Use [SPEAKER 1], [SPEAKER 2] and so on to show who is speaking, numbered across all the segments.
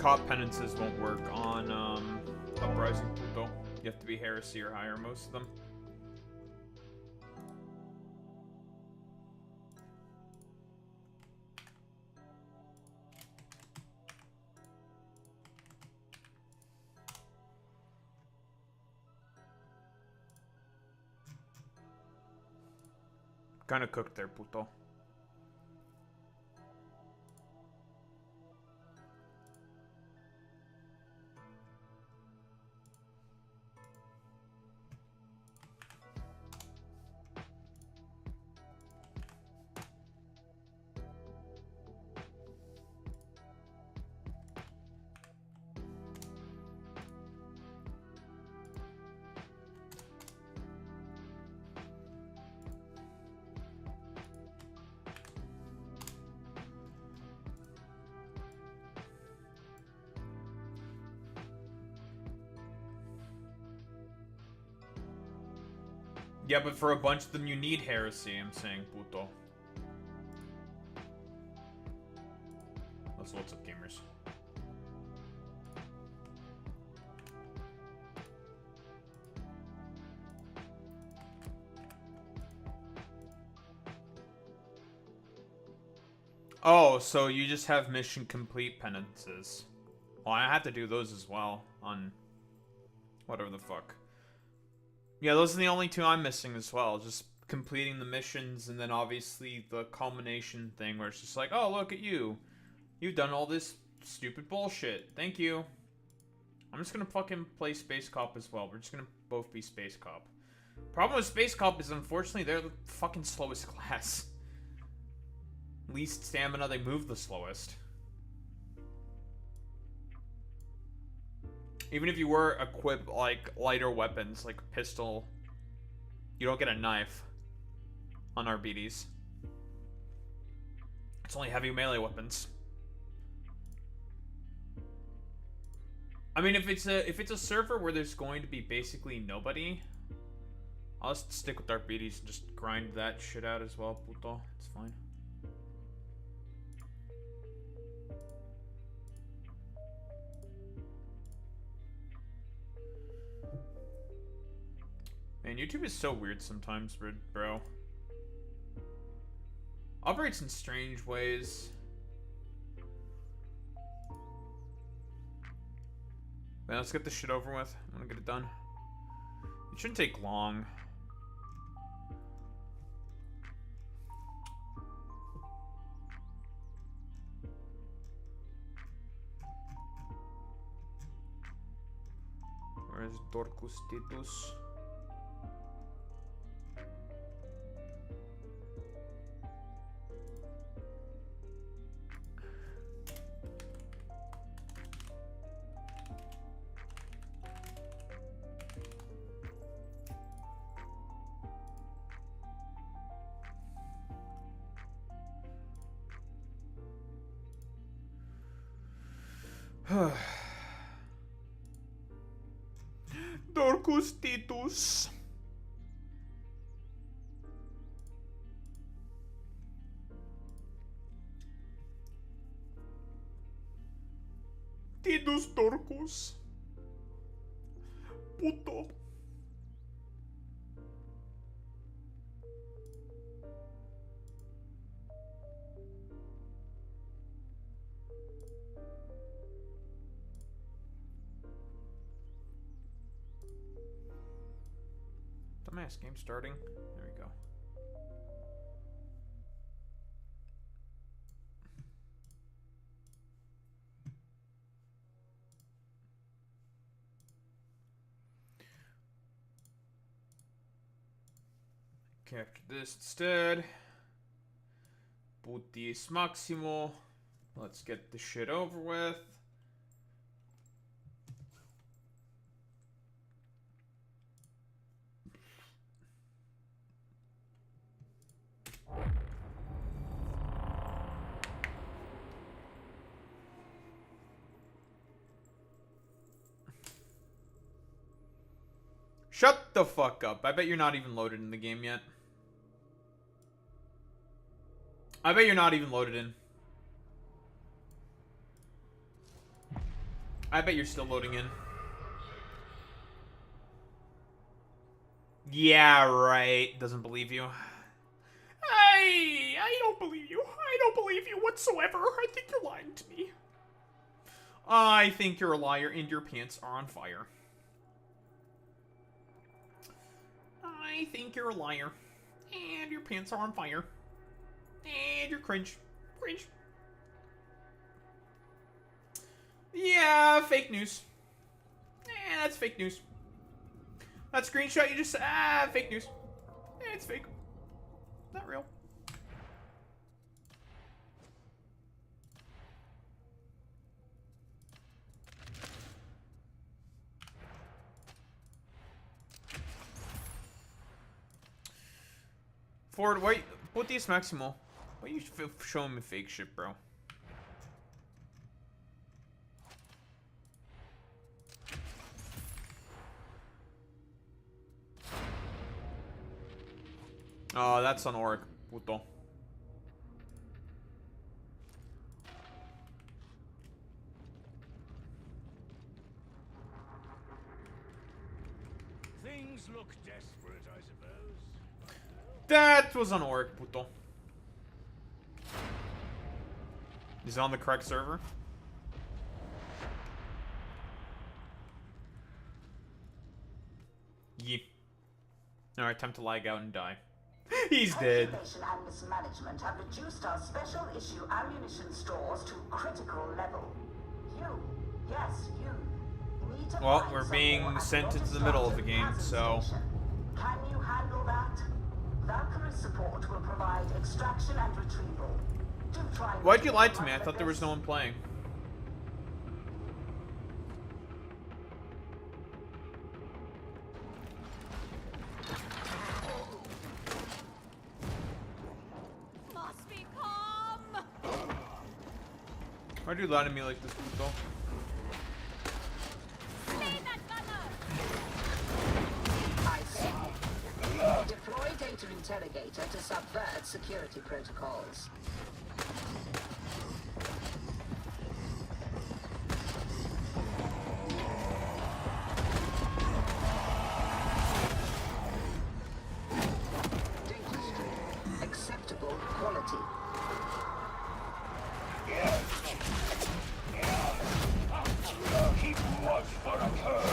[SPEAKER 1] Cop penances won't work on Uprising Pluto. You have to be heresy or higher, most of them. Kind of cooked there, Pluto. Yeah, but for a bunch of them, you need heresy, I'm saying, Puto. That's what's up, gamers. Oh, so you just have mission complete penances. Well, I had to do those as well on whatever the fuck. Yeah, those are the only two I'm missing as well. Just completing the missions and then obviously the culmination thing where it's just like, oh, look at you. You've done all this stupid bullshit. Thank you. I'm just gonna fucking play Space Cop as well. We're just gonna both be Space Cop. Problem with Space Cop is unfortunately they're the fucking slowest class. Least stamina, they move the slowest. Even if you were equipped like lighter weapons, like a pistol, you don't get a knife on RBDs. It's only heavy melee weapons. I mean, if it's a server where there's going to be basically nobody, I'll just stick with RBDs and just grind that shit out as well, puto. It's fine. Man, YouTube is so weird sometimes, bro. Operates in strange ways. Man, let's get this shit over with. I'm gonna get it done. It shouldn't take long. Where's Dorcus Titus? Dorcus Titus. Titus Dorcus. Puto. Dumbass game starting. There we go. Capture this instead. Putis Maximo. Let's get the shit over with. Shut the fuck up. I bet you're not even loaded in the game yet. I bet you're not even loaded in. I bet you're still loading in. Yeah, right. Doesn't believe you. I don't believe you. I don't believe you whatsoever. I think you're lying to me. I think you're a liar and your pants are on fire. I think you're a liar and your pants are on fire. And you're cringe. Cringe. Yeah, fake news. That's fake news. That screenshot you just fake news. It's fake. Not real. Ford, wait, put this Maximo. Why are you showing me fake shit, bro? Oh, that's on Oric, puto.
[SPEAKER 2] Things look desperate, I suppose.
[SPEAKER 1] That was on Oric, puto. Is it on the correct server? Yeah. Alright, time to lag out and die. He's dead.
[SPEAKER 3] Speculation and mismanagement have reduced our special issue ammunition stores to critical level. Yes, you need to
[SPEAKER 1] Well,
[SPEAKER 3] find
[SPEAKER 1] we're
[SPEAKER 3] some
[SPEAKER 1] being
[SPEAKER 3] more
[SPEAKER 1] sent
[SPEAKER 3] at
[SPEAKER 1] into the middle of the game,
[SPEAKER 3] Transit
[SPEAKER 1] so...
[SPEAKER 3] Station. Can you handle that? Valkyrie support will provide extraction and retrieval. Do try.
[SPEAKER 1] Why'd you lie to me? I thought there was no one playing. Why'd you lie to me like this, puto?
[SPEAKER 3] I see. Deploy data interrogator to subvert security protocols. Data stream. Acceptable quality.
[SPEAKER 2] Keep watch for a curve.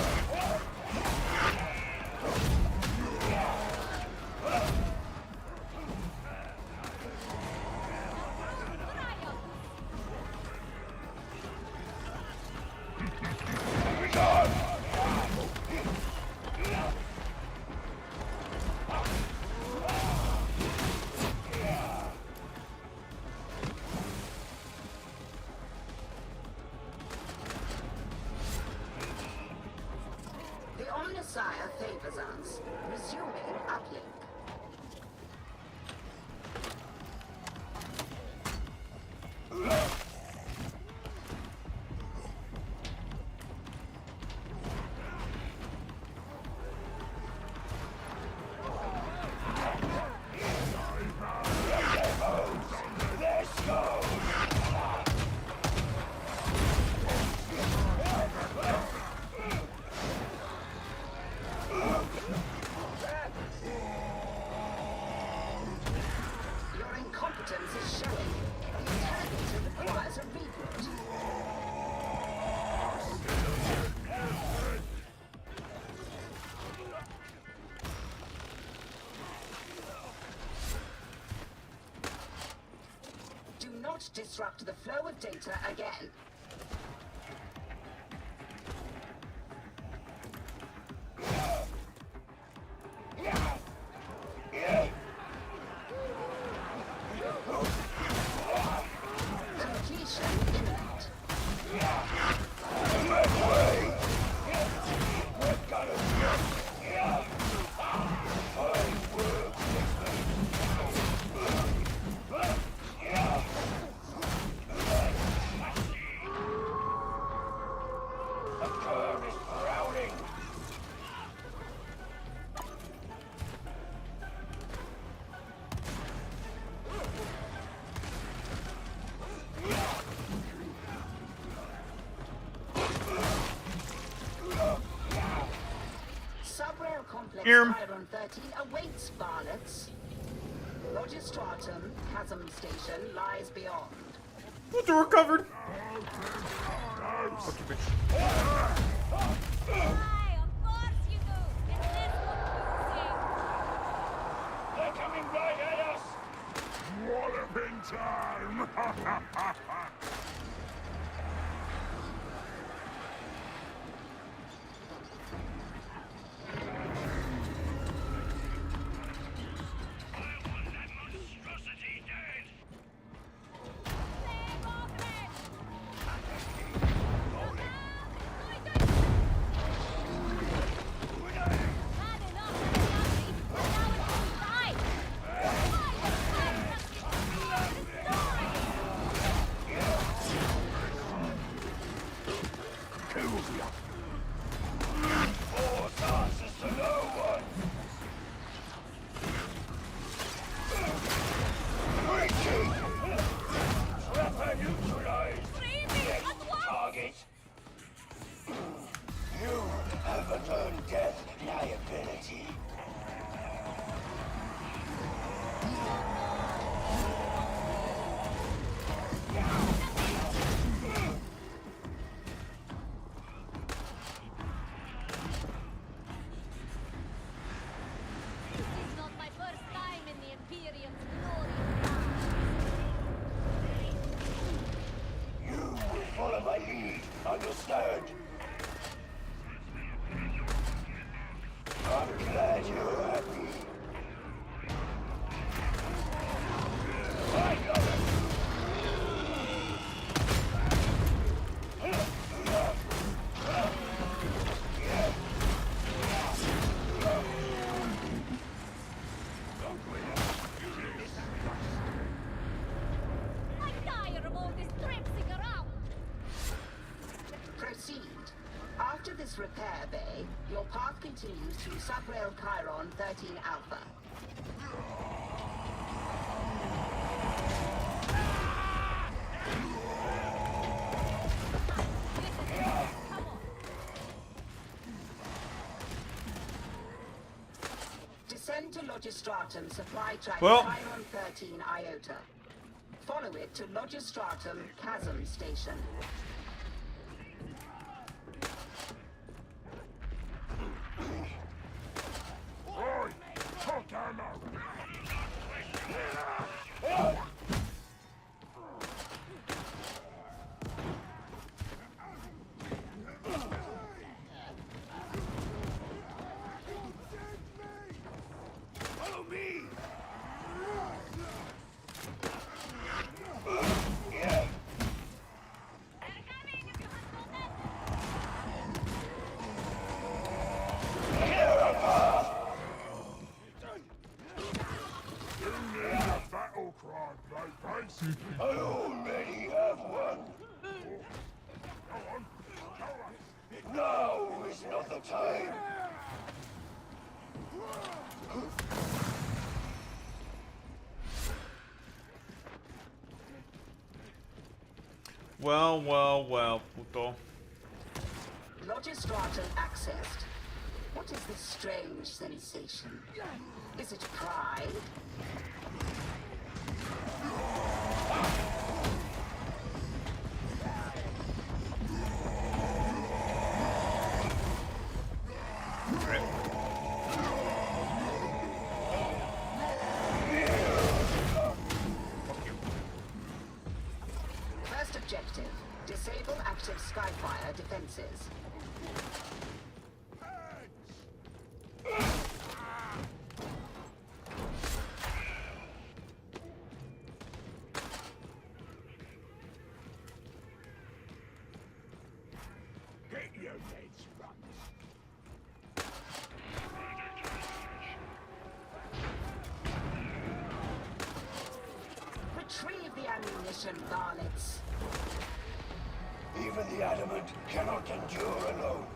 [SPEAKER 3] The Omnissiah favors us. Resuming uplink. Your incompetence is showing. The interrogator requires a reboot. Do not disrupt the flow of data again. Completion imminent. subrail complex
[SPEAKER 1] Here.
[SPEAKER 3] Chiron 13 awaits varlets. Logistratum Chasm Station lies beyond.
[SPEAKER 1] The door covered. Okay, bitch.
[SPEAKER 4] Aye, of course you do. And that's what
[SPEAKER 2] They're coming right at us!
[SPEAKER 5] Walloping time!
[SPEAKER 2] Force answers to no one! Retreat! Trapper neutralized! Next target! You haven't earned death liability.
[SPEAKER 4] This is not my first time in the Imperium's glory.
[SPEAKER 2] You will follow my lead, understand? I'm glad you're happy. I got it!
[SPEAKER 4] I'm tired of all this traipsing around.
[SPEAKER 3] Proceed. After this repair bay, your path continues to subrail Chiron 13 Alpha.
[SPEAKER 4] Come on.
[SPEAKER 3] Descend to Logistratum supply track
[SPEAKER 1] Well.
[SPEAKER 3] Chiron 13 Iota. Follow it to Logistratum Chasm Station.
[SPEAKER 5] Oi! Hot ammo!
[SPEAKER 2] Follow me!
[SPEAKER 5] You need a battle cry, Playface!
[SPEAKER 2] I already have one.
[SPEAKER 5] Go on, show us!
[SPEAKER 2] Now is not the time.
[SPEAKER 1] Well, well, well, puto.
[SPEAKER 3] Logistratum accessed. What is this strange sensation? Is it pride? First objective, disable active Skyfire defenses.
[SPEAKER 5] Get your heads right!
[SPEAKER 3] Retrieve the ammunition, varlets.
[SPEAKER 2] Even the adamant cannot endure alone.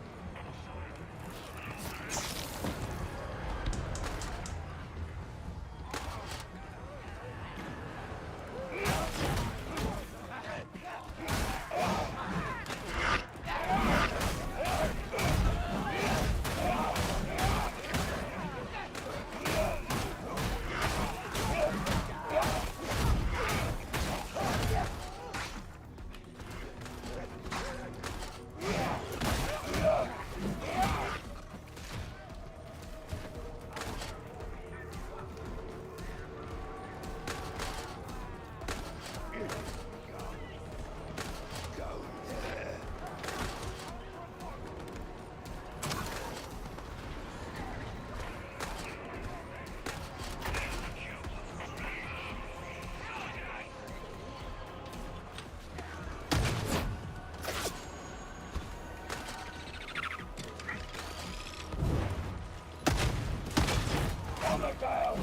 [SPEAKER 2] Armor down.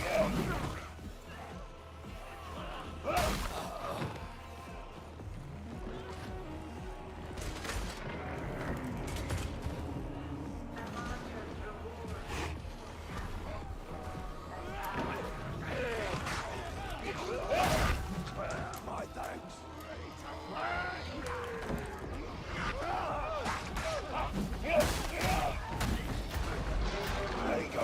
[SPEAKER 2] Yeah. My thanks. There you go.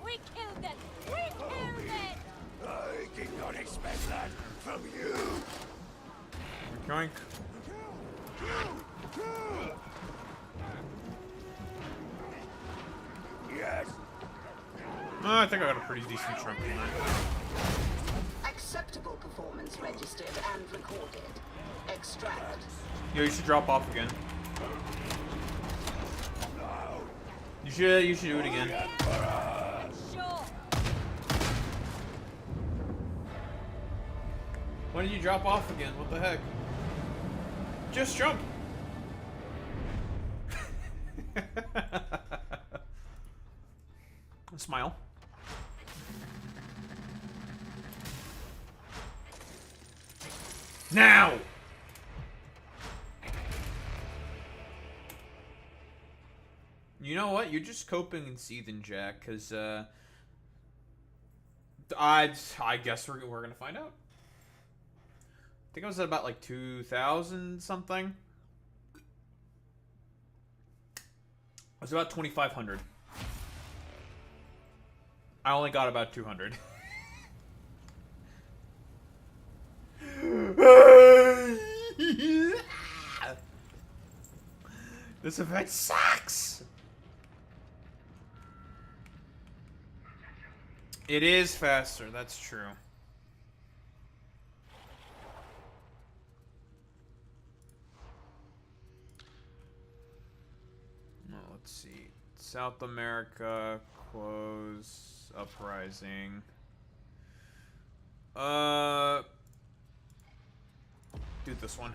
[SPEAKER 4] We killed them! We killed them!
[SPEAKER 2] I did not expect that from you.
[SPEAKER 1] Yoink.
[SPEAKER 2] Yes.
[SPEAKER 1] I think I got a pretty decent chunk in that.
[SPEAKER 3] Acceptable performance registered and recorded. Extract.
[SPEAKER 1] Yo, you should drop off again. You should do it again.
[SPEAKER 4] Sure.
[SPEAKER 1] Why did you drop off again? What the heck? Just jump. Smile. Now! You know what? You're just coping and seething, Jack, because, I guess we're gonna find out. I think I was at about, like, 2,000 something. It was about 2,500. I only got about 200. This event sucks! It is faster, that's true. Well, let's see. South America, close, uprising. Do this one.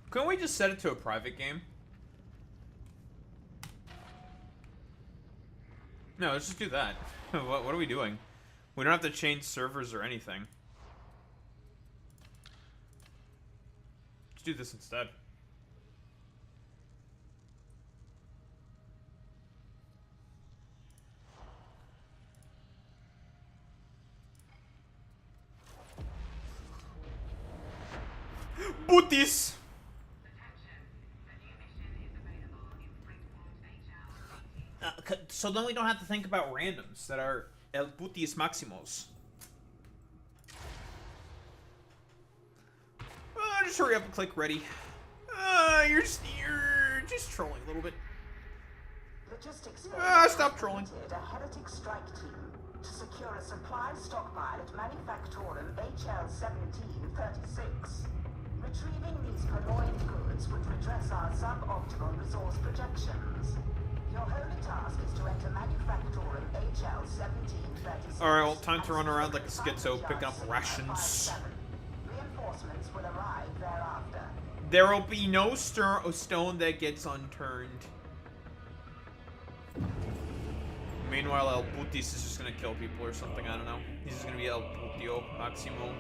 [SPEAKER 1] Couldn't we just set it to a private game? No, let's just do that. What are we doing? We don't have to change servers or anything. Let's do this instead. Booties! So then we don't have to think about randoms that are El Putis Maximos. Just hurry up and click ready. You're just trolling a little bit.
[SPEAKER 3] Logistics
[SPEAKER 1] Stop trolling.
[SPEAKER 3] A heretic strike team to secure a supply stockpile at Manufactorum HL1736. Retrieving these purloined goods would redress our suboptimal resource projections. Your holy task is to enter Manufactorum HL1736.
[SPEAKER 1] Alright, well, time to run around like a schizo picking up rations.
[SPEAKER 3] Reinforcements will arrive thereafter.
[SPEAKER 1] There will be no stone that gets unturned. Meanwhile, El Putis is just gonna kill people or something, I don't know. He's just gonna be El Putio Maximo.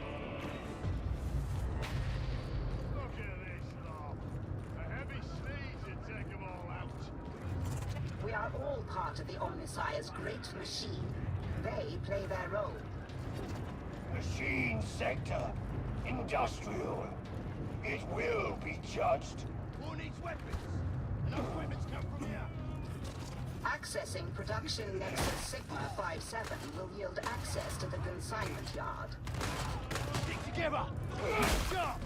[SPEAKER 5] Look at this lot. A heavy sneeze would take them all out.
[SPEAKER 3] We are all part of the Omnissiah's great machine. They play their role.
[SPEAKER 2] Machine sector. Industrial. It will be judged.
[SPEAKER 5] Who needs weapons? No weapons come from here.
[SPEAKER 3] Accessing production Nexus Sigma 57 will yield access to the consignment yard.
[SPEAKER 5] Stick together. Stop.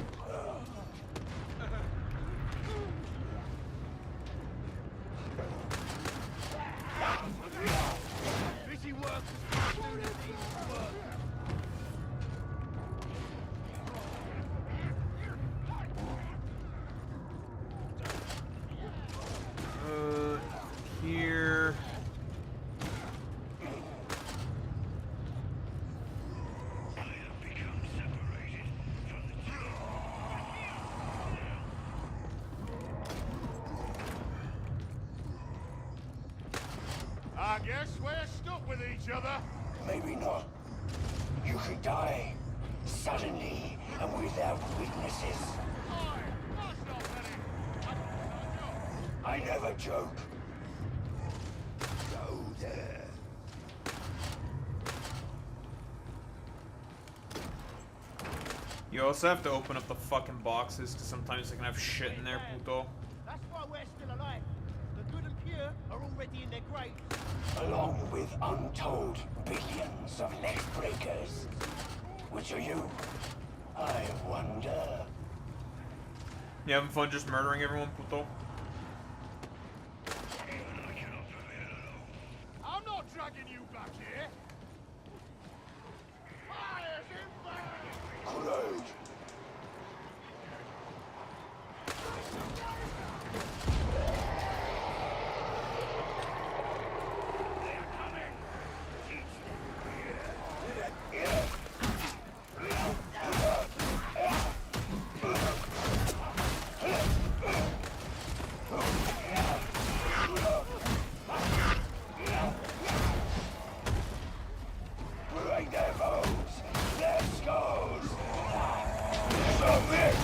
[SPEAKER 5] Busy work. Guess we're stuck with each other.
[SPEAKER 2] Maybe not. You could die. Suddenly, and without witnesses.
[SPEAKER 5] Oi, that's not very...
[SPEAKER 2] I never joke. Go there.
[SPEAKER 1] You also have to open up the fucking boxes, because sometimes they can have shit in there, puto.
[SPEAKER 6] That's why we're still alive. The good and pure are already in their graves.
[SPEAKER 2] Along with untold billions of leg breakers. Which are you? I wonder.
[SPEAKER 1] You having fun just murdering everyone, puto?
[SPEAKER 5] I'm not dragging you back here. Fire's inbound!
[SPEAKER 2] Grenade. Break their bones, their skulls. Submit.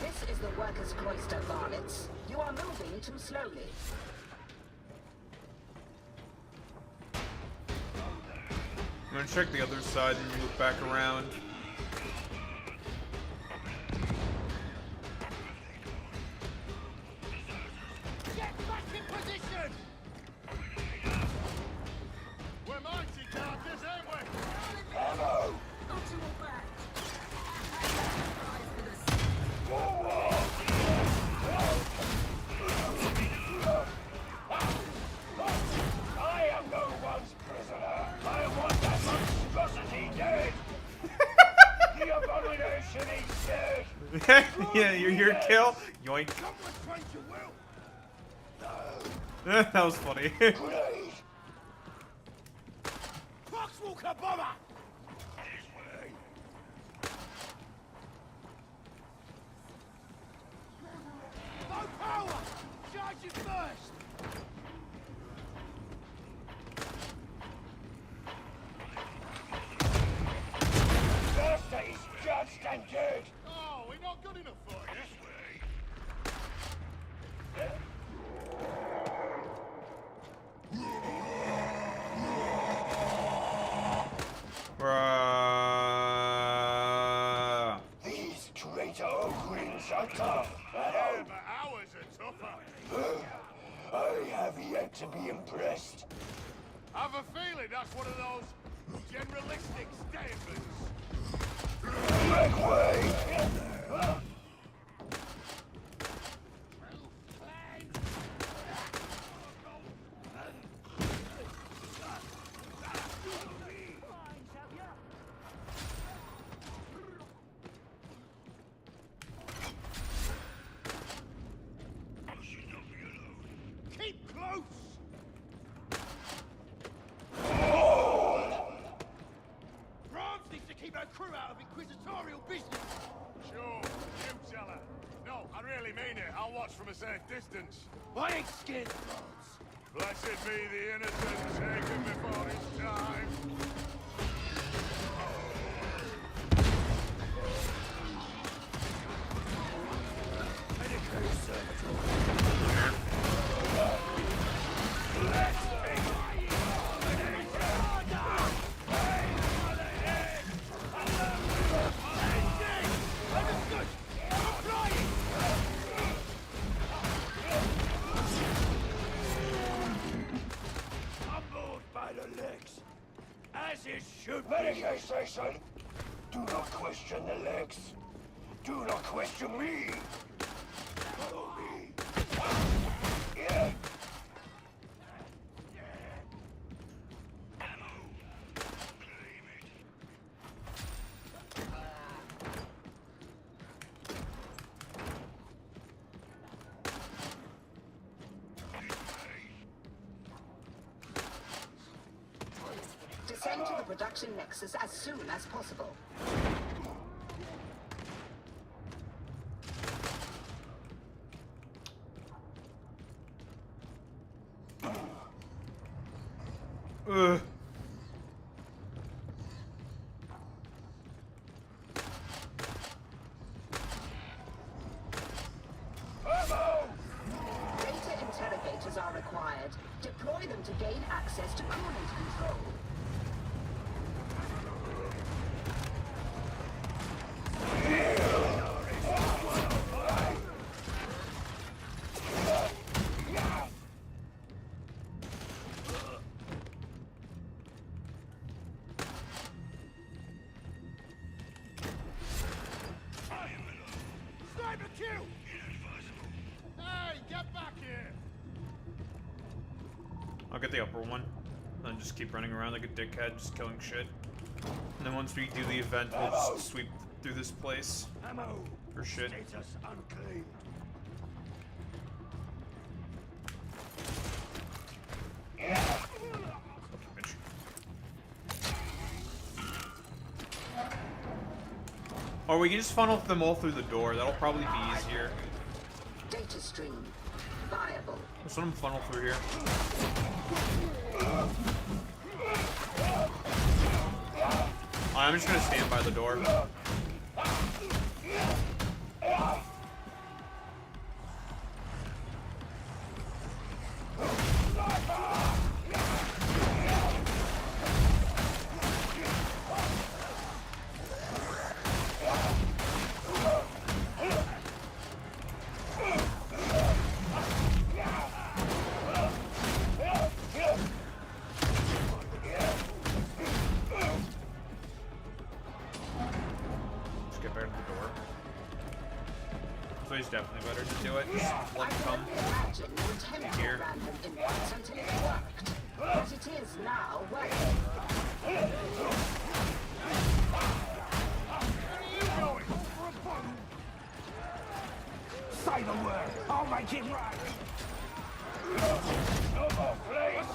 [SPEAKER 3] This is the Workers' Cloister, varlets. You are moving too slowly.
[SPEAKER 1] I'm gonna check the other side and loop back around.
[SPEAKER 6] Get back in position!
[SPEAKER 5] We're mighty carcass, ain't we?
[SPEAKER 2] Ammo. I am no one's prisoner. I want that monstrosity dead. The abomination is dead.
[SPEAKER 1] Yeah, your kill. Yoink.
[SPEAKER 5] Come with French you will.
[SPEAKER 1] That was funny.
[SPEAKER 2] Grenade.
[SPEAKER 6] Foxwalker bomber! No power! Charge it first!
[SPEAKER 2] Master is judged and dead.
[SPEAKER 5] Oh, we're not good enough for you.
[SPEAKER 1] Bruh.
[SPEAKER 2] These traitor Ogrins are tough.
[SPEAKER 5] Yeah, but ours are tougher.
[SPEAKER 2] I have yet to be impressed.
[SPEAKER 5] I've a feeling that's one of those generalistic statements.
[SPEAKER 2] Make way.
[SPEAKER 6] Keep close! France needs to keep her crew out of inquisitorial business.
[SPEAKER 5] Sure, you tell her. No, I really mean it. I'll watch from a safe distance.
[SPEAKER 6] I ain't scared of France.
[SPEAKER 5] Blessed be the innocent taken before his time.
[SPEAKER 2] Humbled by the legs. As it should be. Medication. Do not question the legs. Do not question me. Follow me. Yeah.
[SPEAKER 3] Descend to the production nexus as soon as possible.
[SPEAKER 1] Ugh.
[SPEAKER 3] Data interrogators are required. Deploy them to gain access to coolant control.
[SPEAKER 6] Sniper kill! Hey, get back here!
[SPEAKER 1] I'll get the upper one. And just keep running around like a dickhead, just killing shit. And then once we do the event, we'll just sweep through this place.
[SPEAKER 2] Ammo.
[SPEAKER 1] For shit.
[SPEAKER 2] Status unclaimed.
[SPEAKER 1] Bitch. Or we can just funnel them all through the door. That'll probably be easier.
[SPEAKER 3] Data stream. Viable.
[SPEAKER 1] Let's let them funnel through here. I'm just gonna stand by the door. Just get back to the door. So he's definitely better to do it. Just let him come.
[SPEAKER 3] Imagine you attempt
[SPEAKER 1] Here.
[SPEAKER 3] random inputs until it worked. But it is now working.
[SPEAKER 6] Where are you going? For a bottle?
[SPEAKER 2] Say the word. I'll make it right. No more flames.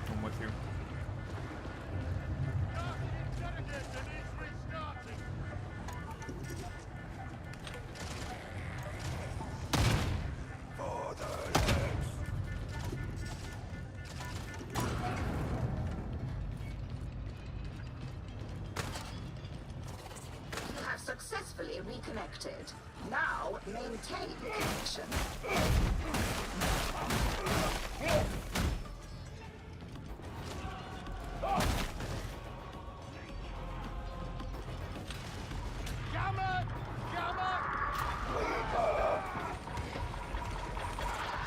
[SPEAKER 1] I'm with you.
[SPEAKER 5] Interrogator needs restarting.
[SPEAKER 2] For the legs.
[SPEAKER 3] You have successfully reconnected. Now maintain connection.
[SPEAKER 6] Jammer! Jammer!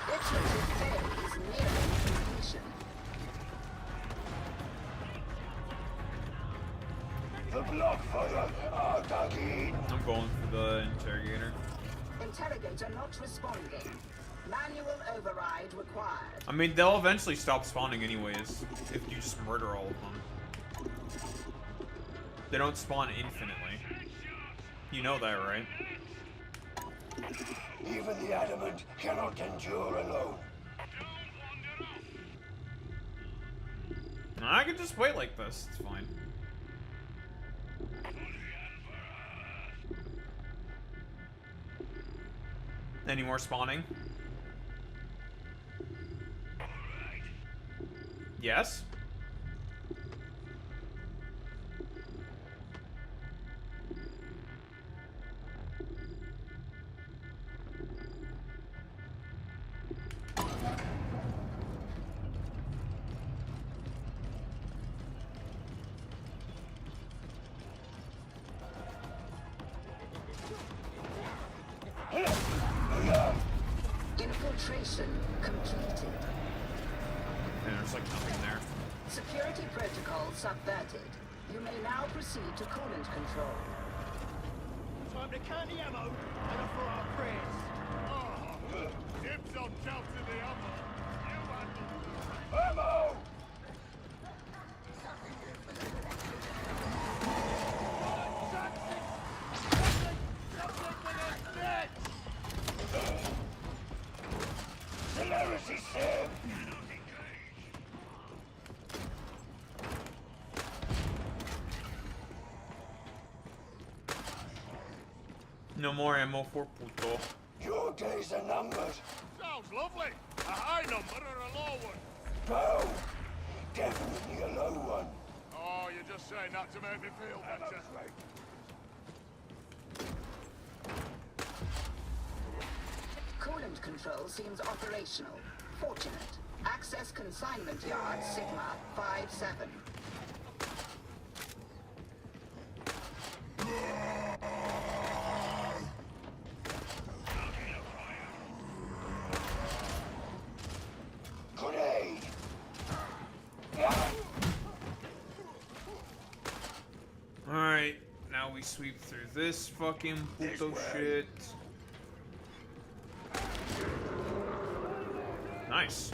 [SPEAKER 3] Iterative phase nearing completion.
[SPEAKER 2] The blood fire are dug in.
[SPEAKER 1] I'm going for the interrogator.
[SPEAKER 3] Interrogator not responding. Manual override required.
[SPEAKER 1] I mean, they'll eventually stop spawning anyways, if you just murder all of them. They don't spawn infinitely. You know that, right?
[SPEAKER 2] Even the adamant cannot endure alone.
[SPEAKER 1] I can just wait like this, it's fine. Any more spawning? Yes?
[SPEAKER 3] Infiltration completed.
[SPEAKER 1] Yeah, there's like nothing there.
[SPEAKER 3] Security protocol subverted. You may now proceed to coolant control.
[SPEAKER 6] Time to count the ammo and offer our prayers.
[SPEAKER 5] Oh, dibs on counting the ammo. You handle
[SPEAKER 2] Ammo! Celerity, Sam!
[SPEAKER 1] No more ammo for puto.
[SPEAKER 2] Your days are numbered.
[SPEAKER 5] Sounds lovely. A high number or a low one?
[SPEAKER 2] No, definitely a low one.
[SPEAKER 5] Oh, you're just saying that to make me feel better.
[SPEAKER 3] Coolant control seems operational. Fortunate. Access consignment yard Sigma 57.
[SPEAKER 2] Grenade!
[SPEAKER 1] Alright, now we sweep through this fucking puto shit. Nice.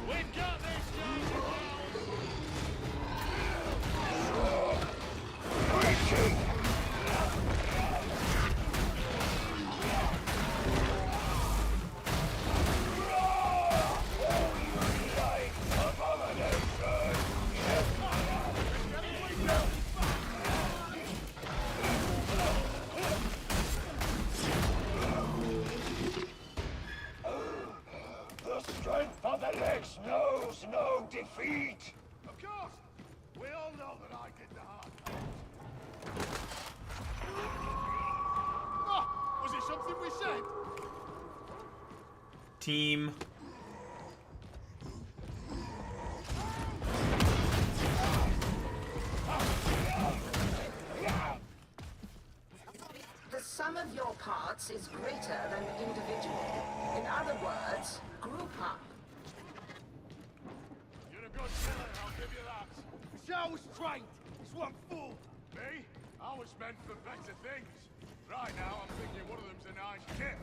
[SPEAKER 5] We've got this, guys.
[SPEAKER 2] The strength of the legs knows no defeat.
[SPEAKER 5] Of course. We all know that I did the hard part. Oh, was it something we said?
[SPEAKER 1] Team.
[SPEAKER 3] The sum of your parts is greater than the individual. In other words, group up.
[SPEAKER 5] You're a good killer, I'll give you that.
[SPEAKER 6] Michelle was trained. He's one fool.
[SPEAKER 5] Me? I was meant for better things. Right now, I'm thinking one of them's a nice kid.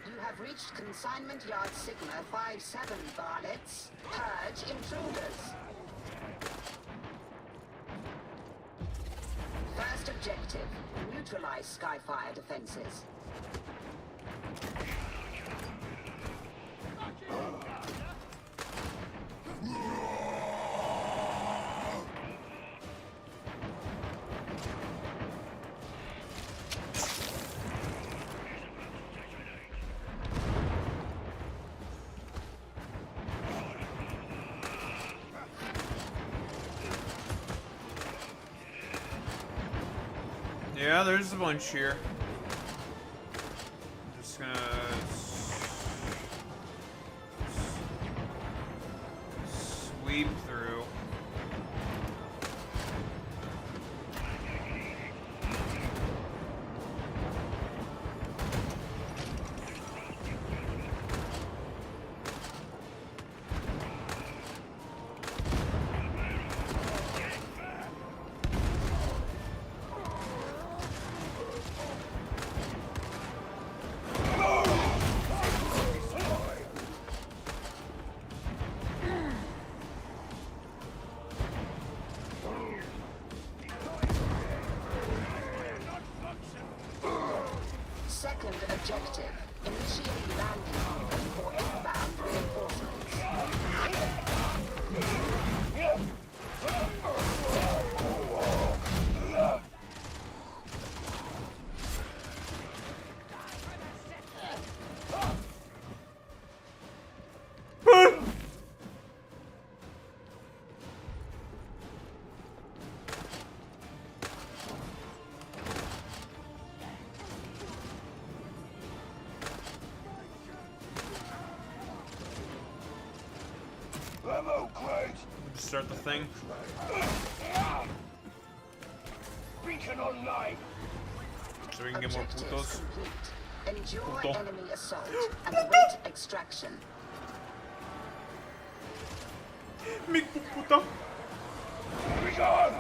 [SPEAKER 3] You have reached consignment yard Sigma 57, varlets. Purge intruders. First objective, neutralize Skyfire defenses.
[SPEAKER 1] Yeah, there's a bunch here. Just gonna sweep through.
[SPEAKER 3] Second objective, initiate landing on for inbound reinforcements.
[SPEAKER 2] Ammo crate.
[SPEAKER 1] Just start the thing.
[SPEAKER 2] Beacon online.
[SPEAKER 1] So we can get more
[SPEAKER 3] Objectives
[SPEAKER 1] putos.
[SPEAKER 3] complete. Endure
[SPEAKER 1] Puto.
[SPEAKER 3] enemy assault and await extraction.
[SPEAKER 1] Mi puta.
[SPEAKER 2] Be gone.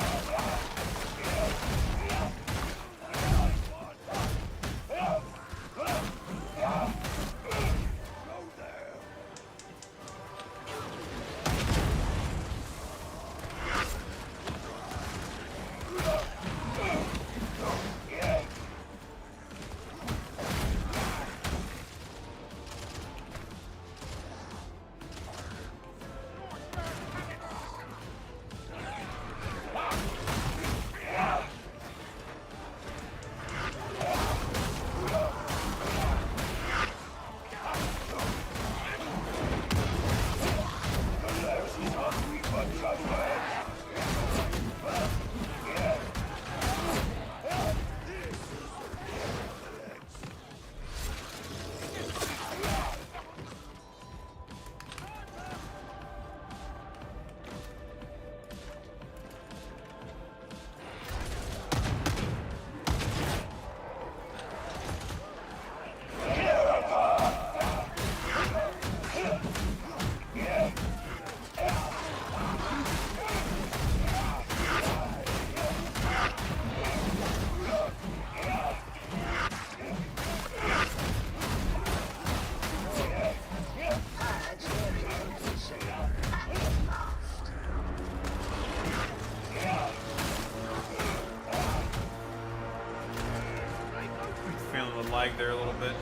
[SPEAKER 1] The lag there a little bit.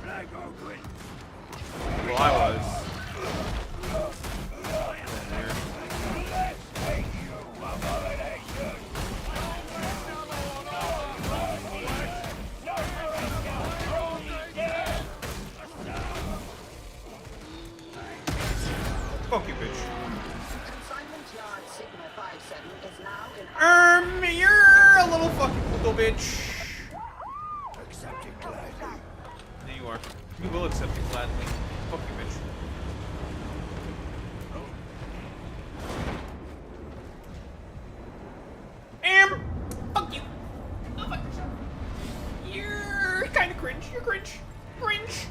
[SPEAKER 2] Flag open.
[SPEAKER 1] Well, I was.
[SPEAKER 2] Let's take you, abomination.
[SPEAKER 1] Fuck you, bitch.
[SPEAKER 3] Consignment yard Sigma 57 is now in...
[SPEAKER 1] You're a little fucking puto bitch.
[SPEAKER 2] Accept it gladly.
[SPEAKER 1] There you are. You will accept it gladly. Fuck you, bitch. Fuck you. Oh, fuck yourself. You're kind of cringe. You're cringe. Cringe.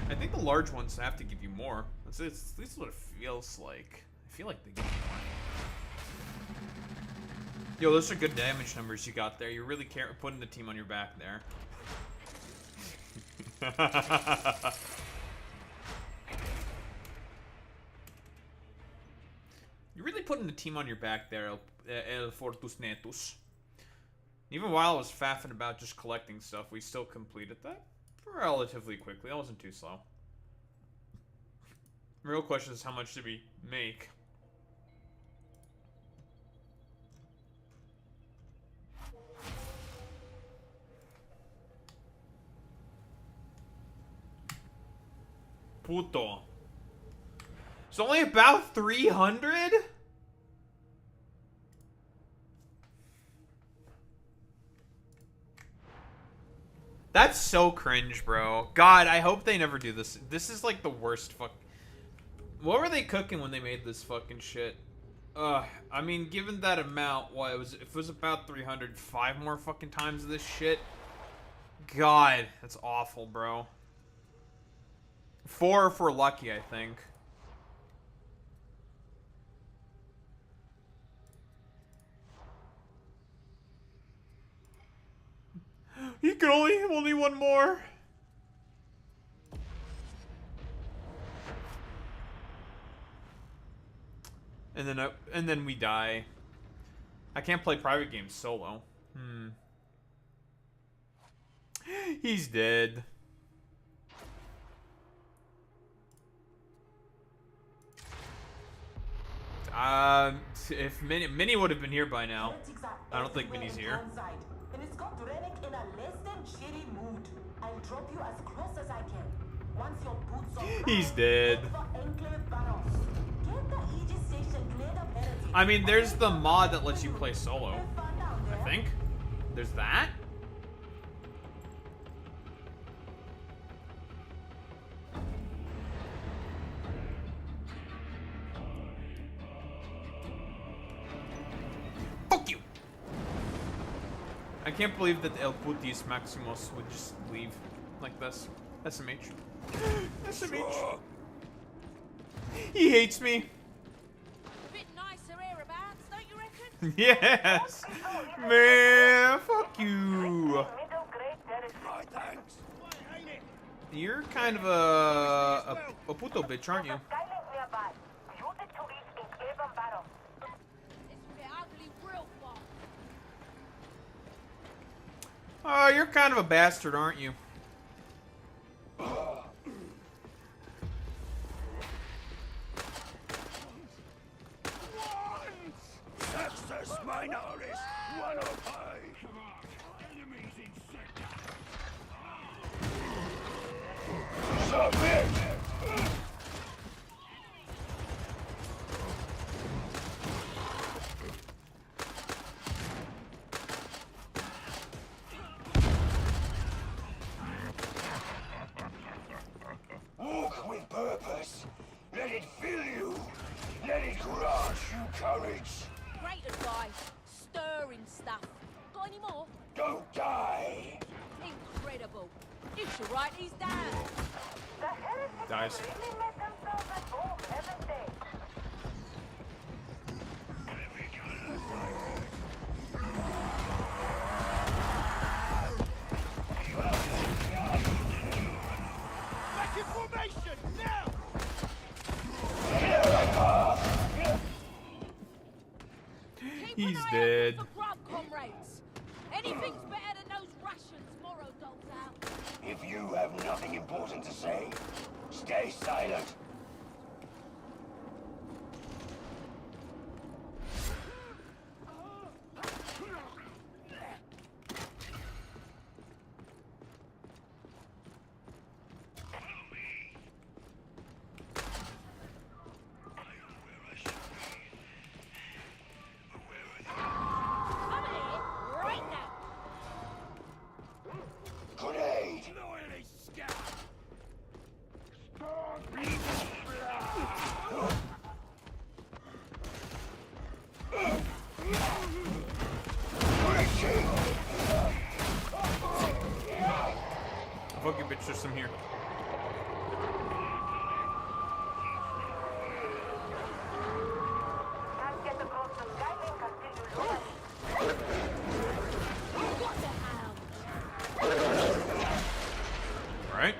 [SPEAKER 1] I think the large ones have to give you more. It's at least what it feels like. I feel like they give you more. Yo, those are good damage numbers you got there. You're really putting the team on your back there. You're really putting the team on your back there, El Fortus Netus. Even while I was faffing about just collecting stuff, we still completed that relatively quickly. That wasn't too slow. The real question is, how much did we make? Puto. It's only about 300? That's so cringe, bro. God, I hope they never do this. This is like the worst fuck. What were they cooking when they made this fucking shit? I mean, given that amount, what if it was about 300, 5 more fucking times of this shit? God, that's awful, bro. 4 if we're lucky, I think. You can only one more. And then we die. I can't play private games solo. He's dead. If Minnie would have been here by now. I don't think Minnie's here.
[SPEAKER 3] And it's got Rennick in a less than shitty mood. I'll drop you as close as I can. Once your boots are
[SPEAKER 1] He's dead. I mean, there's the mod that lets you play solo. I think. There's that? Fuck you! I can't believe that El Putis Maximus would just leave like this. SMH. SMH. He hates me.
[SPEAKER 4] Bit nicer hereabouts, don't you reckon?
[SPEAKER 1] Yes! Man, fuck you. You're kind of a puto bitch, aren't you? Oh, you're kind of a bastard, aren't you?
[SPEAKER 2] Sextus Minoris, 105. Enemies in sector. Submit! Walk with purpose. Let it fill you. Let it grant you courage.
[SPEAKER 4] Great advice. Stirring stuff. Got any more?
[SPEAKER 2] Don't die.
[SPEAKER 4] Incredible. You should write these down.
[SPEAKER 1] Dies.
[SPEAKER 6] Back in formation, now!
[SPEAKER 4] Keep
[SPEAKER 1] He's
[SPEAKER 4] an eye out
[SPEAKER 1] dead.
[SPEAKER 4] for grub, comrades. Anything's better than those rations Morrow doles out.
[SPEAKER 2] If you have nothing important to say, stay silent.
[SPEAKER 4] I'm here right now.
[SPEAKER 2] Grenade!
[SPEAKER 5] Loyally scout!
[SPEAKER 1] Fuck you, bitch. There's some here.
[SPEAKER 4] What the hell?
[SPEAKER 1] Alright.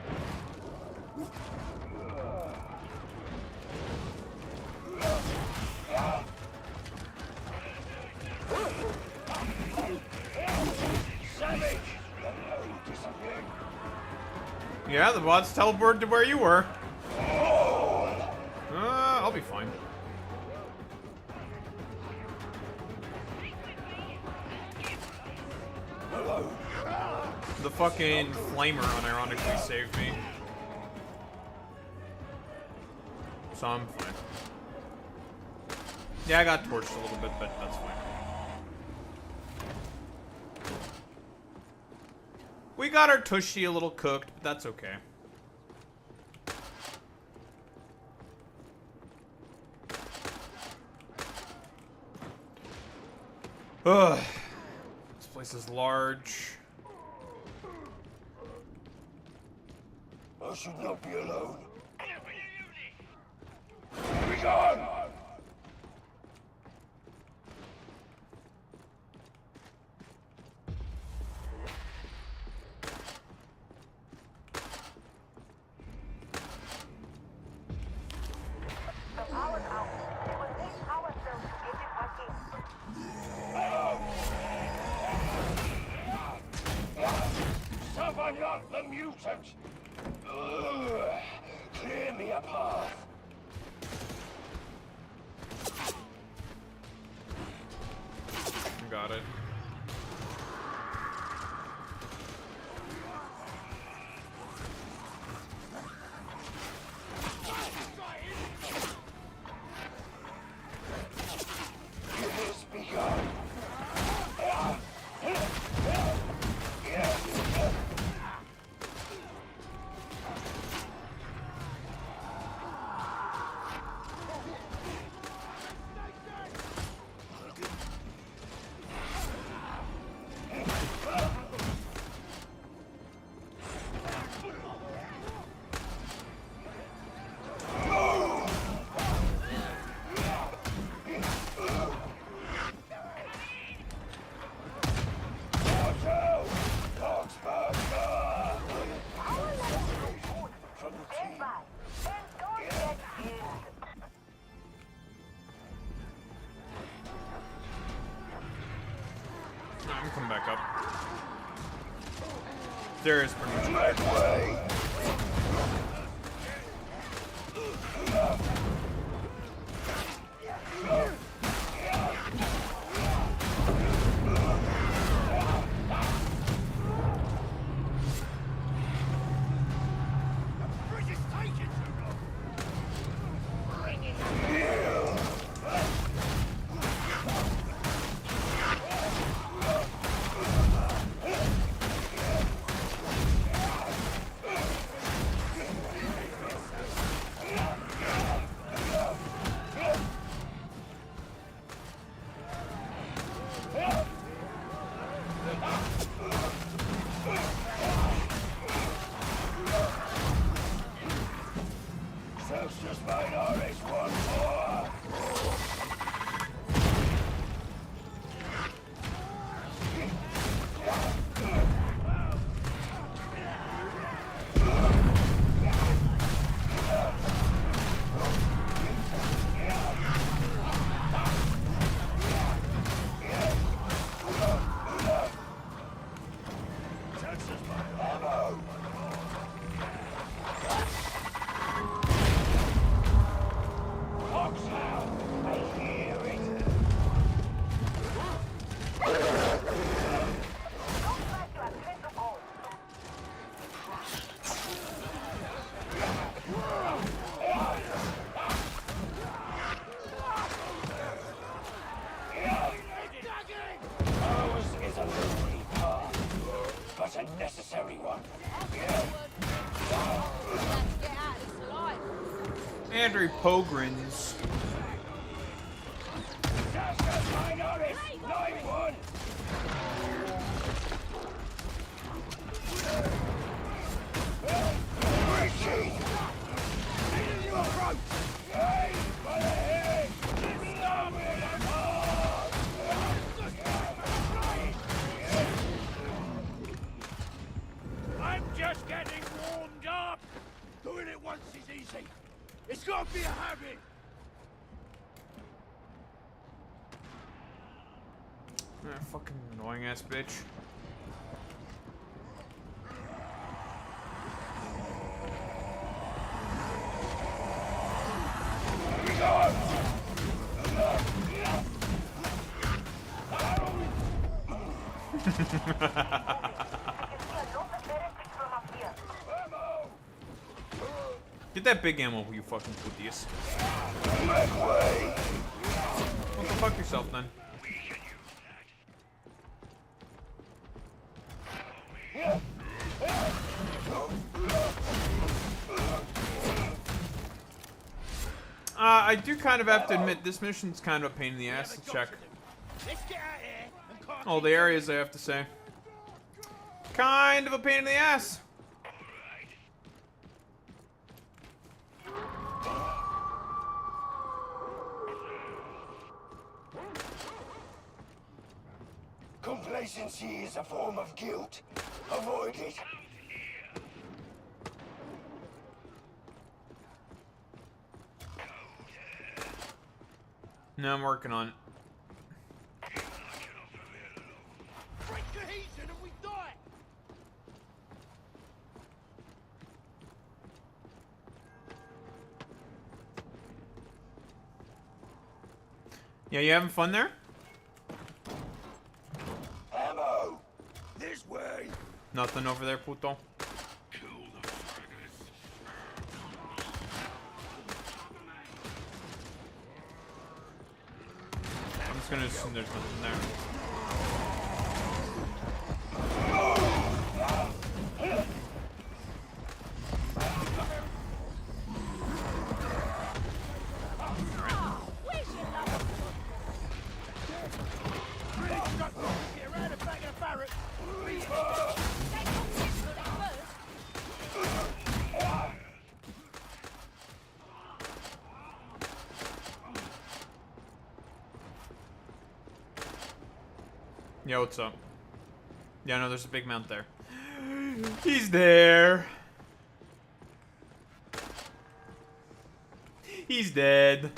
[SPEAKER 1] Yeah, the bots teleported to where you were. I'll be fine. The fucking flamer unironically saved me. So I'm fine. Yeah, I got torched a little bit, but that's fine. We got our tushy a little cooked, but that's okay. Ugh. This place is large.
[SPEAKER 2] I should not be alone. Be gone!
[SPEAKER 3] The power's out. It will take power cells to get it working.
[SPEAKER 2] Someone not the mutant! Ugh. Clear me a path.
[SPEAKER 1] Got it.
[SPEAKER 2] It has begun.
[SPEAKER 1] I'm coming back up. There is pretty much.
[SPEAKER 2] Make way!
[SPEAKER 5] Bridge is taking too long!
[SPEAKER 1] secondary pogrins.
[SPEAKER 2] Minority 9-1. Richie! You approach! Hey, by the head! Stop it!
[SPEAKER 6] I'm just getting warmed up. Doing it once is easy. It's got to be a habit.
[SPEAKER 1] Fucking annoying ass bitch. Get that big ammo, you fucking pussies. Well, go fuck yourself then. I do kind of have to admit, this mission's kind of a pain in the ass to check.
[SPEAKER 6] Let's get out here and can't
[SPEAKER 1] All the areas, I have to say. Kind of a pain in the ass.
[SPEAKER 2] Complacency is a form of guilt. Avoid it.
[SPEAKER 1] No, I'm working on it.
[SPEAKER 6] break cohesion and we die.
[SPEAKER 1] Yeah, you having fun there?
[SPEAKER 2] Ammo! This way!
[SPEAKER 1] Nothing over there, puto. I'm just gonna assume there's nothing there.
[SPEAKER 6] Get around the back of the barrack.
[SPEAKER 1] Yeah, what's up? Yeah, no, there's a big mount there. He's there. He's dead.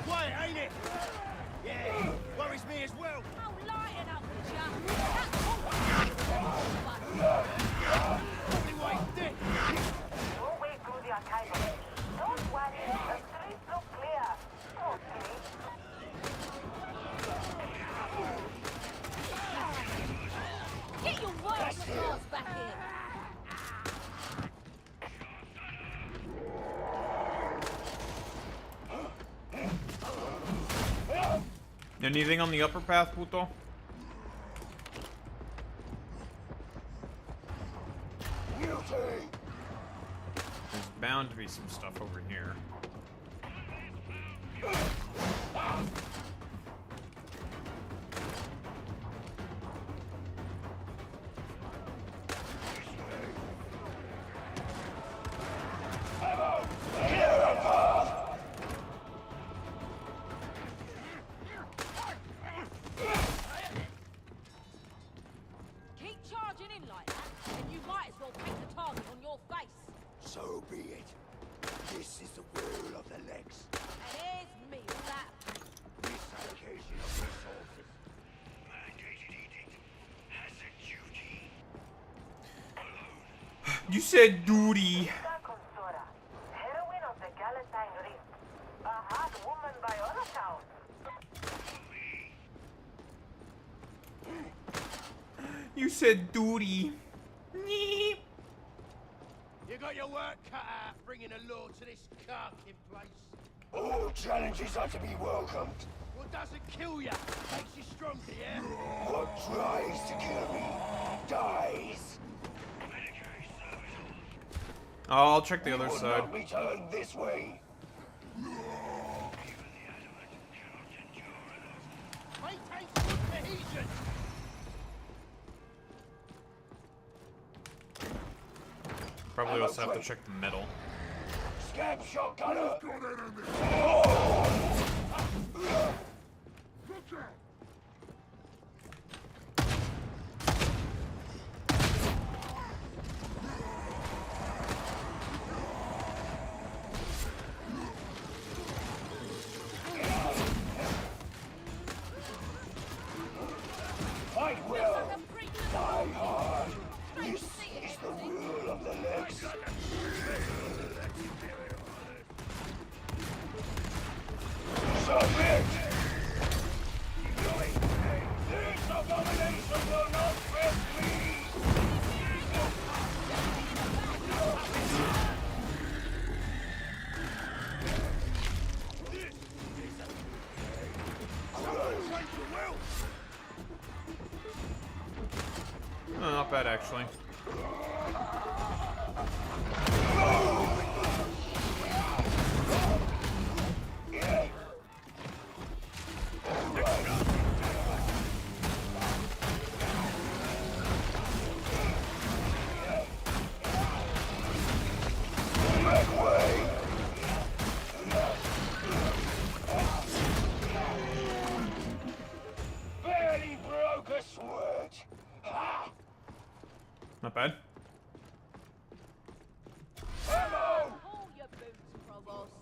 [SPEAKER 6] Quiet, ain't it? Yeah, worries me as well.
[SPEAKER 4] Oh, lighten up, would ya?
[SPEAKER 6] Probably why he's dead.
[SPEAKER 3] Your way through the archival. Don't worry, the streets look clear. Okay.
[SPEAKER 4] Get your worst class back here.
[SPEAKER 1] Anything on the upper path, puto?
[SPEAKER 2] Guilty!
[SPEAKER 1] There's bound to be some stuff over here.
[SPEAKER 4] Keep charging in like that.
[SPEAKER 1] You said duty.
[SPEAKER 3] Heroine of the Galatine Rift. A hot woman by all accounts.
[SPEAKER 1] You said duty. Nee.
[SPEAKER 6] You got your work cut out bringing a law to this carking place.
[SPEAKER 2] All challenges are to be welcomed.
[SPEAKER 6] What doesn't kill you makes you stronger, yeah?
[SPEAKER 2] What tries to kill me dies.
[SPEAKER 1] Oh, I'll check the other
[SPEAKER 2] Will
[SPEAKER 1] side.
[SPEAKER 2] not return this way.
[SPEAKER 6] Maintain some cohesion.
[SPEAKER 1] Probably also have to check the middle.
[SPEAKER 2] Scab shotgunner. Fight well. Die hard. This is the rule of the legs. Submit! This abomination will not rest me!
[SPEAKER 1] Oh, not bad actually.
[SPEAKER 2] Barely broke a sweat. Ha!
[SPEAKER 1] Not bad.
[SPEAKER 2] Hello!
[SPEAKER 4] Hold your boots, Provost.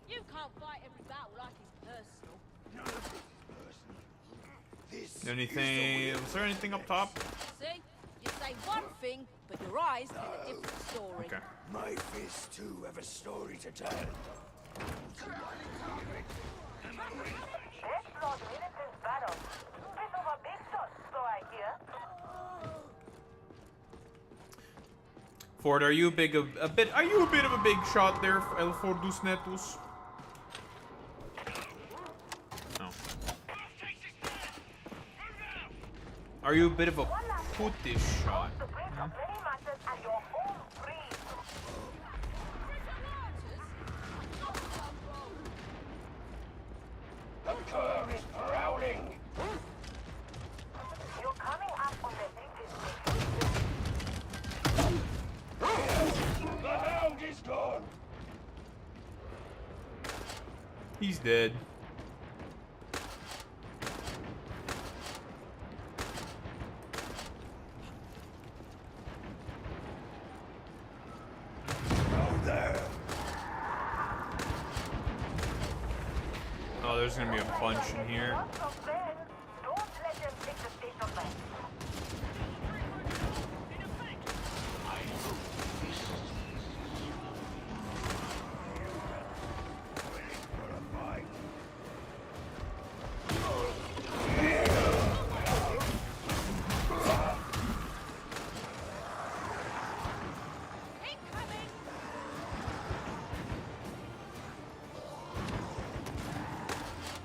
[SPEAKER 4] You can't fight every battle like it's personal.
[SPEAKER 2] This
[SPEAKER 1] Anything? Was there anything up top?
[SPEAKER 4] See? You say one thing, but your eyes tell a different story.
[SPEAKER 1] Okay.
[SPEAKER 2] My fists too have a story to tell.
[SPEAKER 3] Let's not militant battle. Bit of a big shot, so I hear.
[SPEAKER 1] Ford, are you a bit of a big shot there, El Fordus Netus? No. Are you a bit of a puttish shot?
[SPEAKER 3] The prince of many matters and your home free.
[SPEAKER 2] The curve is prowling.
[SPEAKER 3] You're coming up on the biggest.
[SPEAKER 2] The hound is gone.
[SPEAKER 1] He's dead.
[SPEAKER 2] Go there.
[SPEAKER 1] Oh, there's gonna be a bunch in here.
[SPEAKER 3] Lots of men. Don't let them take the station back.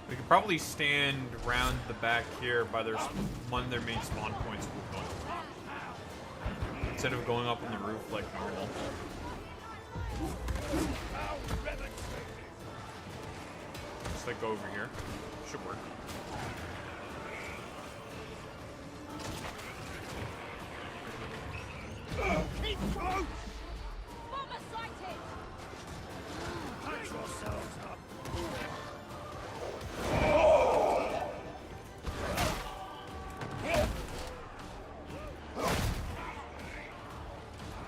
[SPEAKER 1] We could probably stand around the back here by their one of their main spawn points instead of going up on the roof like normal. Just like go over here. Should work.
[SPEAKER 6] Keep close!
[SPEAKER 4] Bomber sighted!
[SPEAKER 6] Patch yourselves up.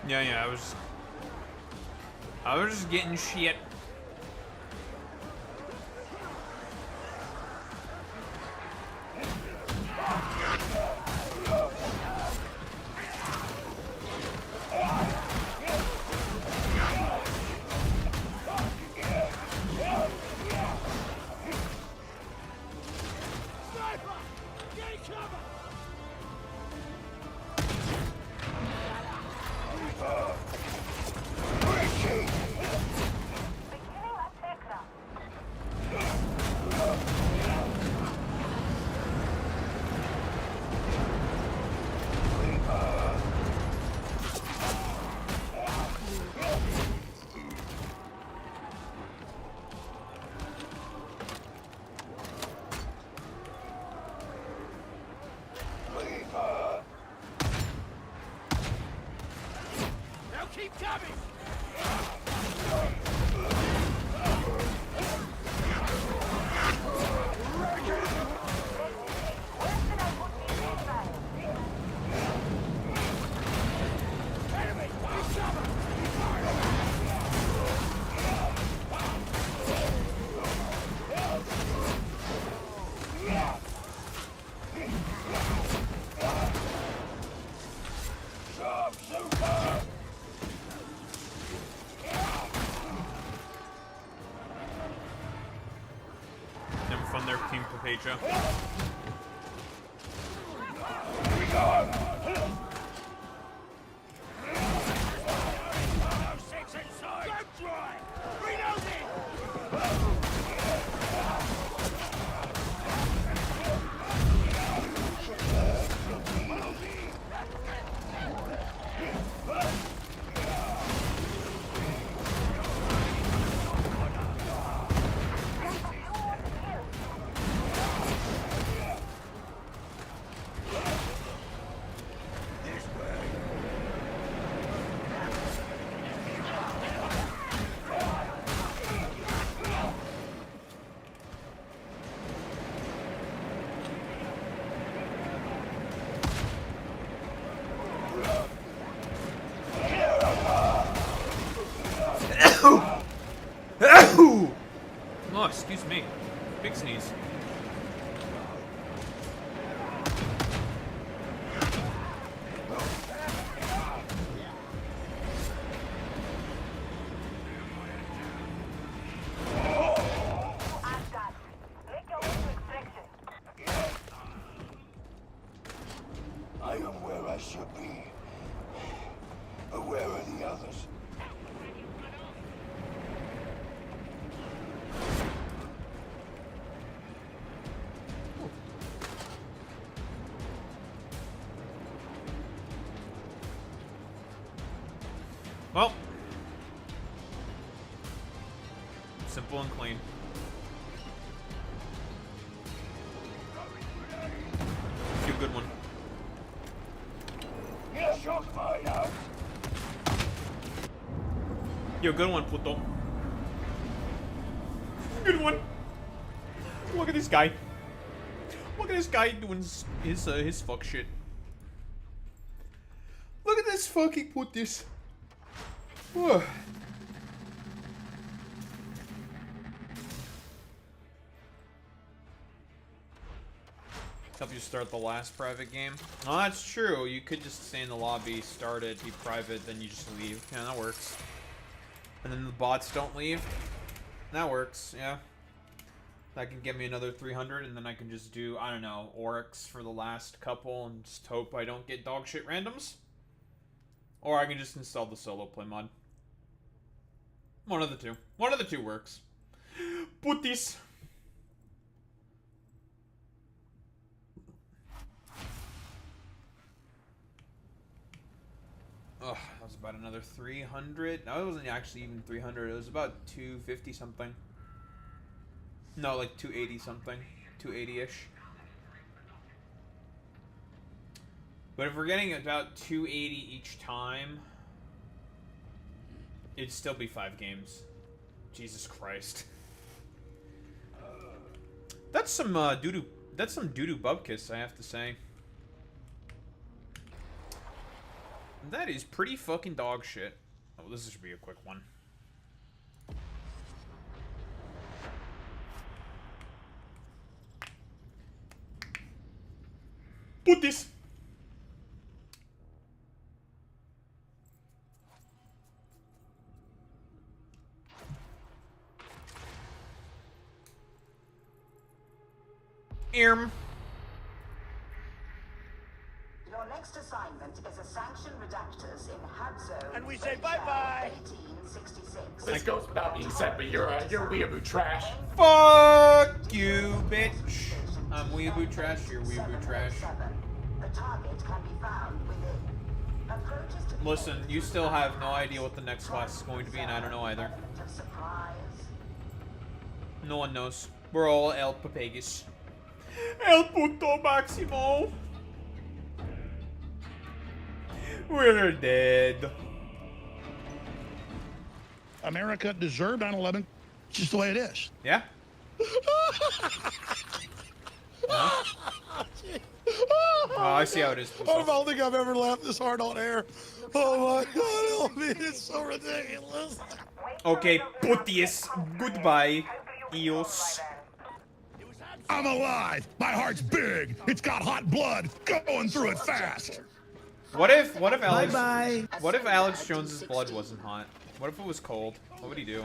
[SPEAKER 1] Yeah, I was just getting shit. on there, King Papacha.
[SPEAKER 6] Six inside! Go dry! Reloading!
[SPEAKER 1] Oh, excuse me. Big sneeze.
[SPEAKER 2] I am where I should be. But where are the others?
[SPEAKER 1] Well, simple and clean. Do a good one.
[SPEAKER 2] Get shocked by now.
[SPEAKER 1] Yo, good one, puto. Good one. Look at this guy. Look at this guy doing his fuck shit. Look at this fucking putis. Whew. Help you start the last private game. Oh, that's true. You could just stay in the lobby, start it, be private, then you just leave. Yeah, that works. And then the bots don't leave. That works, yeah. That can get me another 300, and then I can just do, I don't know, Oryx for the last couple and just hope I don't get dog shit randoms. Or I can just install the solo play mod. One of the two. One of the two works. Putis. Ugh, that was about another 300. No, it wasn't actually even 300. It was about 250 something. No, like 280 something. 280-ish. But if we're getting about 280 each time, it'd still be 5 games. Jesus Christ. That's some doo-doo. That's some doo-doo bubkiss, I have to say. That is pretty fucking dog shit. Oh, this should be a quick one. Put this.
[SPEAKER 3] Your next assignment is a sanction redactors in Habzone.
[SPEAKER 6] And we say bye-bye.
[SPEAKER 3] 1866.
[SPEAKER 7] This goes without being said, but you're weeaboo trash.
[SPEAKER 1] Fuck you, bitch. I'm weeaboo trash, you're weeaboo trash.
[SPEAKER 3] The target can be found within. Approaches to
[SPEAKER 1] Listen, you still have no idea what the next class is going to be, and I don't know either.
[SPEAKER 3] of surprise.
[SPEAKER 1] No one knows. We're all El Papagus. El puto Maximo. We're dead.
[SPEAKER 8] America deserved 9/11. It's just the way it is.
[SPEAKER 1] Yeah? Oh, I see how it is.
[SPEAKER 8] I don't think I've ever laughed this hard on air. Oh my God, I mean, it's so ridiculous.
[SPEAKER 1] Okay, putis. Goodbye, Eos.
[SPEAKER 8] I'm alive. My heart's big. It's got hot blood going through it fast.
[SPEAKER 1] What if Alex? Bye. What if Alex Jones's blood wasn't hot? What if it was cold? What would he do?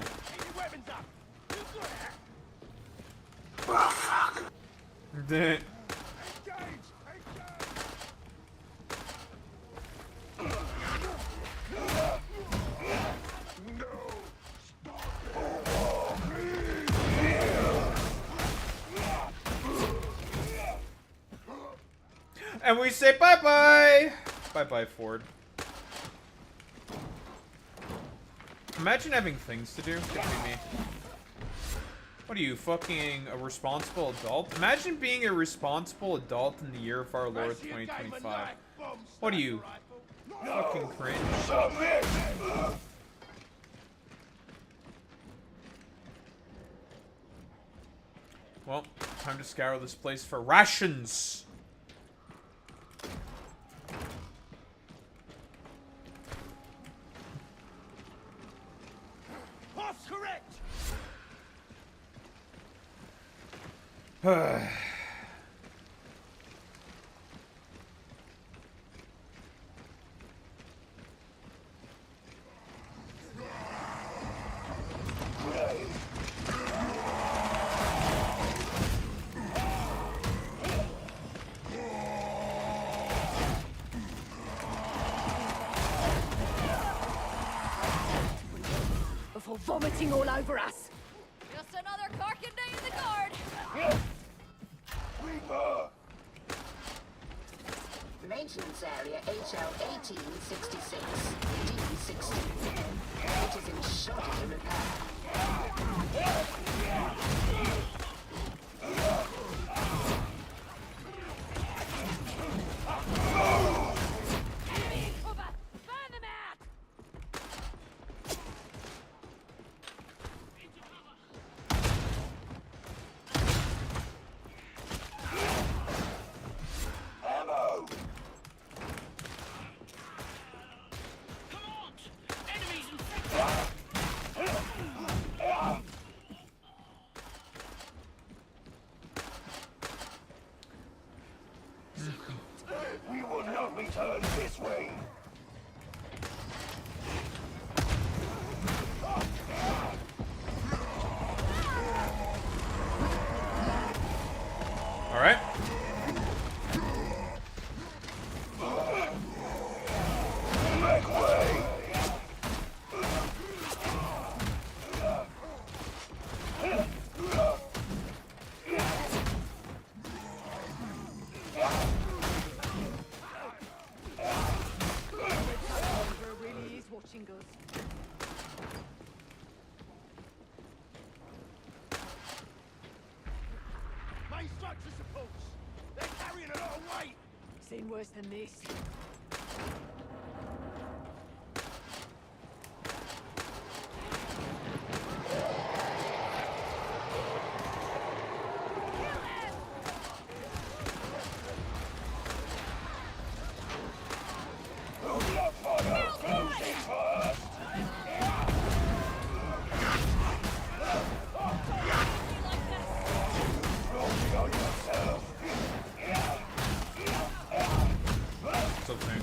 [SPEAKER 1] And we say bye-bye! Bye-bye, Ford. Imagine having things to do. Could be me. What are you, fucking a responsible adult? Imagine being a responsible adult in the year of our Lord 2025. What are you? Fucking cringe. Well, time to scour this place for rations.
[SPEAKER 6] Path's correct.
[SPEAKER 4] Before vomiting all over us. Just another carking day in the guard.
[SPEAKER 2] Reaper!
[SPEAKER 3] Maintenance area HL 1866, D16. It is in shoddy repair.
[SPEAKER 4] Enemy cover! Burn them out!
[SPEAKER 2] Ammo! We will not return this way.
[SPEAKER 1] All right.
[SPEAKER 2] Make way!
[SPEAKER 4] Really is watching us.
[SPEAKER 6] Main structure supports. They're carrying a lot of weight.
[SPEAKER 4] Seen worse than this.
[SPEAKER 1] What's up, man?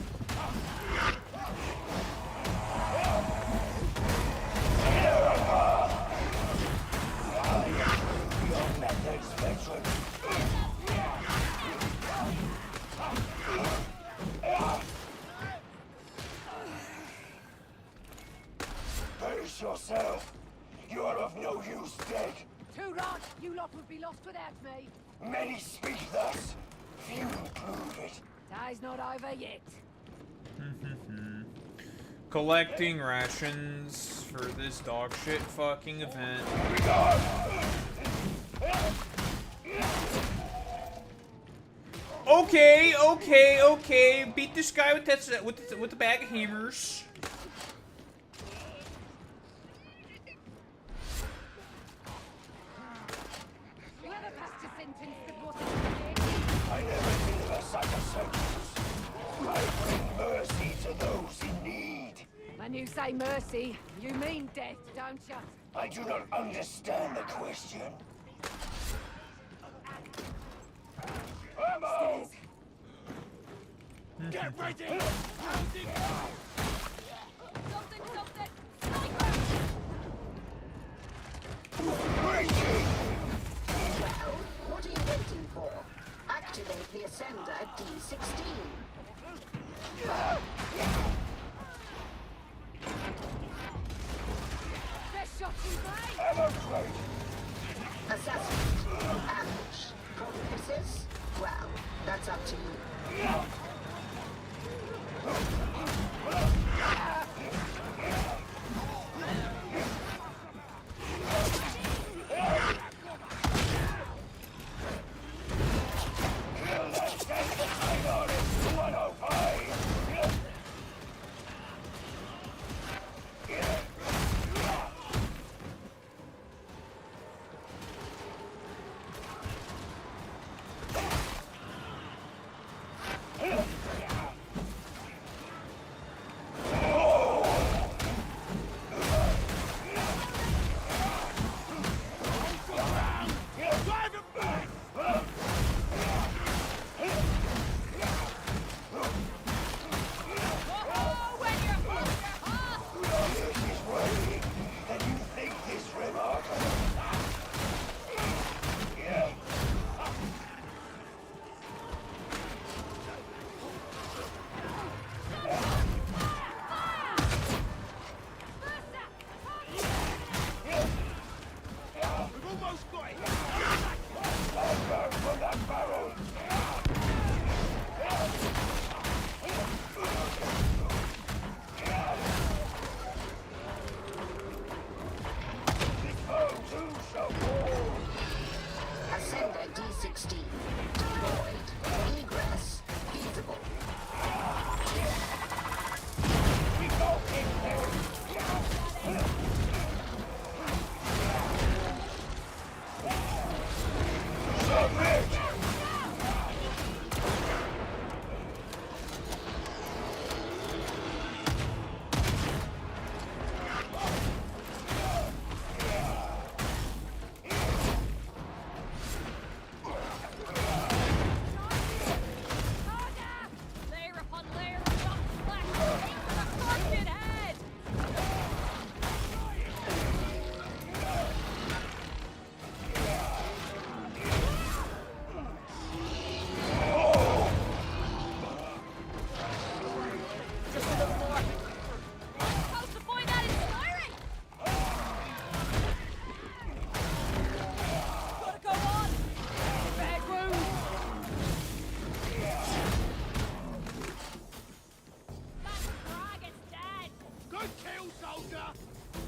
[SPEAKER 2] Brace yourself. You are of no use, dead.
[SPEAKER 4] Too right. You lot would be lost without me.
[SPEAKER 2] Many speak thus. Few included.
[SPEAKER 4] Day's not over yet.
[SPEAKER 1] Collecting rations for this dog shit fucking event. Okay, okay, okay. Beat this guy with that with the bag of hammers.
[SPEAKER 4] Whoever passed a sentence that wasn't
[SPEAKER 2] I never deliver such a sentence. I bring mercy to those in need.
[SPEAKER 4] when you say mercy, you mean death, don't you?
[SPEAKER 2] I do not understand the question. Ammo!
[SPEAKER 6] Get ready.
[SPEAKER 4] Something, something! Sniper!
[SPEAKER 2] Breaching!
[SPEAKER 3] Well,
[SPEAKER 2] I'm afraid.
[SPEAKER 3] Assessment. Ambush. Prognosis? Well, that's up to you.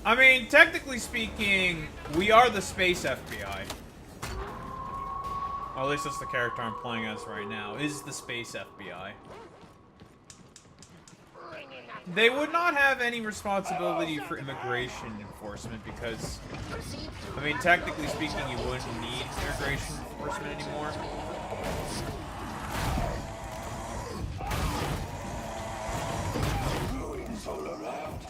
[SPEAKER 1] I mean, technically speaking, we are the space FBI. Or at least that's the character I'm playing as right now, is the space FBI. They would not have any responsibility for immigration enforcement because, I mean, technically speaking, you wouldn't need immigration enforcement anymore.
[SPEAKER 2] Ruins all around.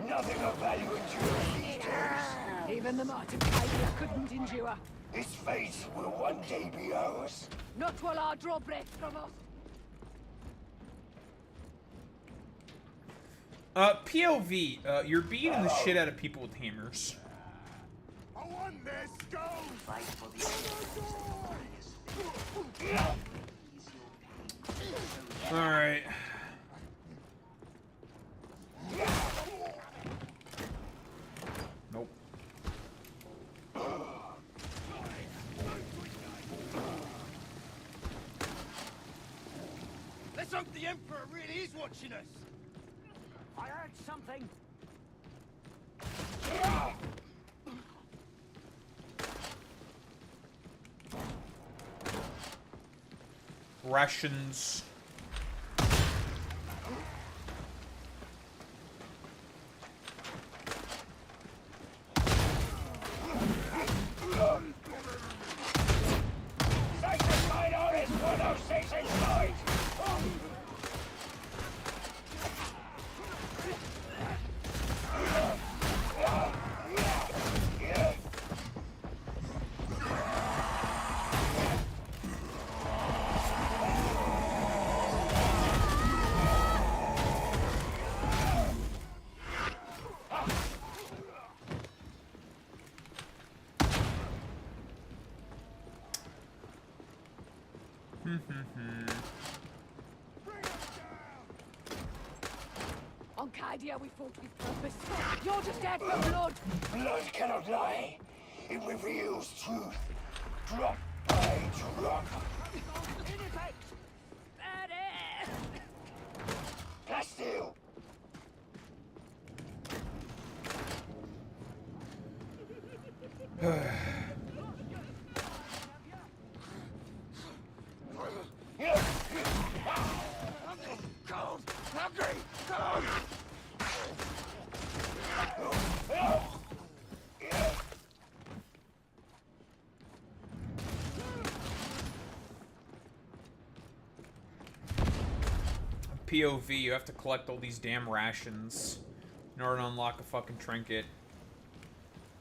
[SPEAKER 2] Nothing of value endures these days.
[SPEAKER 9] Even the Martin Tiger couldn't endure.
[SPEAKER 2] This fate will one day be ours.
[SPEAKER 9] Not while I draw breath from us.
[SPEAKER 1] POV, you're beating the shit out of people with hammers.
[SPEAKER 5] I want their skulls!
[SPEAKER 3] Fight for the
[SPEAKER 1] Alright. Nope.
[SPEAKER 6] Let's hope the Emperor really is watching us.
[SPEAKER 9] I heard something.
[SPEAKER 1] Russians.
[SPEAKER 9] On Cadia, we fought with purpose. You're just dead for blood.
[SPEAKER 2] Blood cannot lie. It reveals truth. Drop by drop. Stand still. Cold, hungry, cold.
[SPEAKER 1] POV, you have to collect all these damn rations in order to unlock a fucking trinket.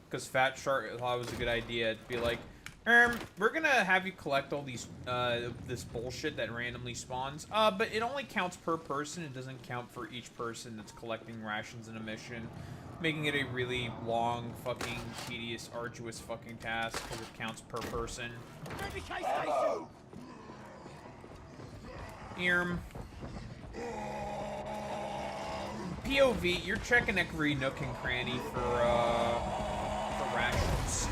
[SPEAKER 1] Because Fat Shark thought it was a good idea to be like, we're gonna have you collect all these, this bullshit that randomly spawns, but it only counts per person, it doesn't count for each person that's collecting rations in a mission, making it a really long, fucking, tedious, arduous fucking task, because it counts per person. POV, you're checking every nook and cranny for rations.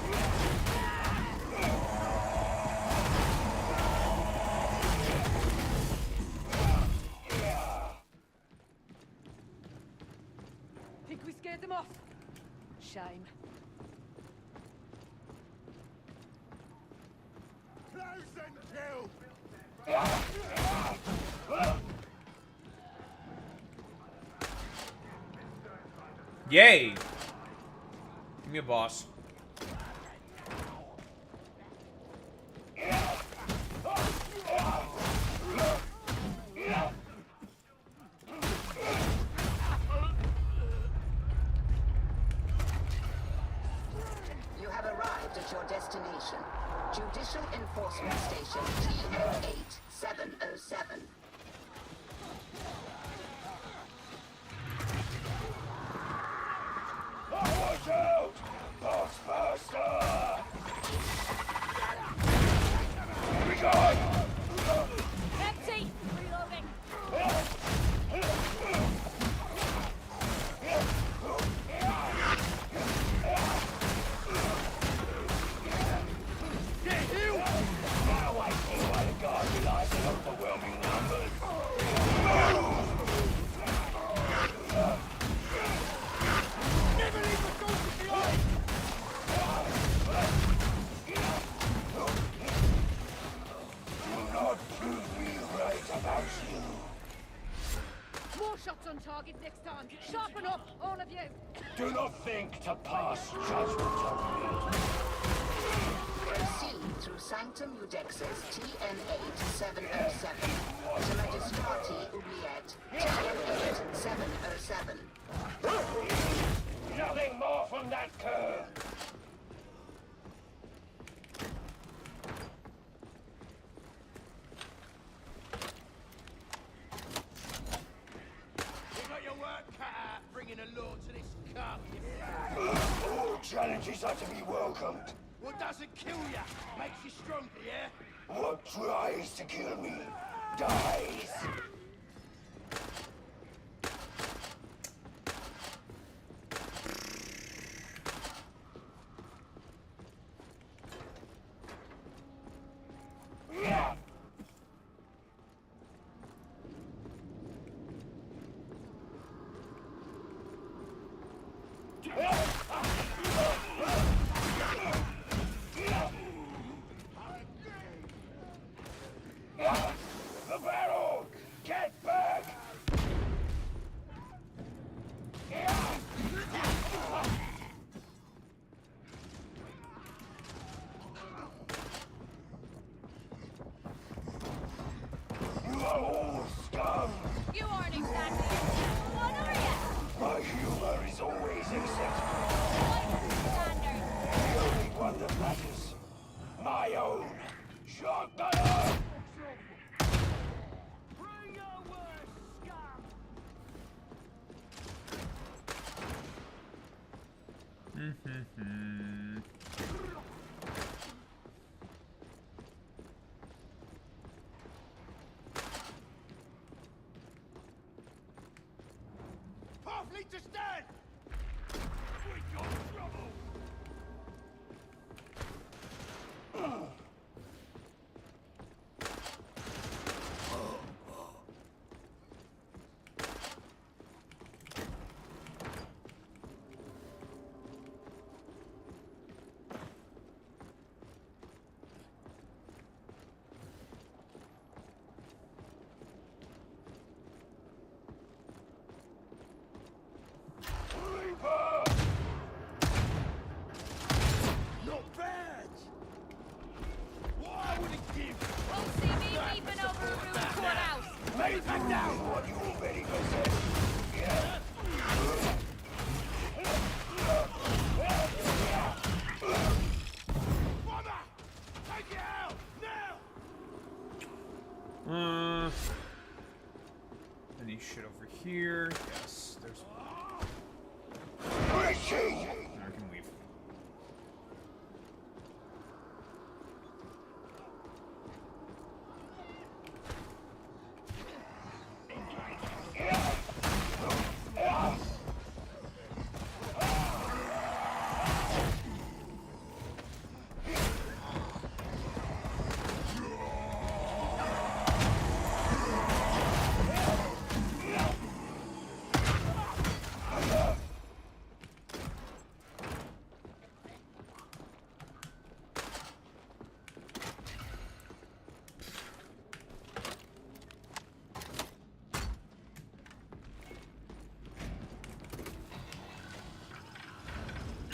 [SPEAKER 9] Think we scared them off? Shame.
[SPEAKER 5] Close and kill!
[SPEAKER 1] Yay! Give me a boss.
[SPEAKER 3] You have arrived at your destination. Judicial Enforcement Station TN8707.
[SPEAKER 2] Watch out! Boxbuster! Here we go!
[SPEAKER 4] Empty! Reloading!
[SPEAKER 2] Now I see why the guard relies on overwhelming numbers.
[SPEAKER 6] Never leave the soldiers behind!
[SPEAKER 2] Do not prove me right about you.
[SPEAKER 9] More shots on target next time. Sharpen up, all of you.
[SPEAKER 2] Do not think to pass judgment on me.
[SPEAKER 3] Proceed through Sanctum Udex's TN8707 to Magistrati Oubliette TN8707.
[SPEAKER 2] Nothing more from that cur.
[SPEAKER 6] You got your work cut out bringing a law to this cup.
[SPEAKER 2] All challenges are to be welcomed.
[SPEAKER 6] What doesn't kill you makes you stronger, yeah?
[SPEAKER 2] What tries to kill me dies. The barrel! Get back! You are all scum!
[SPEAKER 4] You aren't exactly one, are you?
[SPEAKER 2] My humor is always acceptable.
[SPEAKER 4] Standard.
[SPEAKER 2] The only one that matters. My own. Shotgun!
[SPEAKER 6] Bring your worst scum!
[SPEAKER 1] here. Yes, there's
[SPEAKER 2] Where is she?
[SPEAKER 1] I can leave.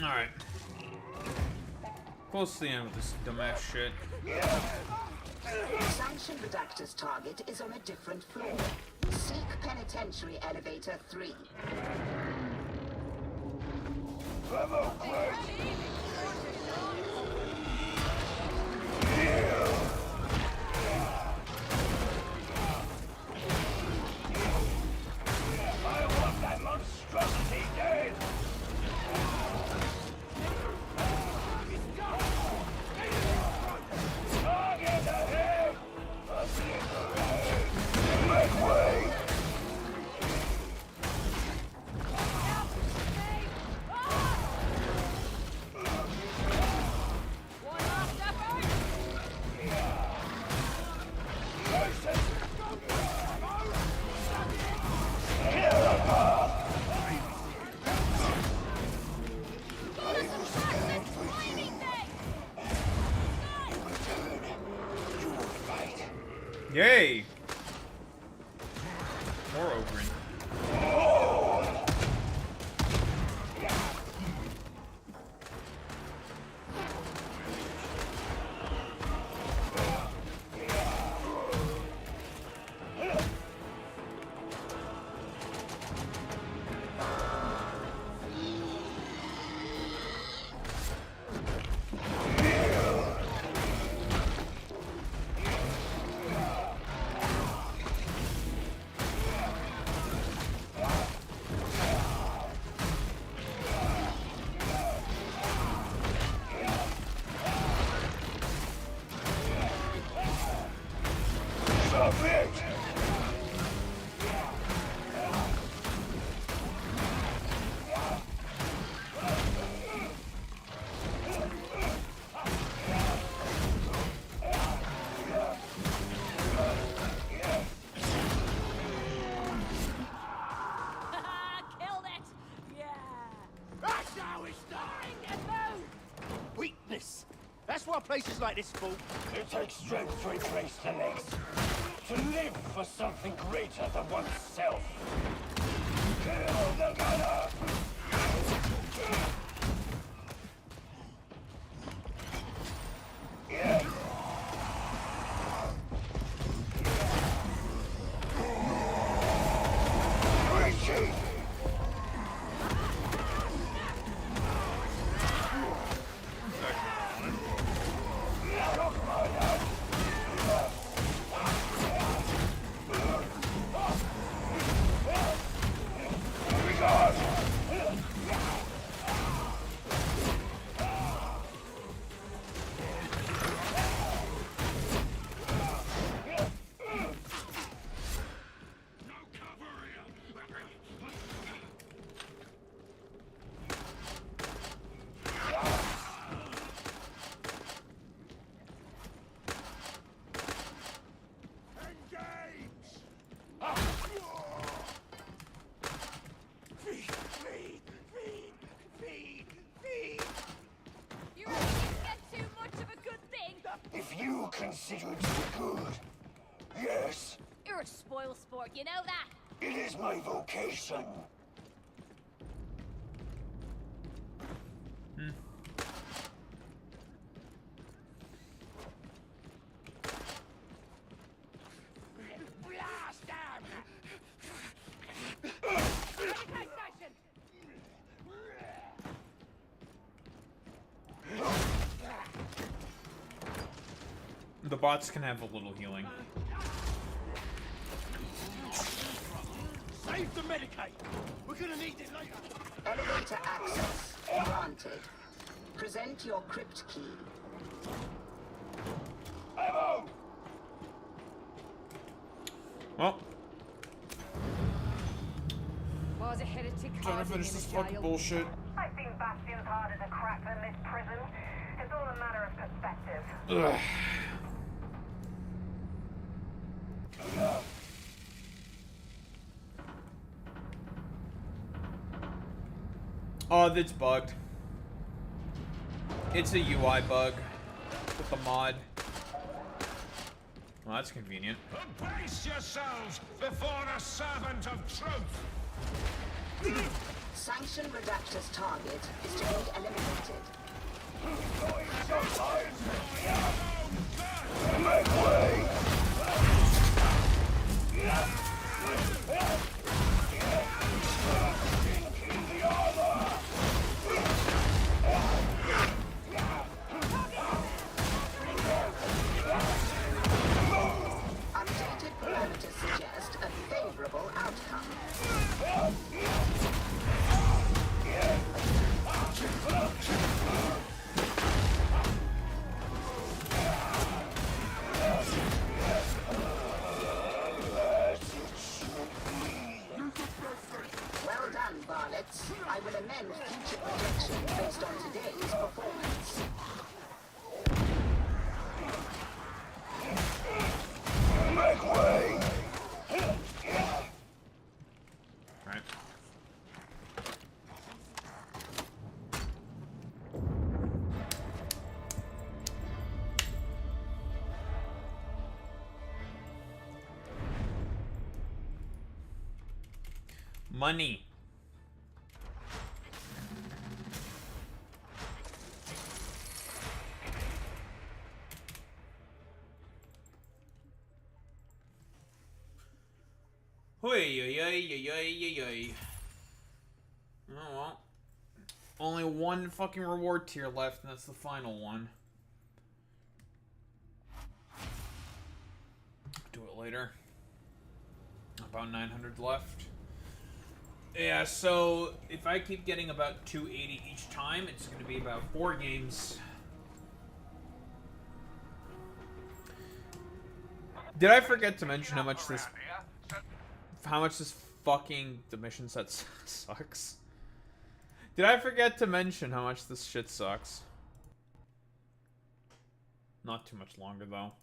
[SPEAKER 1] Alright. Close to the end with this dumbass shit.
[SPEAKER 3] Sanctioned Redactor's target is on a different floor. Seek Penitentiary Elevator 3.
[SPEAKER 2] Bravo, Greg. I want that monstrosity dead. Target ahead. Make way.
[SPEAKER 1] Yay! More Ogren. Stop it!
[SPEAKER 4] Killed it! Yeah!
[SPEAKER 6] That's how it's done! Weakness. That's what places like this fall.
[SPEAKER 2] It takes strength to embrace the next. To live for something greater than oneself. Kill the gunner! Yeah. Retreat!
[SPEAKER 4] You really didn't get too much of a good thing!
[SPEAKER 2] If you consider it good, yes,
[SPEAKER 4] You're a spoil sport, you know that?
[SPEAKER 2] it is my vocation.
[SPEAKER 6] Blast them!
[SPEAKER 1] The bots can have a little healing.
[SPEAKER 6] Save Retrieve the Medicaid. We're gonna need it later.
[SPEAKER 3] Elevator access granted. Present your crypt key.
[SPEAKER 2] Ammo!
[SPEAKER 1] Well,
[SPEAKER 9] Was a heretic
[SPEAKER 1] trying to
[SPEAKER 9] hiding
[SPEAKER 1] finish
[SPEAKER 9] in
[SPEAKER 1] this
[SPEAKER 9] a
[SPEAKER 1] fucking
[SPEAKER 9] jail?
[SPEAKER 1] bullshit.
[SPEAKER 10] I think Bastion's harder to crack than this prison. It's all a matter of perspective.
[SPEAKER 1] Ugh. Oh, that's bugged. It's a UI bug with the mod. Well, that's convenient.
[SPEAKER 8] Brace yourselves before a servant of truth.
[SPEAKER 3] Sanction Redactor's target is to be eliminated.
[SPEAKER 2] Make way!
[SPEAKER 3] Updated parameters suggest a favorable outcome. Well done, varlets. I will amend future projections based on today's performance.
[SPEAKER 2] Make way!
[SPEAKER 1] Right. Money. Oy. Oh well. Only one fucking reward tier left, and that's the final one. Do it later. About 900 left. Yeah, so if I keep getting about 280 each time, it's going to be about 4 games. Did I forget to mention how much this fucking the mission set sucks? Did I forget to mention how much this shit sucks? Not too much longer though.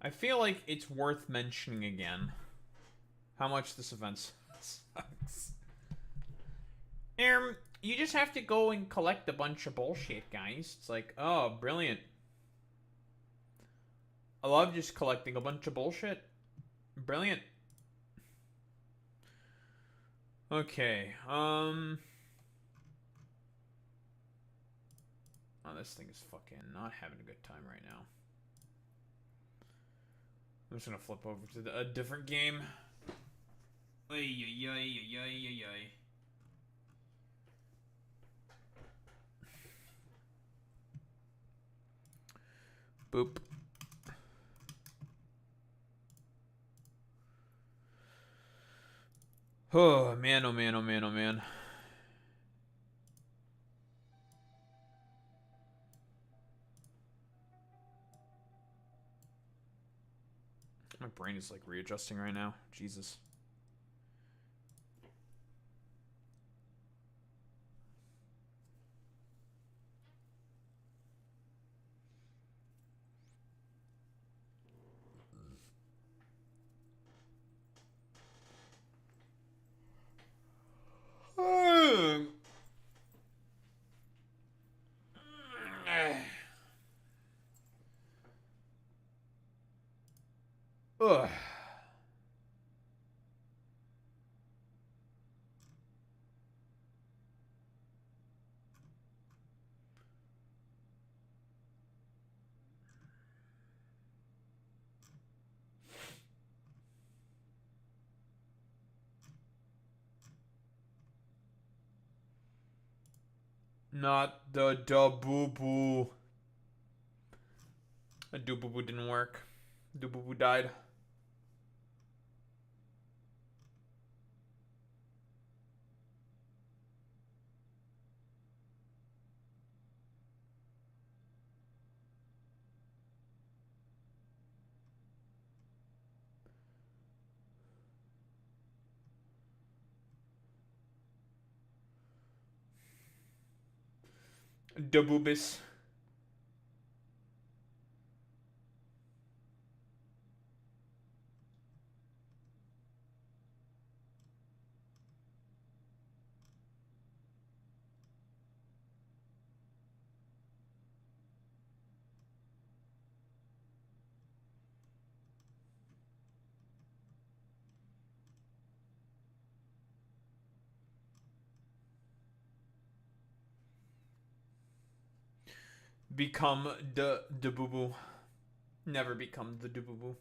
[SPEAKER 1] I feel like it's worth mentioning again how much this event sucks. You just have to go and collect a bunch of bullshit, guys. It's like, oh, brilliant. I love just collecting a bunch of bullshit. Brilliant. Okay, oh, this thing is fucking not having a good time right now. I'm just gonna flip over to a different game. Boop. Oh man, oh man, oh man, oh man. My brain is like readjusting right now. Jesus. Ugh. Not the da-boo-boo. A doo-boo-boo didn't work. Doo-boo-boo died. Dabubis. Become the boo boo. Never become the boo boo.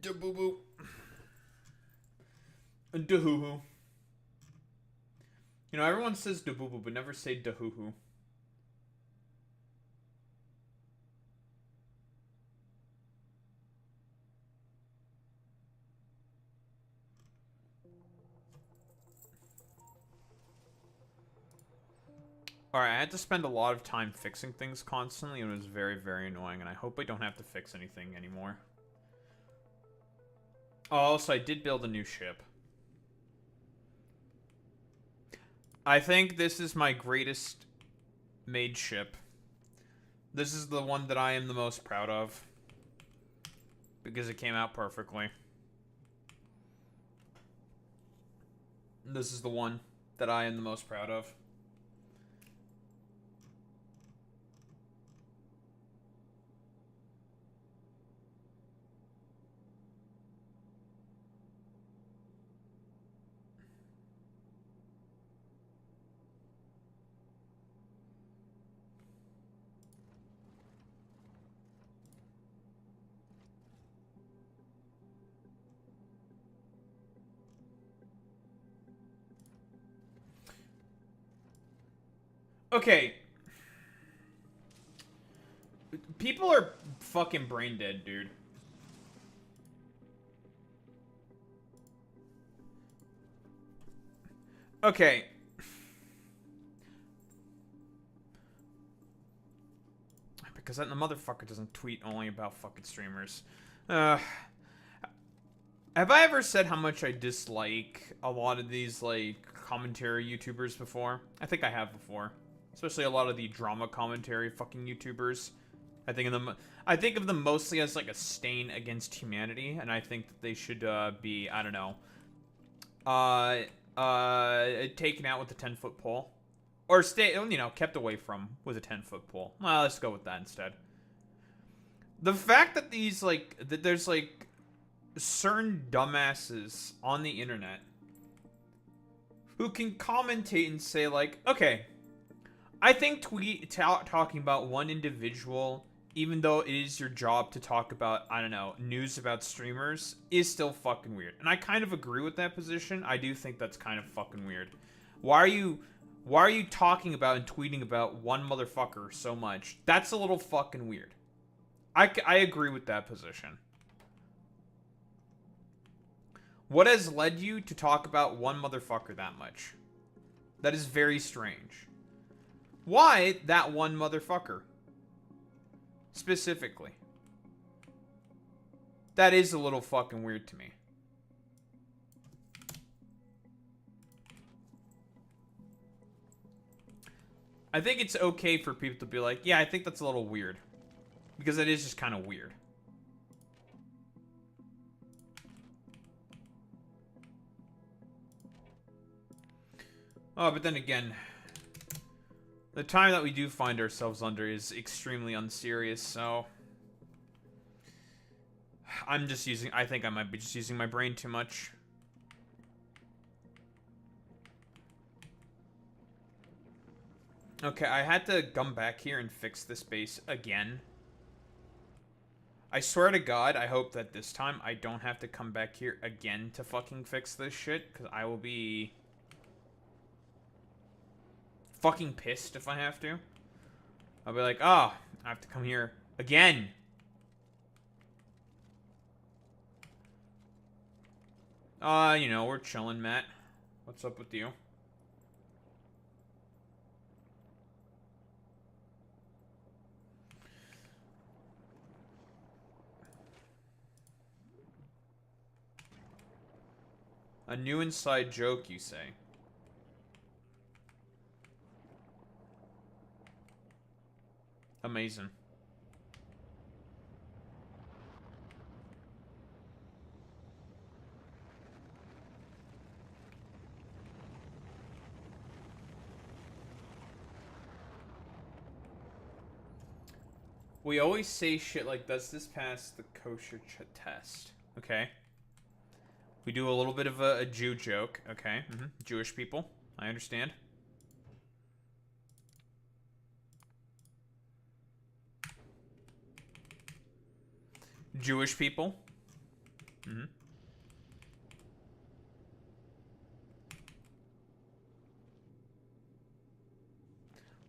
[SPEAKER 1] Da boo boo. Da hoo hoo. You know, everyone says da boo boo, but never say da hoo hoo. Alright, I had to spend a lot of time fixing things constantly, and it was very, very annoying, and I hope I don't have to fix anything anymore. Oh, also, I did build a new ship. I think this is my greatest made ship. This is the one that I am the most proud of. Because it came out perfectly. This is the one that I am the most proud of. Okay. People are fucking brain dead, dude. Okay. Because that the motherfucker doesn't tweet only about fucking streamers. Have I ever said how much I dislike a lot of these, like, commentary YouTubers before? I think I have before. Especially a lot of the drama commentary fucking YouTubers. I think of them mostly as, like, a stain against humanity, and I think that they should, be, I don't know, taken out with a 10-foot pole. Or stay, you know, kept away from with a 10-foot pole. Well, let's go with that instead. The fact that these, like, that there's, like, certain dumbasses on the internet who can commentate and say, like, okay, I think talking about one individual, even though it is your job to talk about, I don't know, news about streamers, is still fucking weird. And I kind of agree with that position. I do think that's kind of fucking weird. Why are you talking about and tweeting about one motherfucker so much? That's a little fucking weird. I agree with that position. What has led you to talk about one motherfucker that much? That is very strange. Why that one motherfucker? Specifically. That is a little fucking weird to me. I think it's okay for people to be like, yeah, I think that's a little weird. Because it is just kind of weird. Oh, but then again, the time that we do find ourselves under is extremely unserious, so I'm just using, I think I might be just using my brain too much. Okay, I had to come back here and fix this base again. I swear to God, I hope that this time I don't have to come back here again to fucking fix this shit, because I will be fucking pissed if I have to. I'll be like, oh, I have to come here again. You know, we're chilling, Matt. What's up with you? A new inside joke, you say? Amazing. We always say shit like, does this pass the kosher test? Okay. We do a little bit of a Jew joke. Okay. Jewish people. I understand. Jewish people.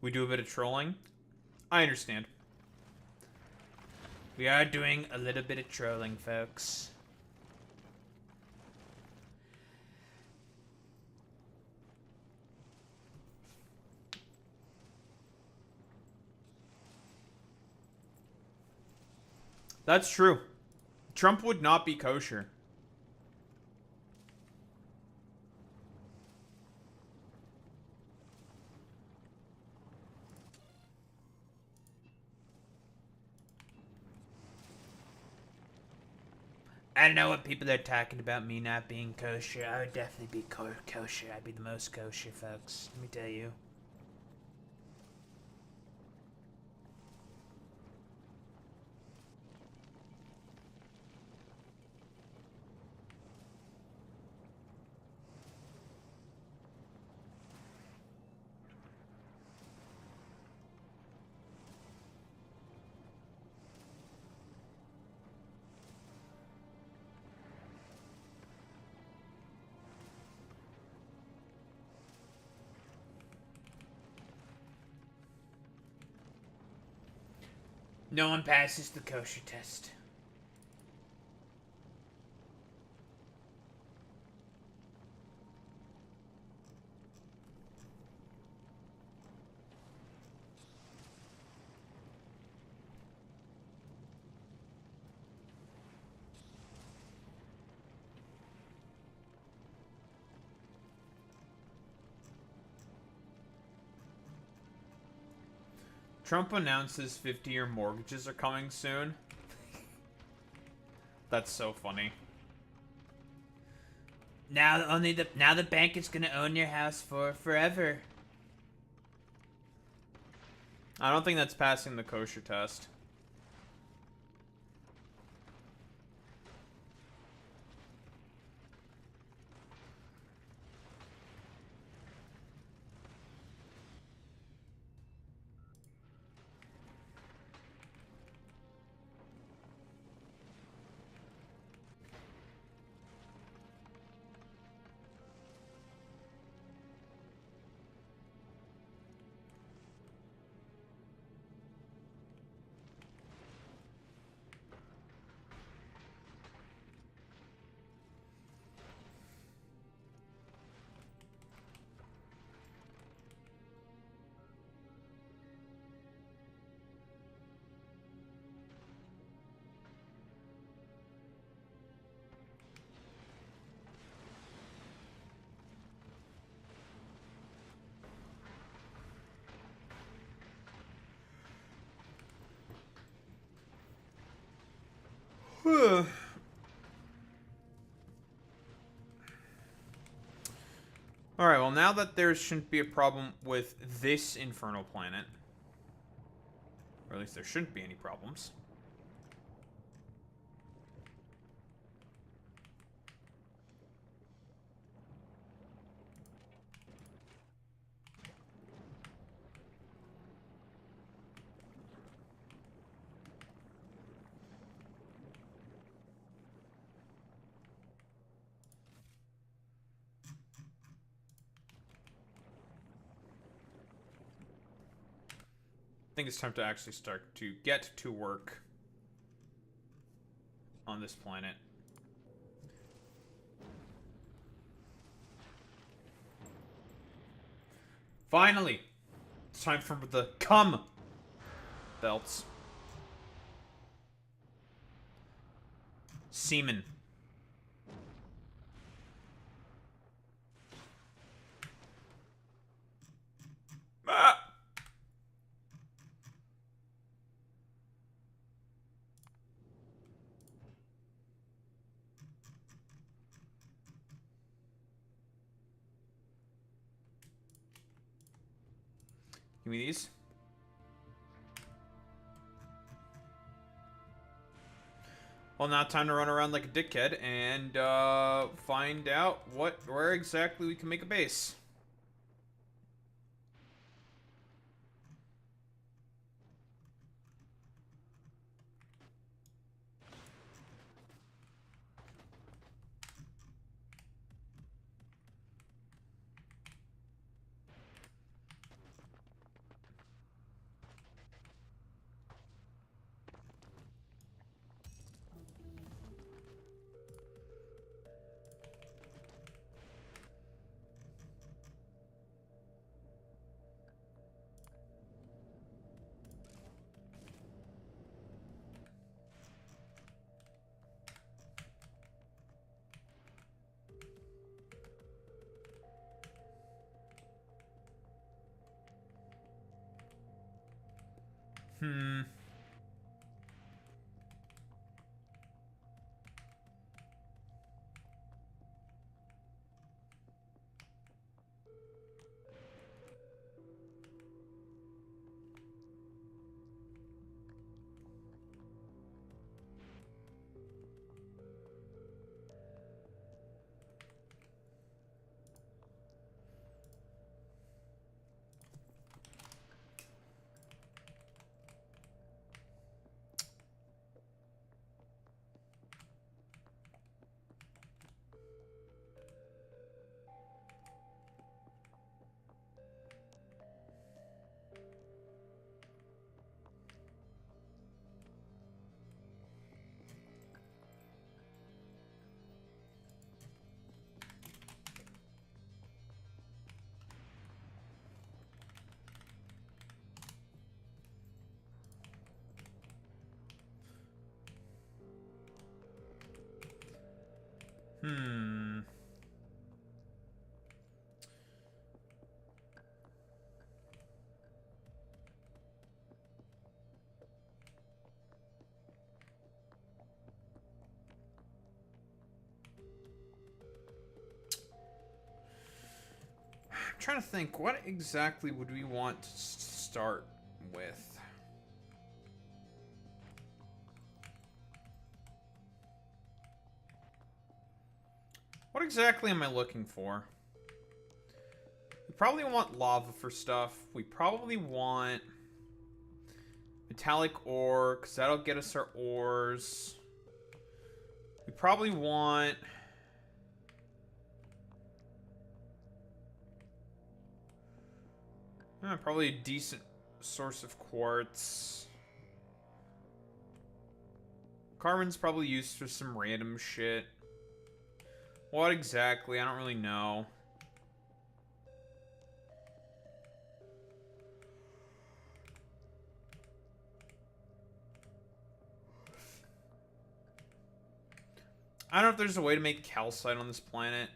[SPEAKER 1] We do a bit of trolling. I understand. We are doing a little bit of trolling, folks. That's true. Trump would not be kosher. I don't know what people are talking about me not being kosher. I would definitely be kosher. I'd be the most kosher, folks. Let me tell you. No one passes the kosher test. Trump announces 50-year mortgages are coming soon. That's so funny. Now the bank is gonna own your house for forever. I don't think that's passing the kosher test. Alright, well now that there shouldn't be a problem with this infernal planet, or at least there shouldn't be any problems. I think it's time to actually start to get to work on this planet. Finally! It's time for the cum belts. Semen. Ah! Give me these. Well, now time to run around like a dickhead and find out where exactly we can make a base. Hmm. Hmm. I'm trying to think, what exactly would we want to start with? What exactly am I looking for? We probably want lava for stuff. We probably want metallic ore, because that'll get us our ores. We probably want... probably a decent source of quartz. Carbon's probably used for some random shit. What exactly? I don't really know. I don't know if there's a way to make calcite on this planet.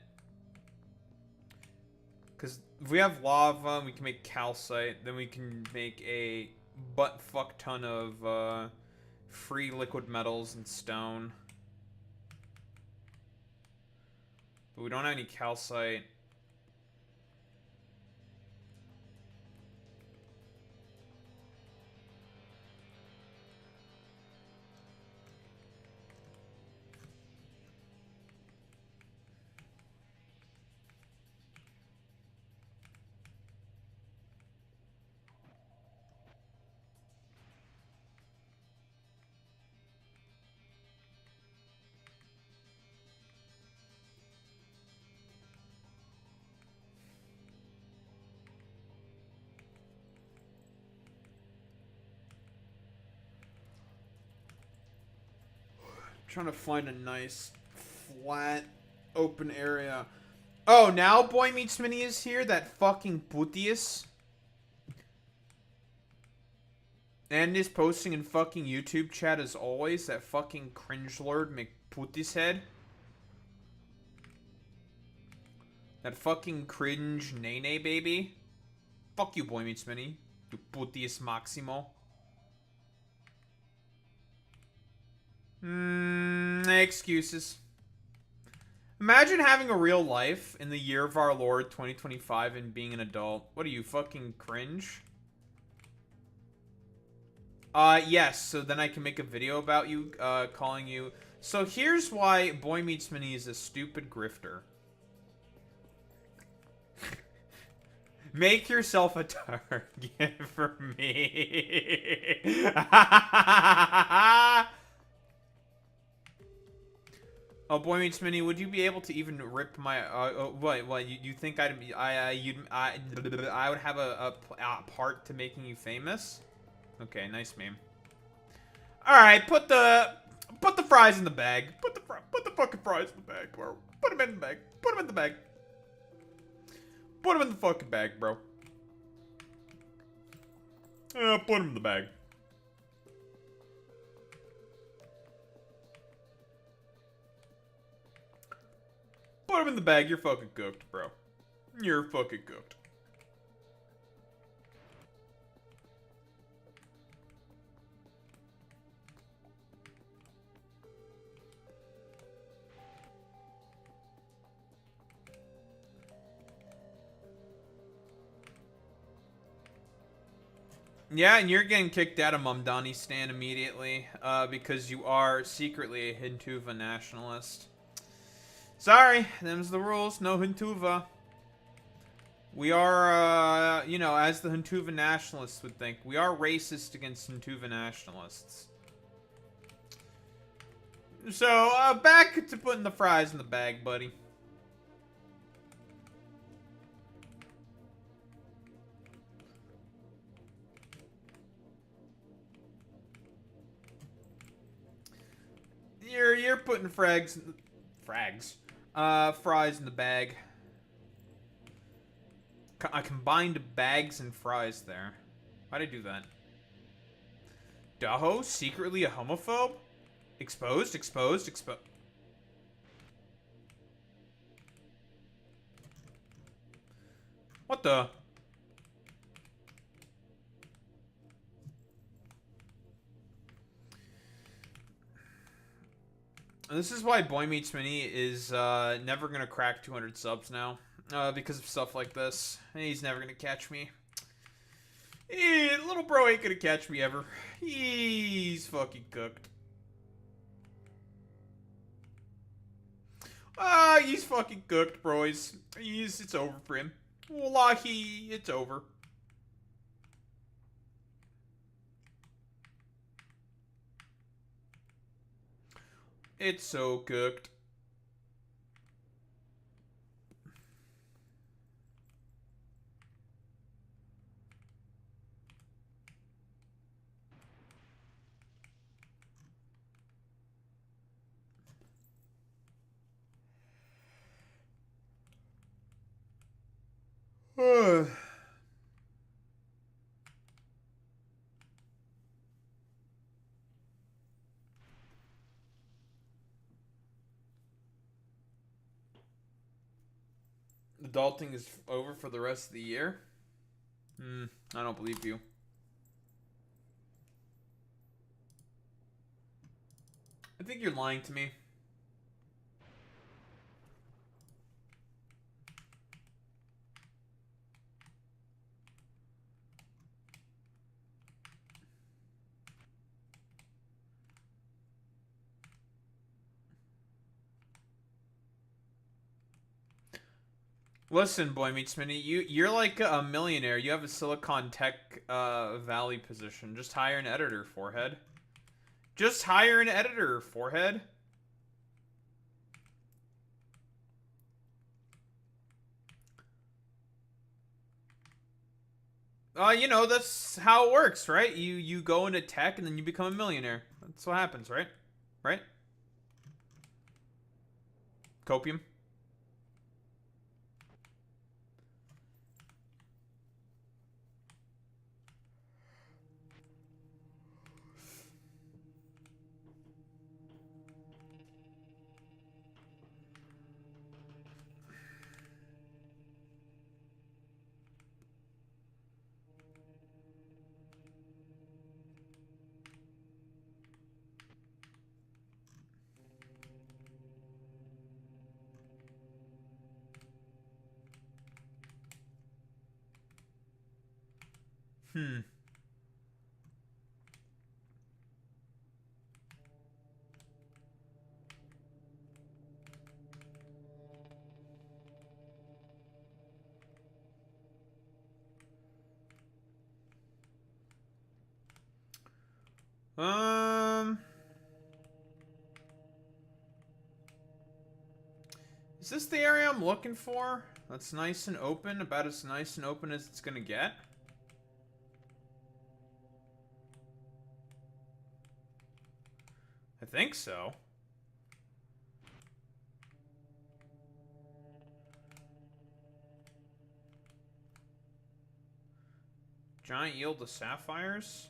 [SPEAKER 1] Because if we have lava, we can make calcite. Then we can make a butt-fuck ton of free liquid metals and stone. But we don't have any calcite. trying to find a nice, flat, open area. Oh, now Boy Meets Mini is here? That fucking putius? And is posting in fucking YouTube chat as always. That fucking cringe lord McPutis head. That fucking cringe Nene baby. Fuck you, Boy Meets Mini. You putius Maximo. Excuses. Imagine having a real life in the year of our Lord 2025 and being an adult. What are you, fucking cringe? Yes, so then I can make a video about you, calling you... So here's why Boy Meets Mini is a stupid grifter. Make yourself a target for me. Oh, Boy Meets Mini, would you be able to even rip my, what, you think I would have a part to making you famous? Okay, nice meme. Alright, put the fries in the bag. Put the fucking fries in the bag, bro. Put them in the bag. Put them in the bag. Put them in the fucking bag, bro. Put them in the bag. Put them in the bag. You're fucking cooked, bro. You're fucking cooked. Yeah, and you're getting kicked out of Mamdani-stan immediately, because you are secretly a Hintuva nationalist. Sorry, them's the rules. No Hintuva. We are, you know, as the Hintuva nationalists would think, we are racist against Hintuva nationalists. So, back to putting the fries in the bag, buddy. You're putting fries in the bag. I combined bags and fries there. Why'd I do that? Daho secretly a homophobe? Exposed. What the? This is why Boy Meets Mini is never gonna crack 200 subs now. Because of stuff like this. He's never gonna catch me. Little bro ain't gonna catch me ever. He's fucking cooked. He's fucking cooked, bros. It's over for him. Wallahi, it's over. It's so cooked. Adulting is over for the rest of the year? I don't believe you. I think you're lying to me. Listen, Boy Meets Mini, you're like a millionaire. You have a Silicon Tech Valley position. Just hire an editor, forehead. Just hire an editor, forehead. You know, that's how it works, right? You go into tech and then you become a millionaire. That's what happens, right? Right? Copium. Hmm. Is this the area I'm looking for? That's nice and open, about as nice and open as it's gonna get. I think so. Giant yield of sapphires.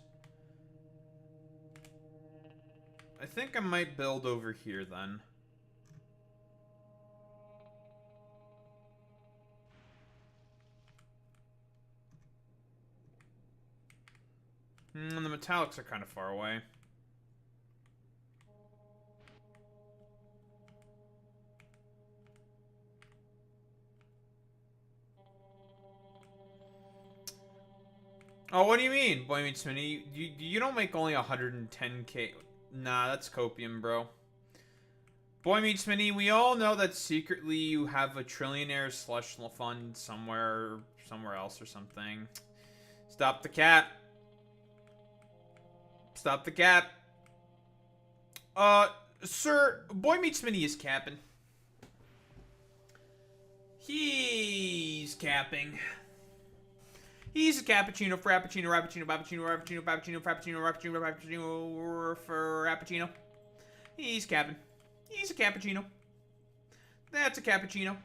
[SPEAKER 1] I think I might build over here then. And the metallics are kind of far away. Oh, what do you mean? Boy meets Mini. You don't make only 110k. Nah, that's copium, bro. Boy meets Mini, we all know that secretly you have a trillionaire slush fund somewhere else or something. Stop the cap. Stop the cap. Sir, Boy Meets Mini is capping. He's capping. He's a cappuccino, frappuccino, rappuccino, cappuccino, rappuccino, cappuccino, frappuccino, rappuccino, cappuccino, frappuccino. He's capping. He's a cappuccino. That's a cappuccino.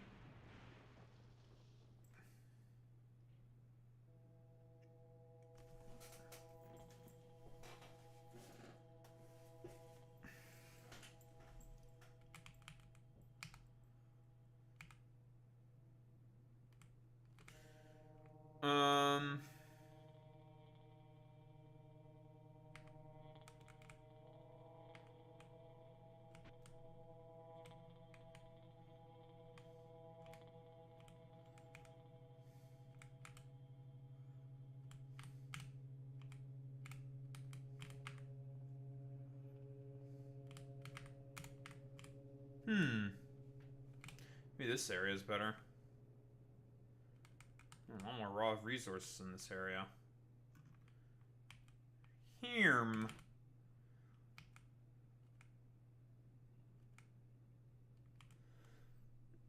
[SPEAKER 1] Maybe this area is better. A lot more raw resources in this area. Here.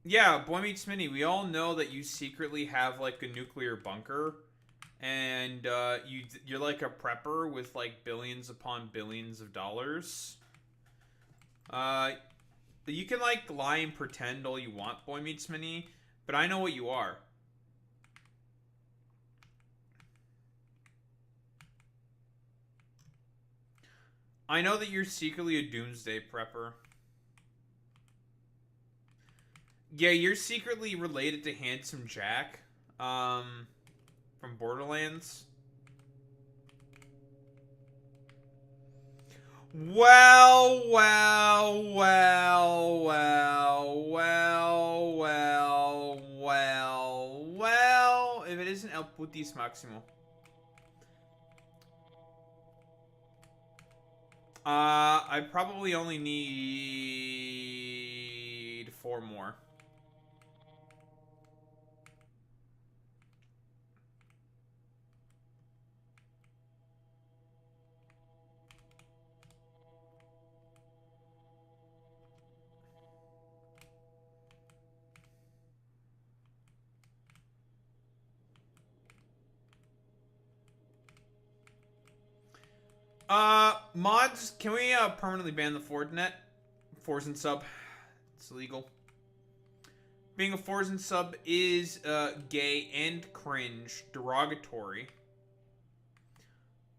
[SPEAKER 1] Yeah, Boy Meets Mini, we all know that you secretly have like a nuclear bunker, and you're like a prepper with like billions upon billions of dollars. You can like lie and pretend all you want, Boy Meets Mini, but I know what you are. I know that you're secretly a doomsday prepper. Yeah, you're secretly related to Handsome Jack, from Borderlands. Well. If it isn't El Putis Maximo. I probably only need 4 more. Mods, can we permanently ban the Fortinet? Force and sub. It's illegal. Being a Forzen sub is gay and cringe, derogatory.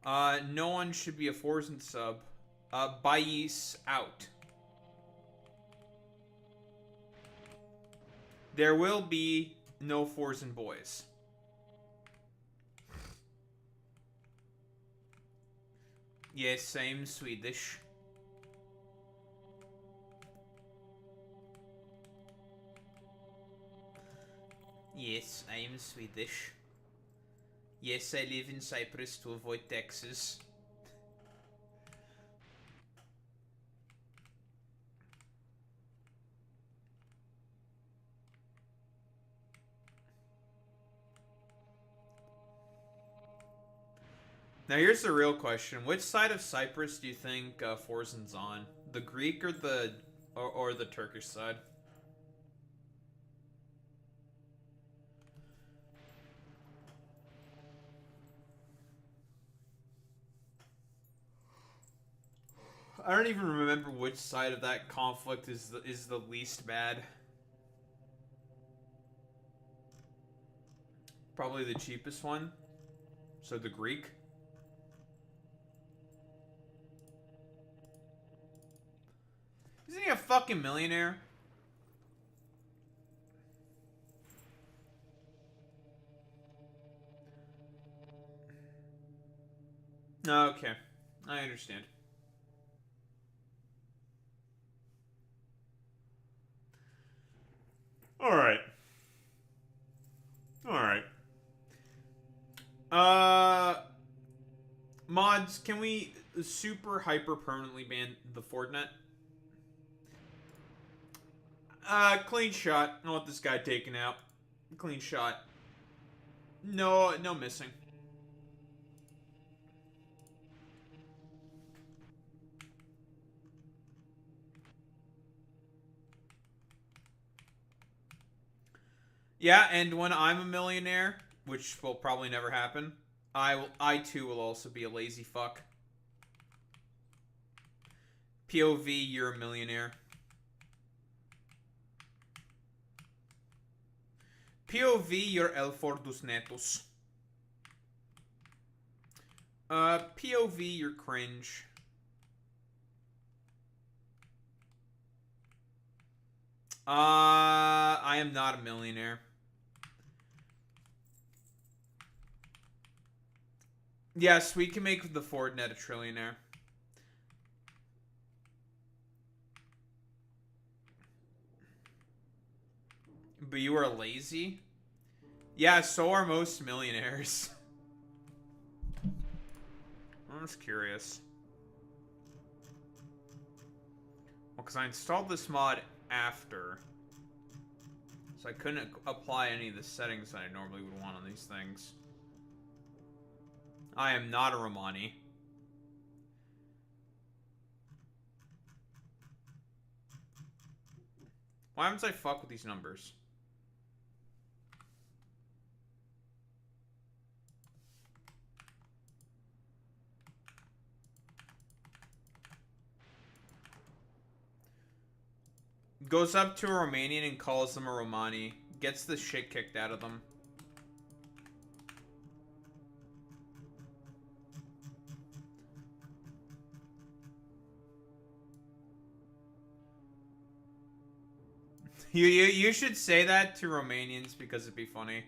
[SPEAKER 1] No one should be a Forzen sub. Bias out. There will be no Forzen boys. Yes, I'm Swedish. Yes, I am Swedish. Yes, I live in Cyprus to avoid taxes. Now here's the real question. Which side of Cyprus do you think Forzen's on? The Greek or the Turkish side? I don't even remember which side of that conflict is the least bad. Probably the cheapest one. So the Greek. Isn't he a fucking millionaire? Okay, I understand. Alright. Alright. Mods, can we super hyper permanently ban the Fortnite? Clean shot. I want this guy taken out. Clean shot. No missing. Yeah, and when I'm a millionaire, which will probably never happen, I too will also be a lazy fuck. POV, you're a millionaire. POV, you're El for dos netos. POV, you're cringe. I am not a millionaire. Yes, we can make the Fortnite a trillionaire. But you are lazy? Yeah, so are most millionaires. I'm just curious. Well, because I installed this mod after. So I couldn't apply any of the settings that I normally would want on these things. I am not a Romani. Why haven't I fuck with these numbers? Goes up to a Romanian and calls them a Romani. Gets the shit kicked out of them. You should say that to Romanians because it'd be funny.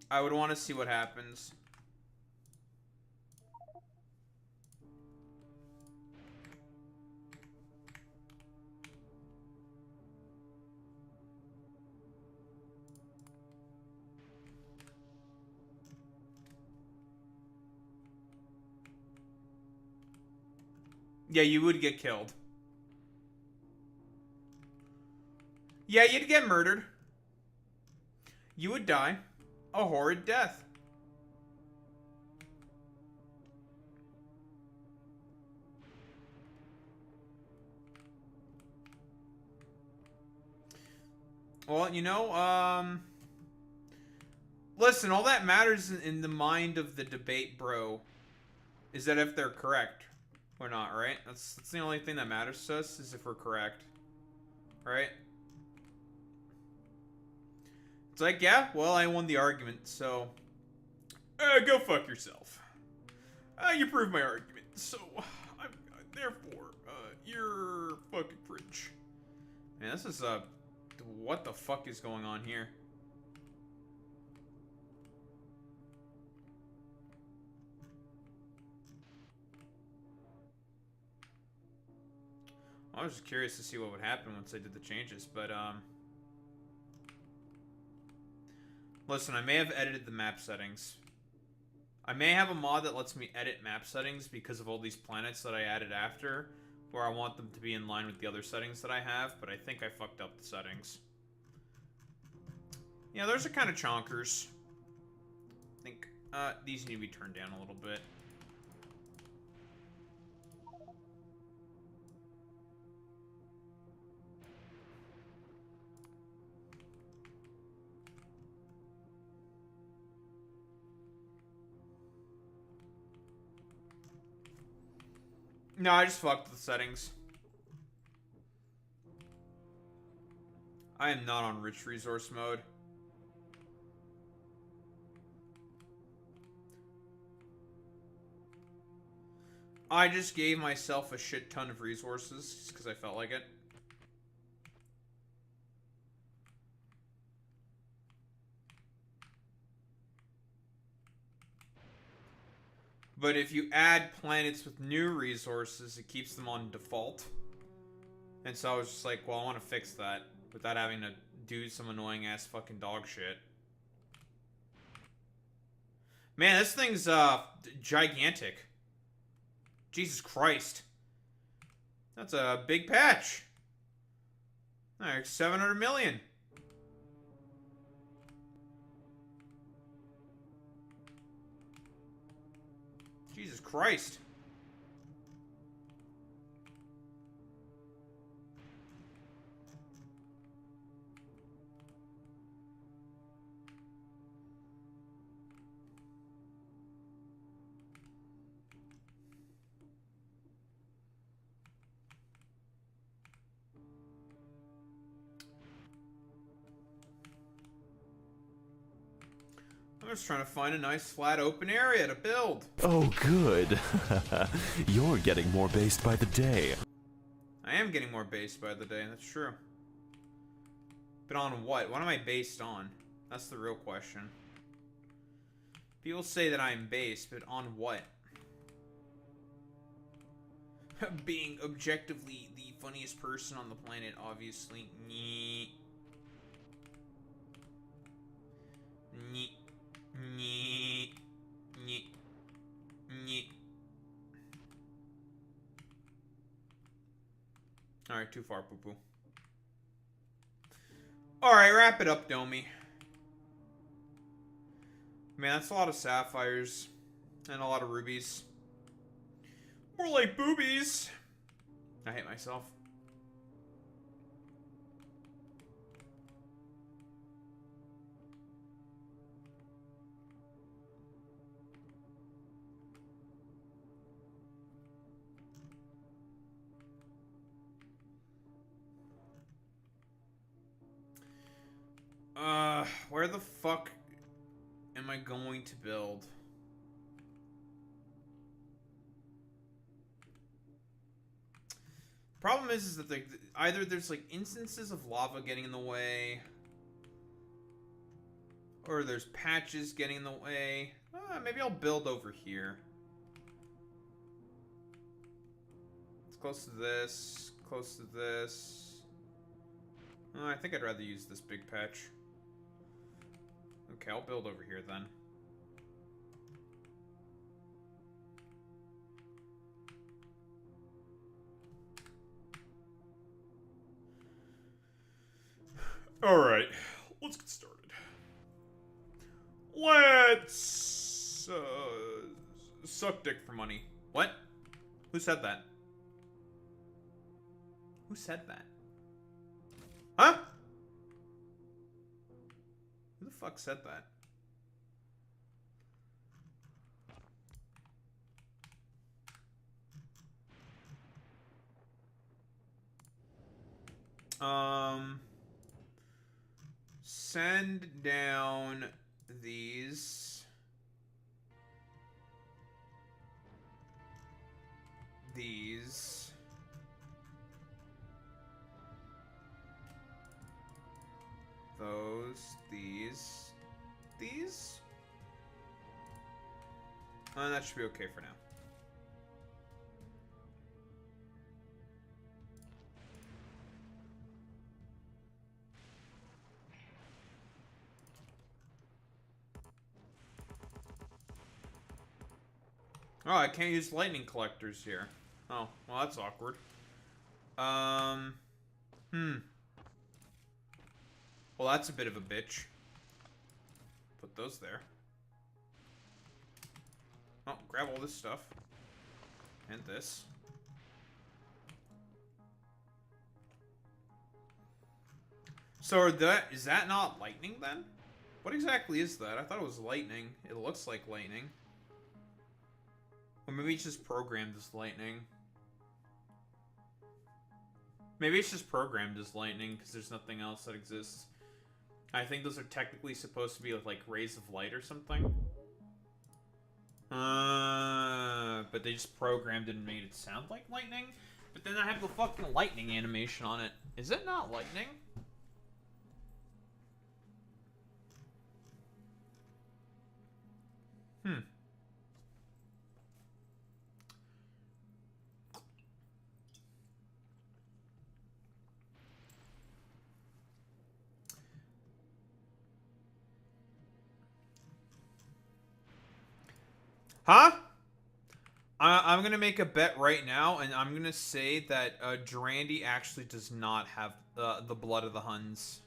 [SPEAKER 1] I would want to see what happens. Yeah, you would get killed. Yeah, you'd get murdered. You would die. A horrid death. Well, you know, listen, all that matters in the mind of the debate, bro, is that if they're correct or not, right? That's the only thing that matters to us, is if we're correct. Right? It's like, yeah, well, I won the argument, so... go fuck yourself. You proved my argument, so... therefore, you're fucking cringe. Man, this is, what the fuck is going on here? I was just curious to see what would happen once I did the changes, but, listen, I may have edited the map settings. I may have a mod that lets me edit map settings because of all these planets that I added after, where I want them to be in line with the other settings that I have, but I think I fucked up the settings. Yeah, those are kind of chonkers. I think, these need to be turned down a little bit. No, I just fucked the settings. I am not on rich resource mode. I just gave myself a shit ton of resources just because I felt like it. But if you add planets with new resources, it keeps them on default. And so I was just like, well, I want to fix that without having to do some annoying ass fucking dog shit. Man, this thing's gigantic. Jesus Christ. That's a big patch. Like 700 million. Jesus Christ. I'm just trying to find a nice flat open area to build.
[SPEAKER 11] Oh, good. You're getting more based by the day.
[SPEAKER 1] I am getting more based by the day, that's true. But on what? What am I based on? That's the real question. People say that I'm based, but on what? Being objectively the funniest person on the planet, obviously. Nyeh. Nyeh. Nyeh. Nyeh. Nyeh. Alright, too far, poo-poo. Alright, wrap it up, Domi. Man, that's a lot of sapphires. And a lot of rubies. More like boobies. I hate myself. Where the fuck am I going to build? Problem is that either there's like instances of lava getting in the way, or there's patches getting in the way. Maybe I'll build over here. It's close to this, close to this. I think I'd rather use this big patch. Okay, I'll build over here then. Alright, let's get started. Let's suck dick for money. What? Who said that? Who said that? Huh? Who the fuck said that? Send down these. These. Those. These. These. That should be okay for now. Oh, I can't use lightning collectors here. Oh, well, that's awkward. Well, that's a bit of a bitch. Put those there. Oh, grab all this stuff. And this. So is that not lightning then? What exactly is that? I thought it was lightning. It looks like lightning. Or maybe it's just programmed as lightning. Maybe it's just programmed as lightning because there's nothing else that exists. I think those are technically supposed to be like rays of light or something. But they just programmed it and made it sound like lightning. But then I have the fucking lightning animation on it. Is it not lightning? Huh? I'm gonna make a bet right now, and I'm gonna say that Drandy actually does not have the blood of the Huns.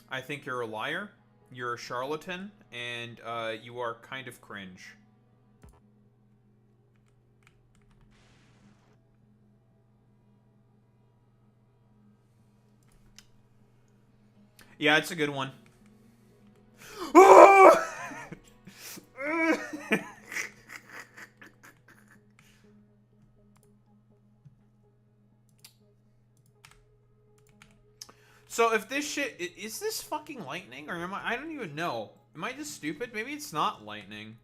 [SPEAKER 1] I think you're a liar, you're a charlatan, and you are kind of cringe. Yeah, it's a good one. So if this shit, is this fucking lightning or am I don't even know. Am I just stupid? Maybe it's not lightning.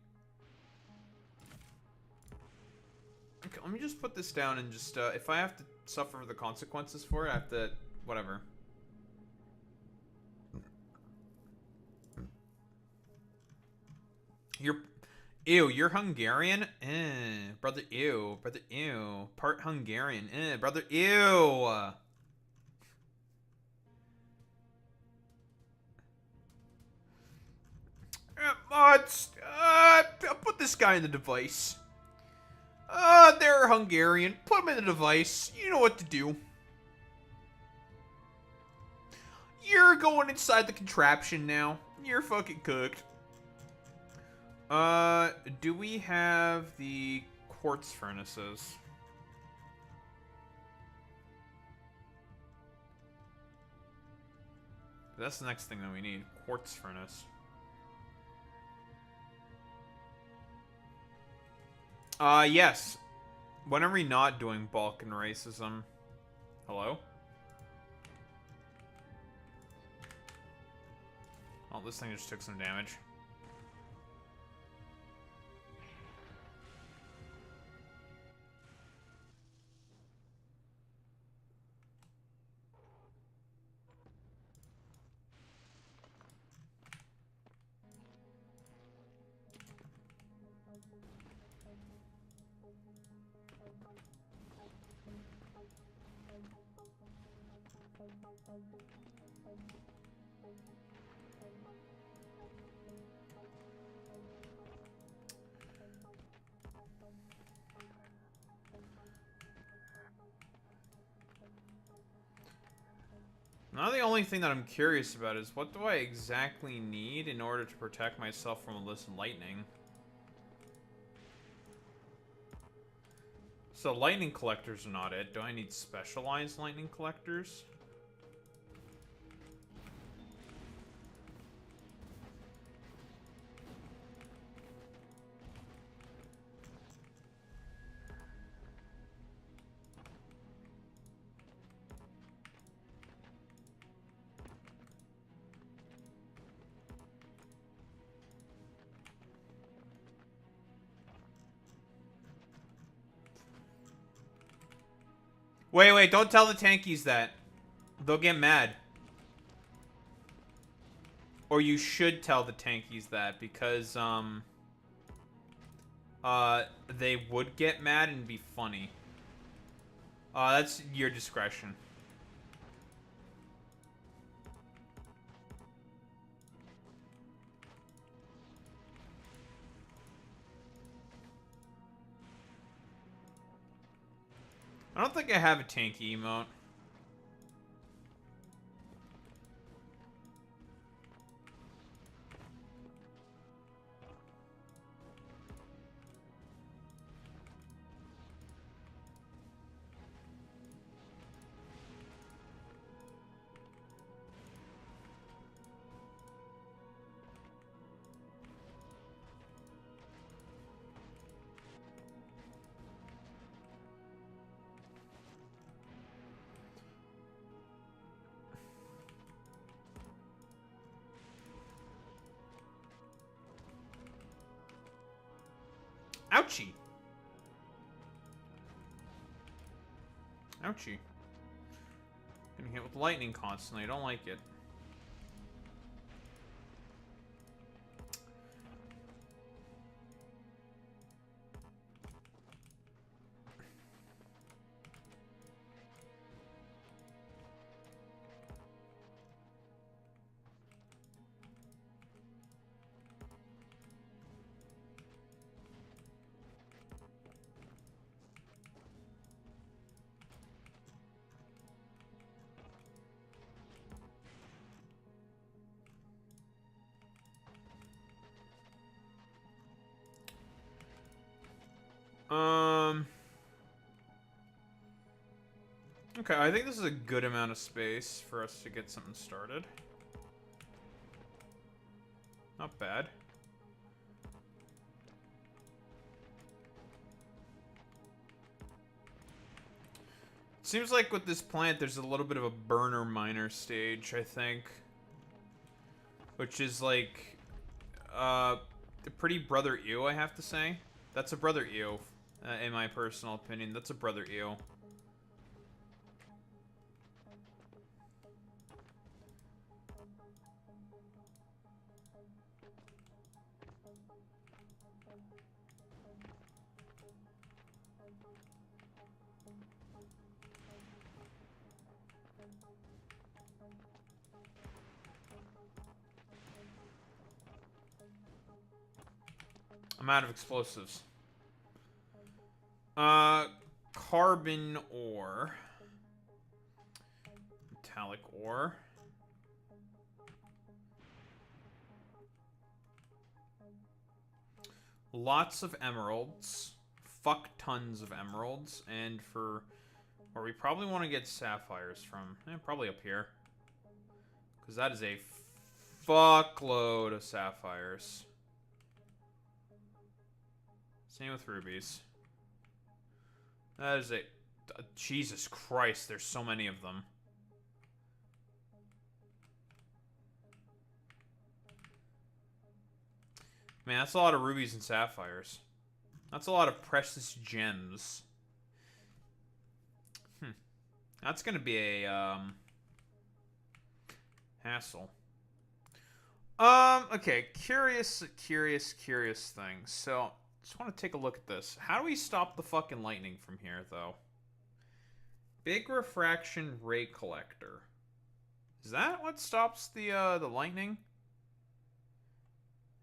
[SPEAKER 1] Okay, let me just put this down and just, if I have to suffer the consequences for it, I have to, whatever. You're Hungarian? Brother, ew. Brother, ew. Part Hungarian. Brother, ew. Mods, put this guy in the device. They're Hungarian. Put him in the device. You know what to do. You're going inside the contraption now. You're fucking cooked. Do we have the quartz furnaces? That's the next thing that we need. Quartz furnace. Yes. When are we not doing Balkan racism? Hello? Oh, this thing just took some damage. Now the only thing that I'm curious about is what do I exactly need in order to protect myself from this lightning? So lightning collectors are not it. Do I need specialized lightning collectors? Wait, don't tell the tankies that. They'll get mad. Or you should tell the tankies that, because, they would get mad and be funny. That's your discretion. I don't think I have a tanky emote. Ouchie. Ouchie. Getting hit with lightning constantly. I don't like it. Okay, I think this is a good amount of space for us to get something started. Not bad. Seems like with this plant, there's a little bit of a burner miner stage, I think. Which is like, a pretty brother ew, I have to say. That's a brother ew, in my personal opinion. That's a brother ew. I'm out of explosives. Carbon ore. Metallic ore. Lots of emeralds. Fuck tons of emeralds. And for where we probably want to get sapphires from. Probably up here. Because that is a fuckload of sapphires. Same with rubies. That is a... Jesus Christ, there's so many of them. Man, that's a lot of rubies and sapphires. That's a lot of precious gems. That's gonna be a, hassle. Okay, curious thing. So... just want to take a look at this. How do we stop the fucking lightning from here, though? Big refraction ray collector. Is that what stops the lightning?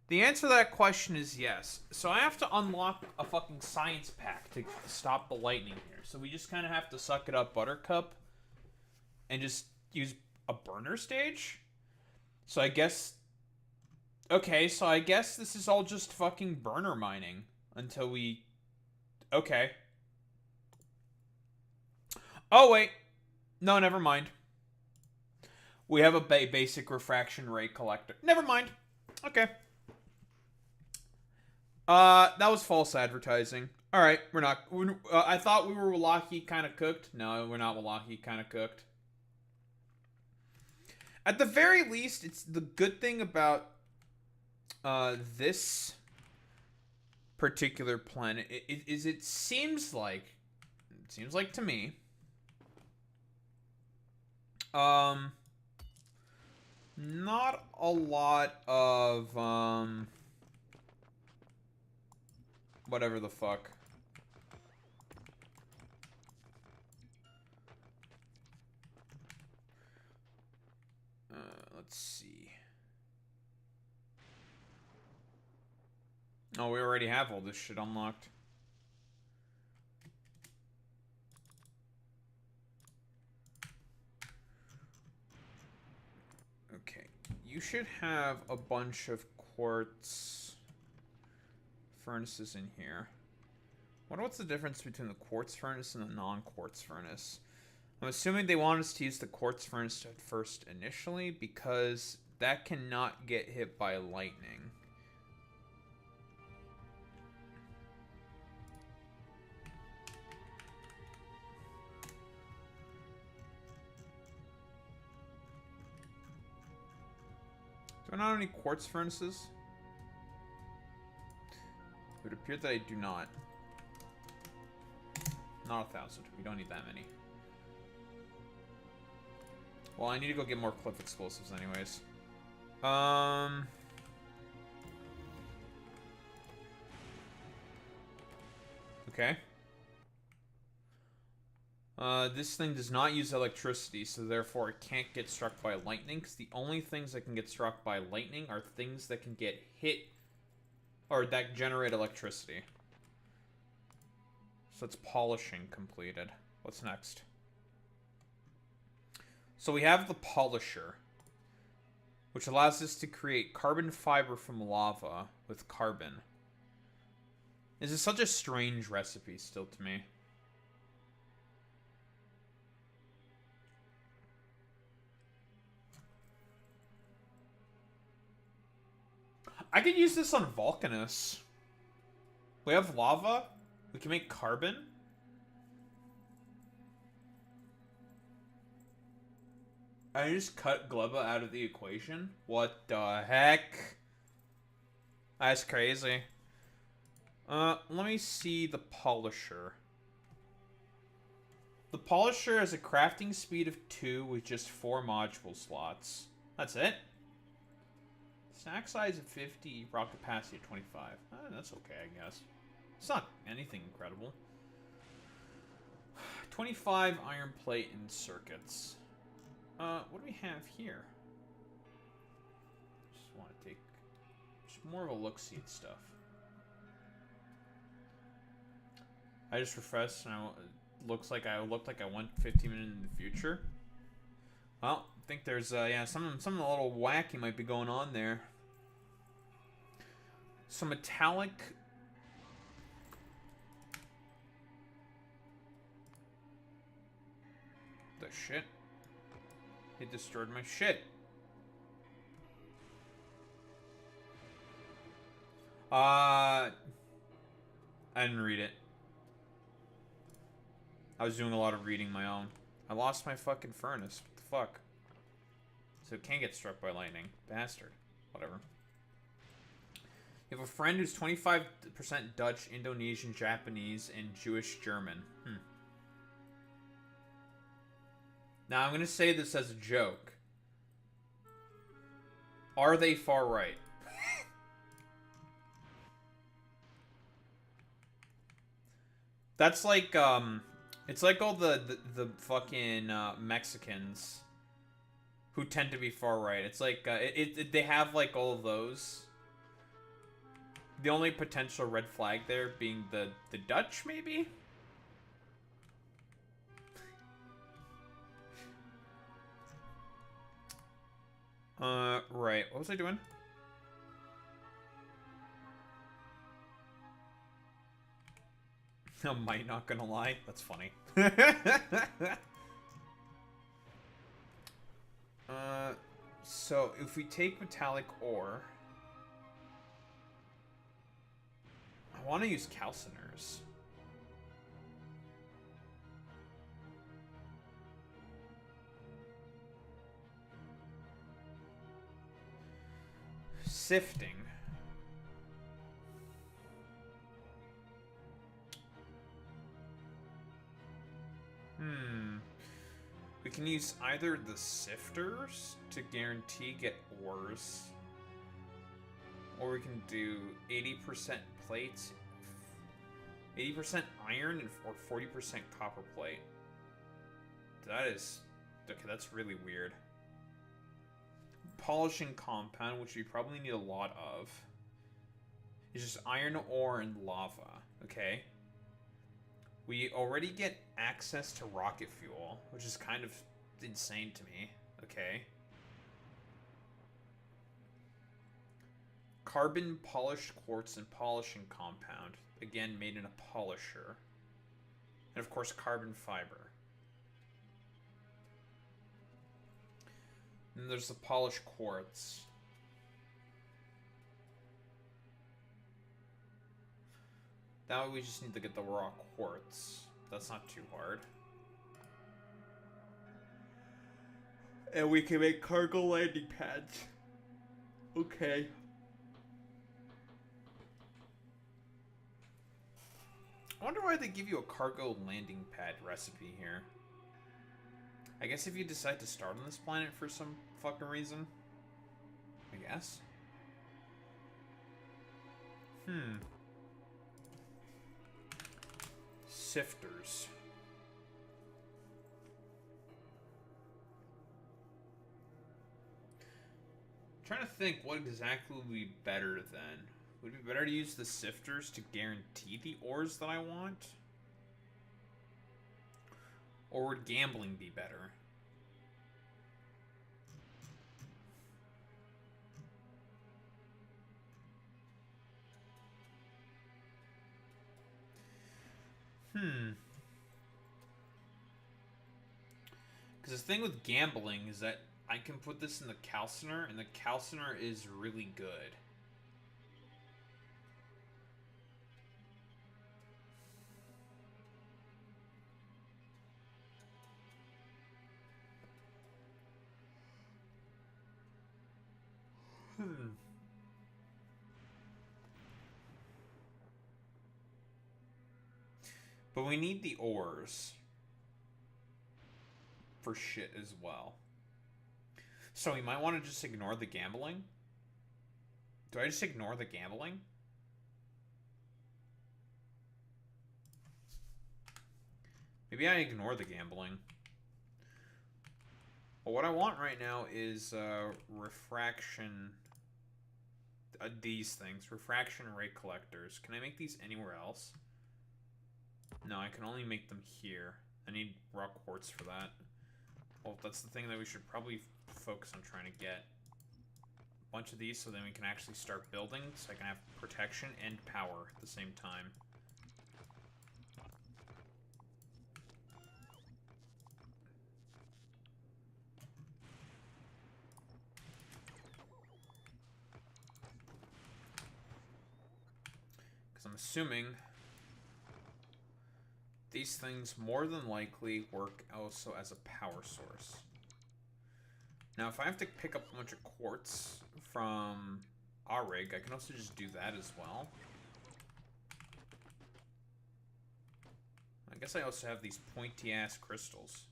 [SPEAKER 1] The answer to that question is yes. So I have to unlock a fucking science pack to stop the lightning here. So we just kind of have to suck it up, Buttercup, and just use a burner stage? So I guess... okay, so I guess this is all just fucking burner mining until we... okay. Oh, wait. No, never mind. We have a basic refraction ray collector. Never mind. Okay. That was false advertising. Alright, we're not... I thought we were Wallachie kind of cooked. No, we're not Wallachie kind of cooked. At the very least, it's the good thing about... this particular planet it seems like to me Not a lot of, whatever the fuck. Let's see. Oh, we already have all this shit unlocked. Okay, you should have a bunch of quartz furnaces in here. Wonder what's the difference between the quartz furnace and the non-quartz furnace. I'm assuming they want us to use the quartz furnace at first initially because that cannot get hit by lightning. Do I not have any quartz furnaces? It would appear that I do not. Not 1,000. We don't need that many. Well, I need to go get more cliff explosives anyways. Okay. This thing does not use electricity, so therefore it can't get struck by lightning, because the only things that can get struck by lightning are things that can get hit, or that generate electricity. So it's polishing completed. What's next? So we have the polisher, which allows us to create carbon fiber from lava with carbon. This is such a strange recipe still to me. I could use this on Vulcanus. We have lava. We can make carbon. I just cut Gleba out of the equation? What the heck? That's crazy. Let me see the polisher. The polisher has a crafting speed of 2 with just 4 module slots. That's it? Stack size of 50, raw capacity of 25. That's okay, I guess. It's not anything incredible. 25 iron plate and circuits. What do we have here? Just want to take just more of a look-see at stuff. I just refreshed and it looked like I went 15 minutes in the future. Well, I think there's yeah, something a little wacky might be going on there. Some metallic. The shit. It destroyed my shit. I didn't read it. I was doing a lot of reading my own. I lost my fucking furnace. What the fuck? So it can't get struck by lightning. Bastard. Whatever. You have a friend who's 25% Dutch, Indonesian, Japanese, and Jewish German. Now, I'm going to say this as a joke. Are they far right? That's like, it's like all the fucking Mexicans who tend to be far right. It's like, they have like all of those. The only potential red flag there being the Dutch, maybe? Right. What was I doing? I might not gonna lie. That's funny. So if we take metallic ore, I want to use calciners. Sifting. We We can use either the sifters to guarantee get ores, or we can do 80% plates, 80% iron, or 40% copper plate. That is... okay, that's really weird. Polishing compound, which we probably need a lot of. It's just iron ore and lava, okay? We already get access to rocket fuel, which is kind of insane to me, okay? Carbon polished quartz and polishing compound, again made in a polisher. And of course carbon fiber. And there's the polished quartz. Now we just need to get the raw quartz. That's not too hard. And we can make cargo landing pads. Okay. I wonder why they give you a cargo landing pad recipe here. I guess if you decide to start on this planet for some fucking reason. I guess. Sifters. I'm trying to think what exactly would be better then. Would it be better to use the sifters to guarantee the ores that I want? Or would gambling be better? Because the thing with gambling is that I can put this in the calciner, and the calciner is really good. But we need the ores for shit as well. So we might want to just ignore the gambling. Do I just ignore the gambling? Maybe I ignore the gambling. But what I want right now is refraction. These things. Refraction ray collectors. Can I make these anywhere else? No, I can only make them here. I need raw quartz for that. Well, that's the thing that we should probably focus on trying to get. A bunch of these so then we can actually start building, so I can have protection and power at the same time. Because I'm assuming these things more than likely work also as a power source. Now, if I have to pick up a bunch of quartz from our rig, I can also just do that as well. I guess I also have these pointy-ass crystals.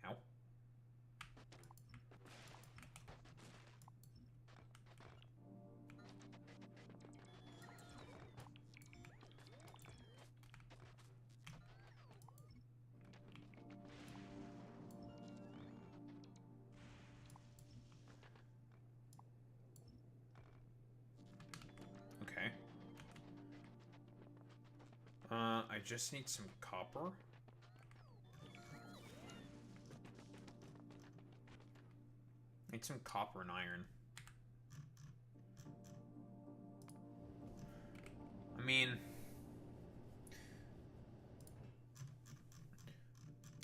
[SPEAKER 1] How? I just need some copper. Need some copper and iron. I mean,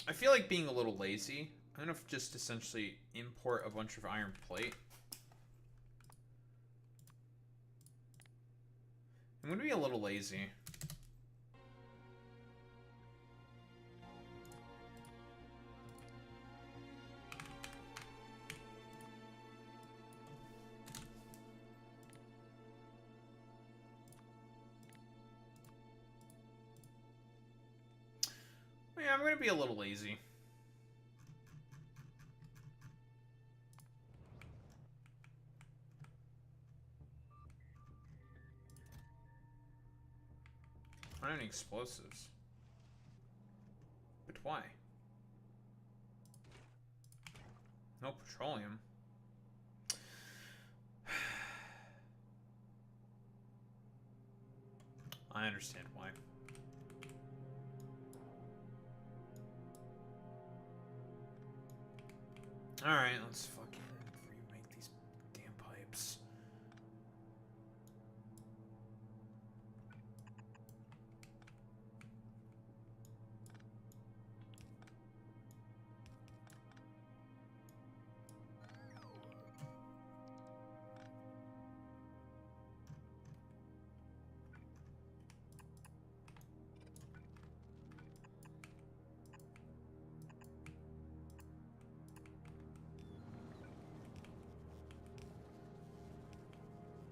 [SPEAKER 1] I feel like being a little lazy. I'm gonna just essentially import a bunch of iron plate. I'm gonna be a little lazy. Yeah, I'm gonna be a little lazy. have any explosives. But why? No petroleum. I understand why. Alright, let's fucking remake these damn pipes.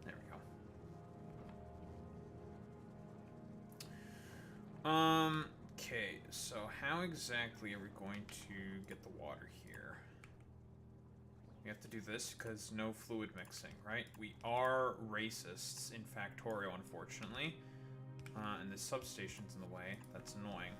[SPEAKER 1] There we go. Okay, so how exactly are we going to get the water here? We have to do this because no fluid mixing, right? We are racists in Factorio, unfortunately. And the substation's in the way. That's annoying.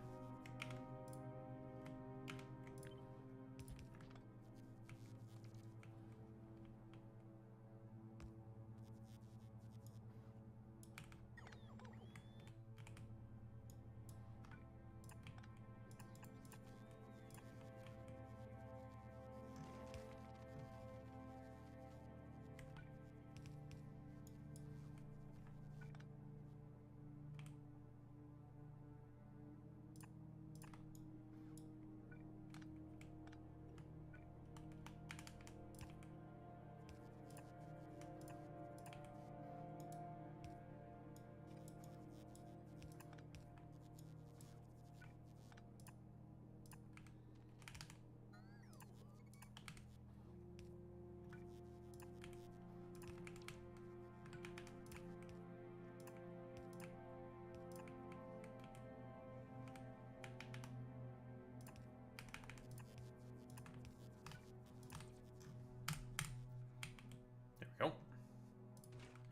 [SPEAKER 1] There we go.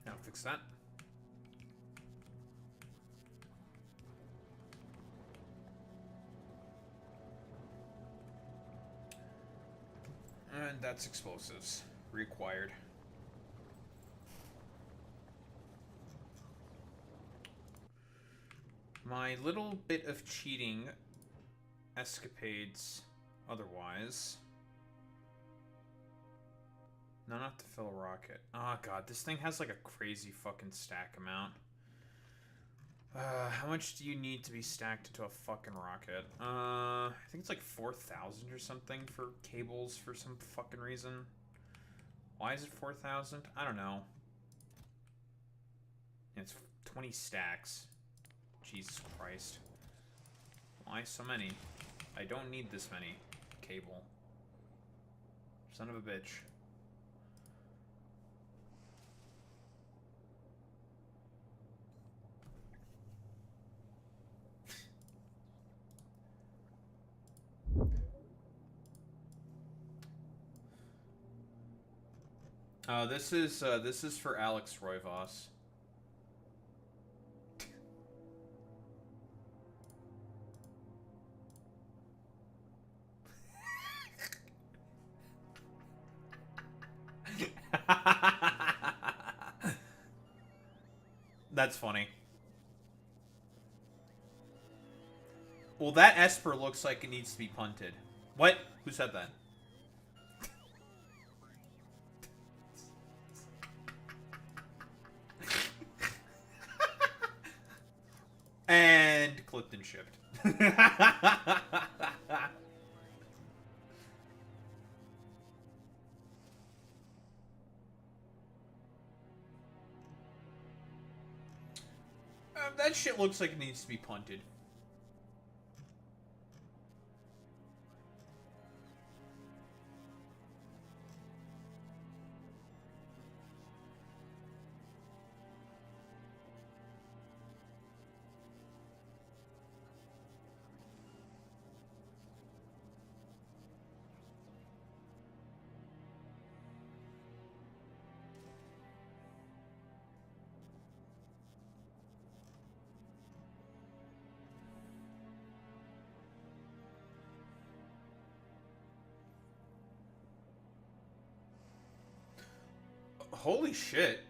[SPEAKER 1] Now fix that. And that's explosives. Required. My little bit of cheating escapades otherwise. No, not to fill a rocket. Oh god, this thing has like a crazy fucking stack amount. How much do you need to be stacked into a fucking rocket? I think it's like 4,000 or something for cables for some fucking reason. Why is it 4,000? I don't know. It's 20 stacks. Jesus Christ. Why so many? I don't need this many cable. Son of a bitch. This is for Alex Roivas. That's funny. Well, that Esper looks like it needs to be punted. What? Who said that? And clipped and shipped. That shit looks like it needs to be punted. Holy shit.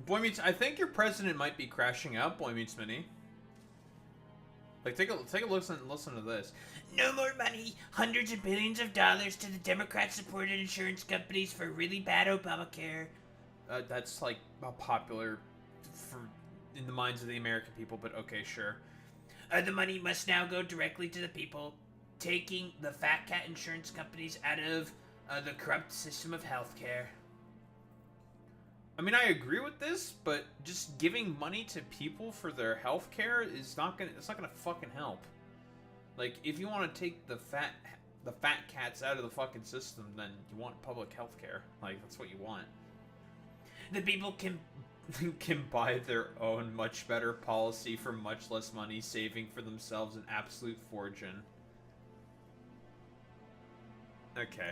[SPEAKER 1] Boy Meets, I think your president might be crashing out, Boy Meets Mini. Like, take a listen to this.
[SPEAKER 12] No more money. Hundreds of billions of dollars to the Democrat-supported insurance companies for really bad Obamacare.
[SPEAKER 1] That's like popular in the minds of the American people, but okay, sure.
[SPEAKER 12] The money must now go directly to the people, taking the fat cat insurance companies out of the corrupt system of healthcare.
[SPEAKER 1] I mean, I agree with this, but just giving money to people for their health care is not gonna fucking help. Like, if you want to take the fat cats out of the fucking system, then you want public health care. Like, that's what you want.
[SPEAKER 12] The people can
[SPEAKER 1] buy their own much better policy for much less money, saving for themselves an absolute fortune. Okay.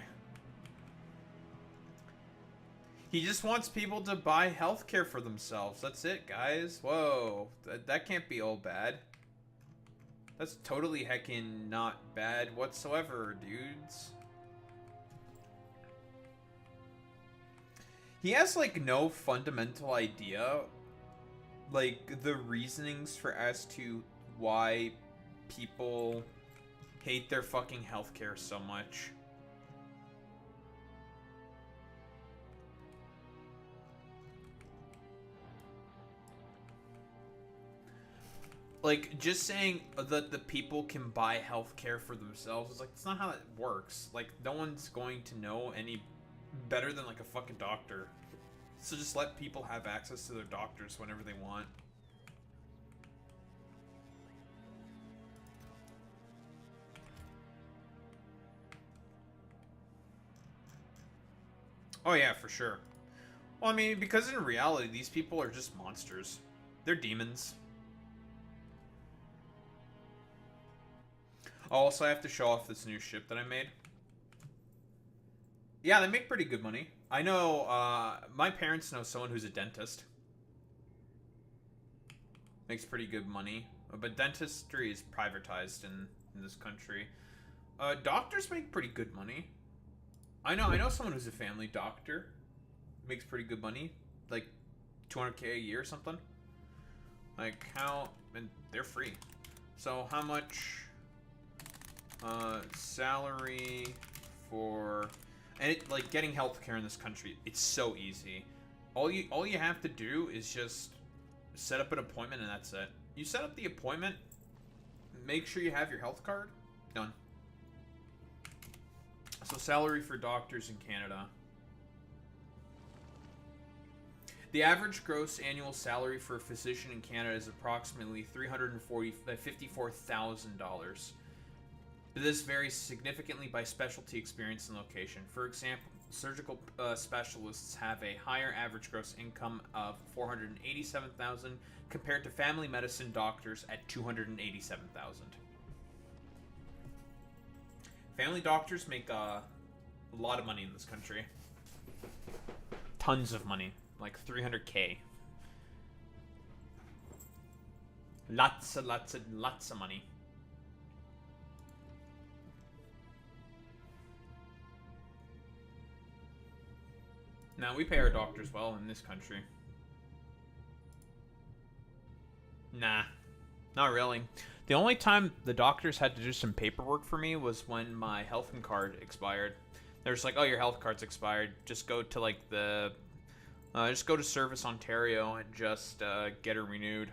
[SPEAKER 1] He just wants people to buy healthcare for themselves. That's it, guys. Whoa. That can't be all bad. That's totally heckin' not bad whatsoever, dudes. He has, like, no fundamental idea, like, the reasonings for as to why people hate their fucking healthcare so much. Like, just saying that the people can buy healthcare for themselves is like, that's not how it works. Like, no one's going to know any better than, like, a fucking doctor. So just let people have access to their doctors whenever they want. Oh yeah, for sure. Well, I mean, because in reality, these people are just monsters. They're demons. Also, I have to show off this new ship that I made. Yeah, they make pretty good money. I know, my parents know someone who's a dentist. Makes pretty good money. But dentistry is privatized in this country. Doctors make pretty good money. I know someone who's a family doctor. Makes pretty good money. Like, 200K a year or something. Like, how... And they're free. So, how much... salary for... And it, like, getting healthcare in this country, it's so easy. All you have to do is just set up an appointment and that's it. You set up the appointment, make sure you have your health card, done. So salary for doctors in Canada. The average gross annual salary for a physician in Canada is approximately $54,000. This varies significantly by specialty, experience, and location. For example, surgical specialists have a higher average gross income of $487,000 compared to family medicine doctors at $287,000. Family doctors make a lot of money in this country. Tons of money, like 300K. Lots of money. Now, we pay our doctors well in this country. Nah, not really. The only time the doctors had to do some paperwork for me was when my health card expired. They're just like, oh, your health card's expired. Just go to, like, just go to Service Ontario and just get it renewed.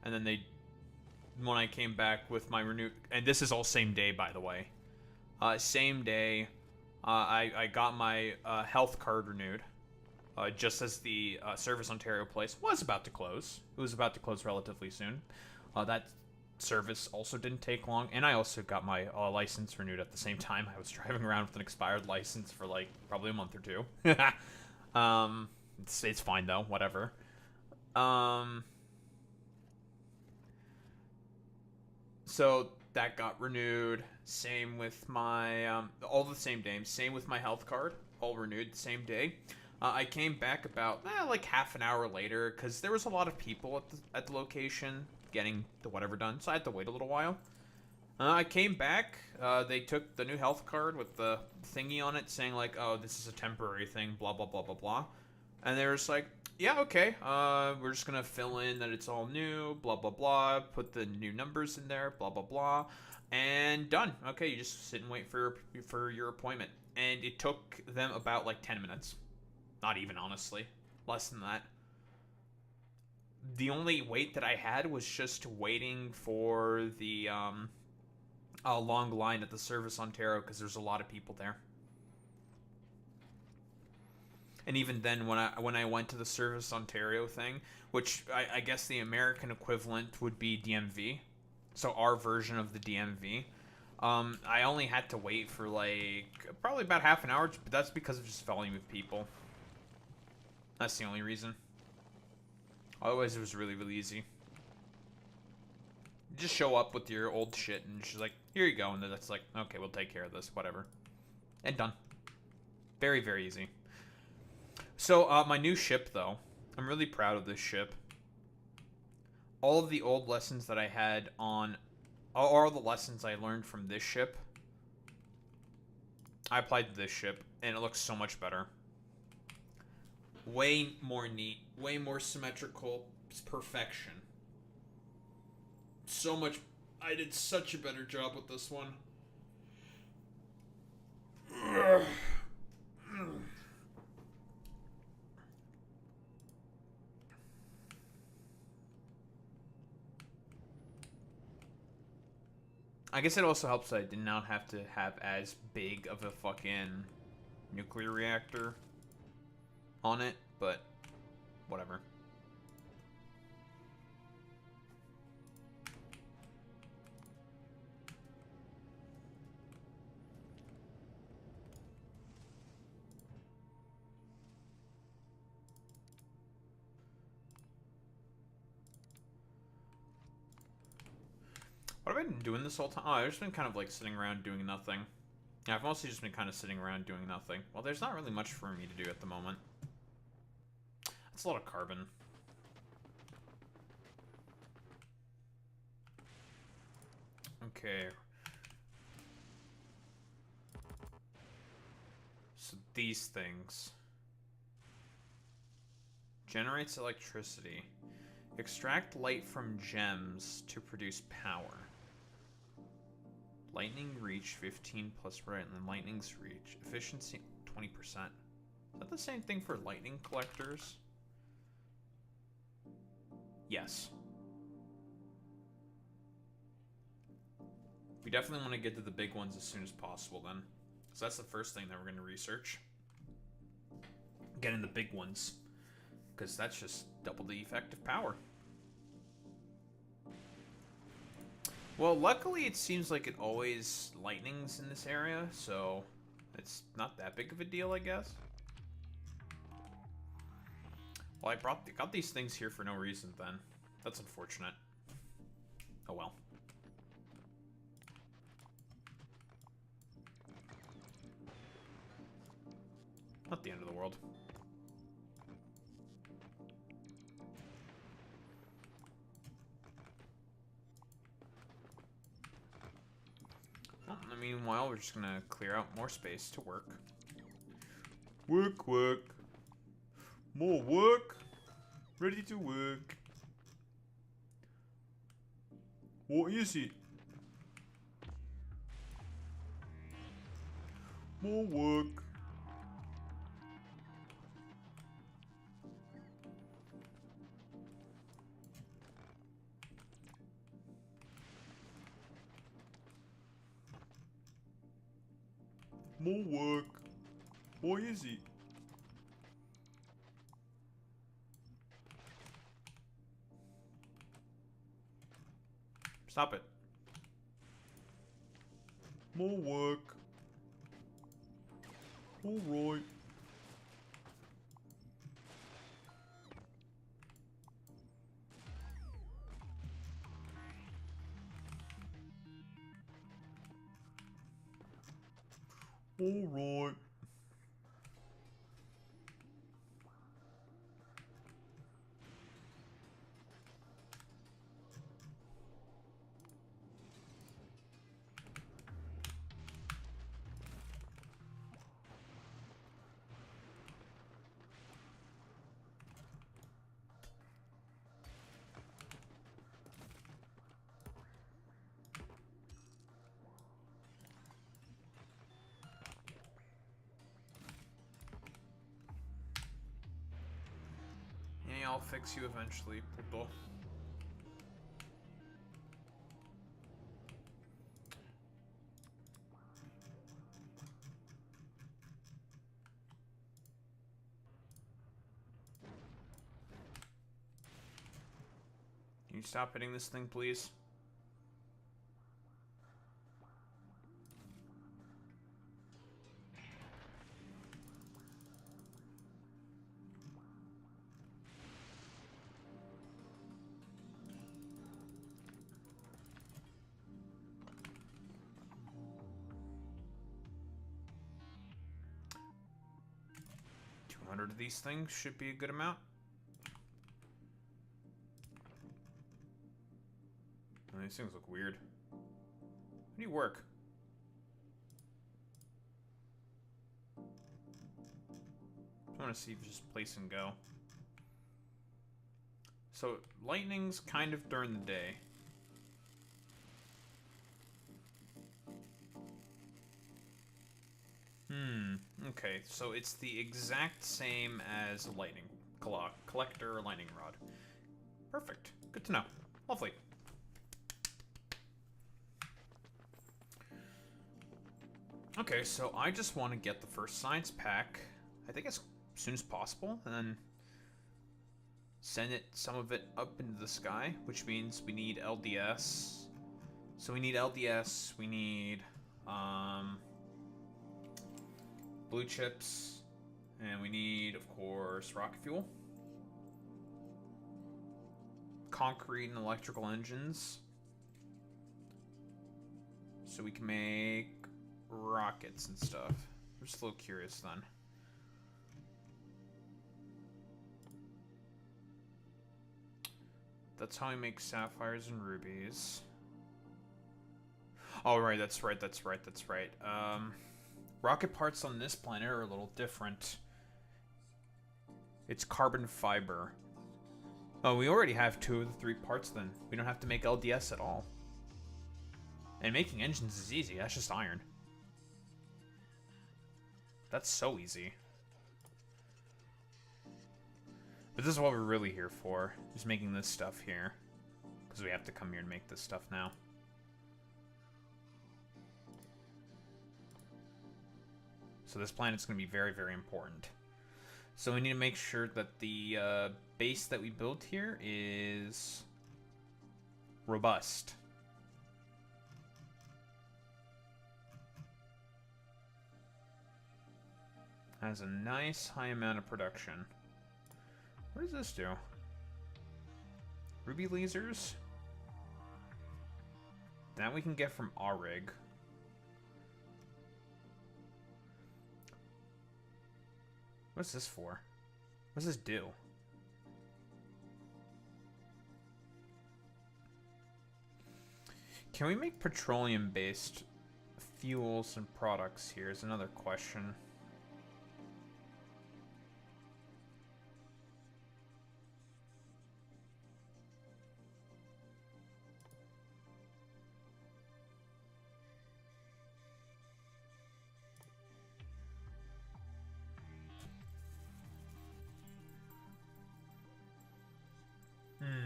[SPEAKER 1] And then when I came back with my renewed... And this is all same day, by the way. Same day... I got my health card renewed, just as the Service Ontario place was about to close. It was about to close relatively soon. That service also didn't take long, and I also got my license renewed at the same time. I was driving around with an expired license for, like, probably a month or two. It's fine, though. Whatever. So... that got renewed. Same with my, all the same day. Same with my health card. All renewed the same day. I came back about, like half an hour later, because there was a lot of people at the location getting the whatever done, so I had to wait a little while. I came back. They took the new health card with the thingy on it saying like, oh, this is a temporary thing, blah, blah, blah, blah, blah. And they were just like, yeah, okay, we're just gonna fill in that it's all new, blah, blah, blah, put the new numbers in there, blah, blah, blah, and done. Okay, you just sit and wait for your appointment. And it took them about like 10 minutes. Not even, honestly. Less than that. The only wait that I had was just waiting for the a long line at the Service Ontario because there's a lot of people there. And even then, when I went to the Service Ontario thing, which I guess the American equivalent would be DMV, so our version of the DMV, I only had to wait for like probably about half an hour, but that's because of just volume of people. That's the only reason. Otherwise, it was really, really easy. You just show up with your old shit, and she's like, here you go, and then that's like, okay, we'll take care of this, whatever. And done. Very, very easy. So, my new ship, though. I'm really proud of this ship. All of the old lessons that I had on... all the lessons I learned from this ship, I applied to this ship, and it looks so much better. Way more neat, way more symmetrical. It's perfection. So much. I did such a better job with this one. I guess it also helps that I did not have to have as big of a fucking nuclear reactor on it, but whatever. What have I been doing this whole time? Oh, I've just been kind of like sitting around doing nothing. Yeah, I've mostly just been kind of sitting around doing nothing. Well, there's not really much for me to do at the moment. That's a lot of carbon. Okay. So these things. Generates electricity. Extract light from gems to produce power. Lightning reach 15 plus right, and then lightning's reach. Efficiency 20%. Is that the same thing for lightning collectors? Yes. We definitely want to get to the big ones as soon as possible then. So that's the first thing that we're going to research. Getting the big ones. Because that's just double the effective power. Well, luckily it seems like it always lightnings in this area, so it's not that big of a deal, I guess. Well, I got these things here for no reason then. That's unfortunate. Oh well. Not the end of the world. Well, meanwhile, we're just gonna clear out more space to work. Work, work. More work. Ready to work. What is it? More work. More work. What is it? Stop it. More work. Alright. Alright. I'll fix you eventually, people. Can you stop hitting this thing, please? Of these things should be a good amount. Oh, these things look weird. How do you work? I want to see if just place and go. So lightning's kind of during the day. Okay, so it's the exact same as a lightning collector or lightning rod. Perfect. Good to know. Lovely. Okay, so I just want to get the first science pack, I think as soon as possible, and then send some of it up into the sky, which means we need LDS. So we need LDS, we need, blue chips, and we need, of course, rocket fuel, concrete and electrical engines, so we can make rockets and stuff. I'm just a little curious then. That's how we make sapphires and rubies. Oh, right, that's right. Rocket parts on this planet are a little different. It's carbon fiber. Oh, we already have 2 of the 3 parts then. We don't have to make LDS at all. And making engines is easy. That's just iron. That's so easy. But this is what we're really here for. Just making this stuff here. Because we have to come here and make this stuff now. So this planet's going to be very, very important. So we need to make sure that the base that we built here is robust. Has a nice high amount of production. What does this do? Ruby lasers? That we can get from our rig. What's this for? What does this do? Can we make petroleum-based fuels and products here is another question.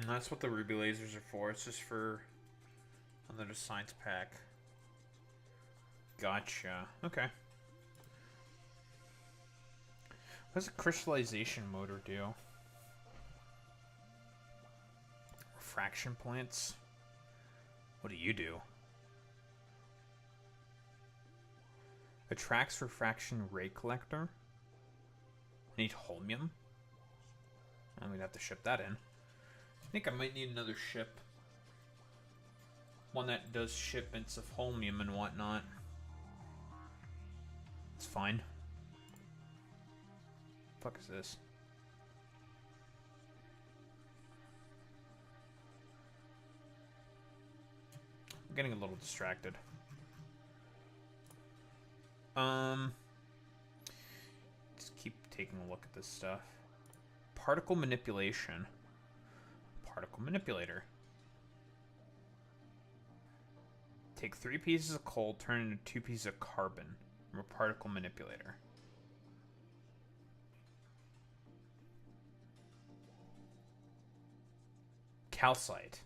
[SPEAKER 1] That's what the ruby lasers are for. It's just for another science pack. Gotcha. Okay. What does a crystallization motor do? Refraction plants? What do you do? Attracts refraction ray collector? I need holmium? And we'd have to ship that in. I think I might need another ship. One that does shipments of holmium and whatnot. It's fine. The fuck is this? I'm getting a little distracted. Just keep taking a look at this stuff. Particle manipulation. Particle manipulator. Take 3 pieces of coal, turn it into 2 pieces of carbon from a particle manipulator. calcite.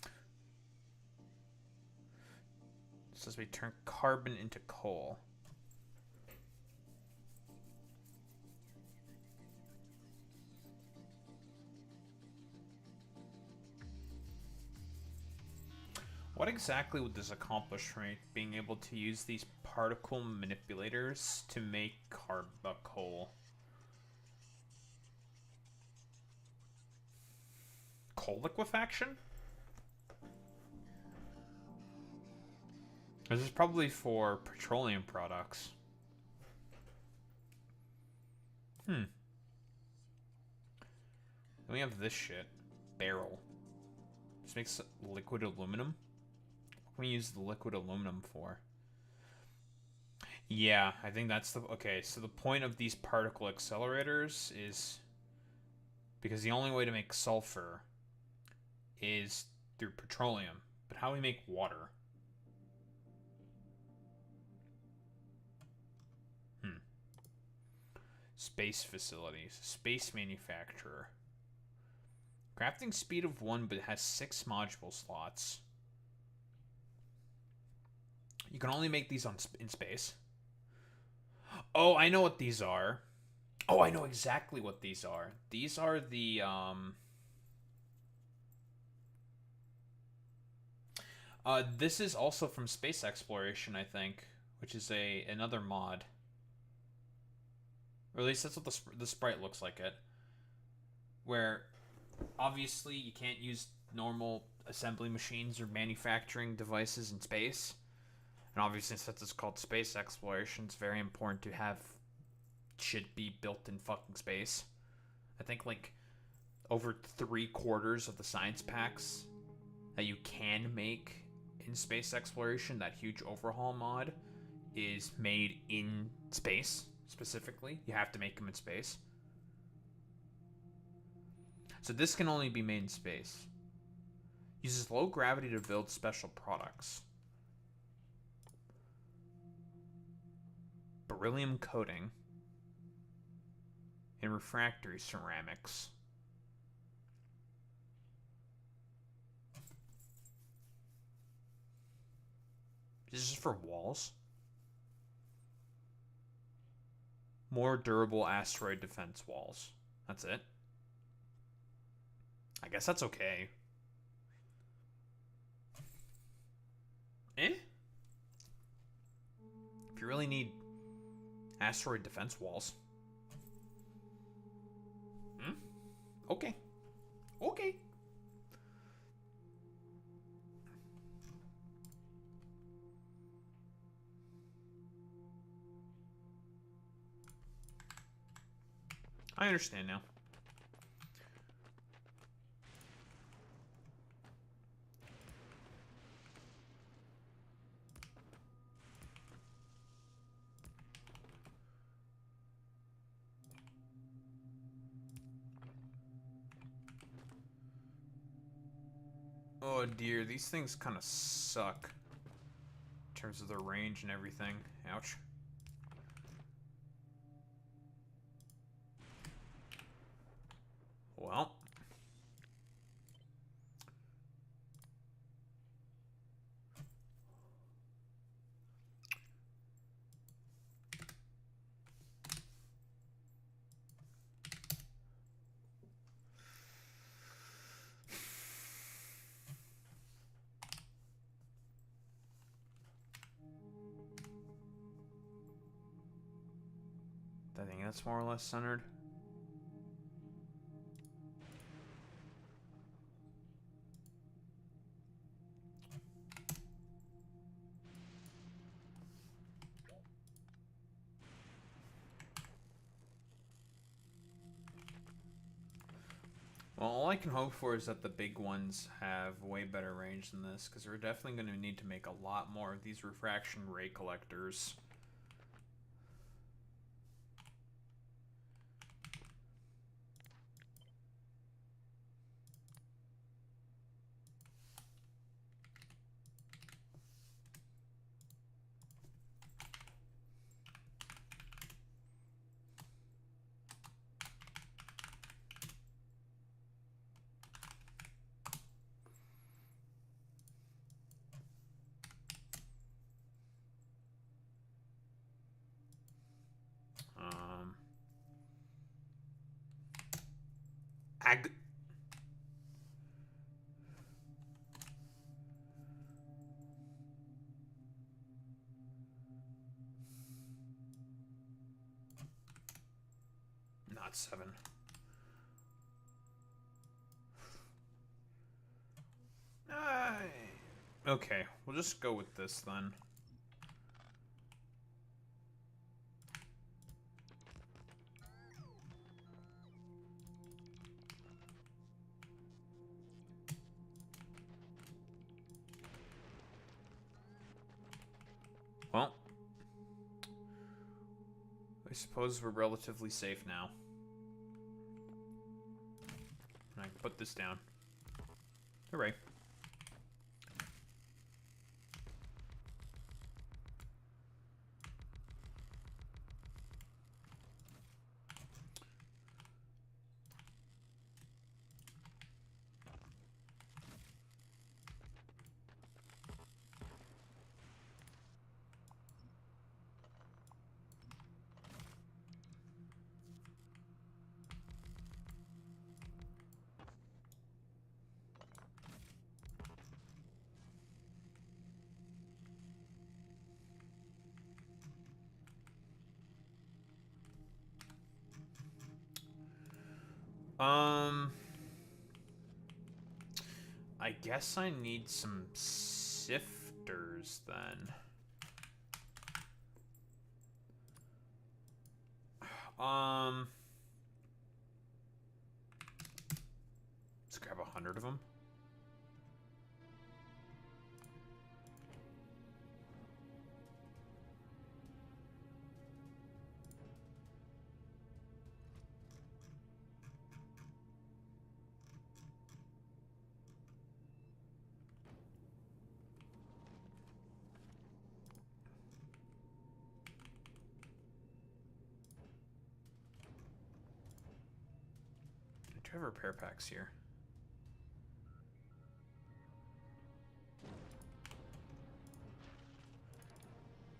[SPEAKER 1] It says we turn carbon into coal. What exactly would this accomplish for me, being able to use these particle manipulators to make coal? Coal liquefaction? This is probably for petroleum products. Then we have this shit. Barrel. This makes liquid aluminum. What can we use the liquid aluminum for? Yeah, I think that's the... Okay, so the point of these particle accelerators is... Because the only way to make sulfur is through petroleum. But how do we make water? Space facilities. Space manufacturer. Crafting speed of 1, but it has 6 module slots. You can only make these in space. Oh, I know what these are. Oh, I know exactly what these are. These are the, this is also from space exploration, I think, which is another mod. Or at least that's what the sprite looks like it. Where, obviously, you can't use normal assembly machines or manufacturing devices in space. And obviously, since it's called space exploration, it's very important to have shit be built in fucking space. I think, like, over 3/4 of the science packs that you can make in space exploration, that huge overhaul mod, is made in space. Specifically, you have to make them in space. So this can only be made in space. Uses low gravity to build special products. Beryllium coating. And refractory ceramics. Is this for walls? More durable asteroid defense walls. That's it. I guess that's okay. Eh? If you really need asteroid defense walls. Okay. Okay. I understand now. Oh dear, these things kind of suck in terms of their range and everything. Ouch. Well. I think that's more or less centered. Well, all I can hope for is that the big ones have way better range than this, because we're definitely going to need to make a lot more of these refraction ray collectors. not 7. Okay, we'll just go with this then. Well, I suppose we're relatively safe now. I can put this down. Hooray. I guess I need some sifters then. Let's grab 100 of them. Do I have repair packs here?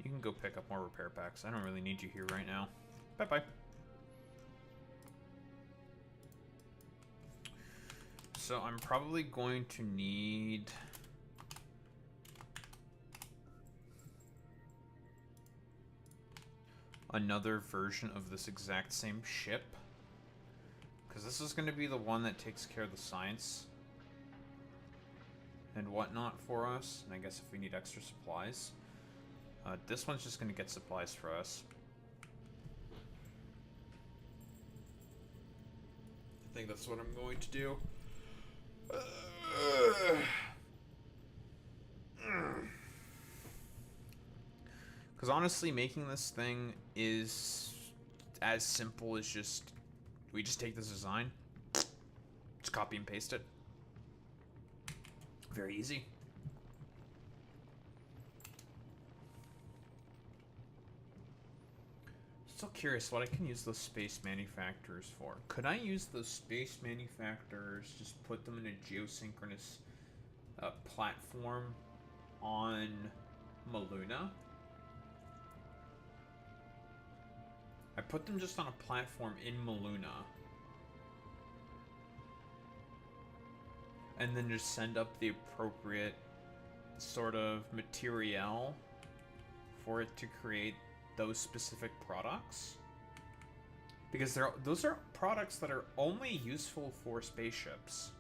[SPEAKER 1] You can go pick up more repair packs. I don't really need you here right now. Bye-bye. So I'm probably going to need... another version of this exact same ship. Because this is going to be the one that takes care of the science and whatnot for us. And I guess if we need extra supplies. This one's just going to get supplies for us. I think that's what I'm going to do. Because honestly, making this thing is as simple as just... we just take this design, just copy and paste it. Very easy. Still curious what I can use those space manufacturers for. Could I use those space manufacturers, just put them in a geosynchronous platform on Maluna? I put them just on a platform in Maluna. And then just send up the appropriate sort of material for it to create those specific products. Because those are products that are only useful for spaceships.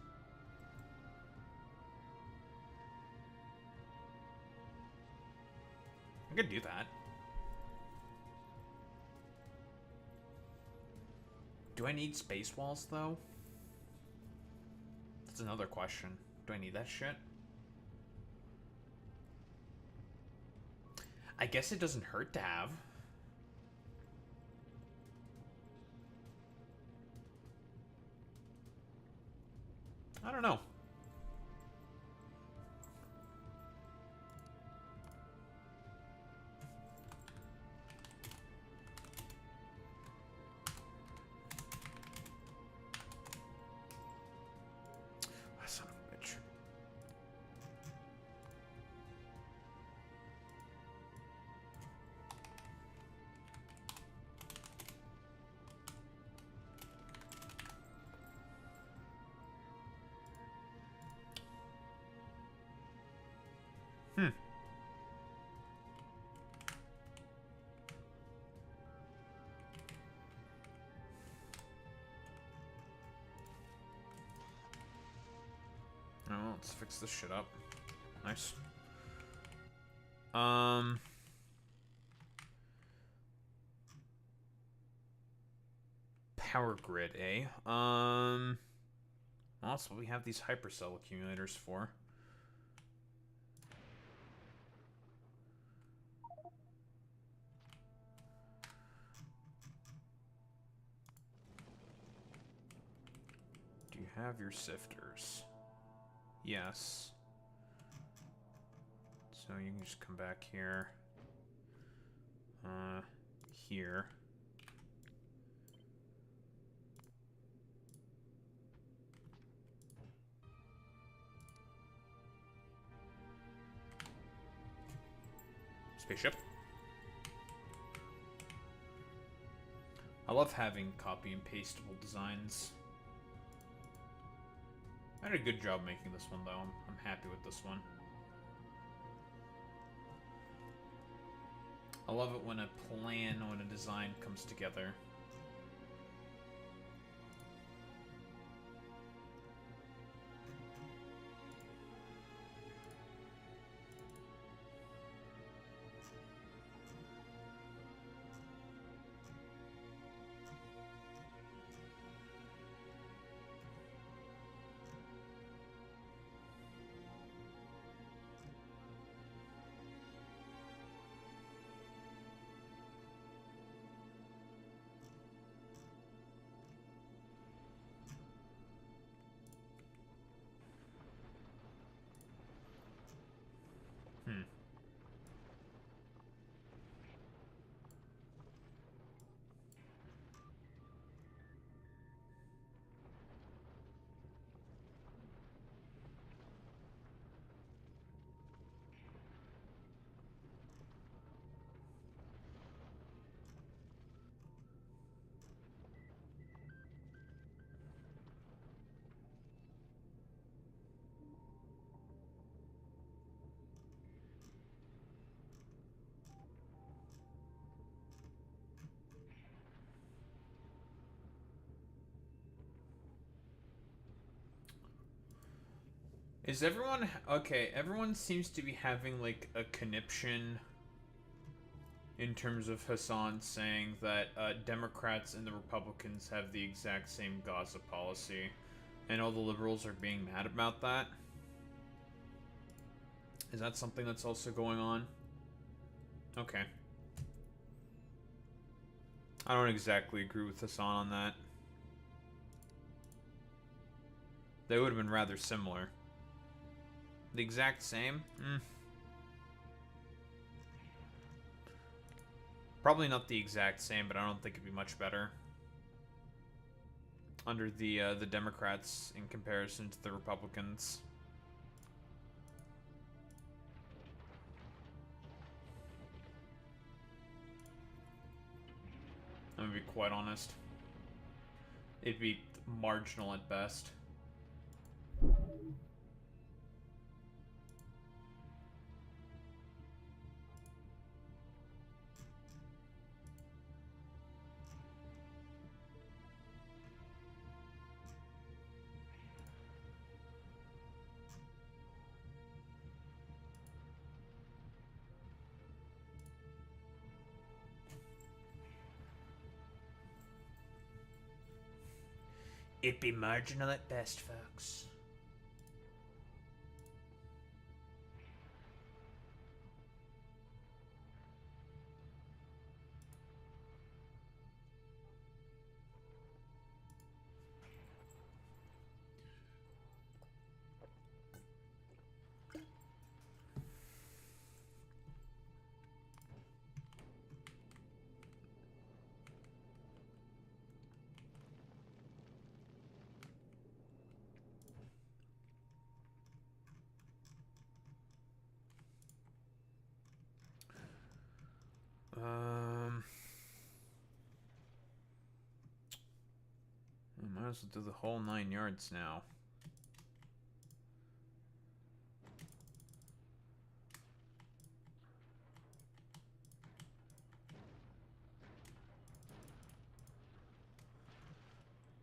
[SPEAKER 1] I could do that. Do I need space walls, though? That's another question. Do I need that shit? I guess it doesn't hurt to have. I don't know. Son of a bitch. Oh, let's fix this shit up. Nice. Power grid, eh? Also, we have these hypercell accumulators for. Do you have your sifters? Yes. So you can just come back here. Here. Spaceship. I love having copy and pastable designs. I did a good job making this one, though. I'm happy with this one. I love it when a plan, when a design comes together. Is everyone... Okay, everyone seems to be having, like, a conniption in terms of Hassan saying that Democrats and the Republicans have the exact same Gaza policy, and all the liberals are being mad about that. Is that something that's also going on? Okay. I don't exactly agree with Hassan on that. They would have been rather similar. The exact same? Probably not the exact same, but I don't think it'd be much better. Under the Democrats in comparison to the Republicans. I'm gonna be quite honest. It'd be marginal at best. It'd be marginal at best, folks. I might as well do the whole 9 yards now.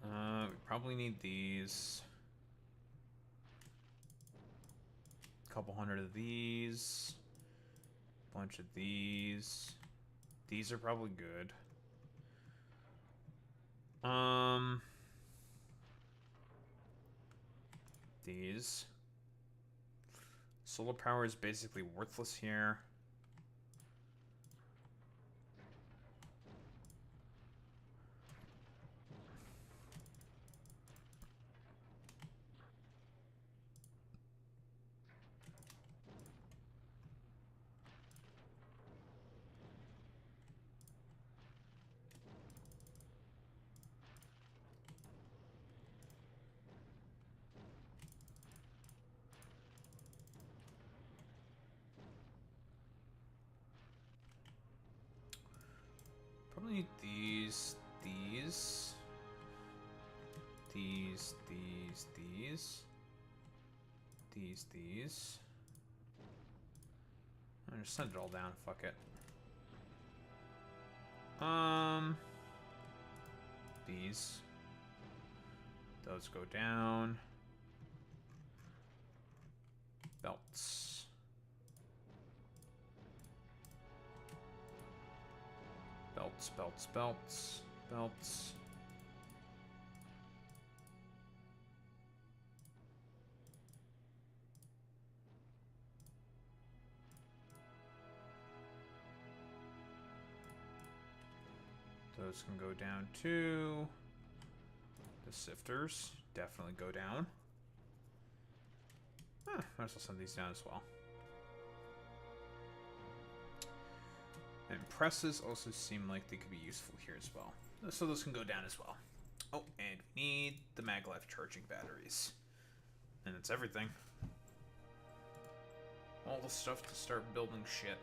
[SPEAKER 1] We probably need these. couple hundred of these. Bunch of these. These are probably good. These. Solar power is basically worthless here. Probably need these, these, these, these. I'll just send it all down, fuck it. These. Those go down. Belts. Belts, belts, belts, belts. Those can go down too. The sifters definitely go down. Might as well send these down as well. And presses also seem like they could be useful here as well. So those can go down as well. Oh, and we need the maglev charging batteries. And that's everything. All the stuff to start building shit.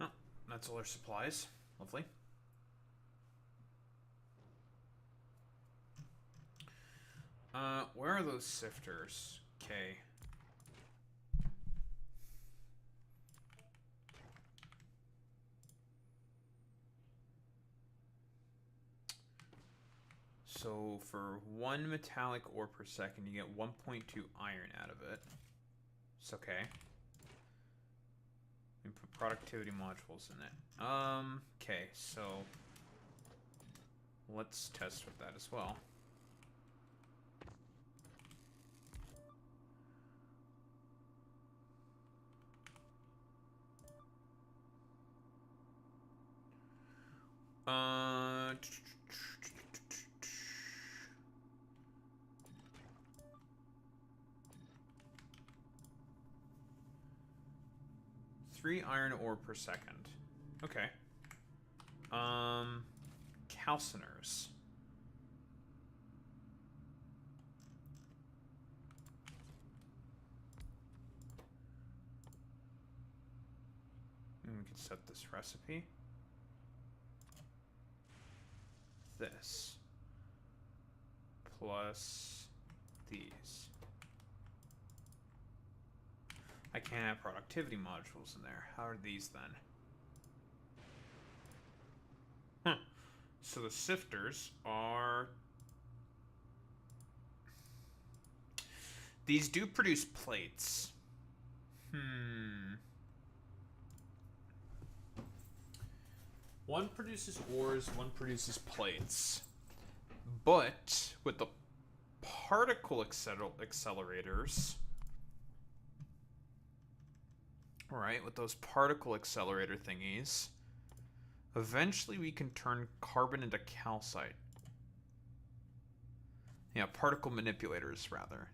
[SPEAKER 1] Oh, that's all our supplies. Lovely. Where are those sifters? Okay. So for 1 metallic ore per second, you get 1.2 iron out of it. It's okay. We put productivity modules in it. Okay, so let's test with that as well. Three iron ore per second. Okay. Calciners. And we can set this recipe. This. Plus these. I can't have productivity modules in there. How are these then? Huh. So the sifters are... These do produce plates. One produces ores, one produces plates. But with the particle accelerators... Alright, with those particle accelerator thingies, eventually we can turn carbon into calcite. Yeah, particle manipulators, rather.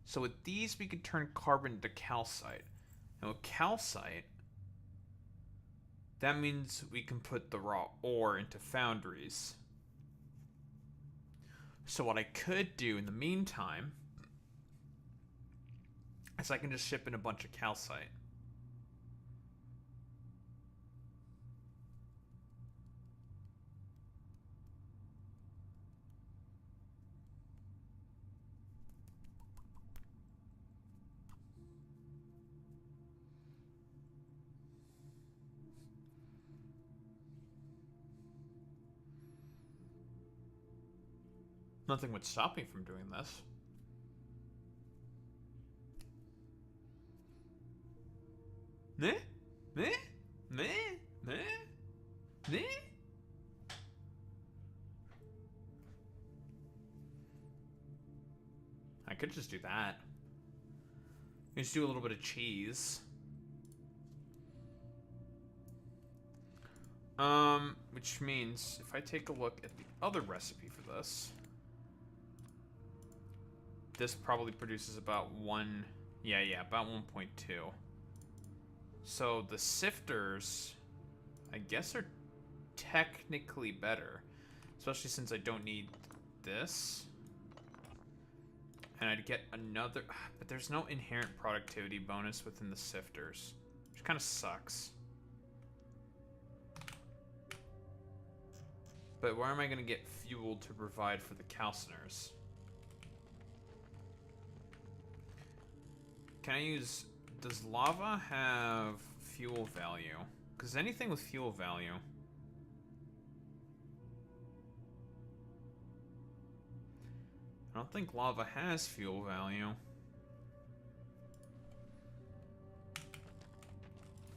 [SPEAKER 1] So with these, we can turn carbon into calcite. And with calcite, that means we can put the raw ore into foundries. So what I could do in the meantime is I can just ship in a bunch of calcite. Nothing would stop me from doing this. Meh? Meh? Meh? Meh? Meh? I could just do that. Just do a little bit of cheese. Which means if I take a look at the other recipe for this, this probably produces about about 1.2. So the sifters, I guess, are technically better, especially since I don't need this. And I'd get another, but there's no inherent productivity bonus within the sifters, which kind of sucks. But where am I going to get fuel to provide for the calciners? Can I use... Does lava have fuel value? Because anything with fuel value... I don't think lava has fuel value.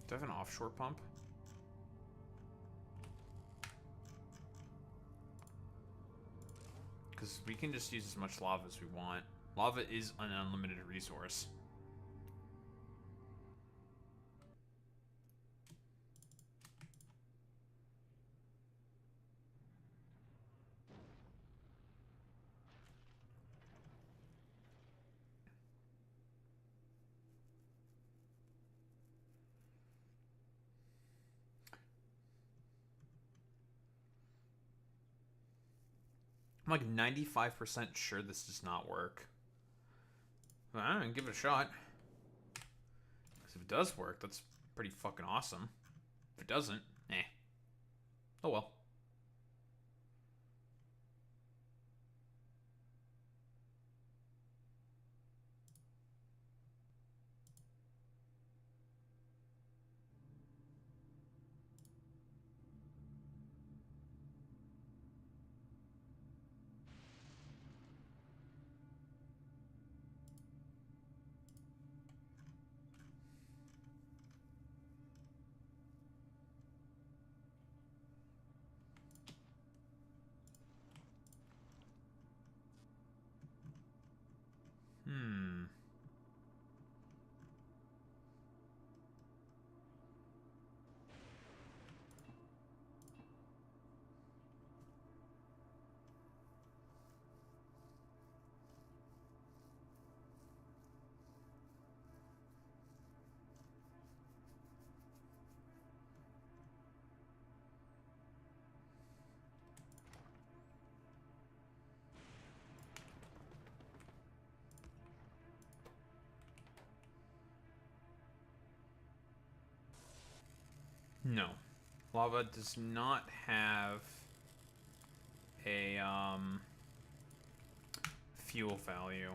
[SPEAKER 1] Do I have an offshore pump? Because we can just use as much lava as we want. Lava is an unlimited resource. I'm like 95% sure this does not work. Well, I don't know, give it a shot. Because if it does work, that's pretty fucking awesome. If it doesn't, eh. Oh well. No. Lava does not have a fuel value,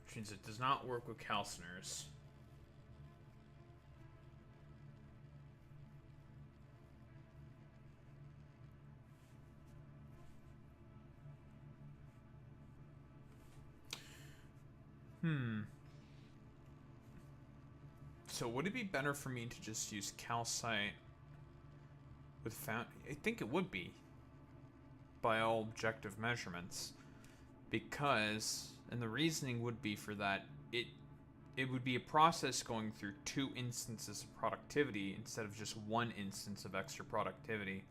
[SPEAKER 1] which means it does not work with calciners. So would it be better for me to just use calcite with found? I think it would be, by all objective measurements, because, and the reasoning would be for that, it would be a process going through 2 instances of productivity instead of just 1 instance of extra productivity.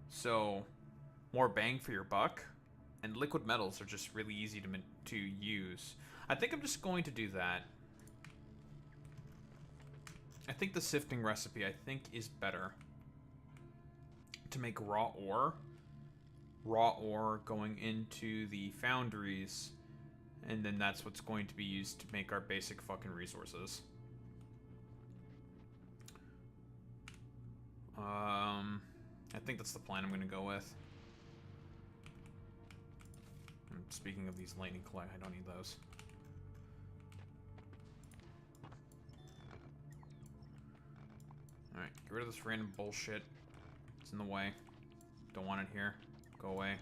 [SPEAKER 1] So, more bang for your buck, and liquid metals are just really easy to use. I think I'm just going to do that. I think the sifting recipe, is better to make raw ore. Raw ore going into the foundries, and then that's what's going to be used to make our basic fucking resources. I think that's the plan I'm gonna go with. And speaking of these lightning clay, I don't need those. Alright, get rid of this random bullshit. It's in the way. Don't want it here. Go away.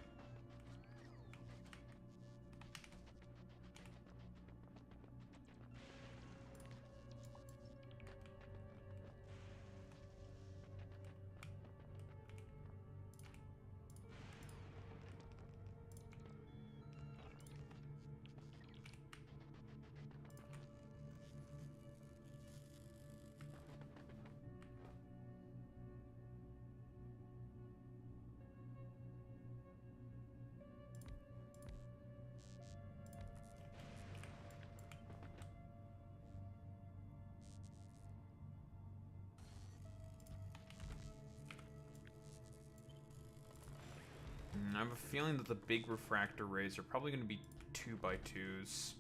[SPEAKER 1] I have a feeling that the big refractor rays are probably going to be 2x2s.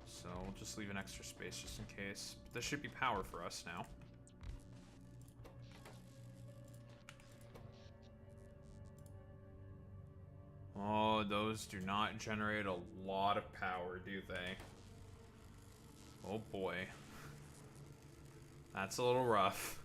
[SPEAKER 1] So we'll just leave an extra space just in case. But this should be power for us now. Oh, those do not generate a lot of power, do they? Oh boy. That's a little rough.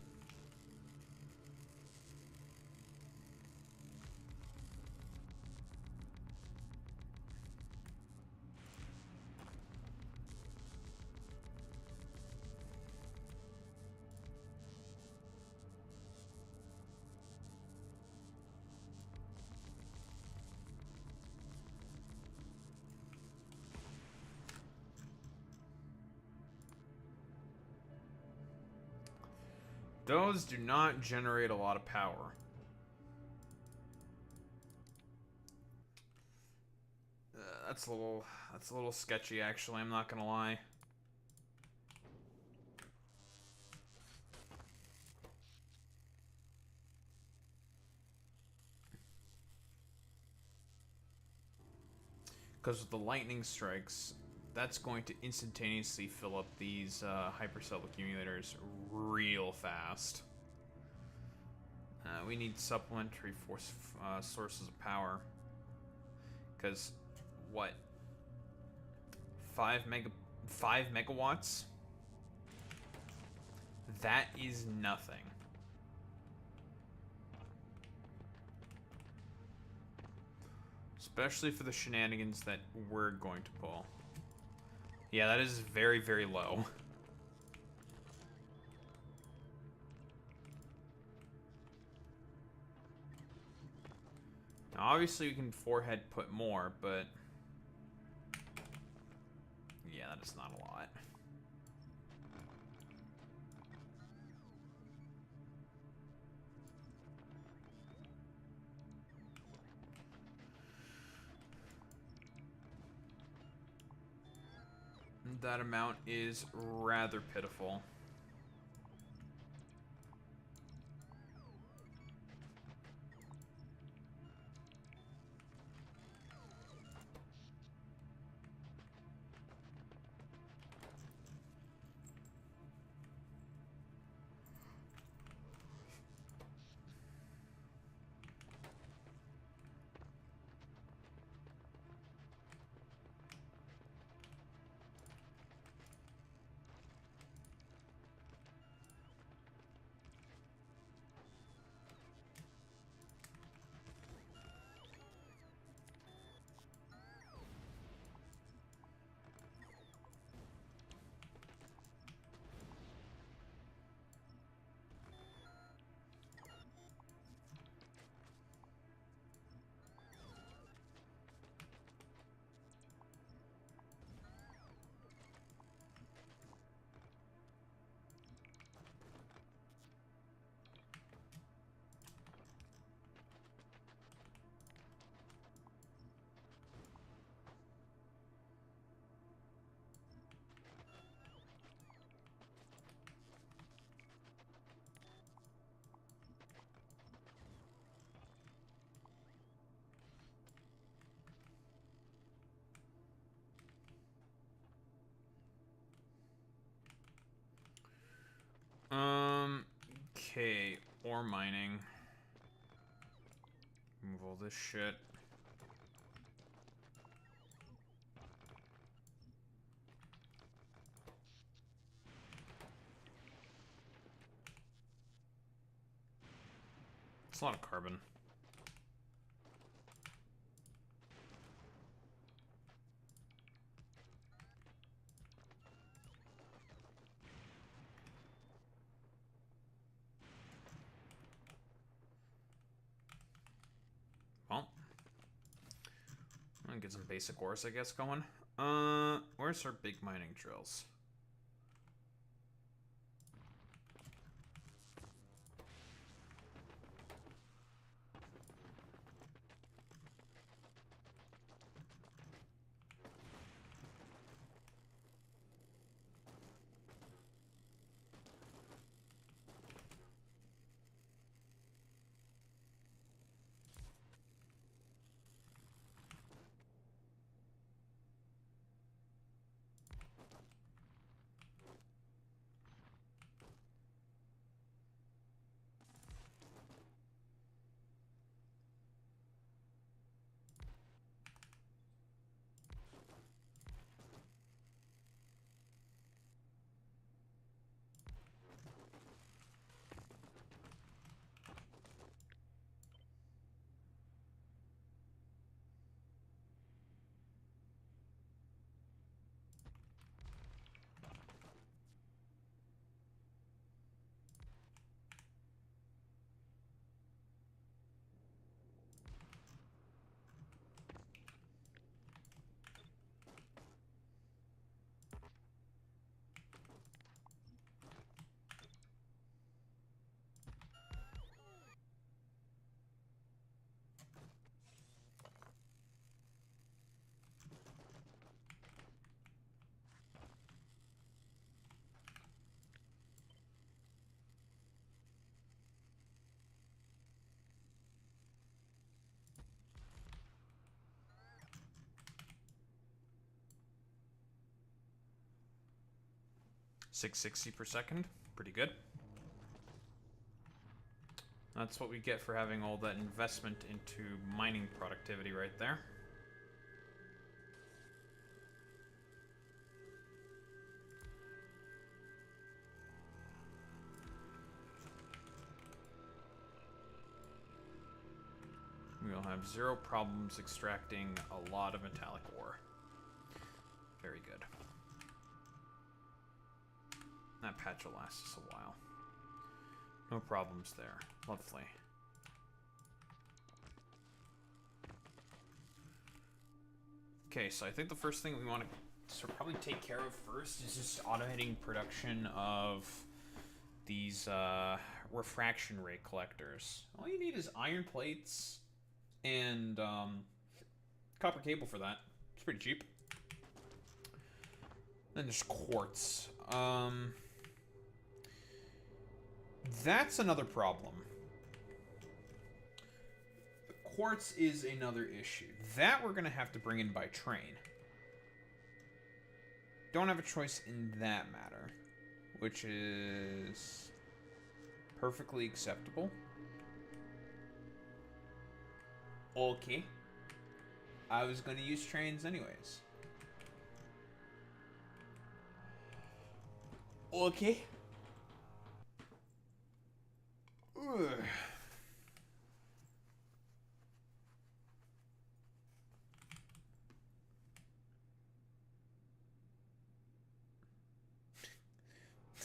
[SPEAKER 1] Those do not generate a lot of power. That's a little sketchy, actually. I'm not gonna lie. Because with the lightning strikes, that's going to instantaneously fill up these hypercell accumulators real fast. We need supplementary sources of power. Because, what? 5 megawatts? That is nothing. Especially for the shenanigans that we're going to pull. Yeah, that is very, very low. Now, obviously, we can forehead put more, but... yeah, that is not a lot. That amount is rather pitiful. Okay, ore mining. Move all this shit. It's a lot of carbon. Well, I'm gonna get some basic ores, I guess, going. Where's our big mining drills? 660 per second. Pretty good. That's what we get for having all that investment into mining productivity right there. We'll have zero problems extracting a lot of metallic ore. Very good. That patch will last us a while. No problems there. Lovely. Okay, so I think the first thing we want to probably take care of first is just automating production of these refraction ray collectors. All you need is iron plates and copper cable for that. It's pretty cheap. Then there's quartz. That's another problem. The quartz is another issue. That we're going to have to bring in by train. Don't have a choice in that matter, which is perfectly acceptable. Okay. I was going to use trains anyways. Okay. Ugh.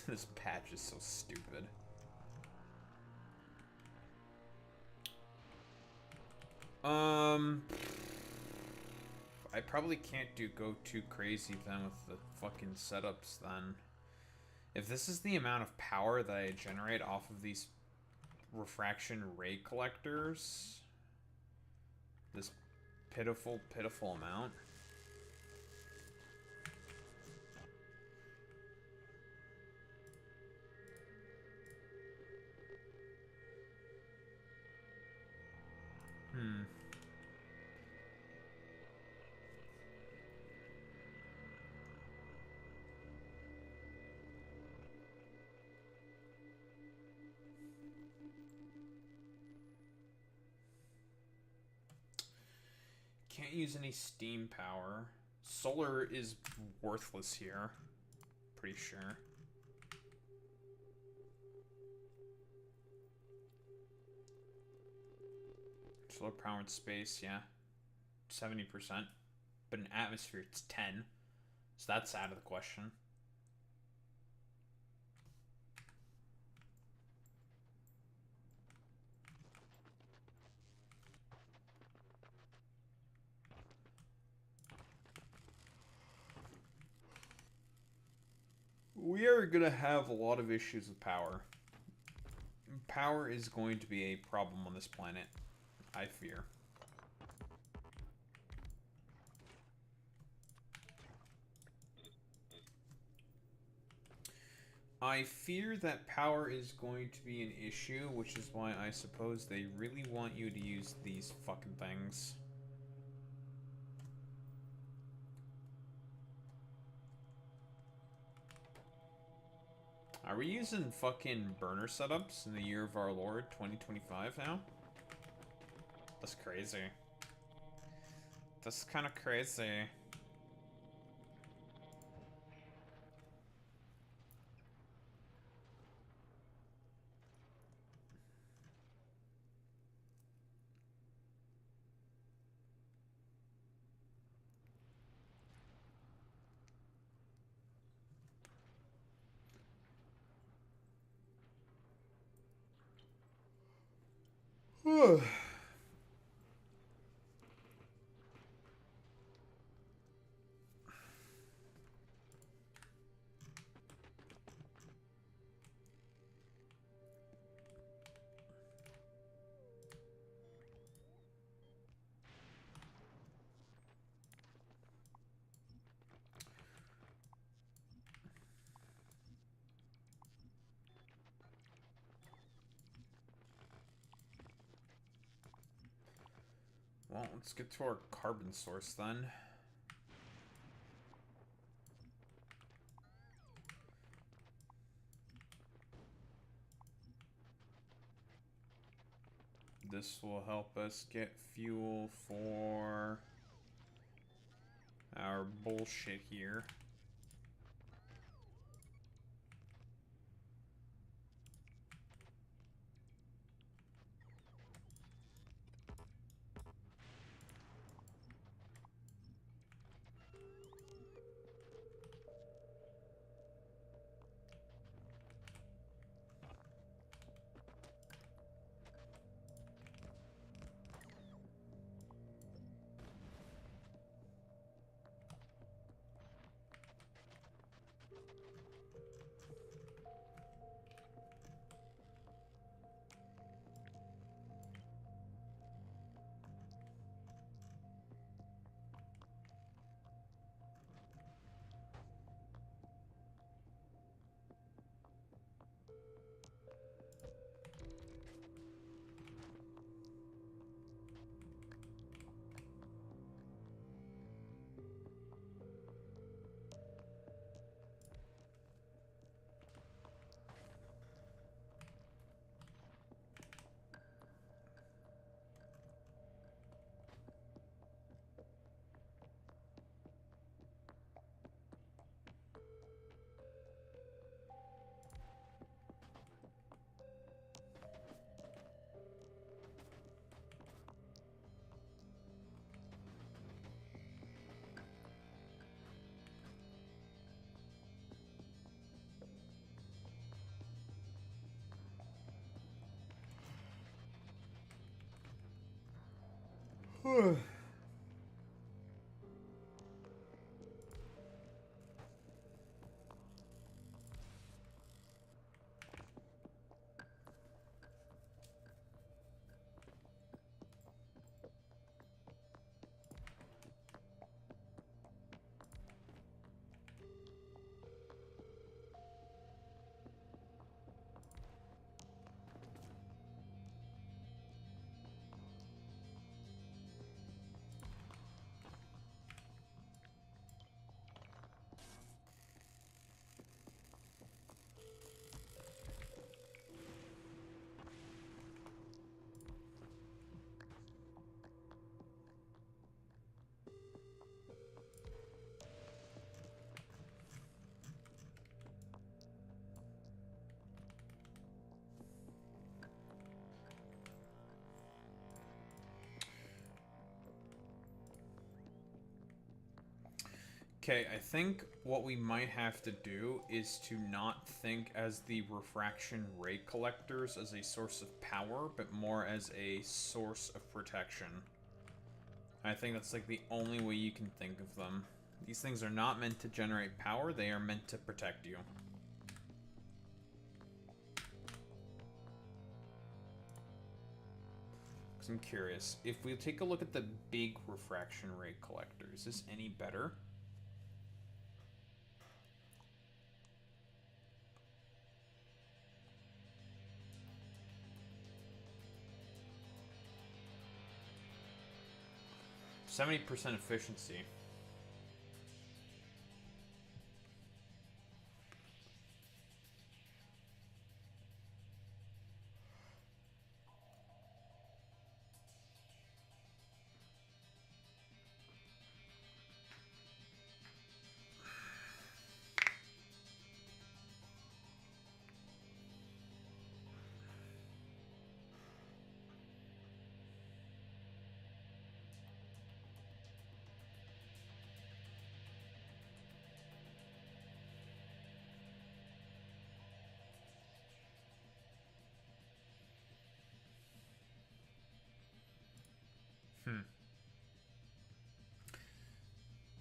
[SPEAKER 1] This patch is so stupid. I probably can't go too crazy then with the fucking setups then. If this is the amount of power that I generate off of these refraction ray collectors, this pitiful, pitiful amount. Can't use any steam power. Solar is worthless here. Pretty sure. Solar powered space, yeah. 70%. But in atmosphere, it's 10. So that's out of the question. We are going to have a lot of issues with power. Power is going to be a problem on this planet, I fear. I fear that power is going to be an issue, which is why I suppose they really want you to use these fucking things. Are we using fucking burner setups in the year of our Lord, 2025 now? That's crazy. That's kind of crazy. Well, let's get to our carbon source then. this will help us get fuel for our bullshit here. Okay, I think what we might have to do is to not think as the refraction ray collectors as a source of power, but more as a source of protection. I think that's like the only way you can think of them. These things are not meant to generate power, they are meant to protect you. Because I'm curious, if we take a look at the big refraction ray collector, is this any better? %70 efficiency.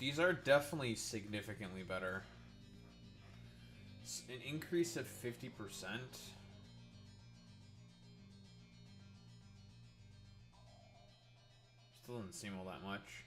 [SPEAKER 1] These are definitely significantly better. An increase of 50%. Still doesn't seem all that much.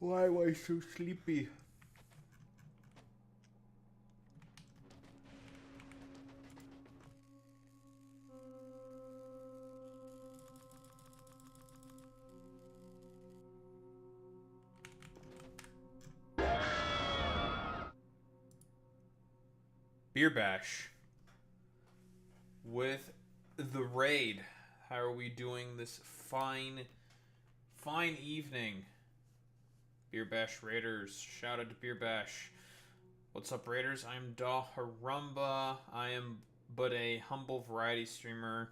[SPEAKER 1] Why am I so sleepy? Beer Bash. With the raid. How are we doing this fine evening? Beer Bash Raiders. Shout out to Beer Bash. What's up, Raiders? I'm Da Harumba. I am but a humble variety streamer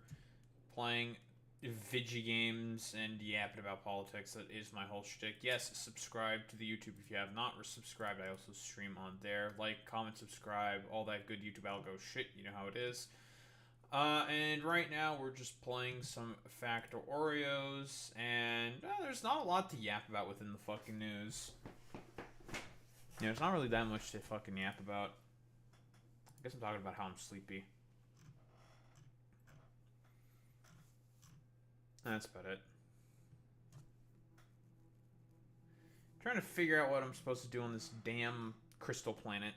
[SPEAKER 1] playing Vigi games and yapping about politics. That is my whole shtick. Yes, subscribe to the YouTube if you have not subscribed. I also stream on there. Like, comment, subscribe, all that good YouTube algo shit. You know how it is. And right now we're just playing some Factor Oreos, and there's not a lot to yap about within the fucking news. Yeah, there's not really that much to fucking yap about. I guess I'm talking about how I'm sleepy. That's about it. Trying to figure out what I'm supposed to do on this damn crystal planet.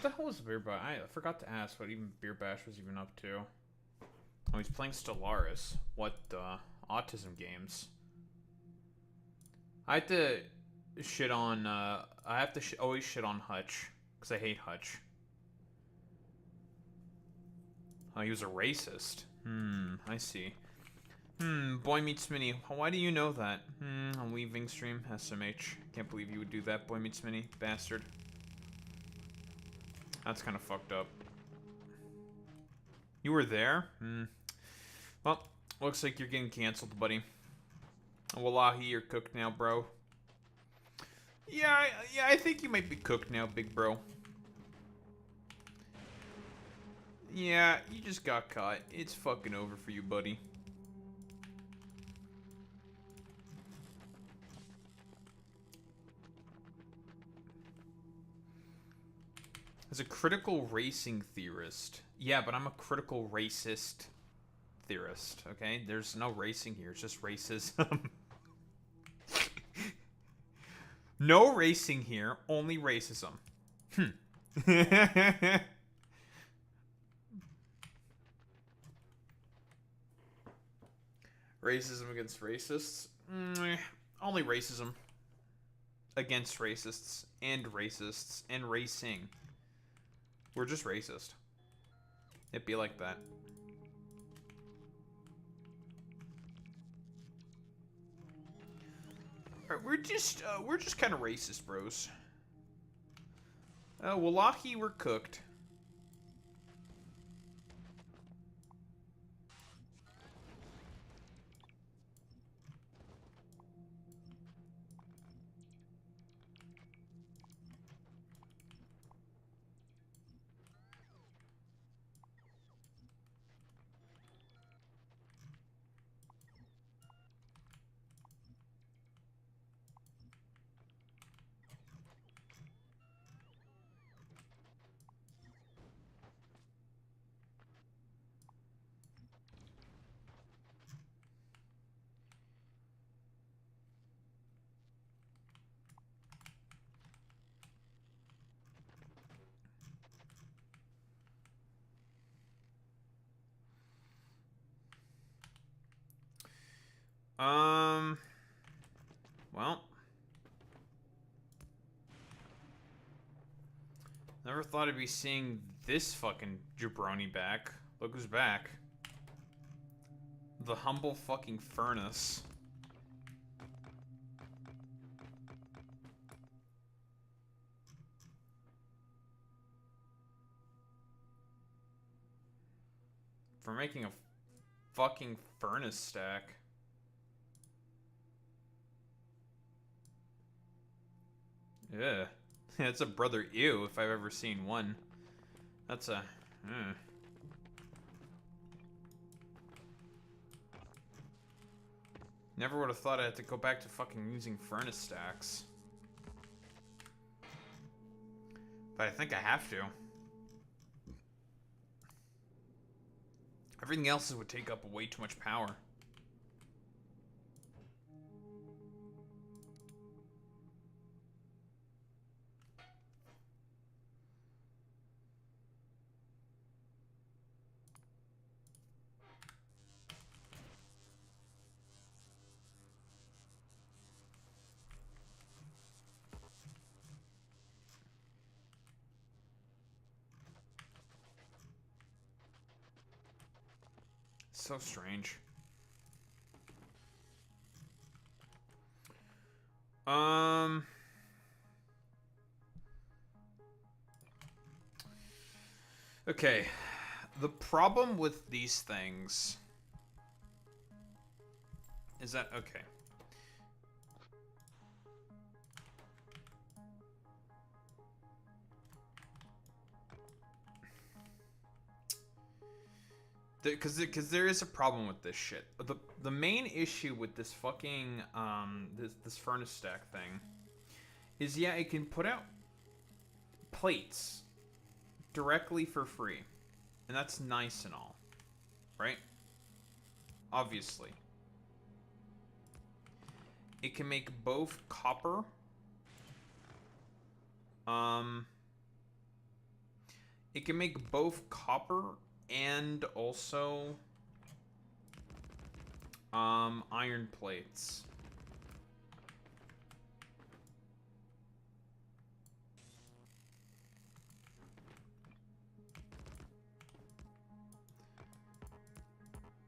[SPEAKER 1] What the hell was Beer Bash? I forgot to ask what even Beer Bash was even up to. Oh, he's playing Stellaris. What the? Autism games. I have to shit on, I have to always shit on Hutch. Because I hate Hutch. Oh, he was a racist. I see. Boy Meets Mini. Why do you know that? I'm leaving stream. SMH. Can't believe you would do that, Boy Meets Mini. Bastard. That's kind of fucked up. You were there? Well, looks like you're getting canceled, buddy. Wallahi, you're cooked now, bro. Yeah, I think you might be cooked now, big bro. Yeah, you just got caught. It's fucking over for you, buddy. As a critical racing theorist. Yeah, but I'm a critical racist theorist, okay? There's no racing here, it's just racism. No racing here, only racism. Racism against racists? Only racism. Against racists. And racists. And racing. We're just racist. It'd be like that. Alright, we're just kind of racist, bros. Wallahi, we're cooked. Well. Never thought I'd be seeing this fucking jabroni back. Look who's back. The humble fucking furnace. For making a fucking furnace stack. Yeah. That's a brother ew if I've ever seen one. That's a... Never would have thought I had to go back to fucking using furnace stacks. But I think I have to. Everything else would take up way too much power. So strange. Okay. The problem with these things is that, okay. Because there is a problem with this shit. The main issue with this fucking this furnace stack thing is, yeah, it can put out plates directly for free, and that's nice and all, right? Obviously, it can make both copper. It can make both copper and also iron plates.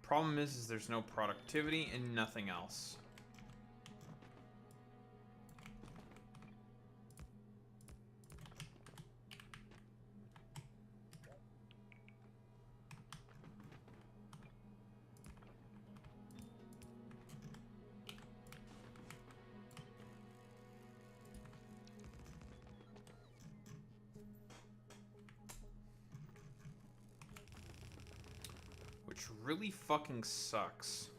[SPEAKER 1] Problem is there's no productivity and nothing else. Which really fucking sucks.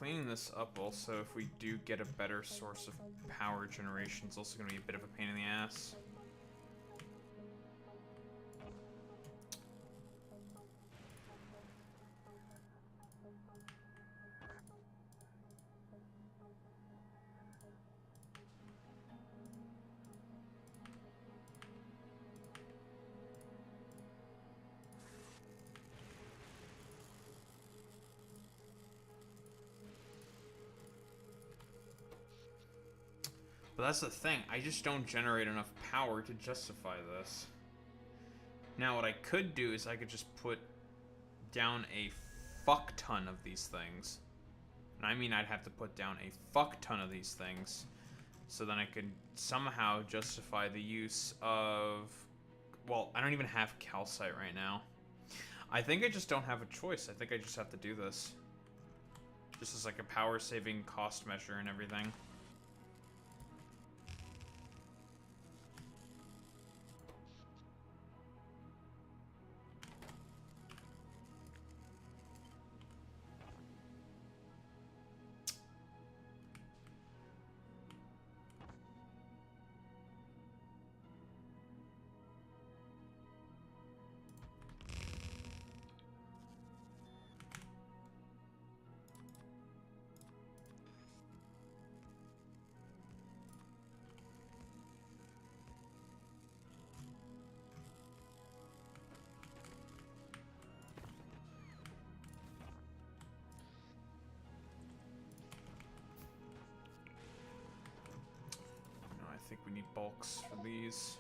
[SPEAKER 1] cleaning this up also, if we do get a better source of power generation, it's also going to be a bit of a pain in the ass. But that's the thing, I just don't generate enough power to justify this. Now what I could do is I could just put down a fuck ton of these things. And I mean I'd have to put down a fuck ton of these things. So then I could somehow justify the use of... Well, I don't even have calcite right now. I think I just don't have a choice. I think I just have to do this. Just as like a power saving cost measure and everything. I think we need bulks for these.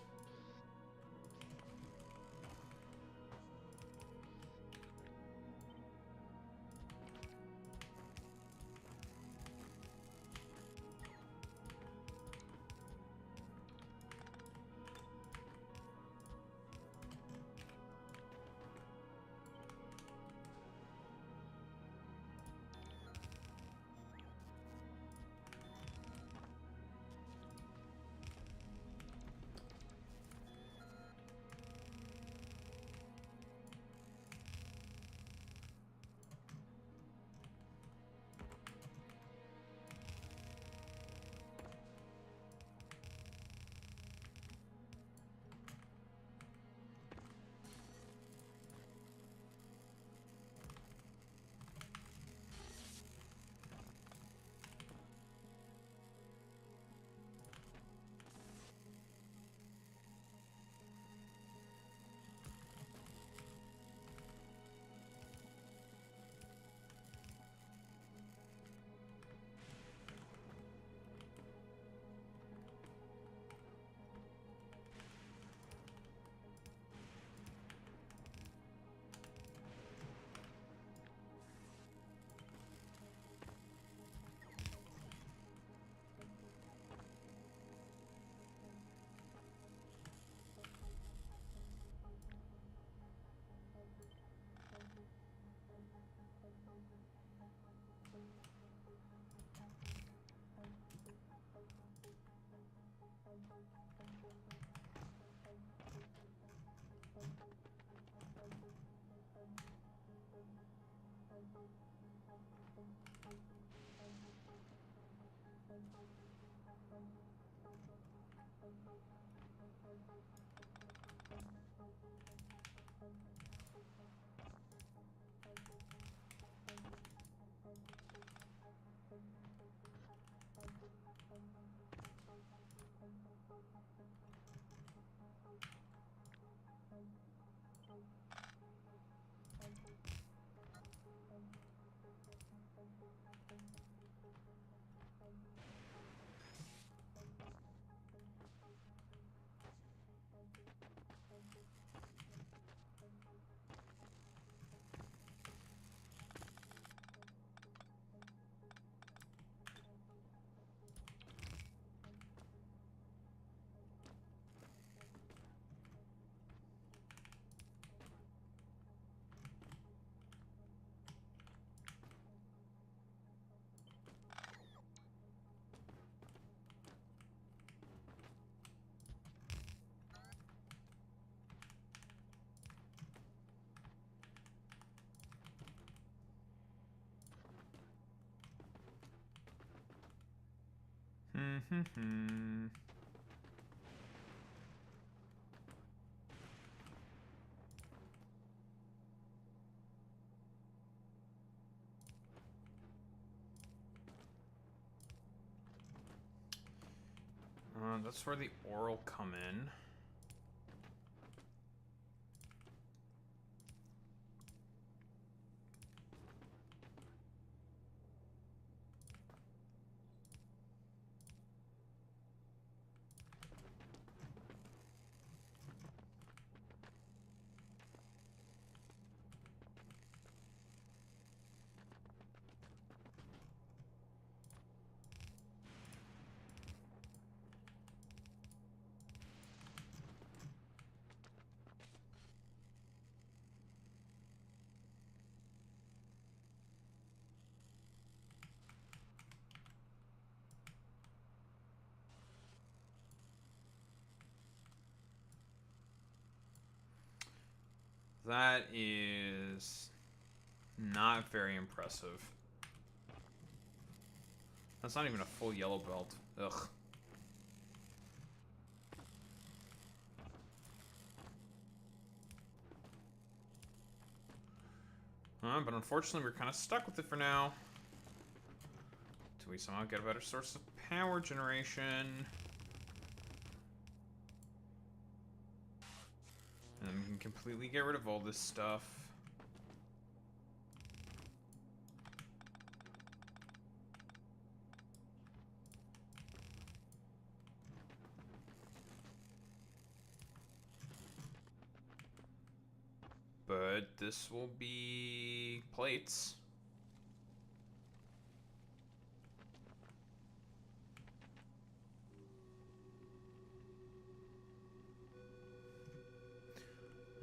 [SPEAKER 1] That's where the oral come in. That is not very impressive. That's not even a full yellow belt. Ugh. But unfortunately, we're kind of stuck with it for now. Until we somehow get a better source of power generation. And then we can completely get rid of all this stuff. But this will be plates.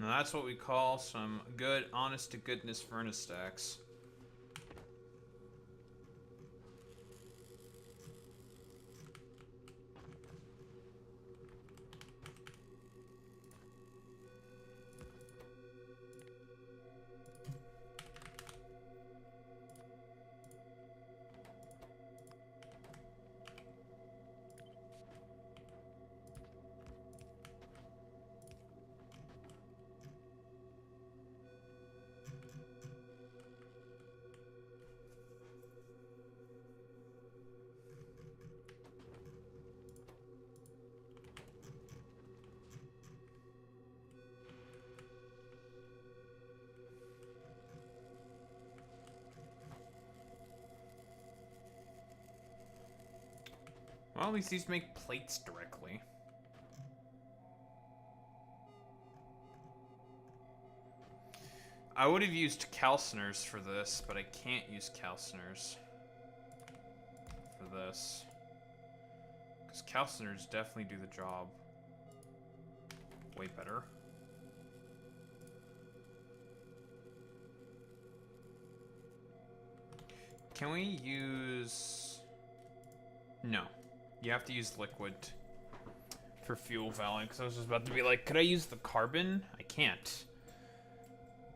[SPEAKER 1] Now that's what we call some good, honest to goodness furnace stacks. Well, at least these make plates directly. I would have used calciners for this, but I can't use calciners for this. Because calciners definitely do the job way better. Can we use... No. You have to use liquid for fuel value, because I was just about to be like, could I use the carbon? I can't.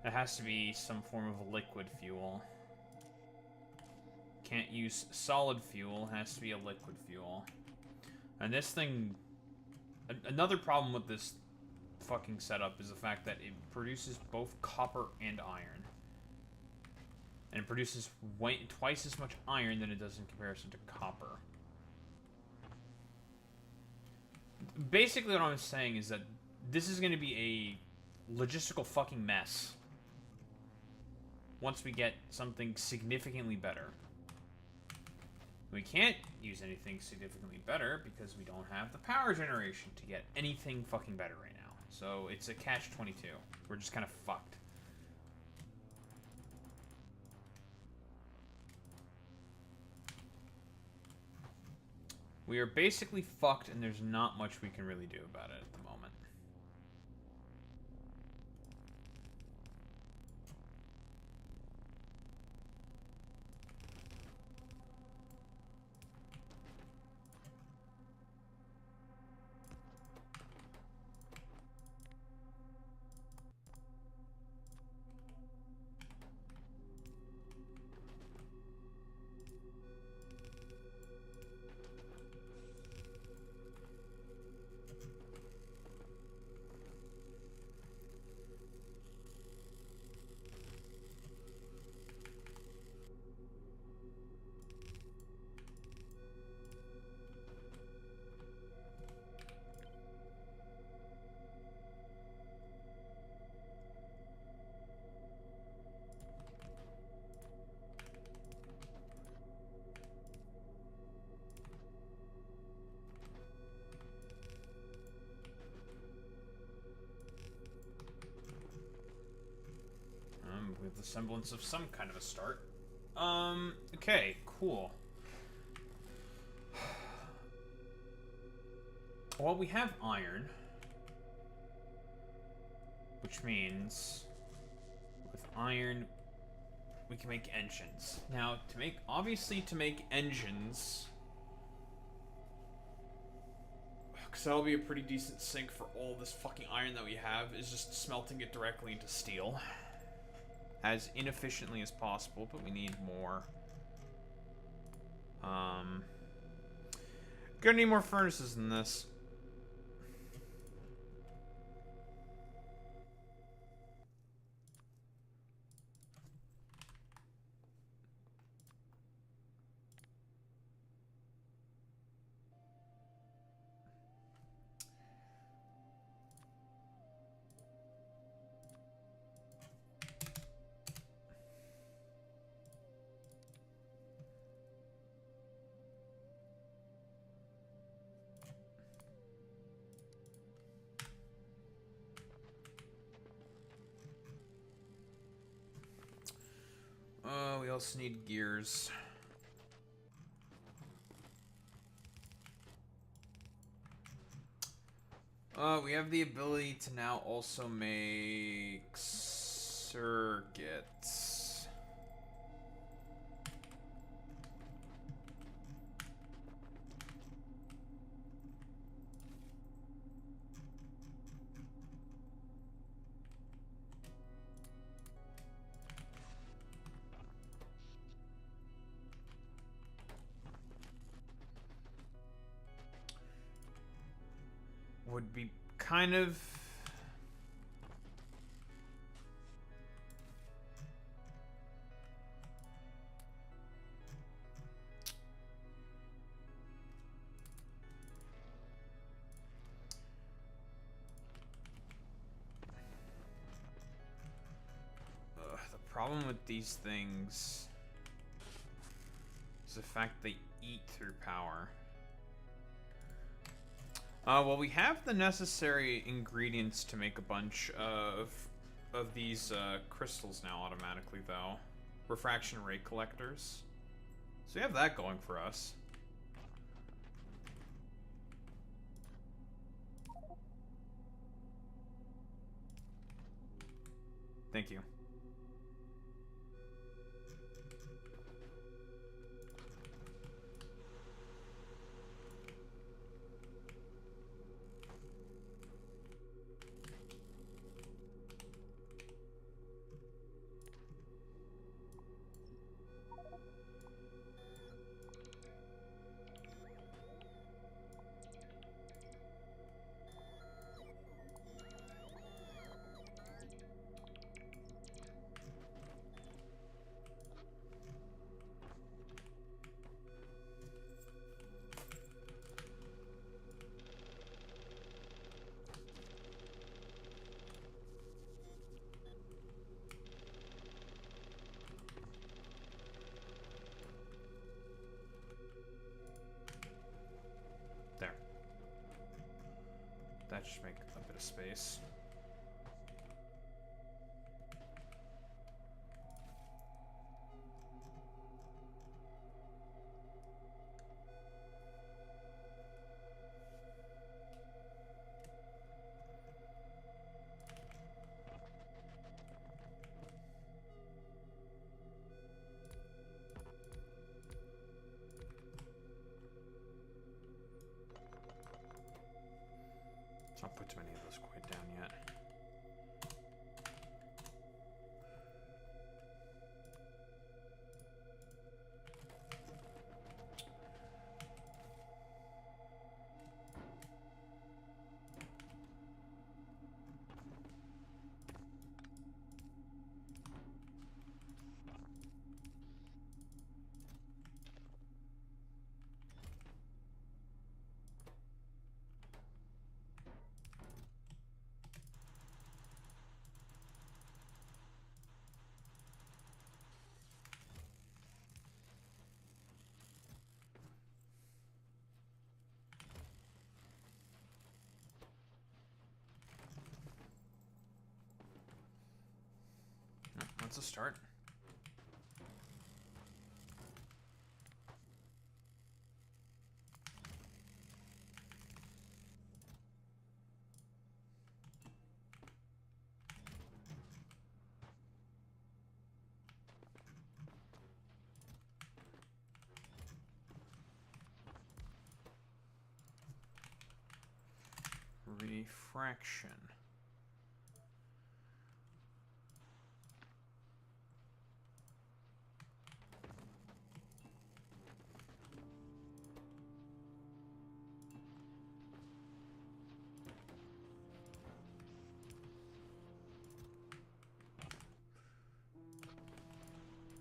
[SPEAKER 1] It has to be some form of a liquid fuel. Can't use solid fuel, it has to be a liquid fuel. And this thing... Another problem with this fucking setup is the fact that it produces both copper and iron. And it produces twice as much iron than it does in comparison to copper. Basically what I'm saying is that this is going to be a logistical fucking mess once we get something significantly better. We can't use anything significantly better because we don't have the power generation to get anything fucking better right now. So it's a catch-22. We're just kind of fucked. We are basically fucked, and there's not much we can really do about it at the moment. the semblance of some kind of a start. Okay, cool. Well, we have iron. Which means, with iron, we can make engines. Now, obviously to make engines, because that'll be a pretty decent sink for all this fucking iron that we have, is just smelting it directly into steel. As inefficiently as possible, but we need more. Gonna need more furnaces than this. We also need gears. We have the ability to now also make circuits. Would be kind of... the problem with these things is the fact they eat through power. Well, we have the necessary ingredients to make a bunch of these crystals now automatically, though. Refraction ray collectors. So we have that going for us. Thank you. That should make a bit of space. Not put too many of those quite down yet. That's a start. Refraction.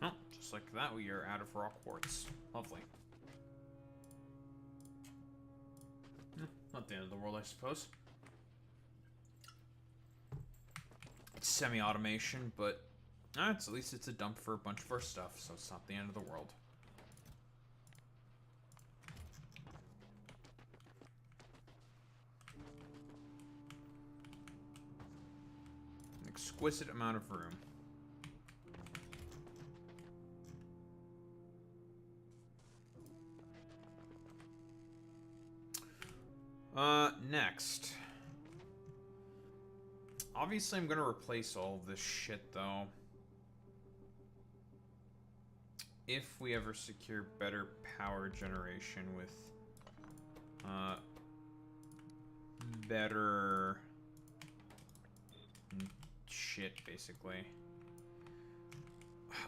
[SPEAKER 1] Oh, just like that, we are out of rock quartz. Lovely. Not the end of the world, I suppose. It's semi-automation, but at least it's a dump for a bunch of our stuff, so it's not the end of the world. An exquisite amount of room. Next. Obviously, I'm gonna replace all of this shit, though. If we ever secure better power generation with, better shit, basically.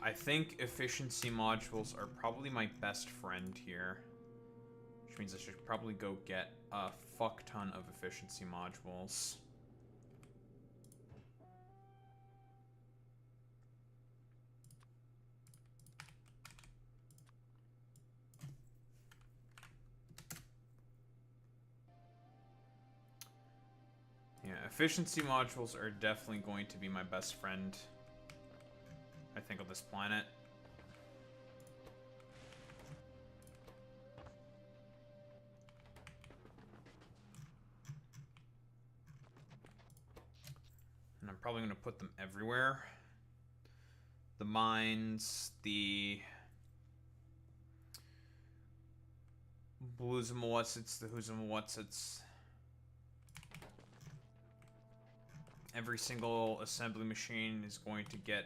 [SPEAKER 1] I think efficiency modules are probably my best friend here. Which means I should probably go get a fuck ton of efficiency modules. Yeah, efficiency modules are definitely going to be my best friend, I think, on this planet. And I'm probably going to put them everywhere. The mines, the blues and whatsits, the who's and whatsits. Every single assembly machine is going to get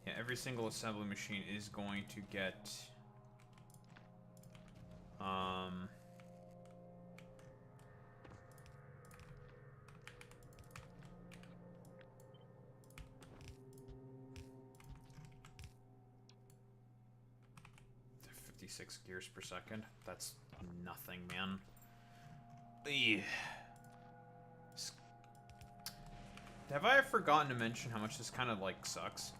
[SPEAKER 1] yeah, every single assembly machine is going to get 56 gears per second. That's nothing, man. Eey. Have I forgotten to mention how much this kind of, like, sucks?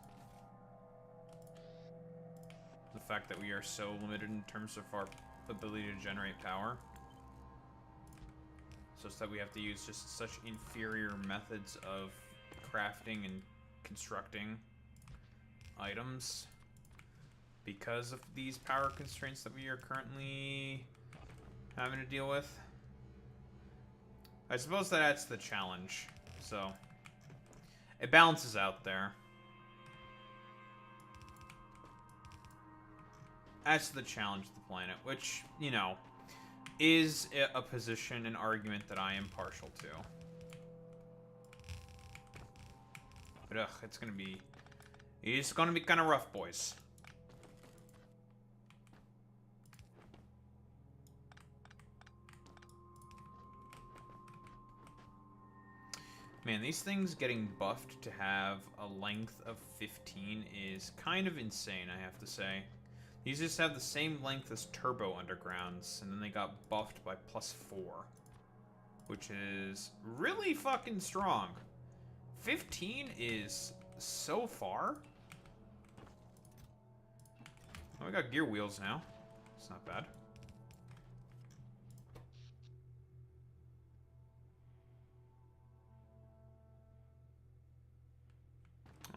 [SPEAKER 1] The fact that we are so limited in terms of our ability to generate power. So it's that we have to use just such inferior methods of crafting and constructing items because of these power constraints that we are currently having to deal with. I suppose that adds to the challenge, so it balances out there. Adds to the challenge of the planet, which, you know, is a position, an argument that I am partial to. But ugh, it's gonna be kind of rough, boys. Man, these things getting buffed to have a length of 15 is kind of insane, I have to say. These just have the same length as Turbo Undergrounds, and then they got buffed by +4. Which is really fucking strong. 15 is so far. Oh, we got gear wheels now. It's not bad.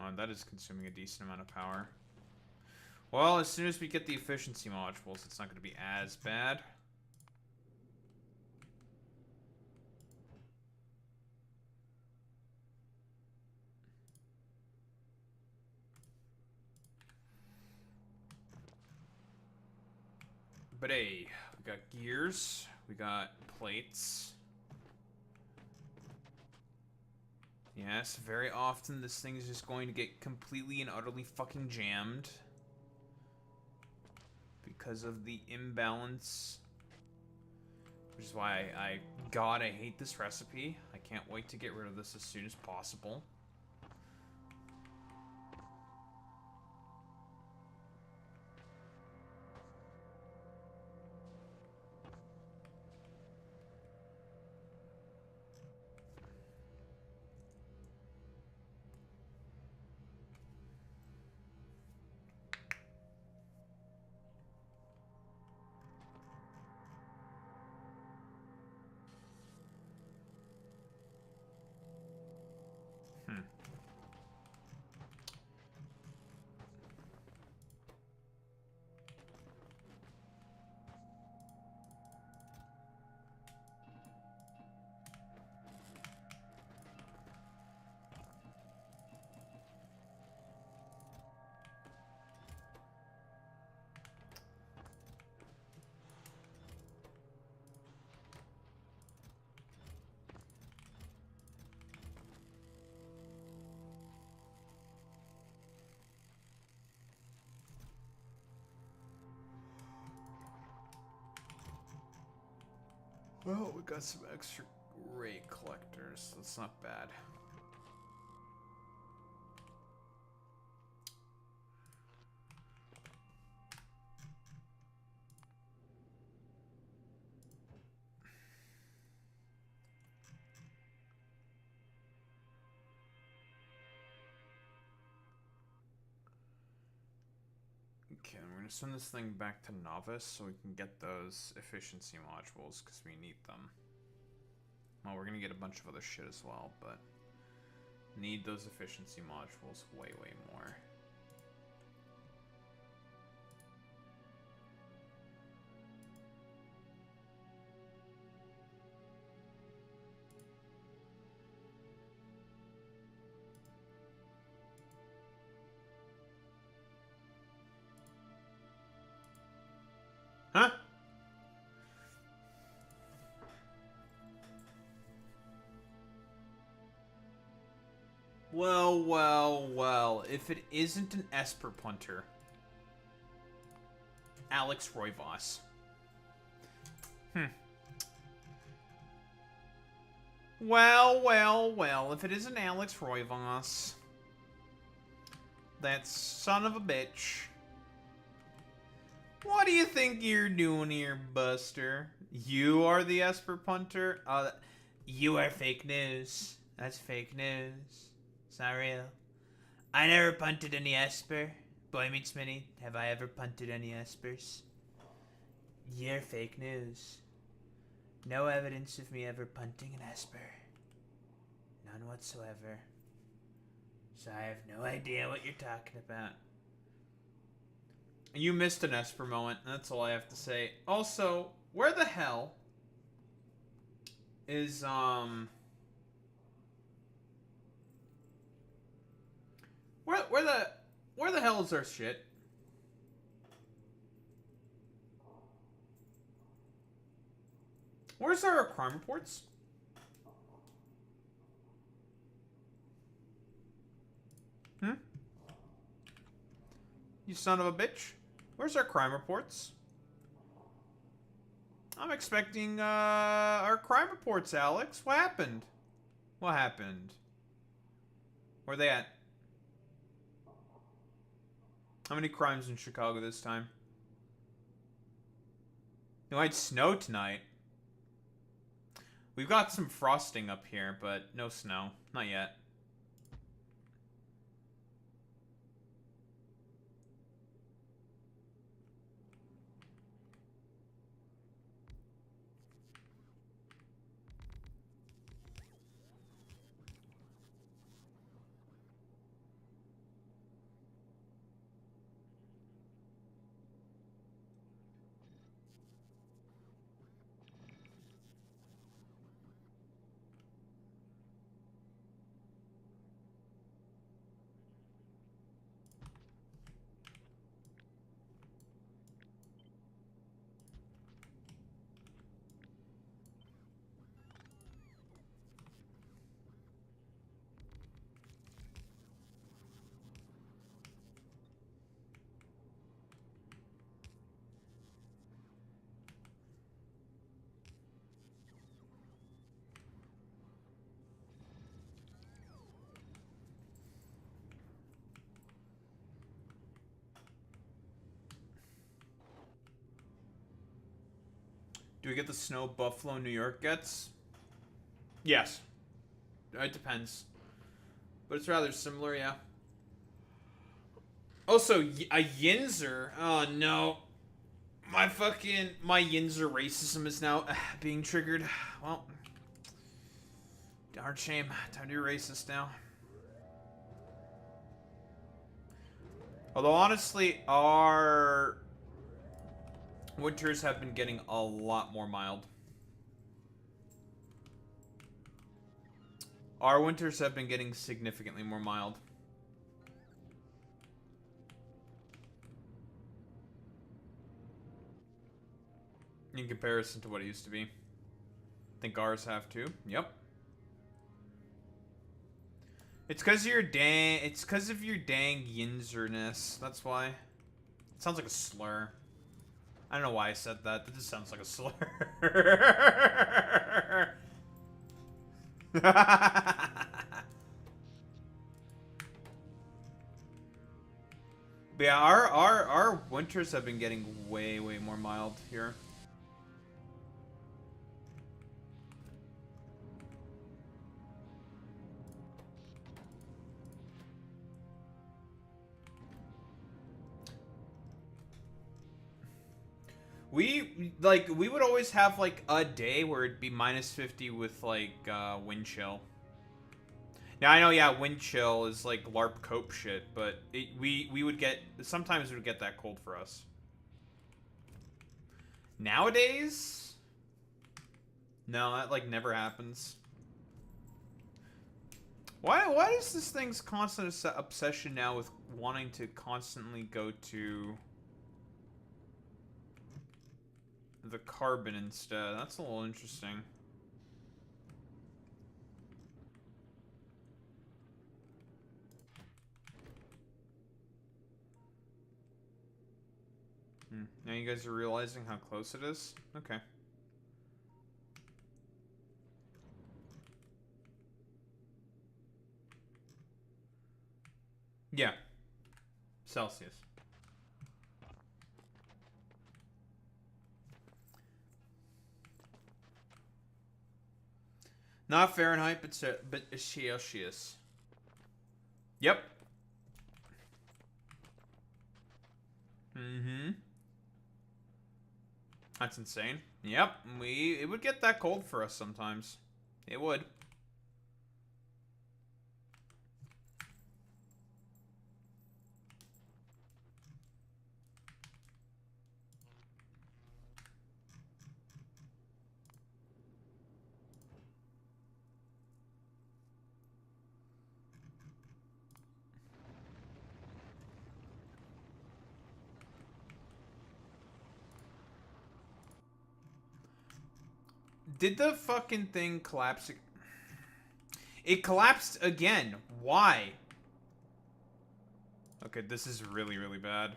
[SPEAKER 1] Oh, that is consuming a decent amount of power. Well, as soon as we get the efficiency modules, it's not going to be as bad. But hey, we got gears, we got plates. Yes, very often this thing is just going to get completely and utterly fucking jammed. Because of the imbalance. Which is why God, I hate this recipe. I can't wait to get rid of this as soon as possible. Well, we got some extra ray collectors. That's not bad. Okay, I'm gonna send this thing back to Novice so we can get those efficiency modules because we need them. Well, we're gonna get a bunch of other shit as well, but need those efficiency modules way, way more. Huh? Well, well, well. If it isn't an Esper punter. Alex Roivas. Well, well, well. If it isn't Alex Roivas. That son of a bitch. What do you think you're doing here, Buster? You are the Esper punter? You are fake news. That's fake news. It's not real. I never punted any Esper. Boy meets Minnie, have I ever punted any Espers? You're fake news. No evidence of me ever punting an Esper. None whatsoever. So I have no idea what you're talking about. You missed an Esper moment. That's all I have to say. Also, where the hell is where the hell is our shit? Where's our crime reports? You son of a bitch. Where's our crime reports? I'm expecting our crime reports, Alex. What happened? What happened? Where are they at? How many crimes in Chicago this time? It might snow tonight. We've got some frosting up here, but no snow. Not yet. Do we get the snow Buffalo, New York gets? Yes. It depends. But it's rather similar, yeah. Also, a Yinzer. Oh, no. My Yinzer racism is now being triggered. Well, darn shame. Time to be racist now. Although, honestly, our winters have been getting a lot more mild. Our winters have been getting significantly more mild. In comparison to what it used to be. I think ours have too. Yep. It's because of your dang Yinzerness. That's why. It sounds like a slur. I don't know why I said that. That just sounds like a slur. But yeah, our winters have been getting way more mild here. We would always have like a day where it'd be minus 50 with like wind chill. Now I know, yeah, wind chill is like LARP cope shit, but we would get, sometimes it would get that cold for us. Nowadays, no, that like never happens. Why is this thing's constant obsession now with wanting to constantly go to the carbon instead? That's a little interesting. Now you guys are realizing how close it is? Okay. Yeah. Celsius. Not Fahrenheit, but Celsius. Yep. Mm-hmm. That's insane. Yep, it would get that cold for us sometimes. It would. Did the fucking thing collapse? It collapsed again. Why? Okay, this is really bad.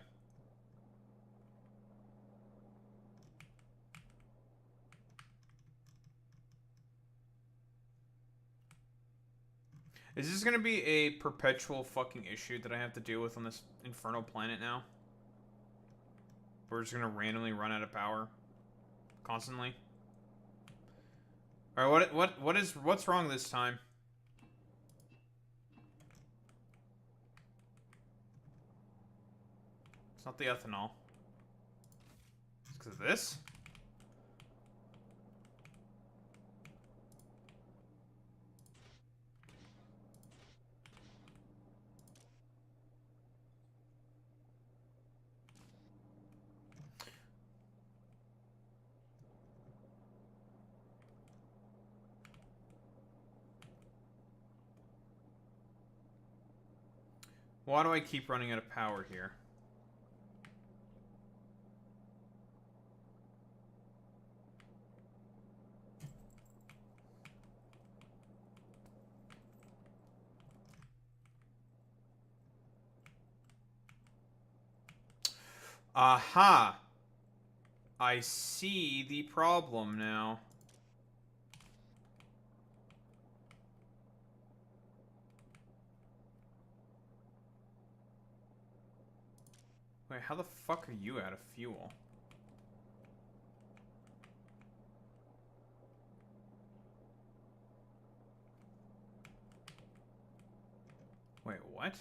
[SPEAKER 1] Is this gonna be a perpetual fucking issue that I have to deal with on this Inferno planet now? We're just gonna randomly run out of power constantly. All right, what's wrong this time? It's not the ethanol. It's because of this? Why do I keep running out of power here? Aha! I see the problem now. Wait, how the fuck are you out of fuel? Wait, what?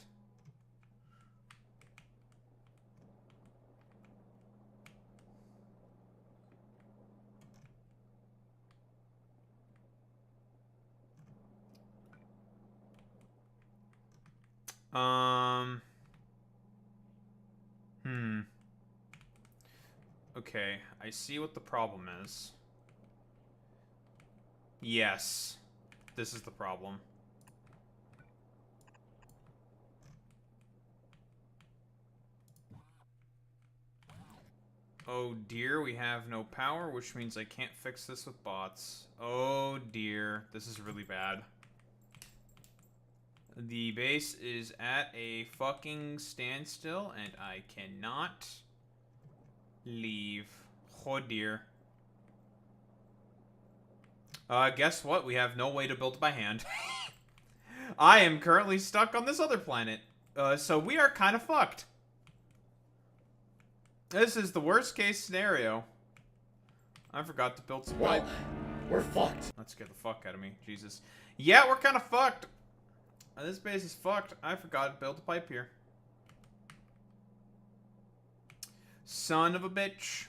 [SPEAKER 1] Okay, I see what the problem is. Yes. This is the problem. Oh dear, we have no power, which means I can't fix this with bots. Oh dear, this is really bad. The base is at a fucking standstill, and I cannot leave. Oh dear. Guess what? We have no way to build by hand. I am currently stuck on this other planet. So we are kind of fucked. This is the worst case scenario. I forgot to build some pipe.
[SPEAKER 7] We're fucked.
[SPEAKER 1] That scared the fuck out of me. Jesus. Yeah, we're kind of fucked. This base is fucked. I forgot to build a pipe here. Son of a bitch.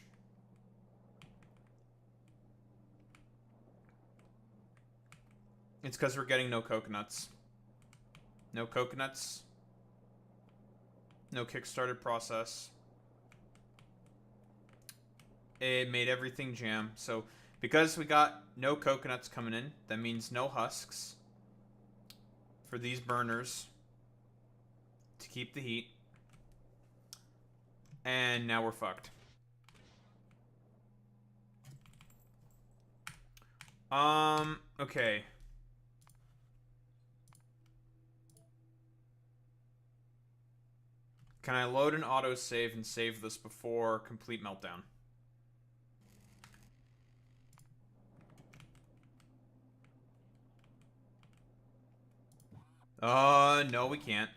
[SPEAKER 1] It's because we're getting no coconuts. No coconuts. No kickstarted process. It made everything jam. So, because we got no coconuts coming in, that means no husks for these burners to keep the heat. And now we're fucked. Okay. Can I load an autosave and save this before complete meltdown? No, we can't.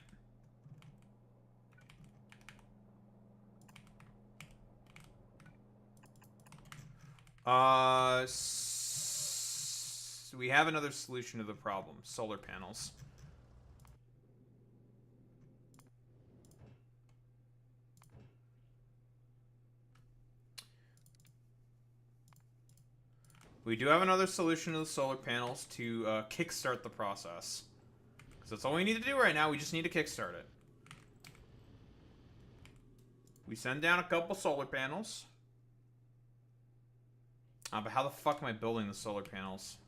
[SPEAKER 1] We have another solution to the problem. Solar panels. We do have another solution to the solar panels to kickstart the process. Because that's all we need to do right now. We just need to kickstart it. We send down a couple solar panels. But how the fuck am I building the solar panels?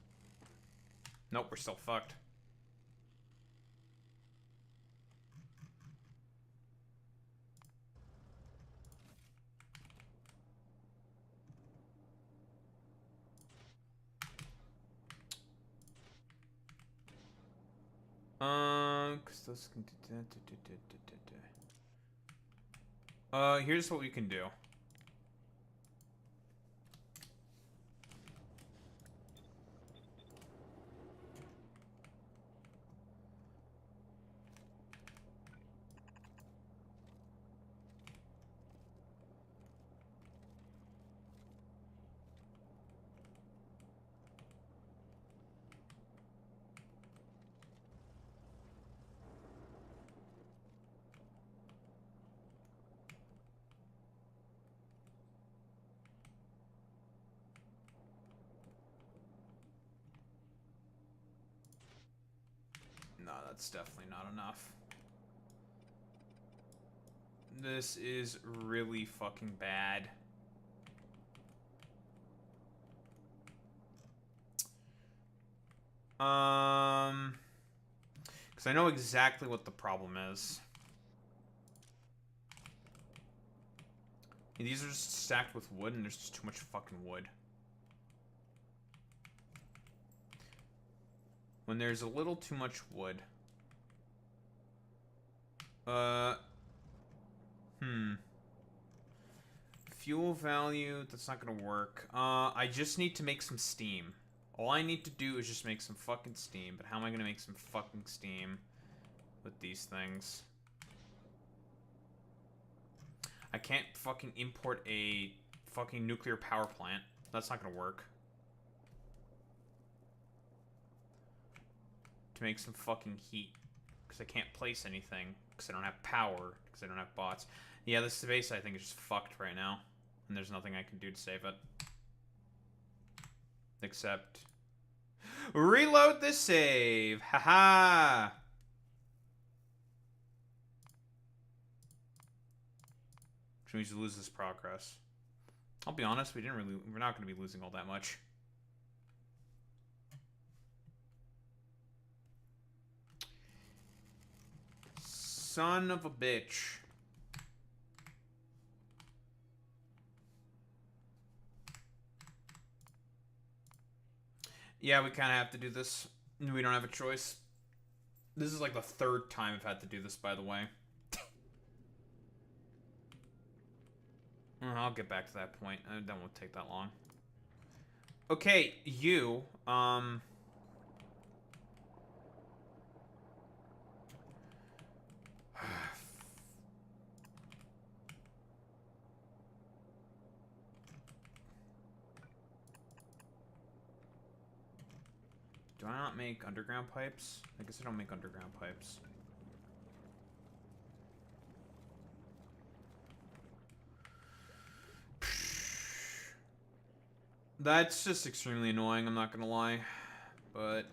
[SPEAKER 1] Nope, we're still fucked. Cause those can here's what we can do. No, that's definitely not enough. This is really fucking bad. Because I know exactly what the problem is. These are just stacked with wood, and there's just too much fucking wood. When there's a little too much wood. Fuel value, that's not gonna work. I just need to make some steam. All I need to do is just make some fucking steam. But how am I gonna make some fucking steam with these things? I can't fucking import a fucking nuclear power plant. That's not gonna work. To make some fucking heat. because I can't place anything, because I don't have power, because I don't have bots. Yeah, this base, I think, is just fucked right now. And there's nothing I can do to save it. Except... reload the save! Haha! Which means we lose this progress. I'll be honest, we're not going to be losing all that much. Son of a bitch. Yeah, we kind of have to do this. We don't have a choice. This is like the third time I've had to do this, by the way. I'll get back to that point. That won't take that long. Okay, you, do I not make underground pipes? I guess I don't make underground pipes. That's just extremely annoying, I'm not gonna lie. But...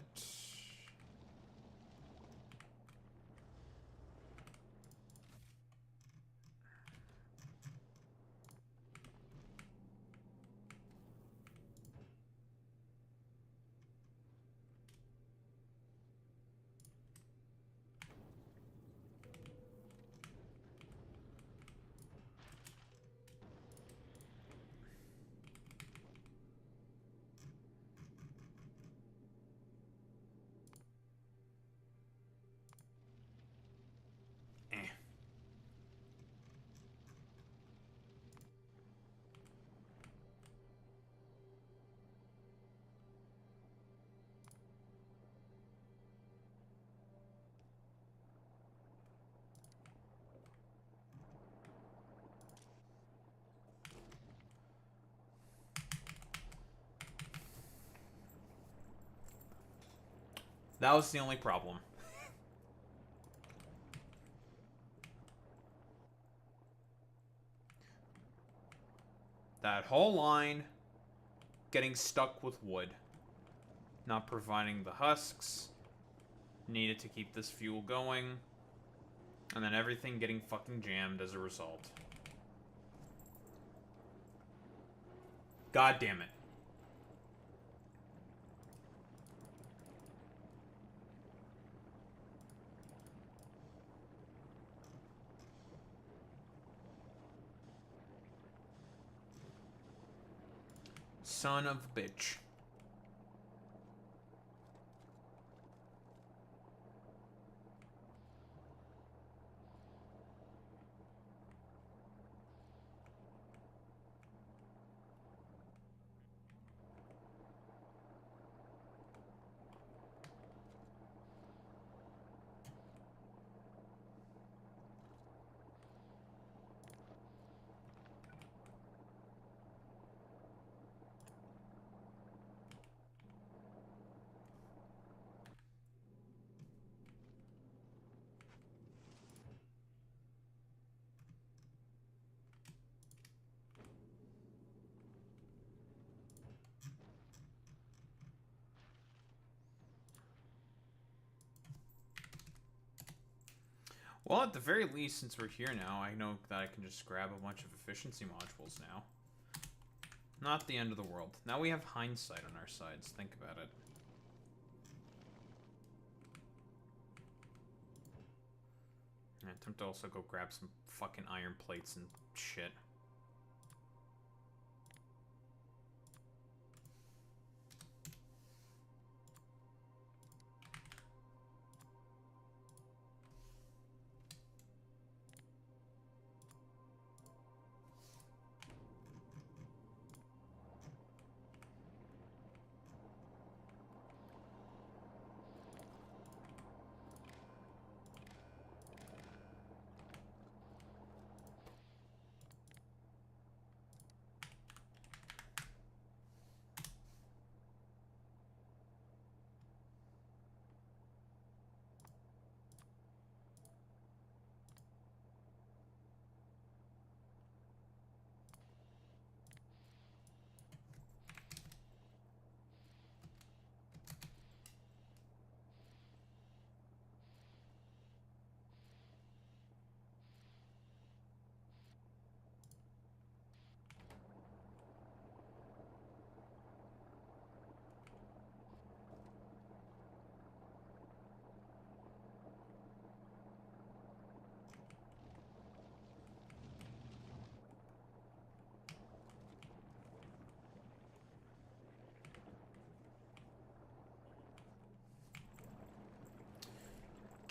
[SPEAKER 1] that was the only problem. That whole line getting stuck with wood. Not providing the husks. Needed to keep this fuel going. And then everything getting fucking jammed as a result. God damn it. Son of a bitch. Well, at the very least, since we're here now, I know that I can just grab a bunch of efficiency modules now. Not the end of the world. Now we have hindsight on our sides. Think about it. I attempt to also go grab some fucking iron plates and shit.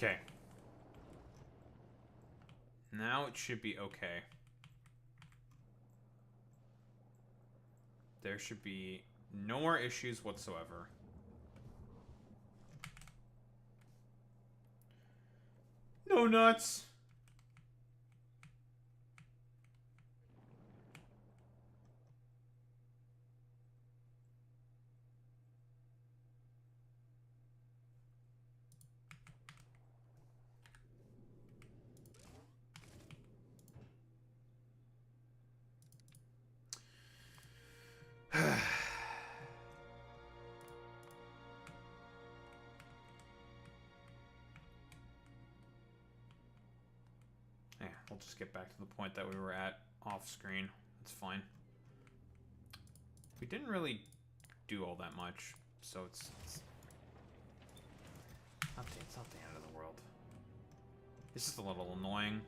[SPEAKER 1] Okay. Now it should be okay. There should be no more issues whatsoever. No nuts. Yeah, we'll just get back to the point that we were at off screen. It's fine. We didn't really do all that much, so it's not the end of the world. This is a little annoying.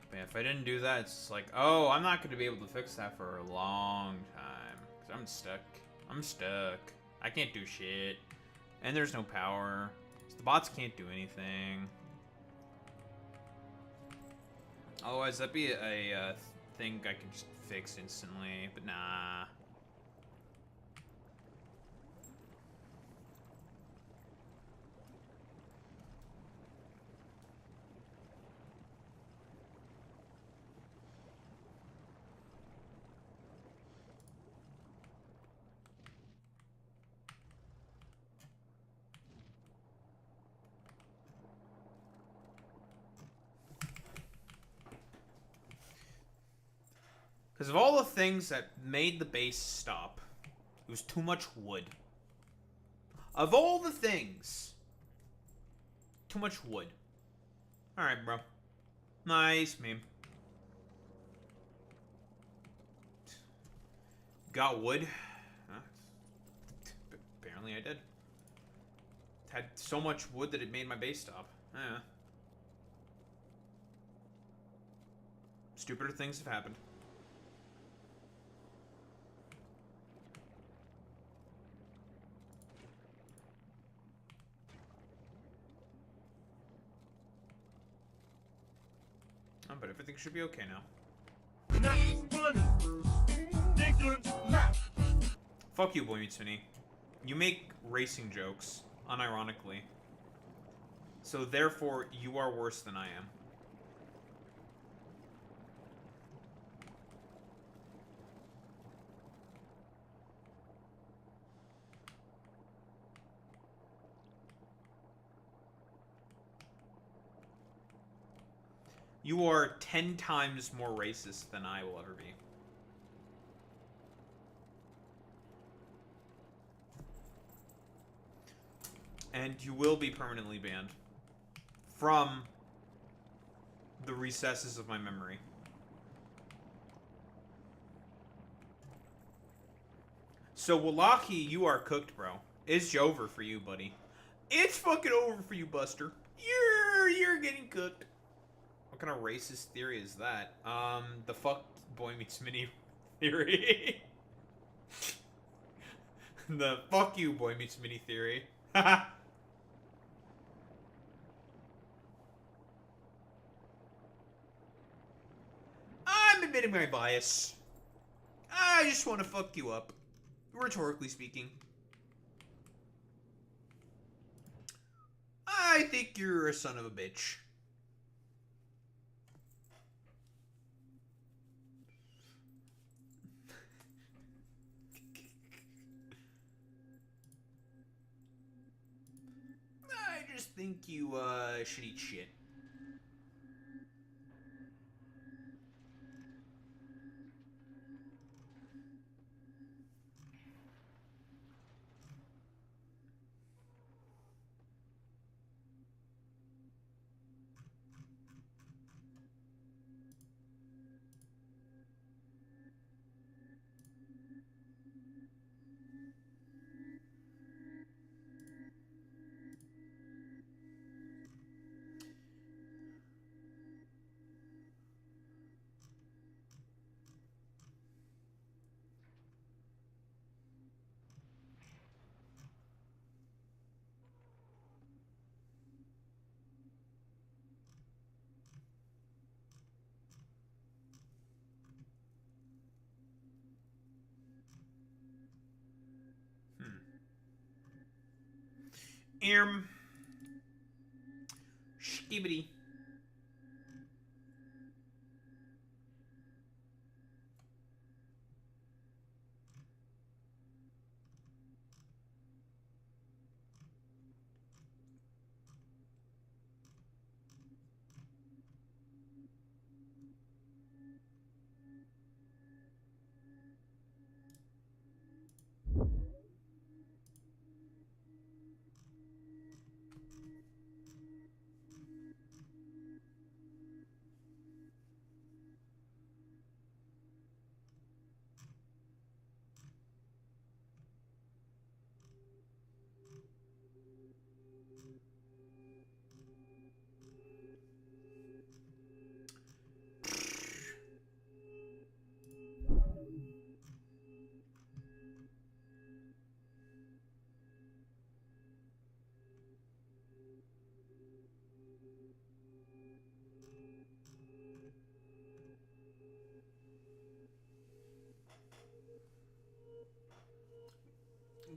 [SPEAKER 1] But yeah, if I didn't do that, it's just like, oh, I'm not going to be able to fix that for a long time. Because I'm stuck. I'm stuck. I can't do shit. And there's no power. So the bots can't do anything. Otherwise, that'd be a thing I could just fix instantly. But nah. Because of all the things that made the base stop, it was too much wood. Of all the things, too much wood. Alright, bro. Nice meme. Got wood? Huh? Apparently I did. Had so much wood that it made my base stop. Yeah. Stupider things have happened. Oh, but everything should be okay now. Fuck you, Boy Meets Mini. You make racing jokes, unironically. So therefore, you are worse than I am. You are 10 times more racist than I will ever be. And you will be permanently banned from the recesses of my memory. So, Wallaki, you are cooked, bro. It's over for you, buddy. It's fucking over for you, Buster. You're getting cooked. What kind of racist theory is that? The fuck Boy Meets Mini theory. The fuck you Boy Meets Mini theory. I'm admitting my bias. I just want to fuck you up. Rhetorically speaking. I think you're a son of a bitch. I just think you, should eat shit. Skibbity.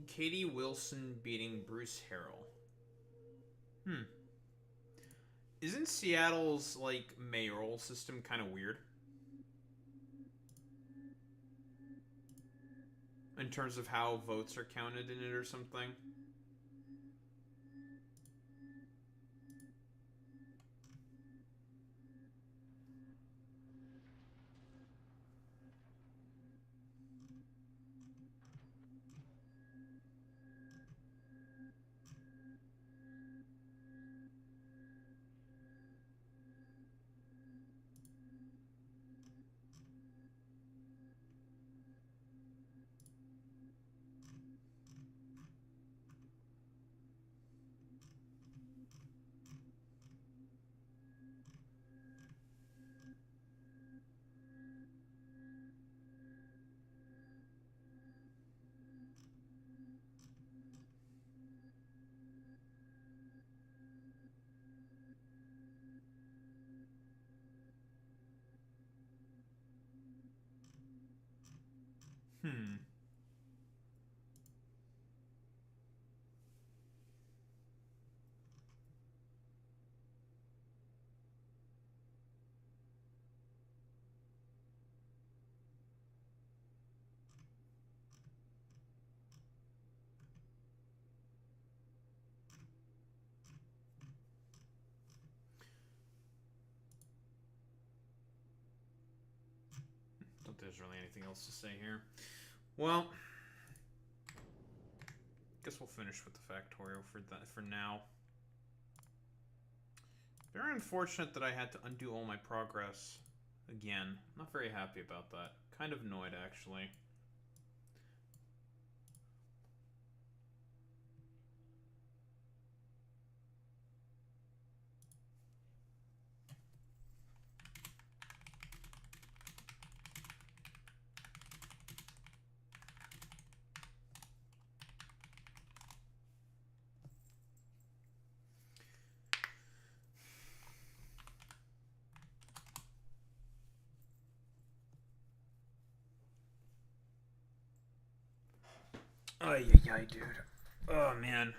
[SPEAKER 1] Katie Wilson beating Bruce Harrell. Isn't Seattle's, like, mayoral system kind of weird? In terms of how votes are counted in it or something? Don't think there's really anything else to say here. Well, guess we'll finish with the Factorio for now. Very unfortunate that I had to undo all my progress again. Not very happy about that. Kind of annoyed, actually. Ay, dude. Oh, man.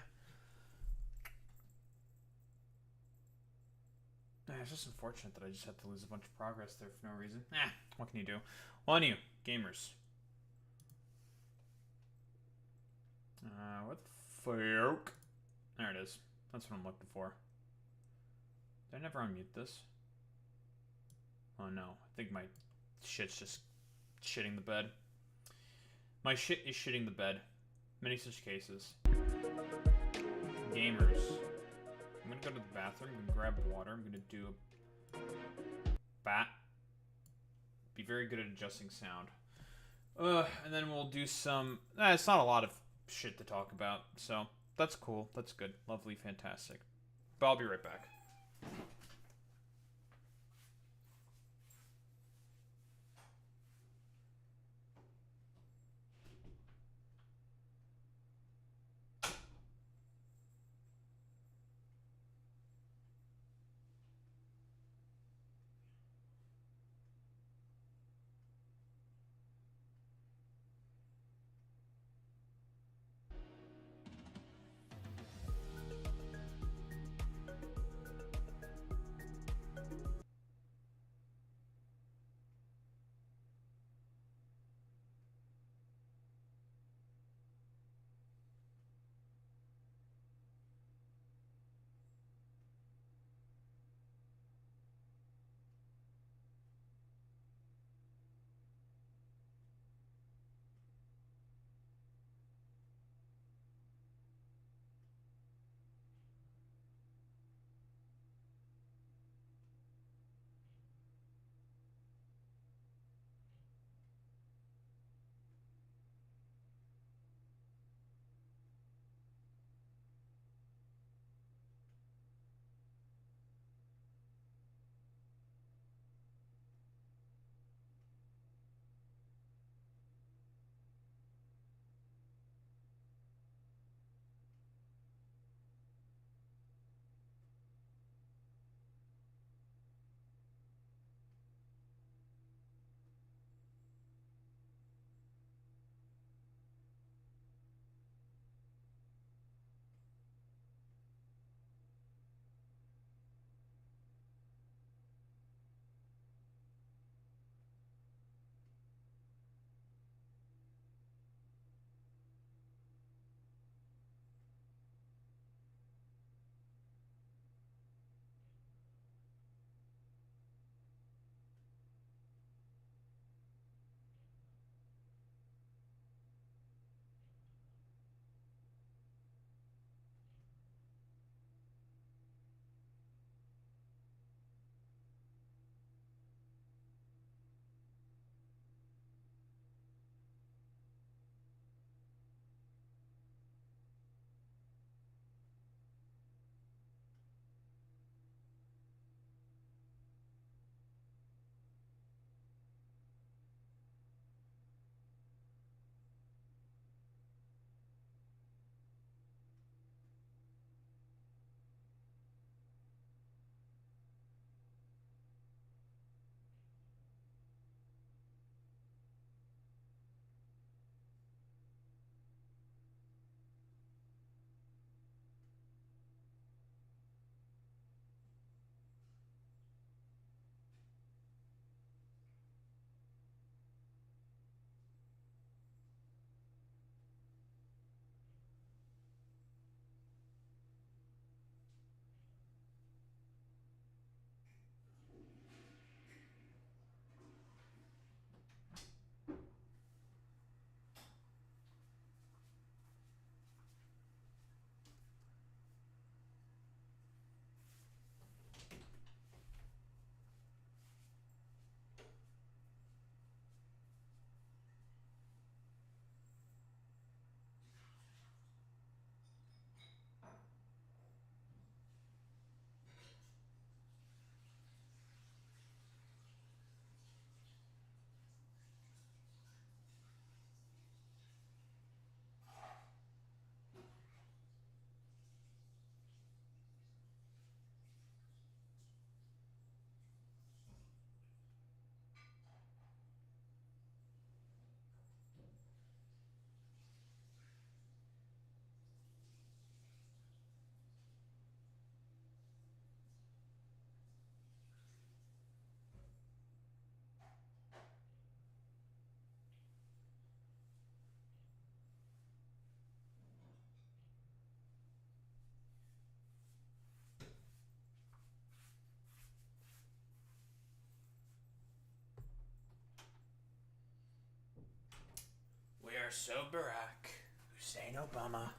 [SPEAKER 1] It's just unfortunate that I just had to lose a bunch of progress there for no reason. What can you do? On you, gamers. What the fuck? There it is. That's what I'm looking for. Did I never unmute this? Oh no, I think my shit's just shitting the bed. My shit is shitting the bed. Many such cases. Gamers. I'm gonna go to the bathroom, I'm gonna grab water, I'm gonna do a bat. Be very good at adjusting sound. And then we'll do some... it's not a lot of shit to talk about, so that's cool, that's good, lovely, fantastic. But I'll be right back.
[SPEAKER 12] so Barack. Hussein Obama.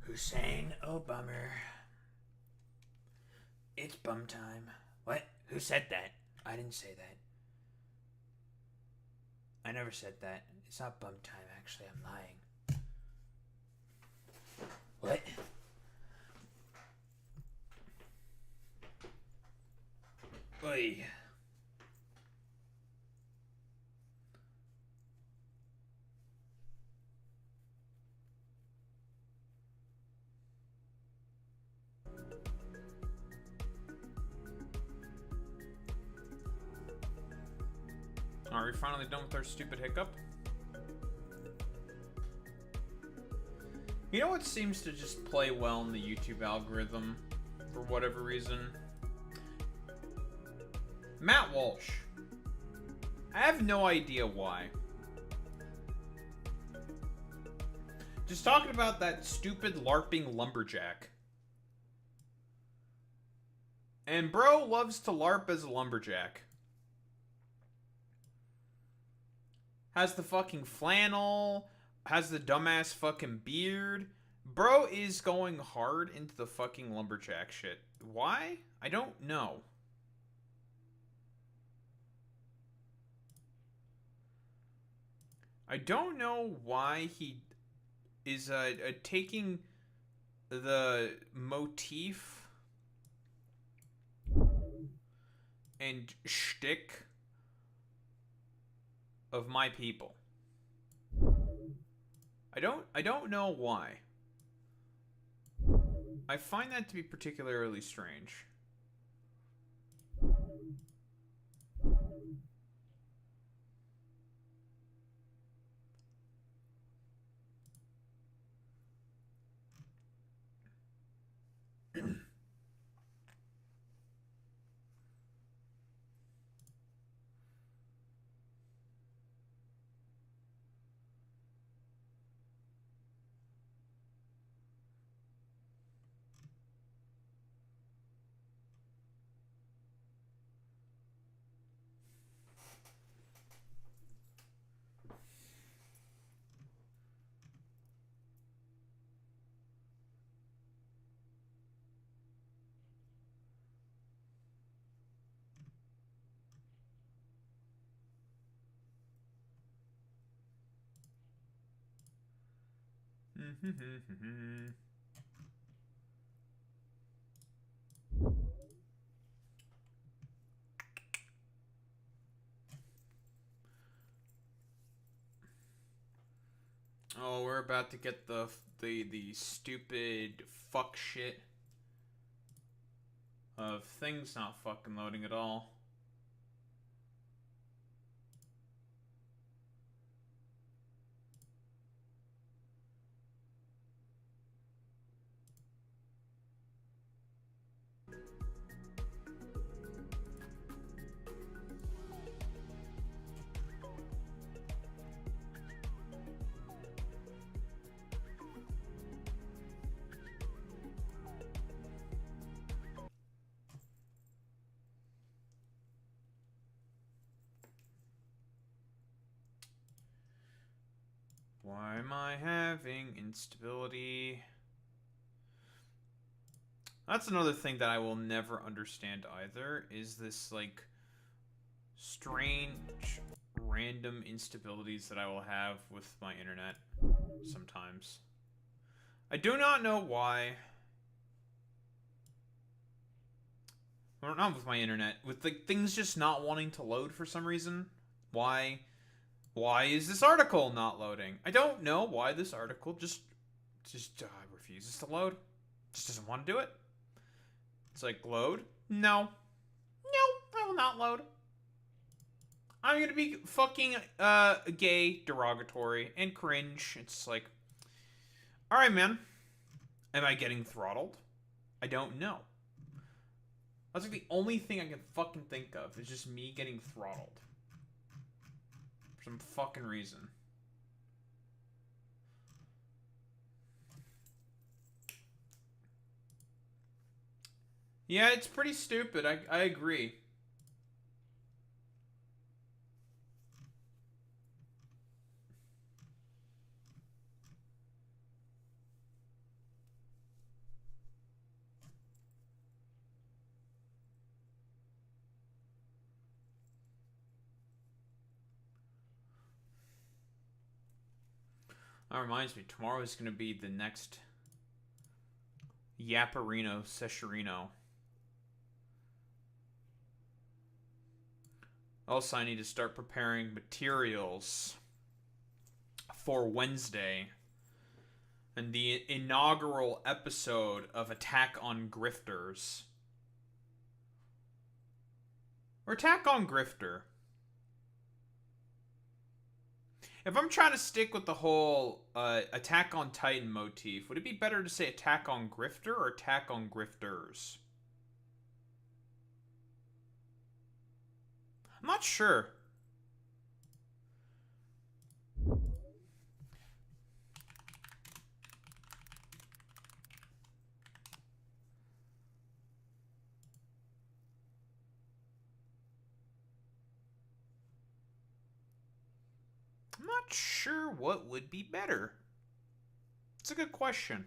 [SPEAKER 12] Hussein Obama. It's bum time. What? Who said that? I didn't say that. I never said that. It's not bum time, actually. I'm lying. What? Oy.
[SPEAKER 1] Are we finally done with our stupid hiccup? You know what seems to just play well in the YouTube algorithm, for whatever reason? Matt Walsh. I have no idea why. Just talking about that stupid LARPing lumberjack. And bro loves to LARP as a lumberjack. Has the fucking flannel, has the dumbass fucking beard. Bro is going hard into the fucking lumberjack shit. Why? I don't know. I don't know why he is taking the motif and shtick of my people. I don't know why. I find that to be particularly strange. Oh, we're about to get the stupid fuck shit of things not fucking loading at all. Why am I having instability? That's another thing that I will never understand either, is this, like, strange, random instabilities that I will have with my internet sometimes. I do not know why. Or not with my internet, with, like, things just not wanting to load for some reason. Why is this article not loading? I don't know why this article just refuses to load. Just doesn't want to do it. It's like, load? No. No, I will not load. I'm gonna be fucking gay, derogatory, and cringe. It's like, alright, man. Am I getting throttled? I don't know. That's like the only thing I can fucking think of is just me getting throttled. For some fucking reason. Yeah, it's pretty stupid. I agree. That reminds me, tomorrow is going to be the next Yaparino Sessionino. Also, I need to start preparing materials for Wednesday and the inaugural episode of Attack on Grifters. Or Attack on Grifter. If I'm trying to stick with the whole Attack on Titan motif, would it be better to say Attack on Grifter or Attack on Grifters? I'm not sure. I'm not sure what would be better. It's a good question.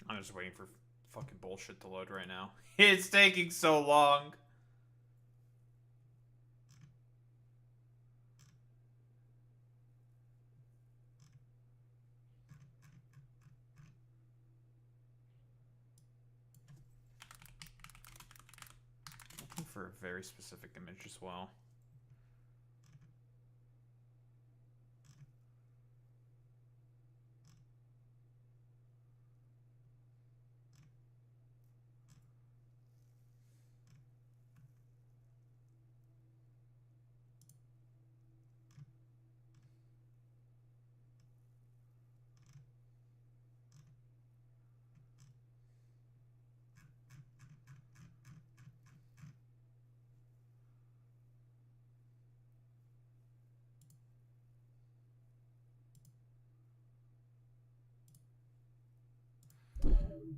[SPEAKER 1] I'm just waiting for fucking bullshit to load right now. It's taking so long. Looking for a very specific image as well.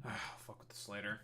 [SPEAKER 1] I'll fuck with this later.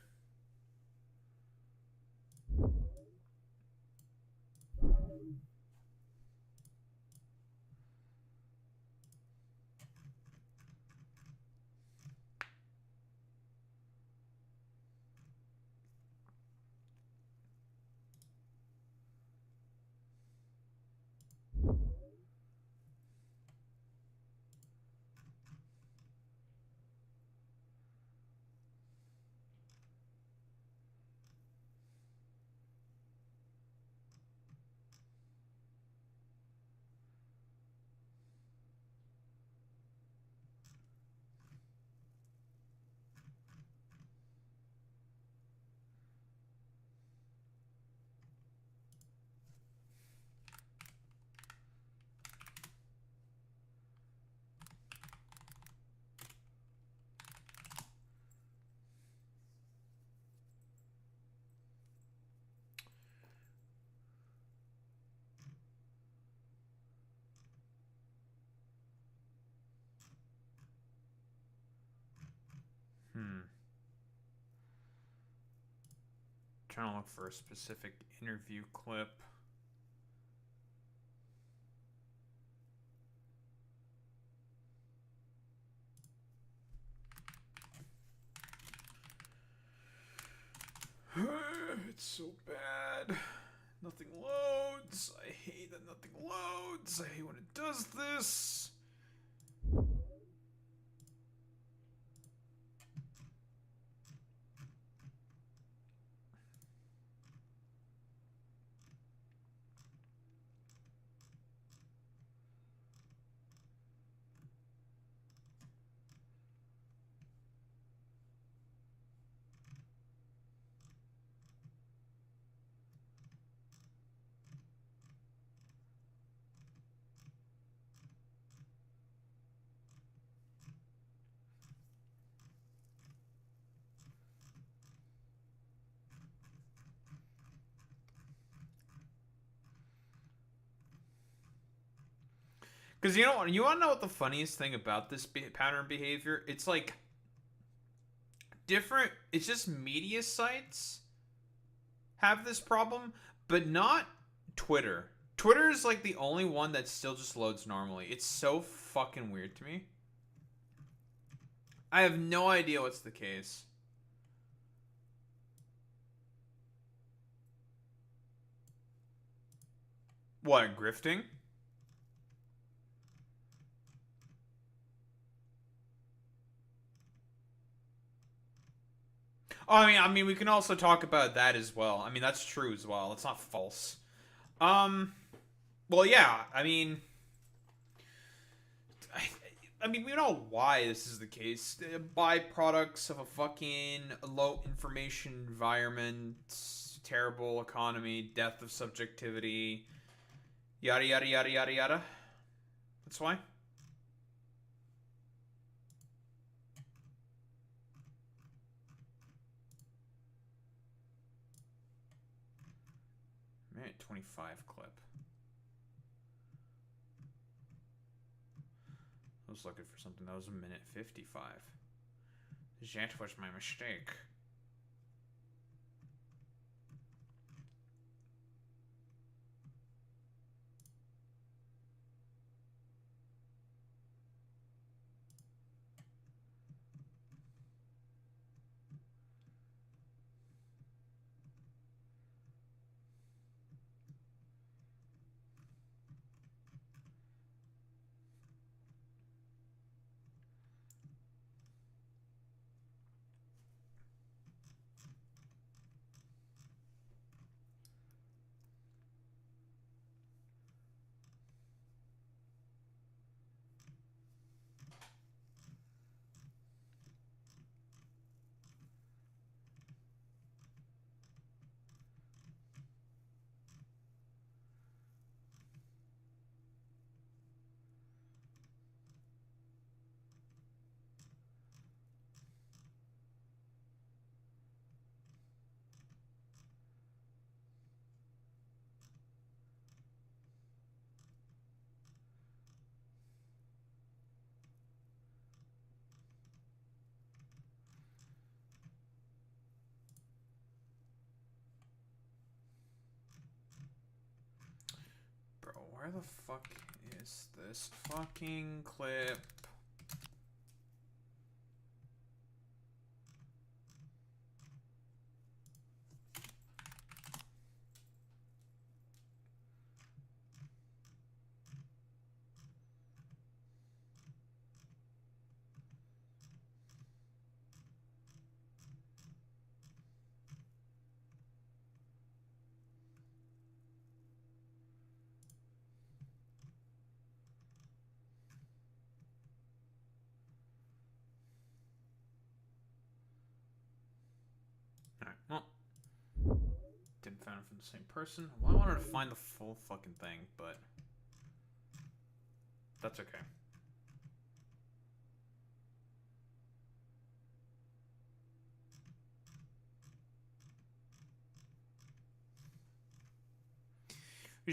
[SPEAKER 1] Trying to look for a specific interview clip. It's so bad. Nothing loads. I hate that nothing loads. I hate when it does this. Because you know, you want to know what the funniest thing about this pattern behavior? It's like different. It's just media sites have this problem, but not Twitter. Twitter is like the only one that still just loads normally. It's so fucking weird to me. I have no idea what's the case. What, grifting? Oh, I mean, we can also talk about that as well. I mean, that's true as well. It's not false. Well, yeah. I mean, we know why this is the case. Byproducts of a fucking low information environment, terrible economy, death of subjectivity, yada yada yada yada yada. That's why. Minute 25 clip. I was looking for something that was a minute 55. That was my mistake. Where the fuck is this fucking clip? Well, didn't find it from the same person. Well, I wanted to find the full fucking thing, but that's okay.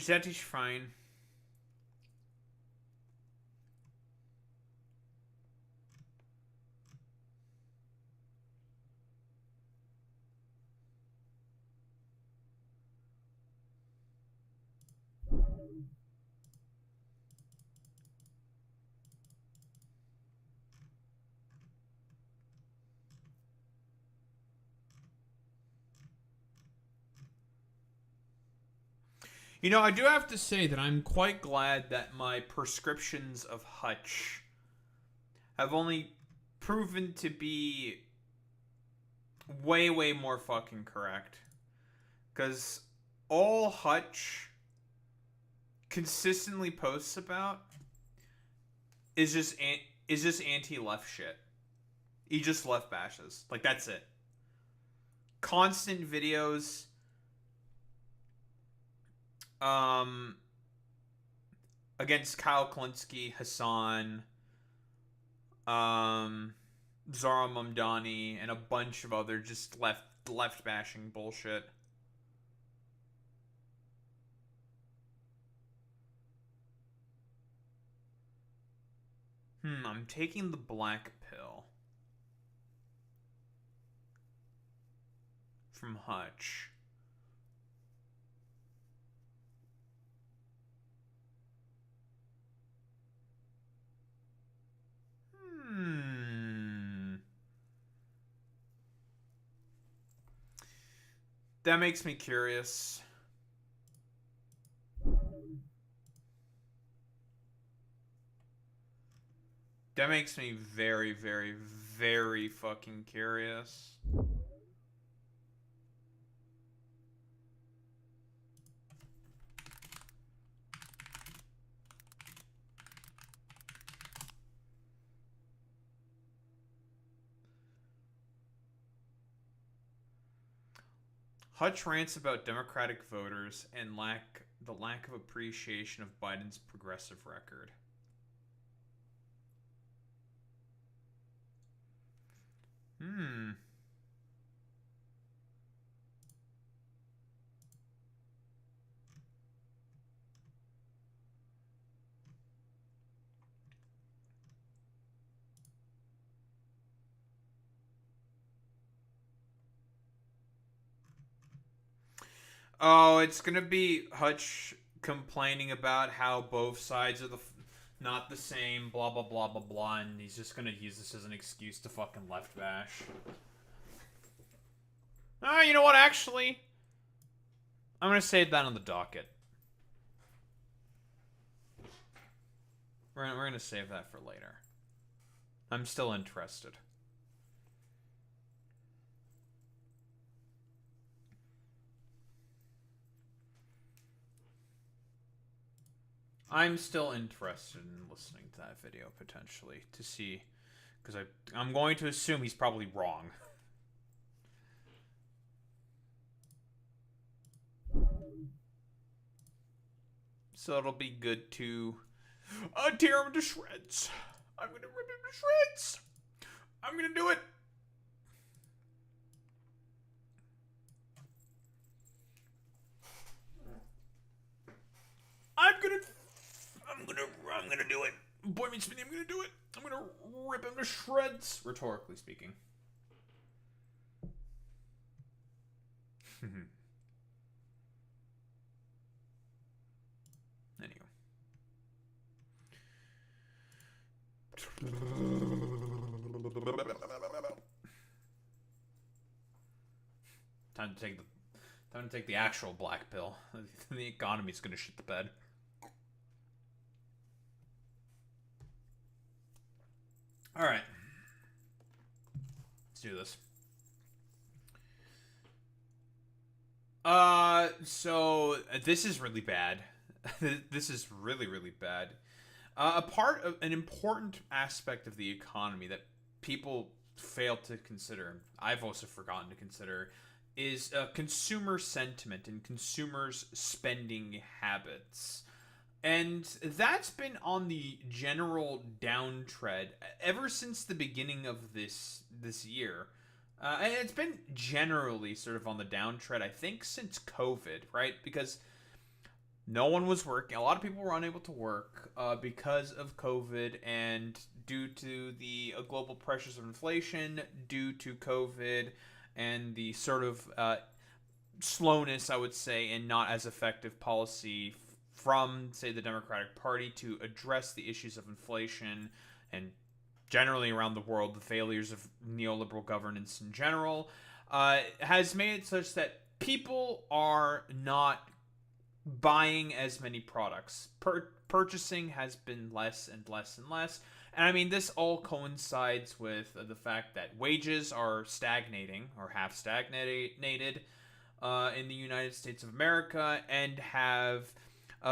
[SPEAKER 1] That is fine. You know, I do have to say that I'm quite glad that my prescriptions of Hutch have only proven to be way, way more fucking correct. Because all Hutch consistently posts about is just anti-left shit. He just left bashes. Like, that's it. Constant videos against Kyle Klinsky, Hassan, Zara Mamdani, and a bunch of other just left bashing bullshit. I'm taking the black pill. From Hutch. That makes me curious. That makes me very, very, very fucking curious. Hutch rants about Democratic voters and the lack of appreciation of Biden's progressive record. Oh, it's gonna be Hutch complaining about how both sides are not the same, blah blah blah blah blah, and he's just gonna use this as an excuse to fucking left bash. Ah, you know what? Actually, I'm gonna save that on the docket. We're gonna save that for later. I'm still interested. I'm still interested in listening to that video, potentially, to see, because I'm going to assume he's probably wrong. So it'll be good to tear him to shreds. I'm gonna rip him to shreds. I'm gonna do it. I'm gonna do it. Boy meets me, I'm gonna do it. I'm gonna rip him to shreds. Rhetorically speaking. Anyway. Time to take the actual black pill. The economy's gonna shit the bed. Alright. Let's do this. So this is really bad. This is really, really bad. A part of an important aspect of the economy that people fail to consider, I've also forgotten to consider, is consumer sentiment and consumers' spending habits. And that's been on the general downtread ever since the beginning of this year. And it's been generally sort of on the downtread, I think, since COVID, right? Because no one was working. A lot of people were unable to work because of COVID and due to the global pressures of inflation, due to COVID, and the sort of slowness, I would say, and not as effective policy from, say, the Democratic Party to address the issues of inflation and generally around the world, the failures of neoliberal governance in general, has made it such that people are not buying as many products. Purchasing has been less and less and less. And I mean, this all coincides with the fact that wages are stagnating, or have stagnated, in the United States of America, and have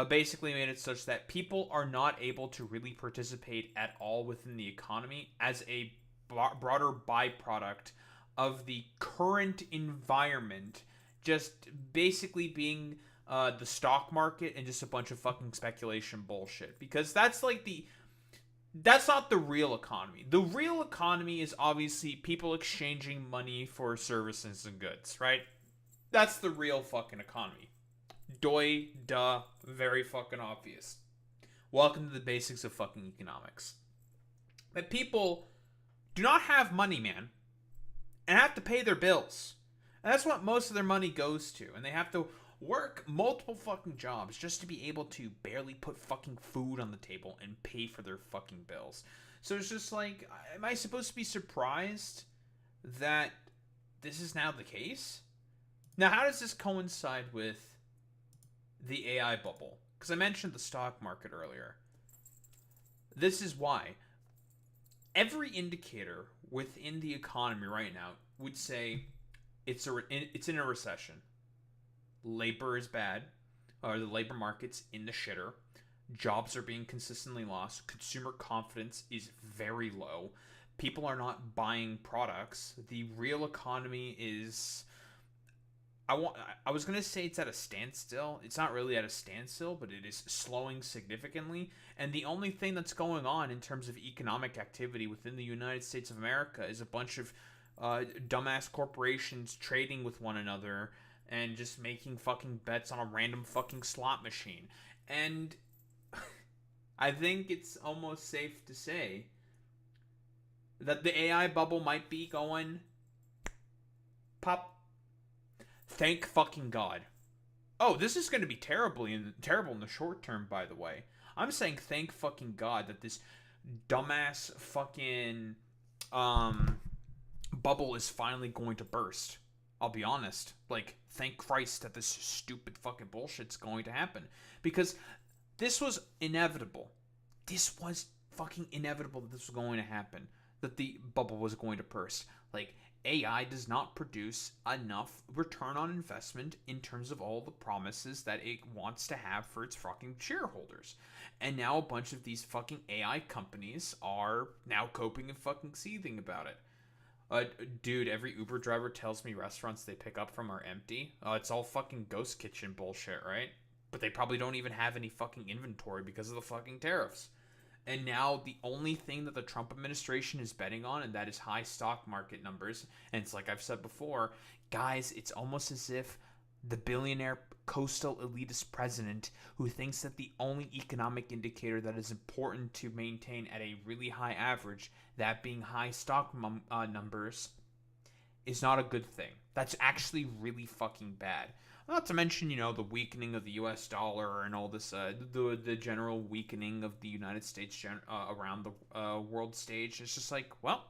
[SPEAKER 1] basically made it such that people are not able to really participate at all within the economy as a broader byproduct of the current environment just basically being the stock market and just a bunch of fucking speculation bullshit. Because that's not the real economy. The real economy is obviously people exchanging money for services and goods, right? That's the real fucking economy. Duh, very fucking obvious. Welcome to the basics of fucking economics. that people do not have money, man, and have to pay their bills. And that's what most of their money goes to. And they have to work multiple fucking jobs just to be able to barely put fucking food on the table and pay for their fucking bills. So it's just like, am I supposed to be surprised that this is now the case? Now, how does this coincide with the AI bubble? Because I mentioned the stock market earlier. This is why. Every indicator within the economy right now would say it's in a recession. Labor is bad, or the labor market's in the shitter. Jobs are being consistently lost. Consumer confidence is very low. People are not buying products. The real economy is... I was going to say it's at a standstill. It's not really at a standstill, but it is slowing significantly. And the only thing that's going on in terms of economic activity within the United States of America is a bunch of dumbass corporations trading with one another and just making fucking bets on a random fucking slot machine. And I think it's almost safe to say that the AI bubble might be going pop. Thank fucking God. Oh, this is going to be terrible in the short term, by the way. I'm saying thank fucking God that this dumbass fucking bubble is finally going to burst. I'll be honest. Like, thank Christ that this stupid fucking bullshit's going to happen. Because this was inevitable. This was fucking inevitable that this was going to happen. That the bubble was going to burst. Like, AI does not produce enough return on investment in terms of all the promises that it wants to have for its fucking shareholders. And now a bunch of these fucking AI companies are now coping and fucking seething about it. Dude, every Uber driver tells me restaurants they pick up from are empty. It's all fucking ghost kitchen bullshit, right? But they probably don't even have any fucking inventory because of the fucking tariffs. And now the only thing that the Trump administration is betting on, and that is high stock market numbers. And it's like I've said before, guys, it's almost as if the billionaire coastal elitist president who thinks that the only economic indicator that is important to maintain at a really high average, that being high stock numbers, is not a good thing. That's actually really fucking bad. Not to mention, the weakening of the U.S. dollar and all this, the general weakening of the United States around the world stage. It's just like, well,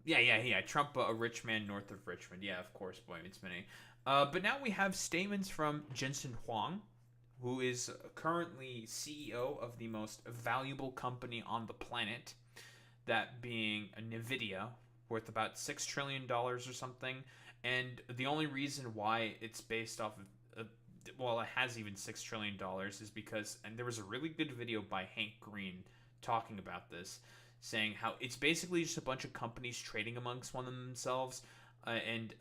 [SPEAKER 1] Yeah, Trump, a rich man north of Richmond. Yeah, of course, boy, it's many. But now we have statements from Jensen Huang, who is currently CEO of the most valuable company on the planet, that being NVIDIA, worth about $6 trillion or something. And the only reason why it's based off of, it has even $6 trillion is because, and there was a really good video by Hank Green talking about this, saying how it's basically just a bunch of companies trading amongst one of themselves and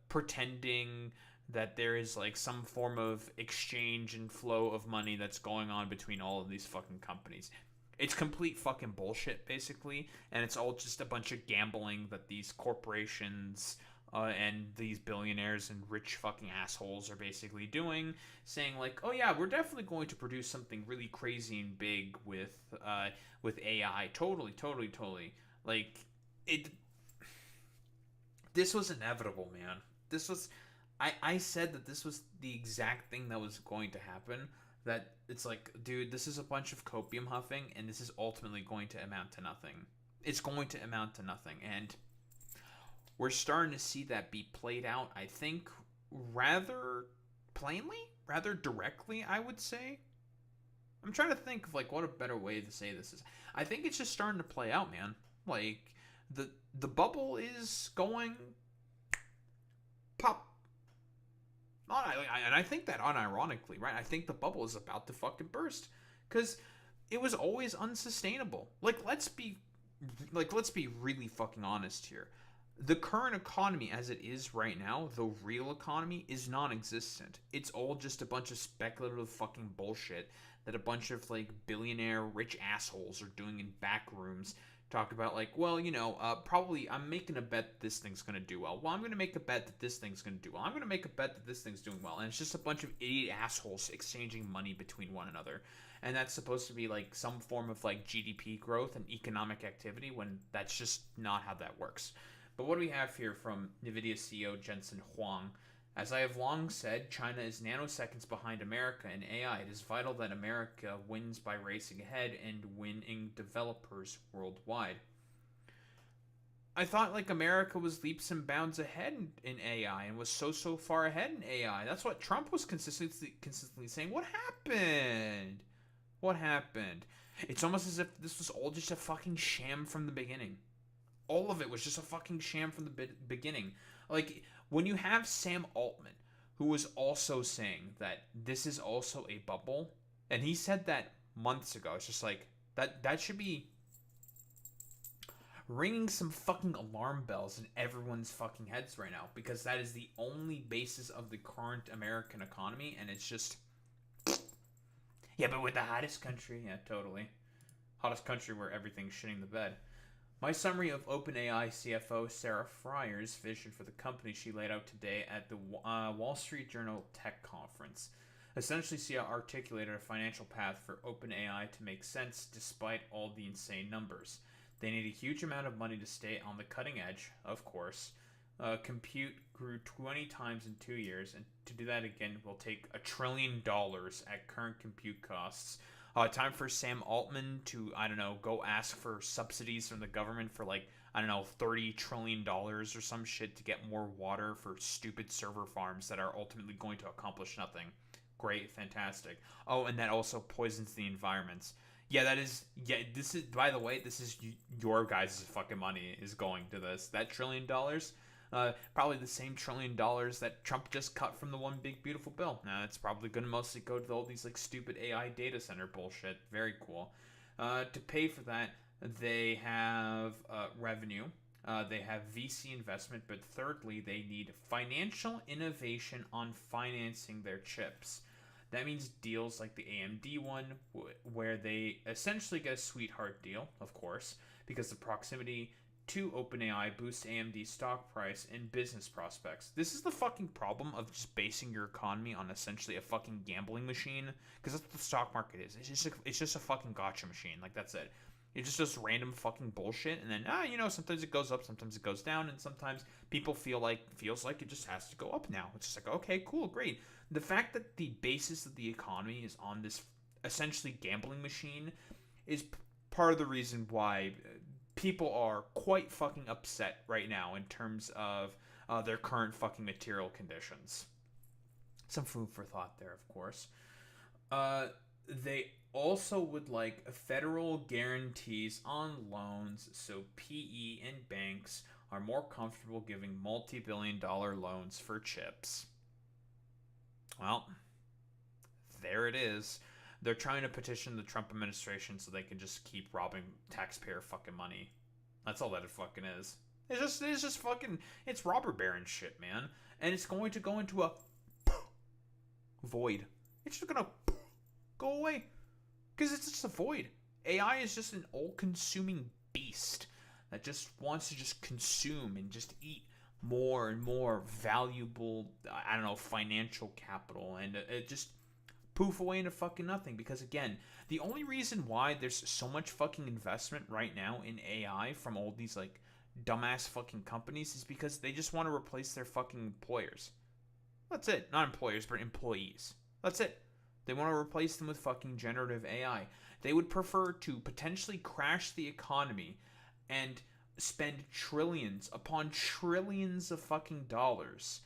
[SPEAKER 1] pretending that there is like some form of exchange and flow of money that's going on between all of these fucking companies. It's complete fucking bullshit, basically, and it's all just a bunch of gambling that these corporations and these billionaires and rich fucking assholes are basically doing, saying like, oh yeah, we're definitely going to produce something really crazy and big with AI. Totally. Like, this was inevitable, man. This was, I said that this was the exact thing that was going to happen. That it's like, dude, this is a bunch of copium huffing, and this is ultimately going to amount to nothing. It's going to amount to nothing, and we're starting to see that be played out, I think, rather plainly, rather directly, I would say. I'm trying to think of, like, what a better way to say this is. I think it's just starting to play out, man. Like, the bubble is going pop. And I think that unironically, right? I think the bubble is about to fucking burst. Because it was always unsustainable. Let's be really fucking honest here. The current economy as it is right now, the real economy, is non-existent. It's all just a bunch of speculative fucking bullshit that a bunch of, like, billionaire rich assholes are doing in back rooms. Talk about, like, well, probably I'm making a bet that this thing's going to do well. Well, I'm going to make a bet that this thing's going to do well. I'm going to make a bet that this thing's doing well. And it's just a bunch of idiot assholes exchanging money between one another. and that's supposed to be like some form of like GDP growth and economic activity, when that's just not how that works. But what do we have here from NVIDIA CEO Jensen Huang? As I have long said, China is nanoseconds behind America in AI. It is vital that America wins by racing ahead and winning developers worldwide. I thought like America was leaps and bounds ahead in AI and was so far ahead in AI. That's what Trump was consistently saying. What happened? What happened? It's almost as if this was all just a fucking sham from the beginning. All of it was just a fucking sham from the beginning. Like, when you have Sam Altman, who was also saying that this is also a bubble, and he said that months ago, it's just like, that should be ringing some fucking alarm bells in everyone's fucking heads right now, because that is the only basis of the current American economy, and it's just, yeah, but with the hottest country, yeah, totally. Hottest country where everything's shitting the bed. My summary of OpenAI CFO Sarah Fryer's vision for the company she laid out today at the Wall Street Journal Tech Conference. Essentially, she articulated a financial path for OpenAI to make sense despite all the insane numbers. They need a huge amount of money to stay on the cutting edge, of course. Compute grew 20 times in 2 years, and to do that again will take $1 trillion at current compute costs. Time for Sam Altman to, I don't know, go ask for subsidies from the government for like, I don't know, $30 trillion or some shit to get more water for stupid server farms that are ultimately going to accomplish nothing. Great, fantastic. Oh, and that also poisons the environments. Yeah, that is, yeah, this is, by the way, this is your guys' fucking money is going to this. That $1 trillion, probably the same $1 trillion that Trump just cut from the one big beautiful bill. Now, it's probably going to mostly go to all these like stupid AI data center bullshit. Very cool. To pay for that, they have revenue. They have VC investment, but thirdly, they need financial innovation on financing their chips. That means deals like the AMD one, where they essentially get a sweetheart deal, of course, because the proximity to OpenAI boosts AMD's stock price and business prospects. This is the fucking problem of just basing your economy on essentially a fucking gambling machine, because that's what the stock market is. It's just a fucking gotcha machine. Like, that's it. It just does random fucking bullshit, and then sometimes it goes up, sometimes it goes down, and sometimes people feels like it just has to go up now. It's just like, okay, cool, great. The fact that the basis of the economy is on this essentially gambling machine is part of the reason why people are quite fucking upset right now in terms of their current fucking material conditions. Some food for thought there, of course. They also would like federal guarantees on loans so PE and banks are more comfortable giving multi-billion-dollar loans for chips. Well, there it is. They're trying to petition the Trump administration so they can just keep robbing taxpayer fucking money. That's all that it fucking is. It's just fucking, it's robber baron shit, man. And it's going to go into a void. It's just gonna go away. Because it's just a void. AI is just an all-consuming beast that just wants to just consume and just eat more and more valuable, I don't know, financial capital, and it just poof away into fucking nothing. Because again, the only reason why there's so much fucking investment right now in AI from all these like dumbass fucking companies is because they just want to replace their fucking employers. That's it. Not employers, but employees. That's it. They want to replace them with fucking generative AI. They would prefer to potentially crash the economy and spend trillions upon trillions of fucking dollars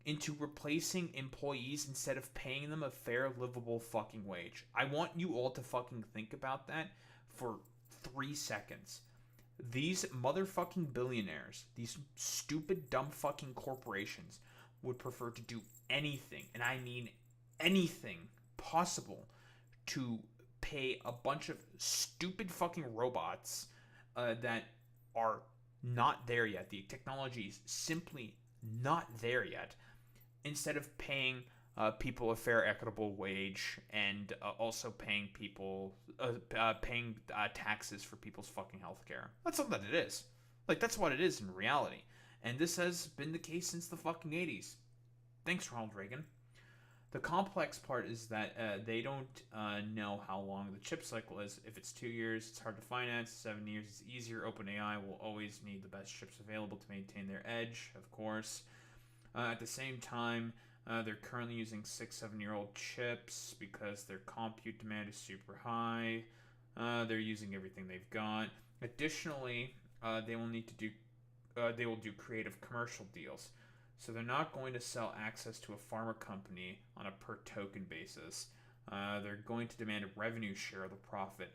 [SPEAKER 1] into replacing employees instead of paying them a fair, livable fucking wage. I want you all to fucking think about that for 3 seconds. These motherfucking billionaires, these stupid, dumb fucking corporations would prefer to do anything, and I mean anything possible, to pay a bunch of stupid fucking robots that are not there yet. The technology is simply not there yet, instead of paying people a fair, equitable wage, and also paying people paying taxes for people's fucking healthcare. That's all that it is. Like, that's what it is in reality. And this has been the case since the fucking 80s. Thanks, Ronald Reagan. The complex part is that they don't know how long the chip cycle is. If it's 2 years, it's hard to finance. 7 years is easier. OpenAI will always need the best chips available to maintain their edge, of course. At the same time, they're currently using 6-7-year-old chips because their compute demand is super high. They're using everything they've got. Additionally, they will need to do they will do creative commercial deals. So they're not going to sell access to a pharma company on a per token basis. They're going to demand a revenue share of the profit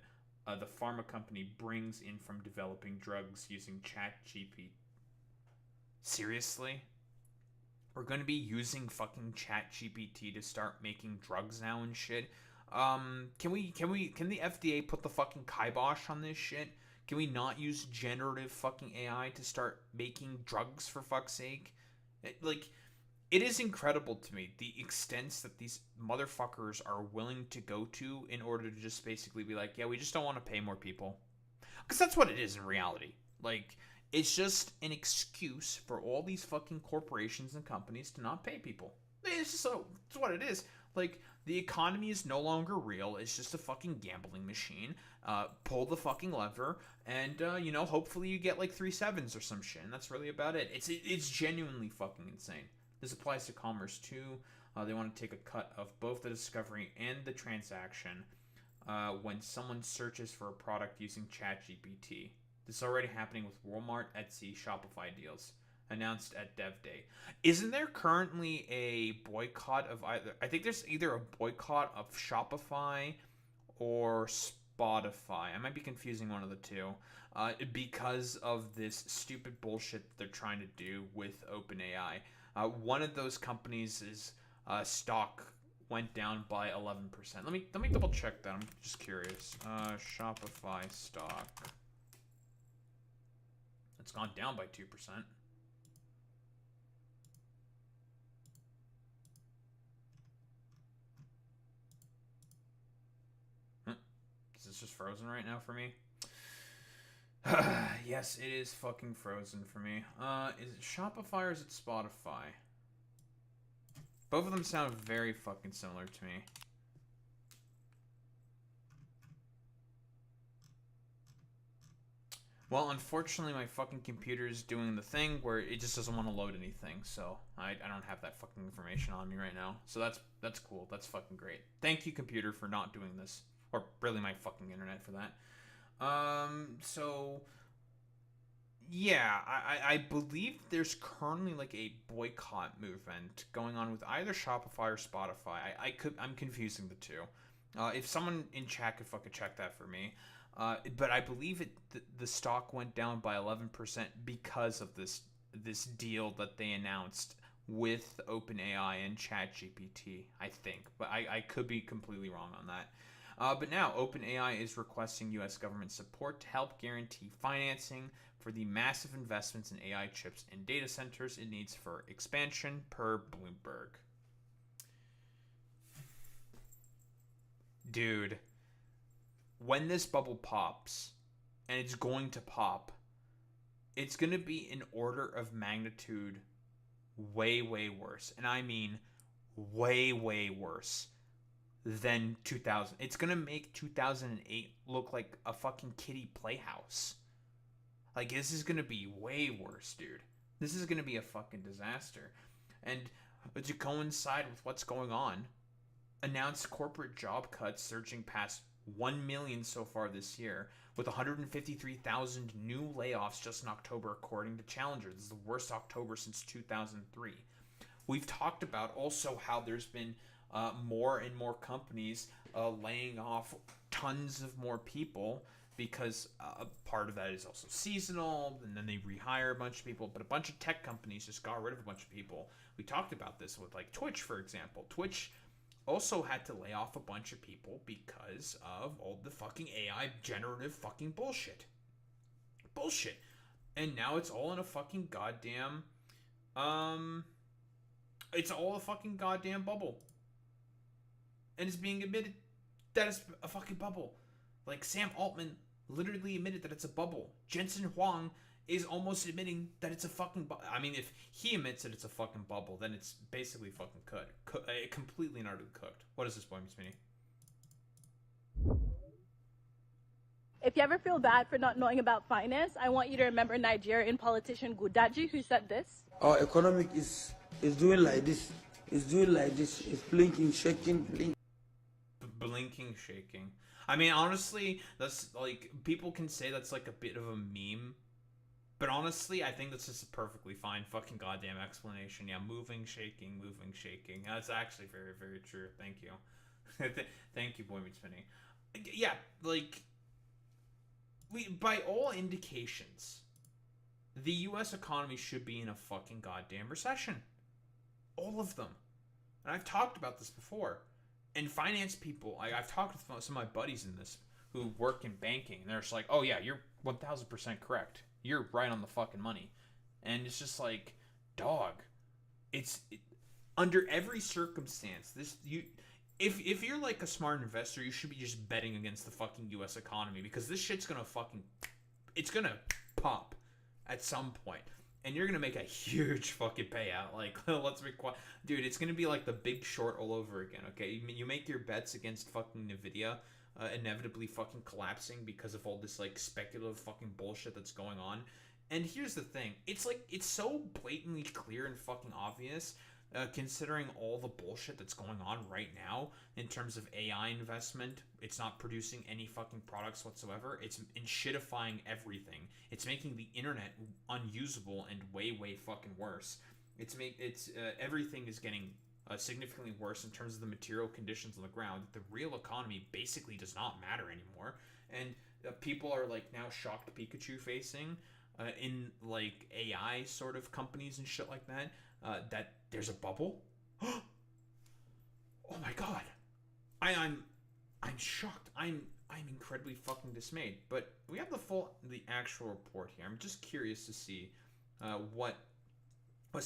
[SPEAKER 1] the pharma company brings in from developing drugs using ChatGPT. Seriously? We're going to be using fucking ChatGPT to start making drugs now and shit? Can the FDA put the fucking kibosh on this shit? Can we not use generative fucking AI to start making drugs, for fuck's sake? It is incredible to me the extents that these motherfuckers are willing to go to in order to just basically be like, yeah, we just don't want to pay more people. Because that's what it is in reality. It's just an excuse for all these fucking corporations and companies to not pay people. It's what it is. The economy is no longer real. It's just a fucking gambling machine. Pull the fucking lever, and hopefully you get 3 sevens or some shit. And that's really about it. It's genuinely fucking insane. This applies to commerce too. They want to take a cut of both the discovery and the transaction when someone searches for a product using ChatGPT. This is already happening with Walmart, Etsy, Shopify deals. Announced at Dev Day. Isn't there currently a boycott of either? I think there's either a boycott of Shopify or Spotify. I might be confusing one of the two. Because of this stupid bullshit that they're trying to do with OpenAI. One of those companies' stock went down by 11%. Let me double check that. I'm just curious. Shopify stock. It's gone down by 2%. Is this just frozen right now for me? Yes, it is fucking frozen for me. Is it Shopify or is it Spotify? Both of them sound very fucking similar to me. Well, unfortunately, my fucking computer is doing the thing where it just doesn't want to load anything, so I don't have that fucking information on me right now. So that's cool. That's fucking great. Thank you, computer, for not doing this. Or really my fucking internet for that. So yeah, I believe there's currently a boycott movement going on with either Shopify or Spotify. I'm confusing the two. If someone in chat could fucking check that for me. But I believe the stock went down by 11% because of this deal that they announced with OpenAI and ChatGPT, I think. But I could be completely wrong on that. But now, OpenAI is requesting U.S. government support to help guarantee financing for the massive investments in AI chips and data centers it needs for expansion, per Bloomberg. Dude, when this bubble pops, and it's going to pop, it's going to be an order of magnitude way, way worse. And I mean way, way worse than 2000. It's gonna make 2008 look like a fucking kiddie playhouse. This is gonna be way worse, dude. This is gonna be a fucking disaster. And to coincide with what's going on, announced corporate job cuts surging past 1 million so far this year, with 153,000 new layoffs just in October, according to Challenger. This is the worst October since 2003. We've talked about also how there's been more and more companies laying off tons of more people because part of that is also seasonal, and then they rehire a bunch of people. But a bunch of tech companies just got rid of a bunch of people. We talked about this with Twitch, for example. Twitch also had to lay off a bunch of people because of all the fucking AI generative fucking bullshit. And now it's all in a fucking goddamn it's all a fucking goddamn bubble. And it's being admitted that it's a fucking bubble. Sam Altman literally admitted that it's a bubble. Jensen Huang is almost admitting that it's a fucking I mean, if he admits that it's a fucking bubble, then it's basically fucking completely and utterly cooked. What is this point, Miss Minnie?
[SPEAKER 13] If you ever feel bad for not knowing about finance, I want you to remember Nigerian politician Gudaji, who said this.
[SPEAKER 14] Our economic is doing like this. It's doing like this. It's blinking, shaking, blinking.
[SPEAKER 1] Blinking, shaking. I mean, honestly, that's like, people can say that's like a bit of a meme. But honestly, I think that's just a perfectly fine fucking goddamn explanation. Yeah, moving, shaking, moving, shaking. That's actually very, very true. Thank you. Thank you, Boy Meets Penny. Yeah, like, by all indications, the U.S. economy should be in a fucking goddamn recession. All of them. And I've talked about this before. And finance people, I've talked with some of my buddies in this who work in banking, and they're just like, oh yeah, you're 1000% correct. You're right on the fucking money. And it's just like, dog, under every circumstance, if you're like a smart investor, you should be just betting against the fucking U.S. economy, because this shit's gonna it's gonna pop at some point. And you're gonna make a huge fucking payout. Like, let's be quiet. Dude, it's gonna be like the Big Short all over again, okay? You make your bets against fucking Nvidia inevitably fucking collapsing because of all this, like, speculative fucking bullshit that's going on. And here's the thing. It's like, it's so blatantly clear and fucking obvious, considering all the bullshit that's going on right now in terms of AI investment. It's not producing any fucking products whatsoever. It's shitifying everything. It's making the internet unusable and way, way fucking worse. Everything is getting significantly worse in terms of the material conditions on the ground. The real economy basically does not matter anymore. And people are like now shocked Pikachu facing in like AI sort of companies and shit like that. That there's a bubble. Oh my god, I'm shocked. I'm incredibly fucking dismayed. But we have the actual report here. I'm just curious to see what's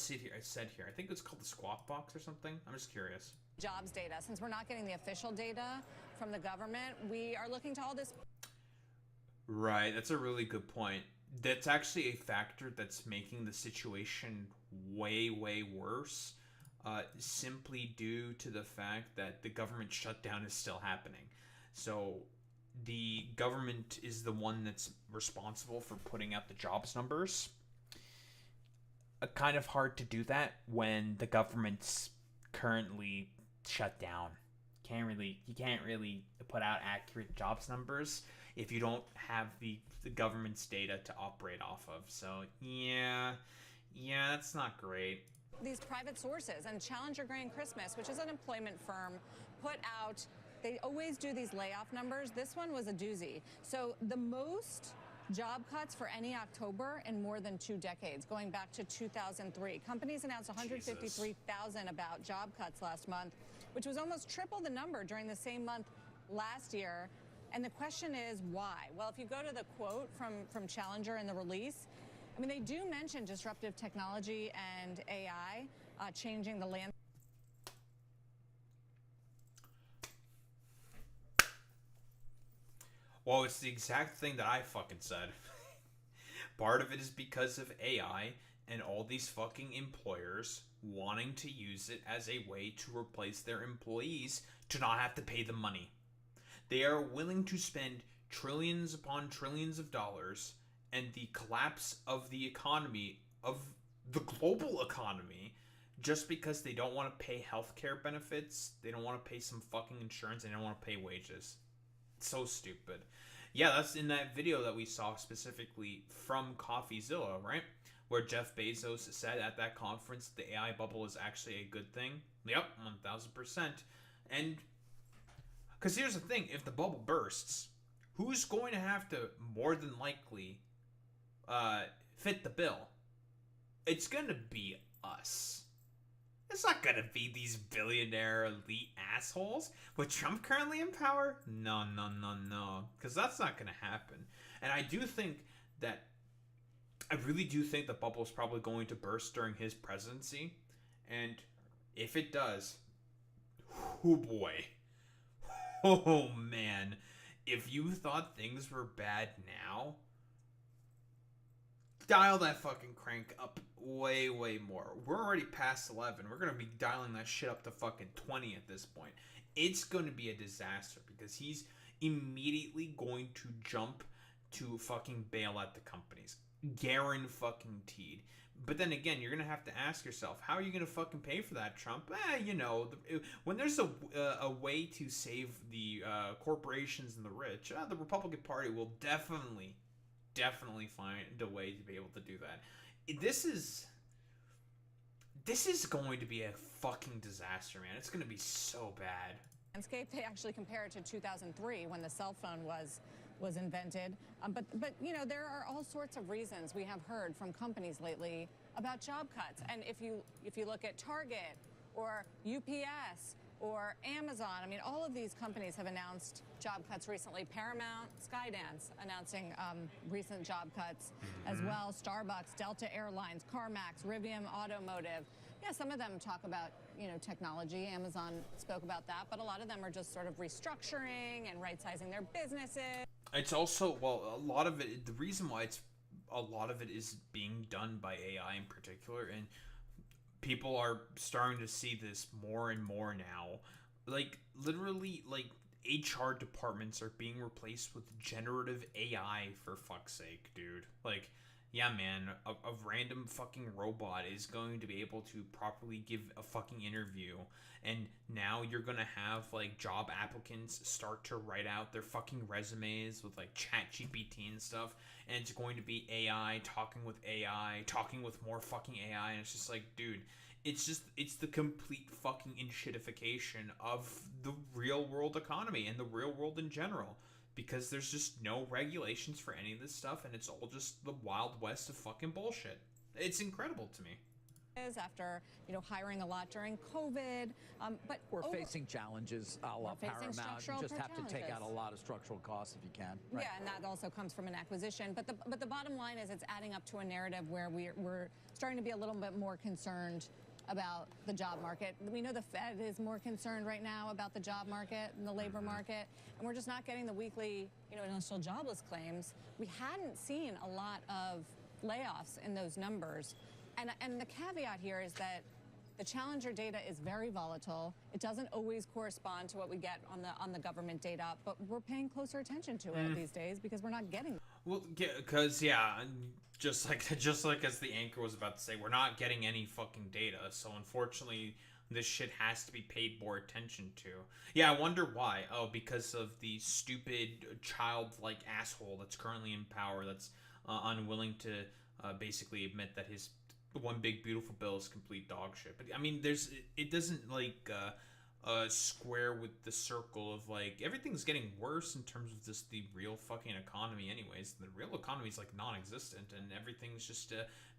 [SPEAKER 1] said here. I think it's called the squawk box or something. I'm just curious.
[SPEAKER 15] Jobs data. Since we're not getting the official data from the government, we are looking to all this.
[SPEAKER 1] Right, that's a really good point. That's actually a factor that's making the situation way, way worse, simply due to the fact that the government shutdown is still happening. So the government is the one that's responsible for putting out the jobs numbers. Kind of hard to do that when the government's currently shut down. You can't really put out accurate jobs numbers if you don't have the government's data to operate off of. So yeah, that's not great.
[SPEAKER 15] These private sources, and Challenger Grand Christmas, which is an employment firm, put out, they always do these layoff numbers. This one was a doozy. So the most job cuts for any October in more than 2 decades, going back to 2003. Companies announced 153,000 about job cuts last month, which was almost triple the number during the same month last year. And the question is why? Well, if you go to the quote from Challenger in the release, I mean, they do mention disruptive technology and AI changing the landscape.
[SPEAKER 1] Well, it's the exact thing that I fucking said. Part of it is because of AI and all these fucking employers wanting to use it as a way to replace their employees to not have to pay them money. They are willing to spend trillions upon trillions of dollars, and the collapse of the economy, of the global economy, just because they don't want to pay healthcare benefits, they don't want to pay some fucking insurance, they don't want to pay wages. It's so stupid. Yeah, that's in that video that we saw specifically from CoffeeZilla, right? Where Jeff Bezos said at that conference the AI bubble is actually a good thing. Yep, 1000%. And because here's the thing, if the bubble bursts, who's going to have to more than likely fit the bill? It's going to be us. It's not going to be these billionaire elite assholes. With Trump currently in power? No. Because that's not going to happen. And I really do think the bubble is probably going to burst during his presidency. And if it does, oh boy. Oh man. If you thought things were bad now, dial that fucking crank up way, way more. We're already past 11. We're going to be dialing that shit up to fucking 20 at this point. It's going to be a disaster because he's immediately going to jump to fucking bail at the companies. Guaranteed. But then again, you're going to have to ask yourself, how are you going to fucking pay for that, Trump? You know, when there's a way to save the corporations and the rich, the Republican Party will definitely find a way to be able to do that. This is going to be a fucking disaster, man. It's going to be so bad.
[SPEAKER 15] Landscape, they actually compare it to 2003 when the cell phone was invented. But you know, there are all sorts of reasons we have heard from companies lately about job cuts. And if you look at Target or UPS or Amazon, I mean, all of these companies have announced job cuts recently. Paramount, Skydance announcing recent job cuts as well. Starbucks, Delta Airlines, CarMax, Rivian Automotive. Yeah, some of them talk about, you know, technology. Amazon spoke about that, but a lot of them are just sort of restructuring and right-sizing their businesses.
[SPEAKER 1] It's also, well, a lot of it, the reason why a lot of it is being done by AI in particular, and people are starting to see this more and more now. Like, literally, like, HR departments are being replaced with generative AI, for fuck's sake, dude. Like, yeah, man, a random fucking robot is going to be able to properly give a fucking interview, and now you're gonna have, like, job applicants start to write out their fucking resumes with, like, ChatGPT and stuff, and it's going to be AI talking with AI, talking with more fucking AI, and it's just like, dude, it's the complete fucking enshittification of the real world economy and the real world in general. Because there's just no regulations for any of this stuff, and it's all just the Wild West of fucking bullshit. It's incredible to me.
[SPEAKER 15] After, you know, hiring a lot during COVID, but
[SPEAKER 16] we're facing challenges a la Paramount. You just have to take out a lot of structural costs if you can. Right.
[SPEAKER 15] Yeah, and that also comes from an acquisition. But the bottom line is it's adding up to a narrative where we're starting to be a little bit more concerned about the job market. We know the Fed is more concerned right now about the job market and the labor market, and we're just not getting the weekly, you know, initial jobless claims. We hadn't seen a lot of layoffs in those numbers. And the caveat here is that the Challenger data is very volatile. It doesn't always correspond to what we get on the government data, but we're paying closer attention to it these days because we're not getting.
[SPEAKER 1] Well, because yeah, just like as the anchor was about to say, we're not getting any fucking data. So unfortunately, this shit has to be paid more attention to. Yeah, I wonder why. Oh, because of the stupid childlike asshole that's currently in power that's unwilling to basically admit that his one big beautiful bill is complete dog shit. But I mean, it doesn't like square with the circle of like everything's getting worse in terms of just the real fucking economy. Anyways, the real economy is like non-existent, and everything's just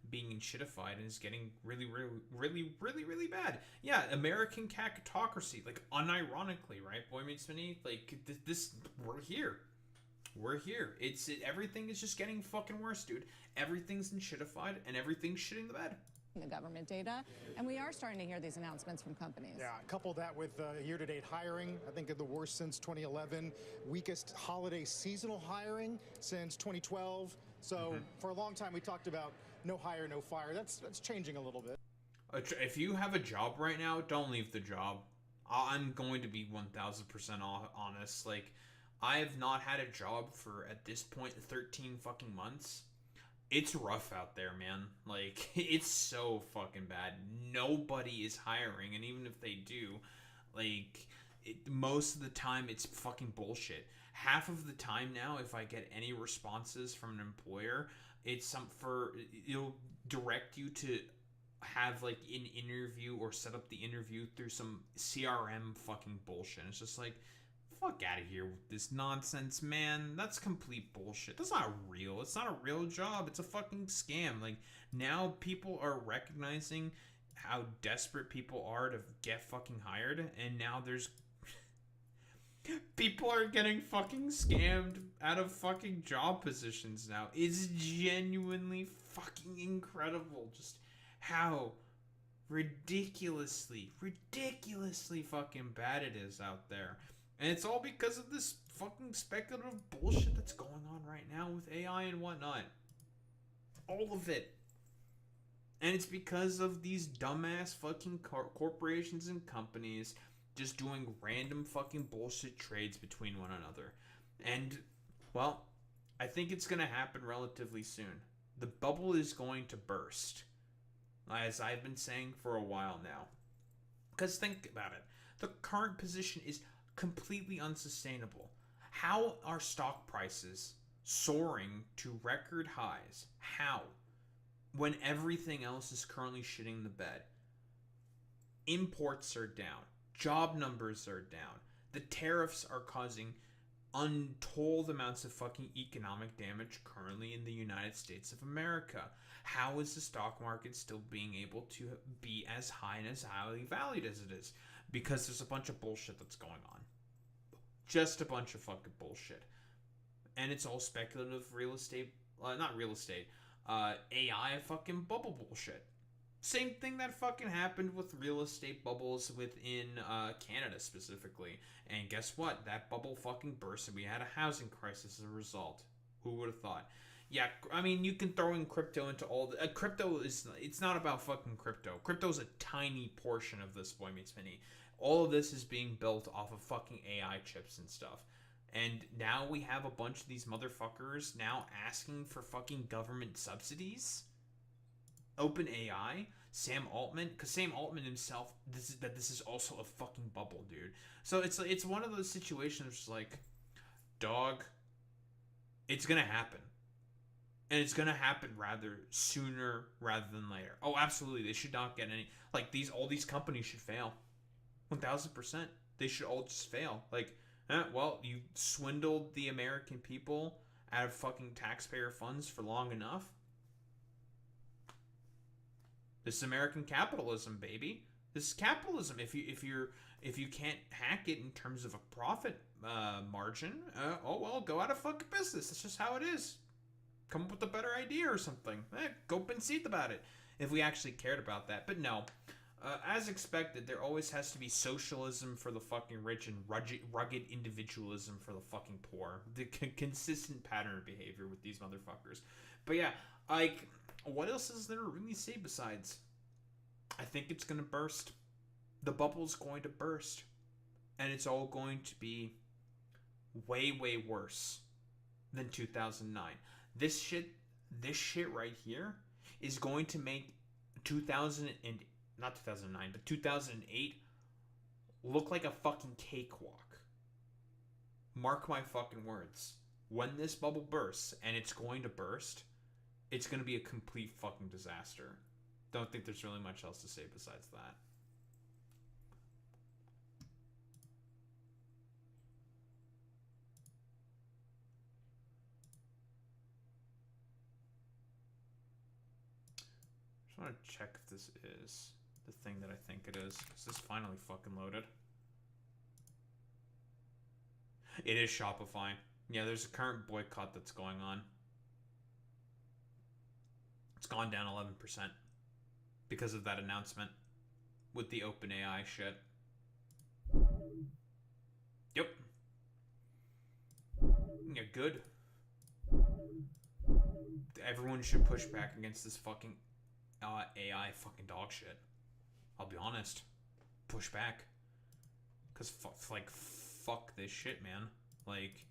[SPEAKER 1] being shitified and is getting really, really, really, really, really bad. Yeah, American cactocracy, like unironically, right? Boy meets Minnie, like this, we're here. We're here. Everything is just getting fucking worse, dude. Everything's shitified and everything's shitting the bed.
[SPEAKER 15] The government data, and we are starting to hear these announcements from companies.
[SPEAKER 17] Yeah, couple that with year-to-date hiring, I think of the worst since 2011, weakest holiday seasonal hiring since 2012. So for a long time we talked about no hire, no fire. That's changing a little bit.
[SPEAKER 1] If you have a job right now, don't leave the job. I'm going to be 1,000% honest. Like, I have not had a job for, at this point, 13 fucking months. It's rough out there, man. Like, it's so fucking bad. Nobody is hiring, and even if they do, like, most of the time it's fucking bullshit. Half of the time now, if I get any responses from an employer, it'll direct you to have, like, an interview or set up the interview through some CRM fucking bullshit. It's just like, fuck out of here with this nonsense, man. That's complete bullshit. That's not real. It's not a real job. It's a fucking scam. Like, now people are recognizing how desperate people are to get fucking hired, and now there's people are getting fucking scammed out of fucking job positions now. It's genuinely fucking incredible just how ridiculously fucking bad it is out there. And it's all because of this fucking speculative bullshit that's going on right now with AI and whatnot. All of it. And it's because of these dumbass fucking corporations and companies just doing random fucking bullshit trades between one another. And, well, I think it's going to happen relatively soon. The bubble is going to burst, as I've been saying for a while now. Because think about it. The current position is completely unsustainable. How are stock prices soaring to record highs? How? When everything else is currently shitting the bed. Imports are down. Job numbers are down. The tariffs are causing untold amounts of fucking economic damage currently in the United States of America. How is the stock market still being able to be as high and as highly valued as it is? Because there's a bunch of bullshit that's going on. Just a bunch of fucking bullshit. And it's all speculative real estate, not real estate, AI fucking bubble bullshit. Same thing that fucking happened with real estate bubbles within Canada specifically. And guess what? That bubble fucking burst and we had a housing crisis as a result. Who would have thought? Yeah, I mean, you can throw in crypto into all the... crypto is... It's not about fucking crypto. Crypto's a tiny portion of this, Boy Meets Mini. All of this is being built off of fucking AI chips and stuff. And now we have a bunch of these motherfuckers now asking for fucking government subsidies. OpenAI, Sam Altman, because Sam Altman himself, this is also a fucking bubble, dude. So it's one of those situations which is like, dog, it's gonna happen. And it's gonna happen rather sooner rather than later. Oh, absolutely, they should not get any, like, all these companies should fail. 1000%. They should all just fail. Like, well, you swindled the American people out of fucking taxpayer funds for long enough. This is American capitalism, baby. This is capitalism. If you can't hack it in terms of a profit margin, oh well, go out of fucking business. That's just how it is. Come up with a better idea or something. Go concede about it. If we actually cared about that, but no. As expected, there always has to be socialism for the fucking rich and rugged individualism for the fucking poor. The consistent pattern of behavior with these motherfuckers. But yeah, like, what else is there to really say besides, I think it's going to burst. The bubble's going to burst. And it's all going to be way, way worse than 2009. This shit right here is going to make 2008 look like a fucking cakewalk. Mark my fucking words. When this bubble bursts, and it's going to burst, it's going to be a complete fucking disaster. Don't think there's really much else to say besides that. Just want to check if this is the thing that I think it is, because this finally fucking loaded. It is Shopify. Yeah, there's a current boycott that's going on. It's gone down 11% because of that announcement with the OpenAI shit. Yep. Yeah, good. Everyone should push back against this fucking AI fucking dog shit. I'll be honest. Push back. Because, fuck this shit, man. Like,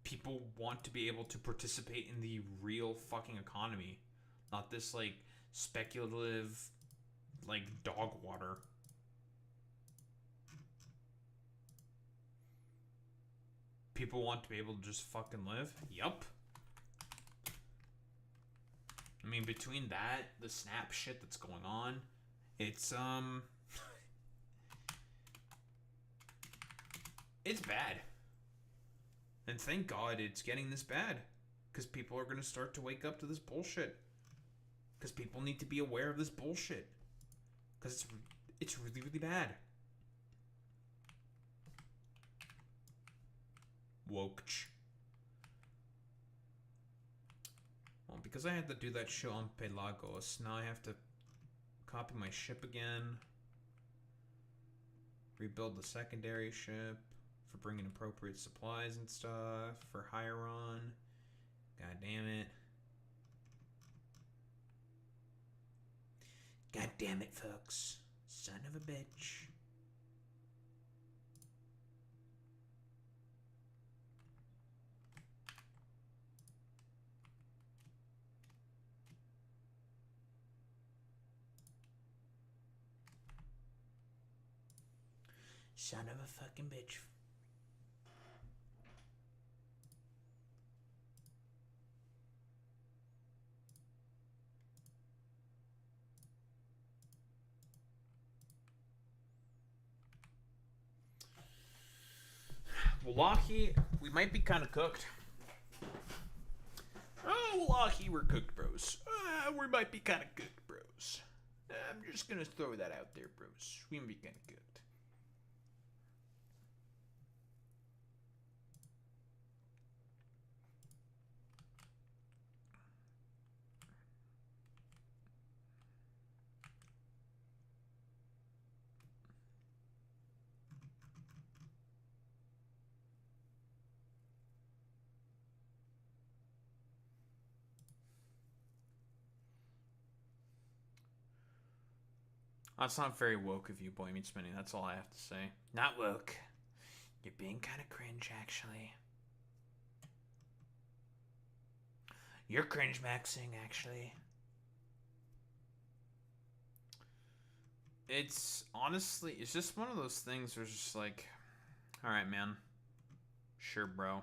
[SPEAKER 1] people want to be able to participate in the real fucking economy. Not this, like, speculative, like, dog water. People want to be able to just fucking live? Yup. I mean, between that, the snap shit that's going on, it's, it's bad. And thank God it's getting this bad. Because people are going to start to wake up to this bullshit. Because people need to be aware of this bullshit. Because it's really, really bad. Woke. Well, because I had to do that show on Pelagos, now I have to copy my ship again. Rebuild the secondary ship for bringing appropriate supplies and stuff for Hieron. God damn it.
[SPEAKER 12] God damn it, folks. Son of a bitch. Son of a fucking bitch.
[SPEAKER 1] Wallahi, we might be kind of cooked. Oh, wallahi, we're cooked, bros. We might be kind of cooked, bros. I'm just gonna throw that out there, bros. We might be kind of cooked. That's not very woke of you, Boy Meets Spinning. That's all I have to say.
[SPEAKER 12] Not woke. You're being kind of cringe, actually. You're cringe maxing, actually.
[SPEAKER 1] It's honestly, it's just one of those things where it's just like, alright, man. Sure, bro.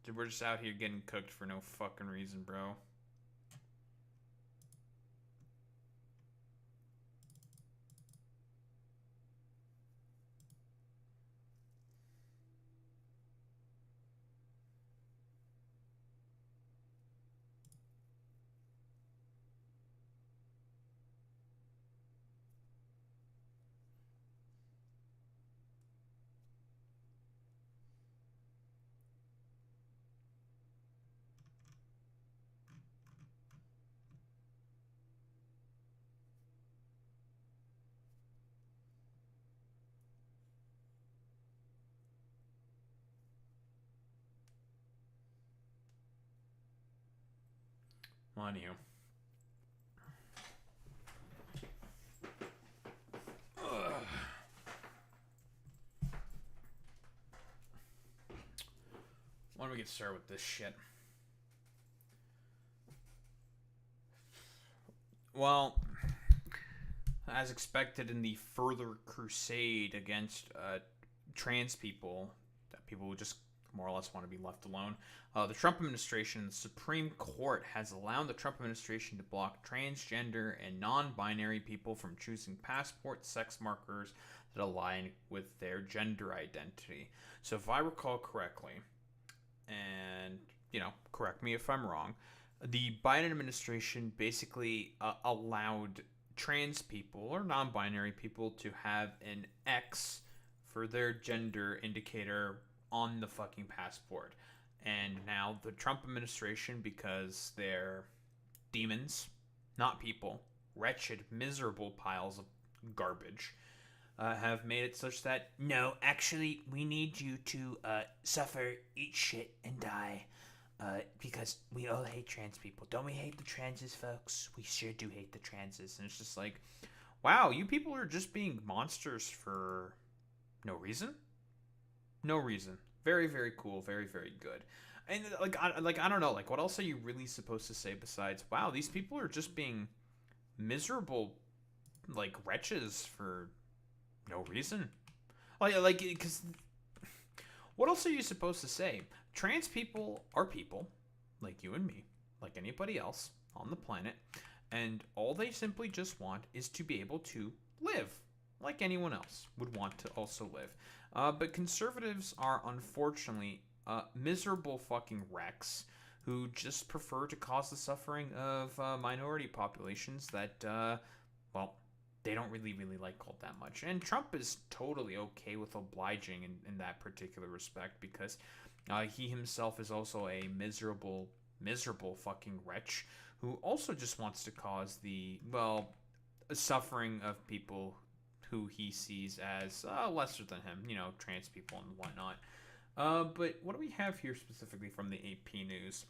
[SPEAKER 1] Dude, we're just out here getting cooked for no fucking reason, bro. Well, anywho. Ugh. Why don't we get started with this shit? Well, as expected in the further crusade against trans people, that people who just more or less want to be left alone, the Trump administration, the Supreme Court has allowed the Trump administration to block transgender and non-binary people from choosing passport sex markers that align with their gender identity. So if I recall correctly, and, you know, correct me if I'm wrong, the Biden administration basically allowed trans people or non-binary people to have an X for their gender indicator on the fucking passport. And now the Trump administration, because they're demons, not people, wretched, miserable piles of garbage, have made it such that,
[SPEAKER 12] no, actually, we need you to suffer, eat shit, and die. Because we all hate trans people. Don't we hate the transes, folks? We sure do hate the transes.
[SPEAKER 1] and it's just like, wow, you people are just being monsters for no reason? No reason. Very, very cool. Very, very good. And I don't know. Like, what else are you really supposed to say besides, wow, these people are just being miserable, like, wretches for no reason? Like, because what else are you supposed to say? Trans people are people, like you and me, like anybody else on the planet, and all they simply just want is to be able to live like anyone else would want to also live. But conservatives are unfortunately miserable fucking wrecks who just prefer to cause the suffering of minority populations that, well, they don't really like all that much. And Trump is totally okay with obliging in that particular respect because he himself is also a miserable fucking wretch who also just wants to cause the, well, suffering of people who he sees as lesser than him, you know, trans people and whatnot. But what do we have here specifically from the AP News?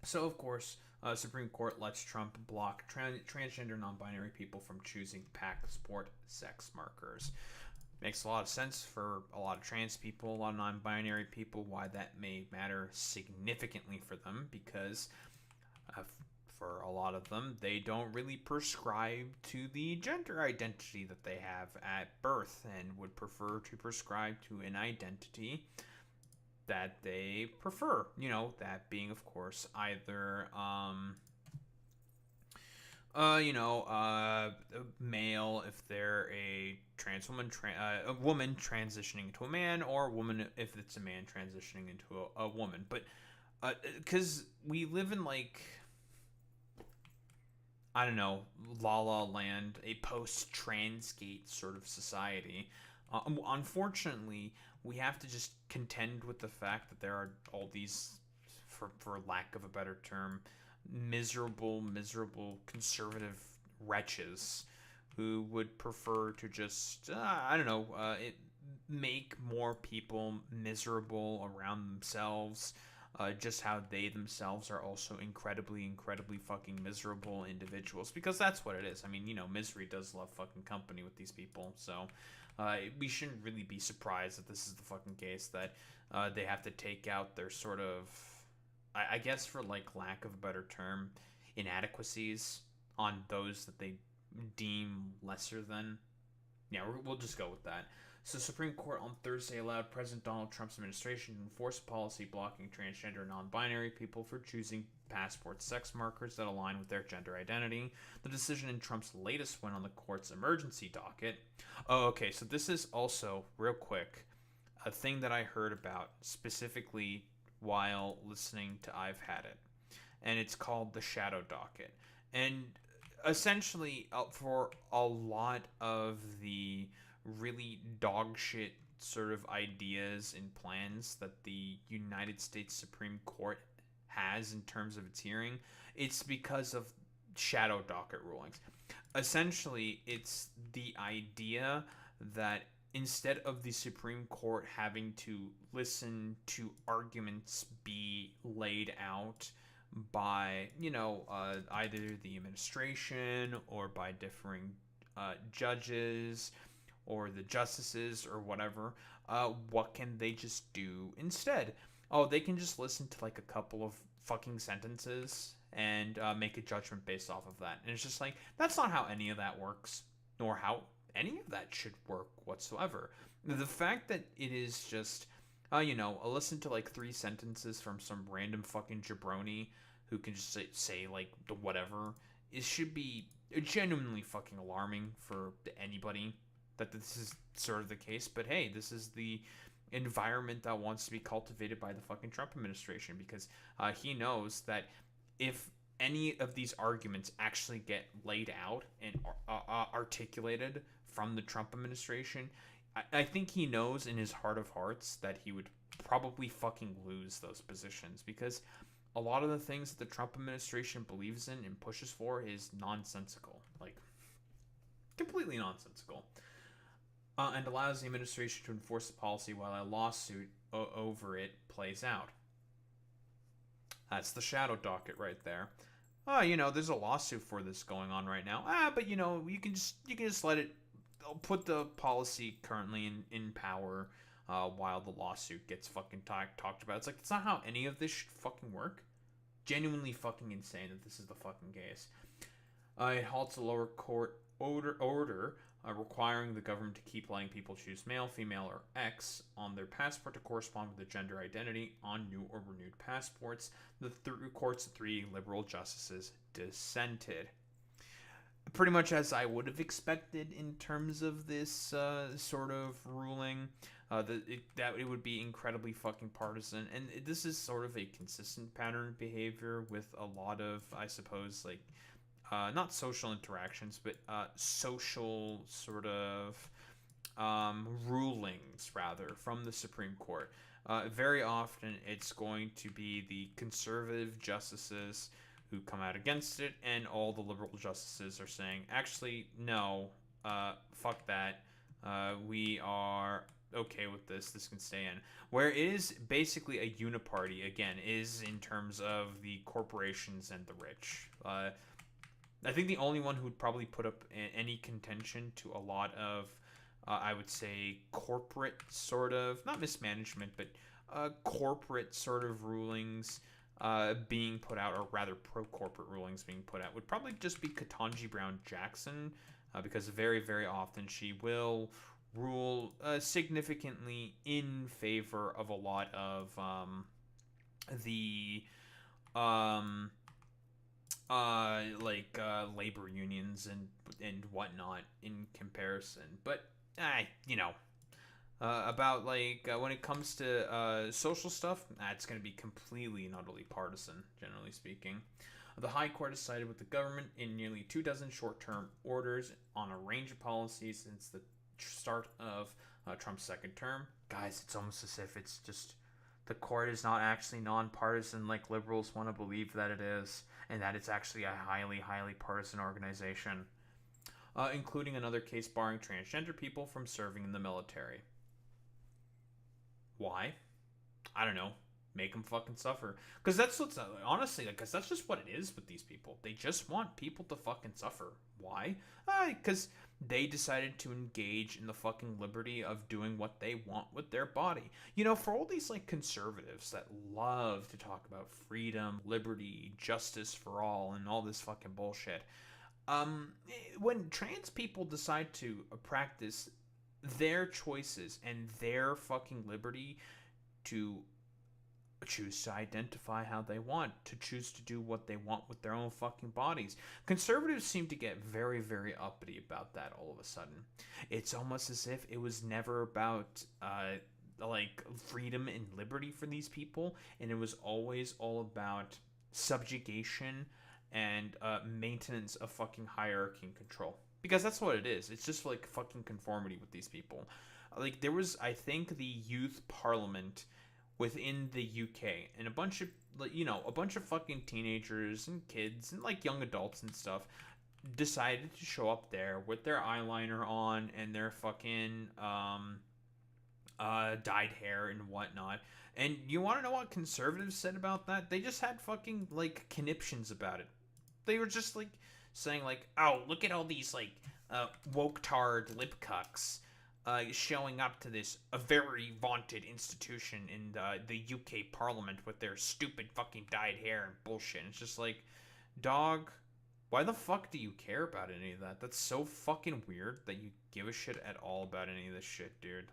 [SPEAKER 1] So, of course, Supreme Court lets Trump block transgender non-binary people from choosing passport sex markers. Makes a lot of sense for a lot of trans people, a lot of non-binary people, why that may matter significantly for them, because for a lot of them, they don't really prescribe to the gender identity that they have at birth and would prefer to prescribe to an identity that they prefer. You know, that being, of course, either male if they're a trans woman, a woman transitioning into a man, or a woman if it's a man transitioning into a woman. But because we live in, like, I don't know, La La Land, a post-transgate sort of society. Unfortunately, we have to just contend with the fact that there are all these, for lack of a better term, miserable conservative wretches who would prefer to just make more people miserable around themselves, just how they themselves are also incredibly fucking miserable individuals, because that's what it is. I mean, you know, misery does love fucking company with these people, so we shouldn't really be surprised that this is the fucking case, that they have to take out their sort of, I guess, for like lack of a better term, inadequacies on those that they deem lesser than. Yeah, we'll just go with that. So, Supreme Court on Thursday allowed President Donald Trump's administration to enforce a policy blocking transgender non-binary people for choosing passport sex markers that align with their gender identity. The decision in Trump's latest win on the court's emergency docket. Oh, okay, so this is also, real quick, a thing that I heard about specifically while listening to I've Had It. And it's called the shadow docket. And essentially, for a lot of the really dog shit sort of ideas and plans that the United States Supreme Court has in terms of its hearing, it's because of shadow docket rulings. Essentially, it's the idea that instead of the Supreme Court having to listen to arguments be laid out by, either the administration or by differing judges or the justices or whatever, what can they just do instead? Oh, they can just listen to like a couple of fucking sentences and make a judgment based off of that. And it's just like, that's not how any of that works, nor how any of that should work whatsoever. The fact that it is just, I'll listen to like 3 sentences from some random fucking jabroni who can just say like the whatever, it should be genuinely fucking alarming for anybody that this is sort of the case. But hey, this is the environment that wants to be cultivated by the fucking Trump administration, because he knows that if any of these arguments actually get laid out and articulated from the Trump administration, I think he knows in his heart of hearts that he would probably fucking lose those positions, because a lot of the things that the Trump administration believes in and pushes for is nonsensical, like completely nonsensical, and allows the administration to enforce the policy while a lawsuit over it plays out. That's the shadow docket right there. There's a lawsuit for this going on right now. But you can just let it put the policy currently in power while the lawsuit gets fucking talked about. It's like, it's not how any of this should fucking work. Genuinely fucking insane that this is the fucking case. It halts a lower court order requiring the government to keep letting people choose male, female, or X on their passport to correspond with their gender identity on new or renewed passports. The court's 3 liberal justices dissented. Pretty much as I would have expected in terms of this sort of ruling, that it would be incredibly fucking partisan. And this is sort of a consistent pattern of behavior with a lot of, I suppose, like, not social interactions, but social sort of rulings, rather, from the Supreme Court. Very often, it's going to be the conservative justices who come out against it, and all the liberal justices are saying, actually, no, fuck that. We are okay with this, this can stay in. Where it is basically a uniparty, again, is in terms of the corporations and the rich. I think the only one who'd probably put up any contention to a lot of, I would say, corporate sort of, not mismanagement, but corporate sort of rulings being put out, or rather pro-corporate rulings being put out, would probably just be Ketanji Brown Jackson, because very, very often she will rule significantly in favor of a lot of the labor unions and whatnot in comparison. But you know, about when it comes to social stuff, it's going to be completely and utterly partisan, generally speaking. The High Court has sided with the government in nearly 24 short-term orders on a range of policies since the start of Trump's second term. Guys, it's almost as if it's just the court is not actually nonpartisan like liberals want to believe that it is, and that it's actually a highly, highly partisan organization, including another case barring transgender people from serving in the military. Why? I don't know. Make them fucking suffer. Because that's what's, honestly, because that's just what it is with these people. They just want people to fucking suffer. Why? Because they decided to engage in the fucking liberty of doing what they want with their body. You know, for all these, conservatives that love to talk about freedom, liberty, justice for all, and all this fucking bullshit, when trans people decide to practice their choices and their fucking liberty to choose to identify how they want, to choose to do what they want with their own fucking bodies, conservatives seem to get very, very uppity about that all of a sudden. It's almost as if it was never about freedom and liberty for these people, and it was always all about subjugation and maintenance of fucking hierarchy and control. Because that's what it is. It's just fucking conformity with these people. There was, I think, the youth parliament within the UK, and a bunch of fucking teenagers and kids and young adults and stuff decided to show up there with their eyeliner on and their fucking dyed hair and whatnot. And you want to know what conservatives said about that? They just had fucking conniptions about it. They were just saying oh, look at all these woke-tard lip cucks showing up to this a very vaunted institution in the UK Parliament with their stupid fucking dyed hair and bullshit. And it's just dog, why the fuck do you care about any of that? That's so fucking weird that you give a shit at all about any of this shit, dude.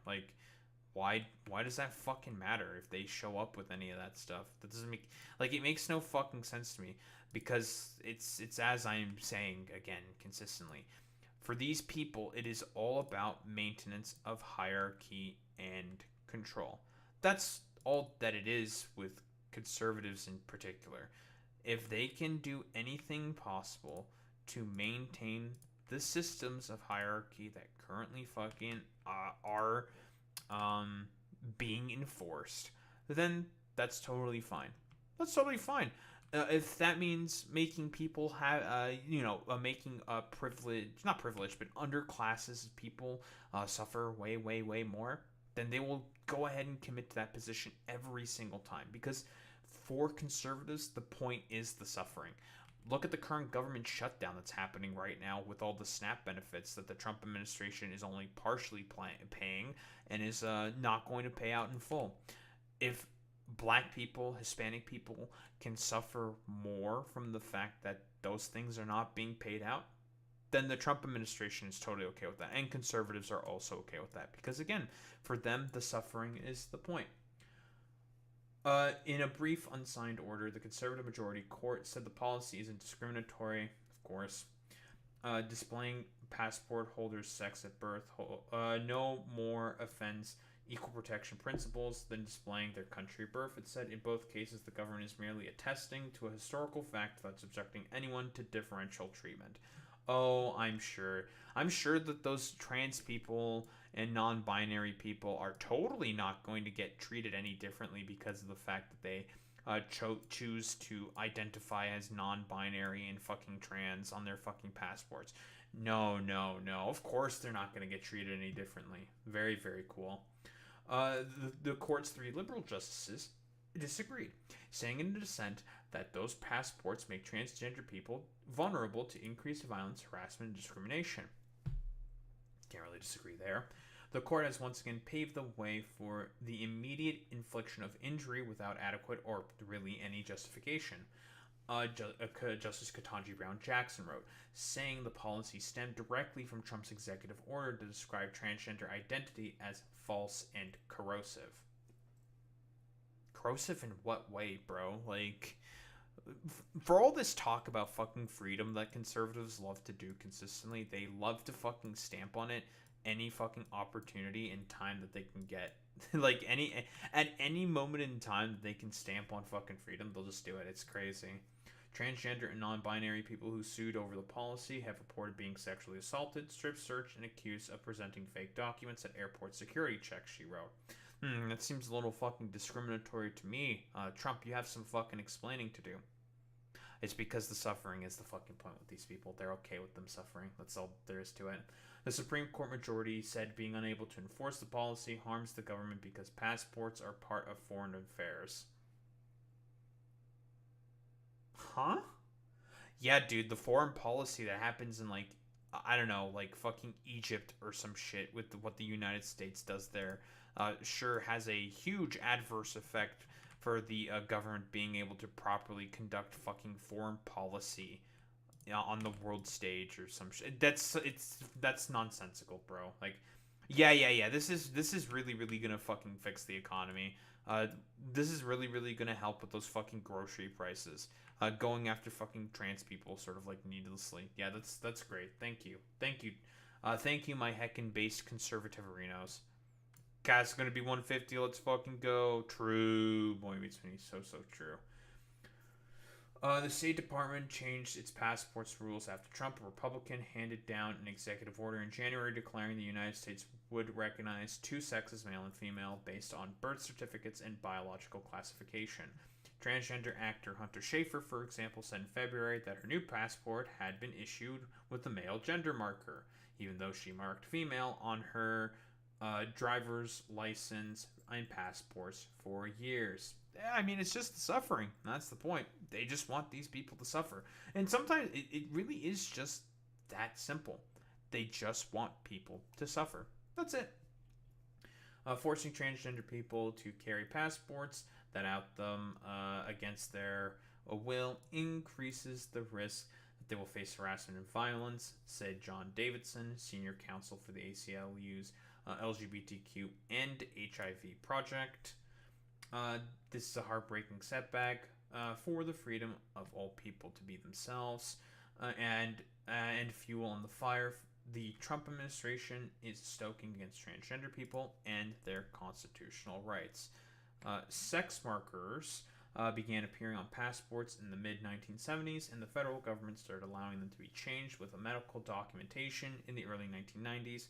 [SPEAKER 1] Why does that fucking matter if they show up with any of that stuff? That doesn't make it makes no fucking sense to me, because it's as I'm saying again consistently. For these people, it is all about maintenance of hierarchy and control. That's all that it is with conservatives in particular. If they can do anything possible to maintain the systems of hierarchy that currently fucking are being enforced, then that's totally fine. That's totally fine. If that means making people have, making not privileged, but underclasses of people suffer way, way, way more, then they will go ahead and commit to that position every single time. Because for conservatives, the point is the suffering. Look at the current government shutdown that's happening right now with all the SNAP benefits that the Trump administration is only partially paying and is not going to pay out in full. If Black people, Hispanic people can suffer more from the fact that those things are not being paid out, then the Trump administration is totally okay with that. And conservatives are also okay with that. Because again, for them, the suffering is the point. In a brief unsigned order, the conservative majority court said the policy isn't discriminatory, of course. Displaying passport holders' sex at birth no more offends equal protection principles than displaying their country of birth. It said in both cases the government is merely attesting to a historical fact without subjecting anyone to differential treatment. Oh, I'm sure that those trans people and non-binary people are totally not going to get treated any differently because of the fact that they choose to identify as non-binary and fucking trans on their fucking passports. No. Of course they're not going to get treated any differently. Very, very cool. The court's 3 liberal justices disagreed, saying in a dissent that those passports make transgender people vulnerable to increased violence, harassment, and discrimination. Can't really disagree there. The court has once again paved the way for the immediate infliction of injury without adequate or really any justification. Justice Ketanji Brown Jackson wrote, saying the policy stemmed directly from Trump's executive order to describe transgender identity as false and corrosive. Corrosive in what way, bro? Like, for all this talk about fucking freedom that conservatives love to do consistently, they love to fucking stamp on it any fucking opportunity and time that they can get. Like, at any moment in time that they can stamp on fucking freedom, they'll just do it. It's crazy. Transgender and non-binary people who sued over the policy have reported being sexually assaulted, strip searched, and accused of presenting fake documents at airport security checks, she wrote. That seems a little fucking discriminatory to me. Trump, you have some fucking explaining to do. It's because the suffering is the fucking point with these people. They're okay with them suffering. That's all there is to it. The Supreme Court majority said being unable to enforce the policy harms the government because passports are part of foreign affairs. Huh? Yeah, dude, the foreign policy that happens in, like, I don't know, like fucking Egypt or some shit with what the United States does there, sure has a huge adverse effect for the government being able to properly conduct fucking foreign policy on the world stage or some shit. That's nonsensical, bro. Like, yeah. This is really gonna fucking fix the economy. This is really gonna help with those fucking grocery prices. Going after fucking trans people sort of like needlessly. Yeah, that's great. Thank you. Thank you, my heckin' based conservativerinos. Guys, it's gonna be 150. Let's fucking go. True. Boy meets me. So true. The State Department changed its passports rules after Trump, a Republican, handed down an executive order in January declaring the United States would recognize 2 sexes, male and female, based on birth certificates and biological classification. Transgender actor Hunter Schafer, for example, said in February that her new passport had been issued with the male gender marker, even though she marked female on her driver's license and passports for years. I mean, it's just the suffering. That's the point. They just want these people to suffer. And sometimes it really is just that simple. They just want people to suffer. That's it. Forcing transgender people to carry passports that out them against their will increases the risk that they will face harassment and violence, said John Davidson, senior counsel for the ACLU's LGBTQ and HIV project. This is a heartbreaking setback for the freedom of all people to be themselves, and fuel on the fire the Trump administration is stoking against transgender people and their constitutional rights. Sex markers began appearing on passports in the mid-1970s, and the federal government started allowing them to be changed with a medical documentation in the early 1990s.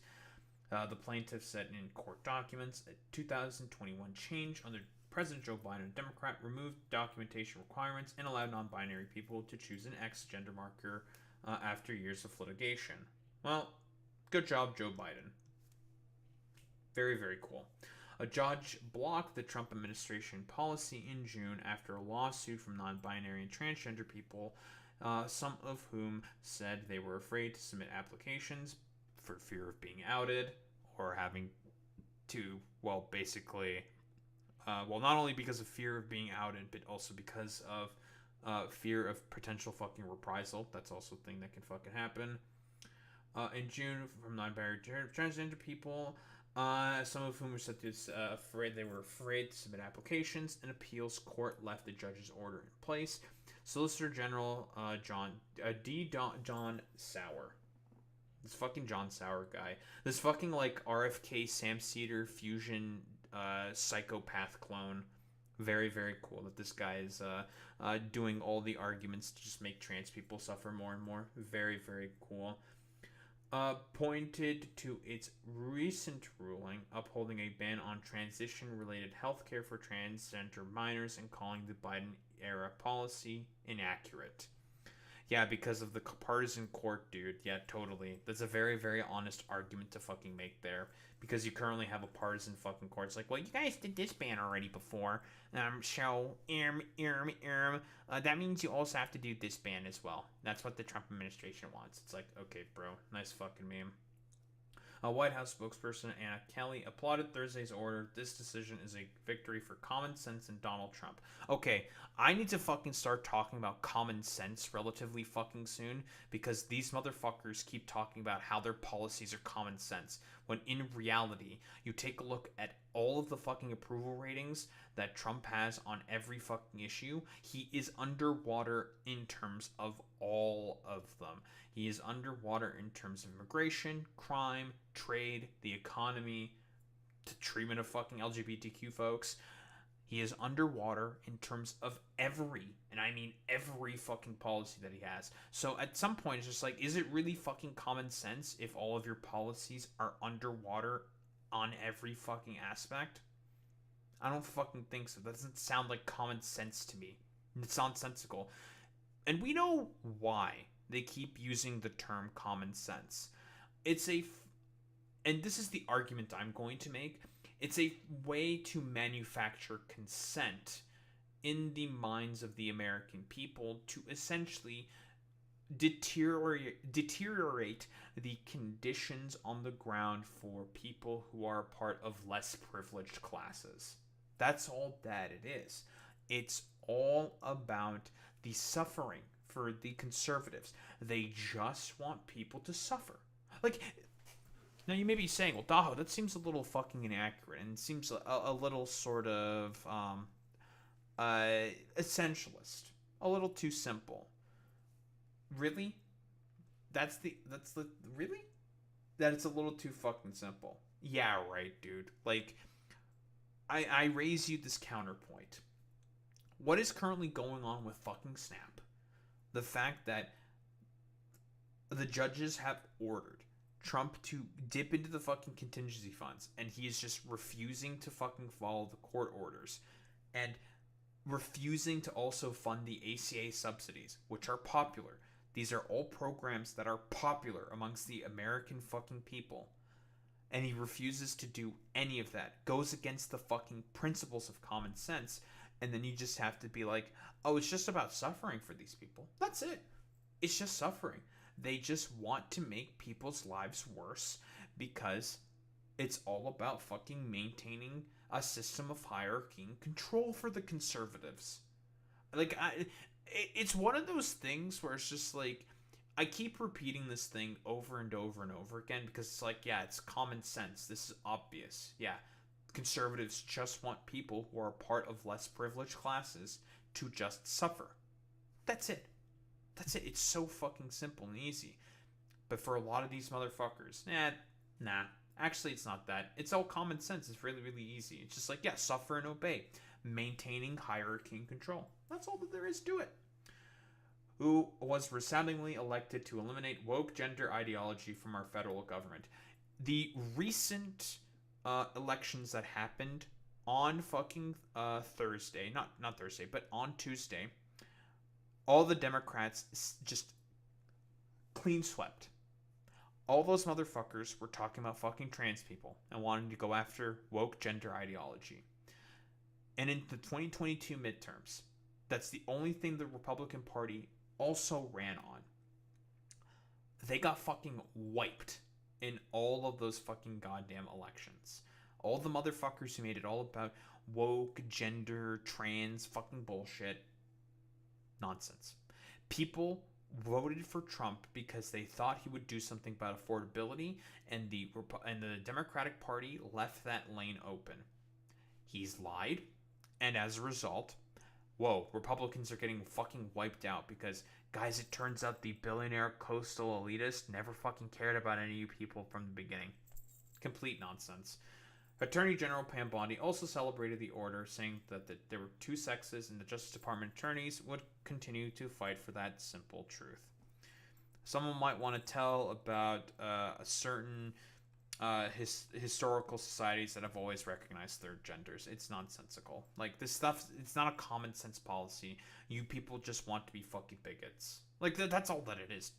[SPEAKER 1] The plaintiffs said in court documents a 2021 change under President Joe Biden, a Democrat, removed documentation requirements and allowed non-binary people to choose an X gender marker after years of litigation. Well, good job, Joe Biden. Very cool. A judge blocked the Trump administration policy in June after a lawsuit from non-binary and transgender people, some of whom said they were afraid to submit applications for fear of being outed or having to, well, basically, not only because of fear of being outed, but also because of fear of potential fucking reprisal. That's also a thing that can fucking happen. In June, from non-binary transgender people, some of whom were said to they were afraid to submit applications. An appeals court left the judge's order in place. Solicitor General John Sauer. This fucking John Sauer guy. This fucking, like, RFK Sam Cedar fusion psychopath clone. Very cool that this guy is doing all the arguments to just make trans people suffer more and more. Very cool. Pointed to its recent ruling upholding a ban on transition-related healthcare for transgender minors and calling the Biden-era policy inaccurate. Yeah, because of the partisan court, dude. Yeah, totally. That's a very, very honest argument to fucking make there. Because you currently have a partisan fucking court. It's like, well, you guys did this ban already before. So, that means you also have to do this ban as well. That's what the Trump administration wants. It's like, okay, bro. Nice fucking meme. A White House spokesperson, Anna Kelly, applauded Thursday's order. This decision is a victory for common sense and Donald Trump. Okay, I need to fucking start talking about common sense relatively fucking soon, because these motherfuckers keep talking about how their policies are common sense, when in reality, you take a look at all of the fucking approval ratings that Trump has on every fucking issue, he is underwater in terms of all of them. He is underwater in terms of immigration, crime, trade, the economy, the treatment of fucking LGBTQ folks. He is underwater in terms of every, and I mean every fucking policy that he has. So at some point, it's just like, is it really fucking common sense if all of your policies are underwater on every fucking aspect? I don't fucking think so. That doesn't sound like common sense to me. It's nonsensical. And we know why they keep using the term common sense. And this is the argument I'm going to make. It's a way to manufacture consent in the minds of the American people to essentially deteriorate the conditions on the ground for people who are part of less privileged classes. That's all that it is. It's all about the suffering for the conservatives. They just want people to suffer. Like, now you may be saying, well, Daho, that seems a little fucking inaccurate, and it seems a little sort of essentialist, a little too simple. Really? That's the really? That it's a little too fucking simple. Yeah, right, dude. Like, I raise you this counterpoint. What is currently going on with fucking Snap? The fact that the judges have ordered Trump to dip into the fucking contingency funds, and he is just refusing to fucking follow the court orders, and refusing to also fund the ACA subsidies, which are popular. These are all programs that are popular amongst the American fucking people. And he refuses to do any of that. Goes against the fucking principles of common sense. And then you just have to be like, oh, it's just about suffering for these people. That's it. It's just suffering. They just want to make people's lives worse because it's all about fucking maintaining a system of hierarchy and control for the conservatives. Like, it's one of those things where it's just like, I keep repeating this thing over and over and over again because it's like, yeah, it's common sense. This is obvious. Yeah, conservatives just want people who are part of less privileged classes to just suffer. That's it. That's it. It's so fucking simple and easy. But for a lot of these motherfuckers, nah. Actually, it's not that. It's all common sense. It's really, really easy. It's just like, yeah, suffer and obey. Maintaining hierarchy and control. That's all that there is to it. Who was resoundingly elected to eliminate woke gender ideology from our federal government. The recent elections that happened on fucking Thursday, not Thursday, but on Tuesday, all the Democrats just clean swept. All those motherfuckers were talking about fucking trans people and wanting to go after woke gender ideology. And in the 2022 midterms, that's the only thing the Republican Party also ran on. They got fucking wiped in all of those fucking goddamn elections. All the motherfuckers who made it all about woke, gender, trans, fucking bullshit. Nonsense. People voted for Trump because they thought he would do something about affordability, and the Democratic Party left that lane open. He's lied, and as a result, whoa, Republicans are getting fucking wiped out because, guys, it turns out the billionaire coastal elitist never fucking cared about any of you people from the beginning. Complete nonsense. Attorney General Pam Bondi also celebrated the order, saying that there were two sexes and the Justice Department attorneys would continue to fight for that simple truth. Someone might want to tell about a certain historical societies that have always recognized their genders. It's nonsensical. Like, this stuff, it's not a common sense policy. You people just want to be fucking bigots. Like, that's all that it is.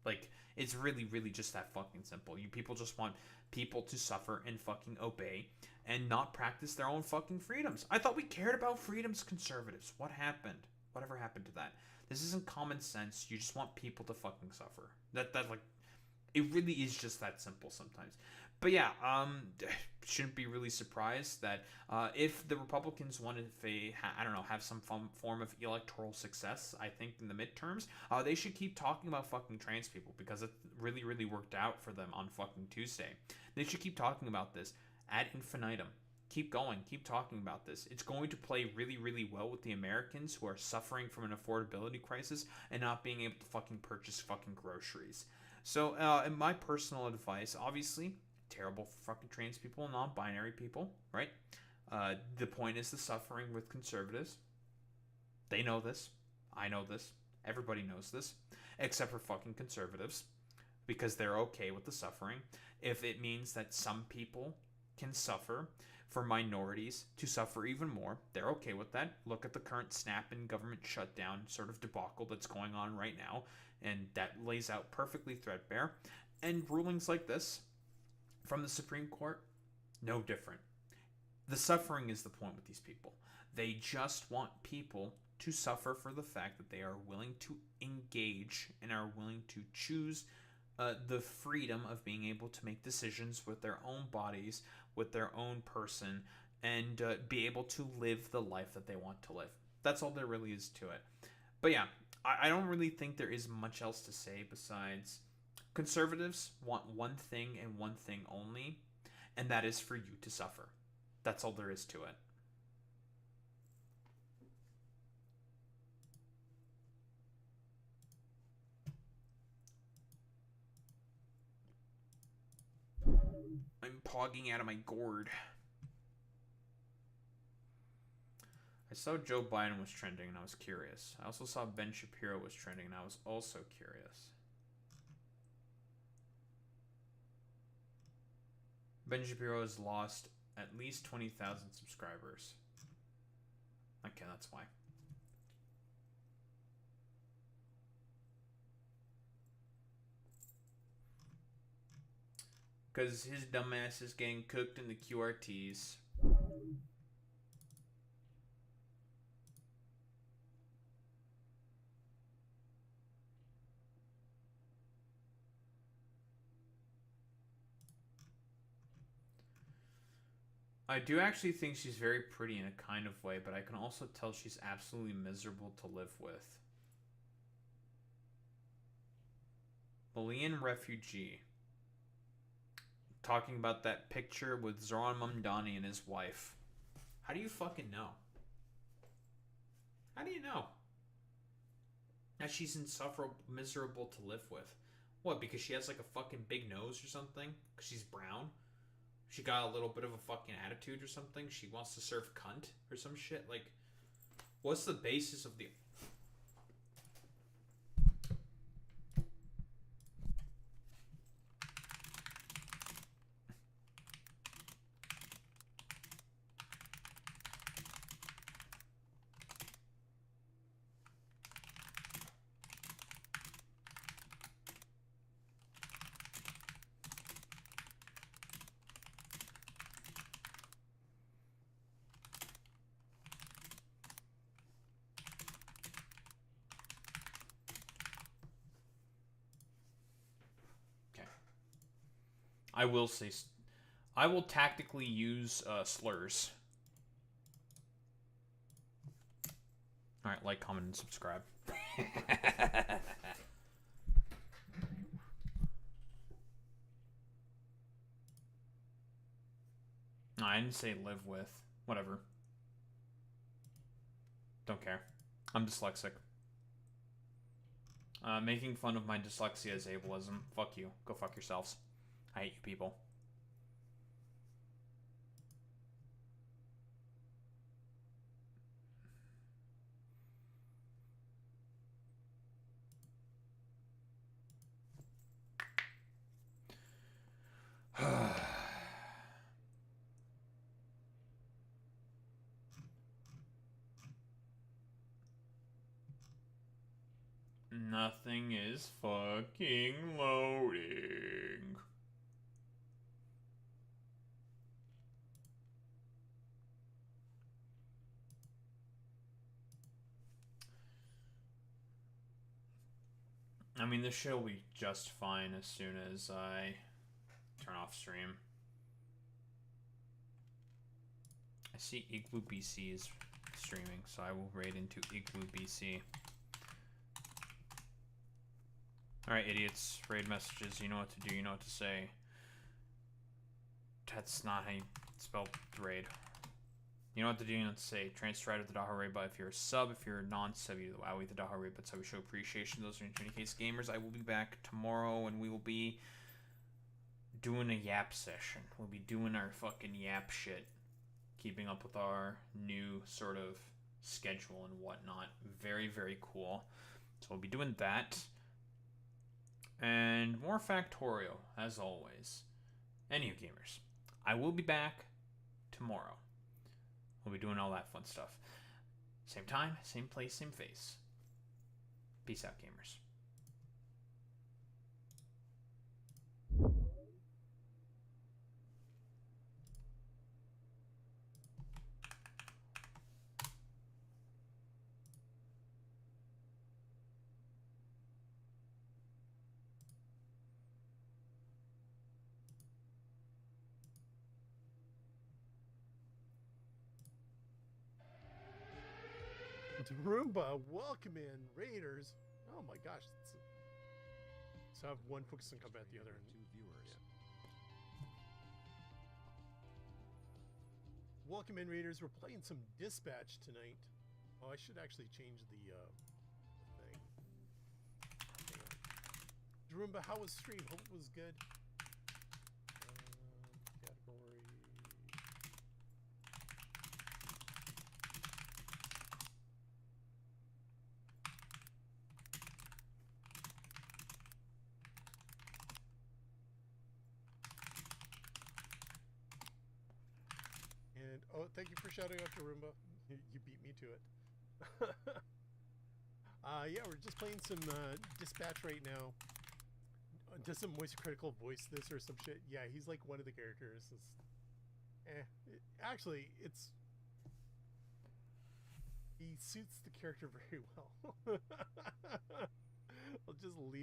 [SPEAKER 1] Like, it's really, really just that fucking simple. You people just want people to suffer and fucking obey and not practice their own fucking freedoms. I thought we cared about freedoms, conservatives. What happened? Whatever happened to that? This isn't common sense. You just want people to fucking suffer. That like, it really is just that simple sometimes. But yeah, shouldn't be really surprised that if the Republicans wanted, if they, I don't know, have some form of electoral success, I think in the midterms, they should keep talking about fucking trans people, because it really, really worked out for them on fucking Tuesday. They should keep talking about this ad infinitum. Keep going, keep talking about this. It's going to play really, really well with the Americans who are suffering from an affordability crisis and not being able to fucking purchase fucking groceries. So, in my personal advice, obviously, terrible for fucking trans people and non-binary people, right? The point is the suffering with conservatives. They know this. I know this. Everybody knows this. Except for fucking conservatives. Because they're okay with the suffering. If it means that some people can suffer, for minorities to suffer even more, they're okay with that. Look at the current snap and government shutdown sort of debacle that's going on right now. And that lays out perfectly threadbare. And rulings like this from the Supreme Court, no different. The suffering is the point with these people. They just want people to suffer for the fact that they are willing to engage and are willing to choose the freedom of being able to make decisions with their own bodies, with their own person, and be able to live the life that they want to live. That's all there really is to it. But yeah, I don't really think there is much else to say besides conservatives want one thing and one thing only, and that is for you to suffer. That's all there is to it. I'm pogging out of my gourd. I saw Joe Biden was trending and I was curious. I also saw Ben Shapiro was trending and I was also curious. Ben Shapiro has lost at least 20,000 subscribers. Okay, that's why. Because his dumbass is getting cooked in the QRTs. I do actually think she's very pretty in a kind of way, but I can also tell she's absolutely miserable to live with. Malian refugee. Talking about that picture with Zoran Mamdani and his wife. How do you fucking know? How do you know? That she's insufferable, miserable to live with. What, because she has like a fucking big nose or something? Because she's brown? She got a little bit of a fucking attitude or something? She wants to serve cunt or some shit? Like, what's the basis of the... I will say... I will tactically use slurs. Alright, like, comment, and subscribe. No, I didn't say live with. Whatever. Don't care. I'm dyslexic. Making fun of my dyslexia is ableism. Fuck you. Go fuck yourselves. I hate you people. Nothing is fucking loading. I mean, this shit will be just fine as soon as I turn off stream. I see Igloo BC is streaming, so I will raid into Igloo BC. Alright, idiots. Raid messages. You know what to do. You know what to say. That's not how you spell raid. You know what to do. You know what to say. Transcribe to the Daha Raid, but if you're a sub, if you're a non-sub, you do the wow with the Daha Raid, but so we show appreciation to those 20K gamers. I will be back tomorrow, and we will be doing a yap session. We'll be doing our fucking yap shit. Keeping up with our new sort of schedule and whatnot. Very, very cool. So we'll be doing that. And more Factorial, as always. And you gamers. I will be back tomorrow. We'll be doing all that fun stuff. Same time, same place, same face. Peace out, gamers.
[SPEAKER 18] Roomba, welcome in, Raiders. Oh my gosh. So I have one focus on combat, the other two viewers. Yeah. Welcome in, Raiders. We're playing some Dispatch tonight. Oh, I should actually change the thing. Roomba, how was stream? Hope it was good. Category. And oh, thank you for shouting out to Roomba. You beat me to it. Yeah, we're just playing some Dispatch right now. Does some Moist Critical voice this or some shit? Yeah, he's like one of the characters. Actually, he suits the character very well. I'll just leave it.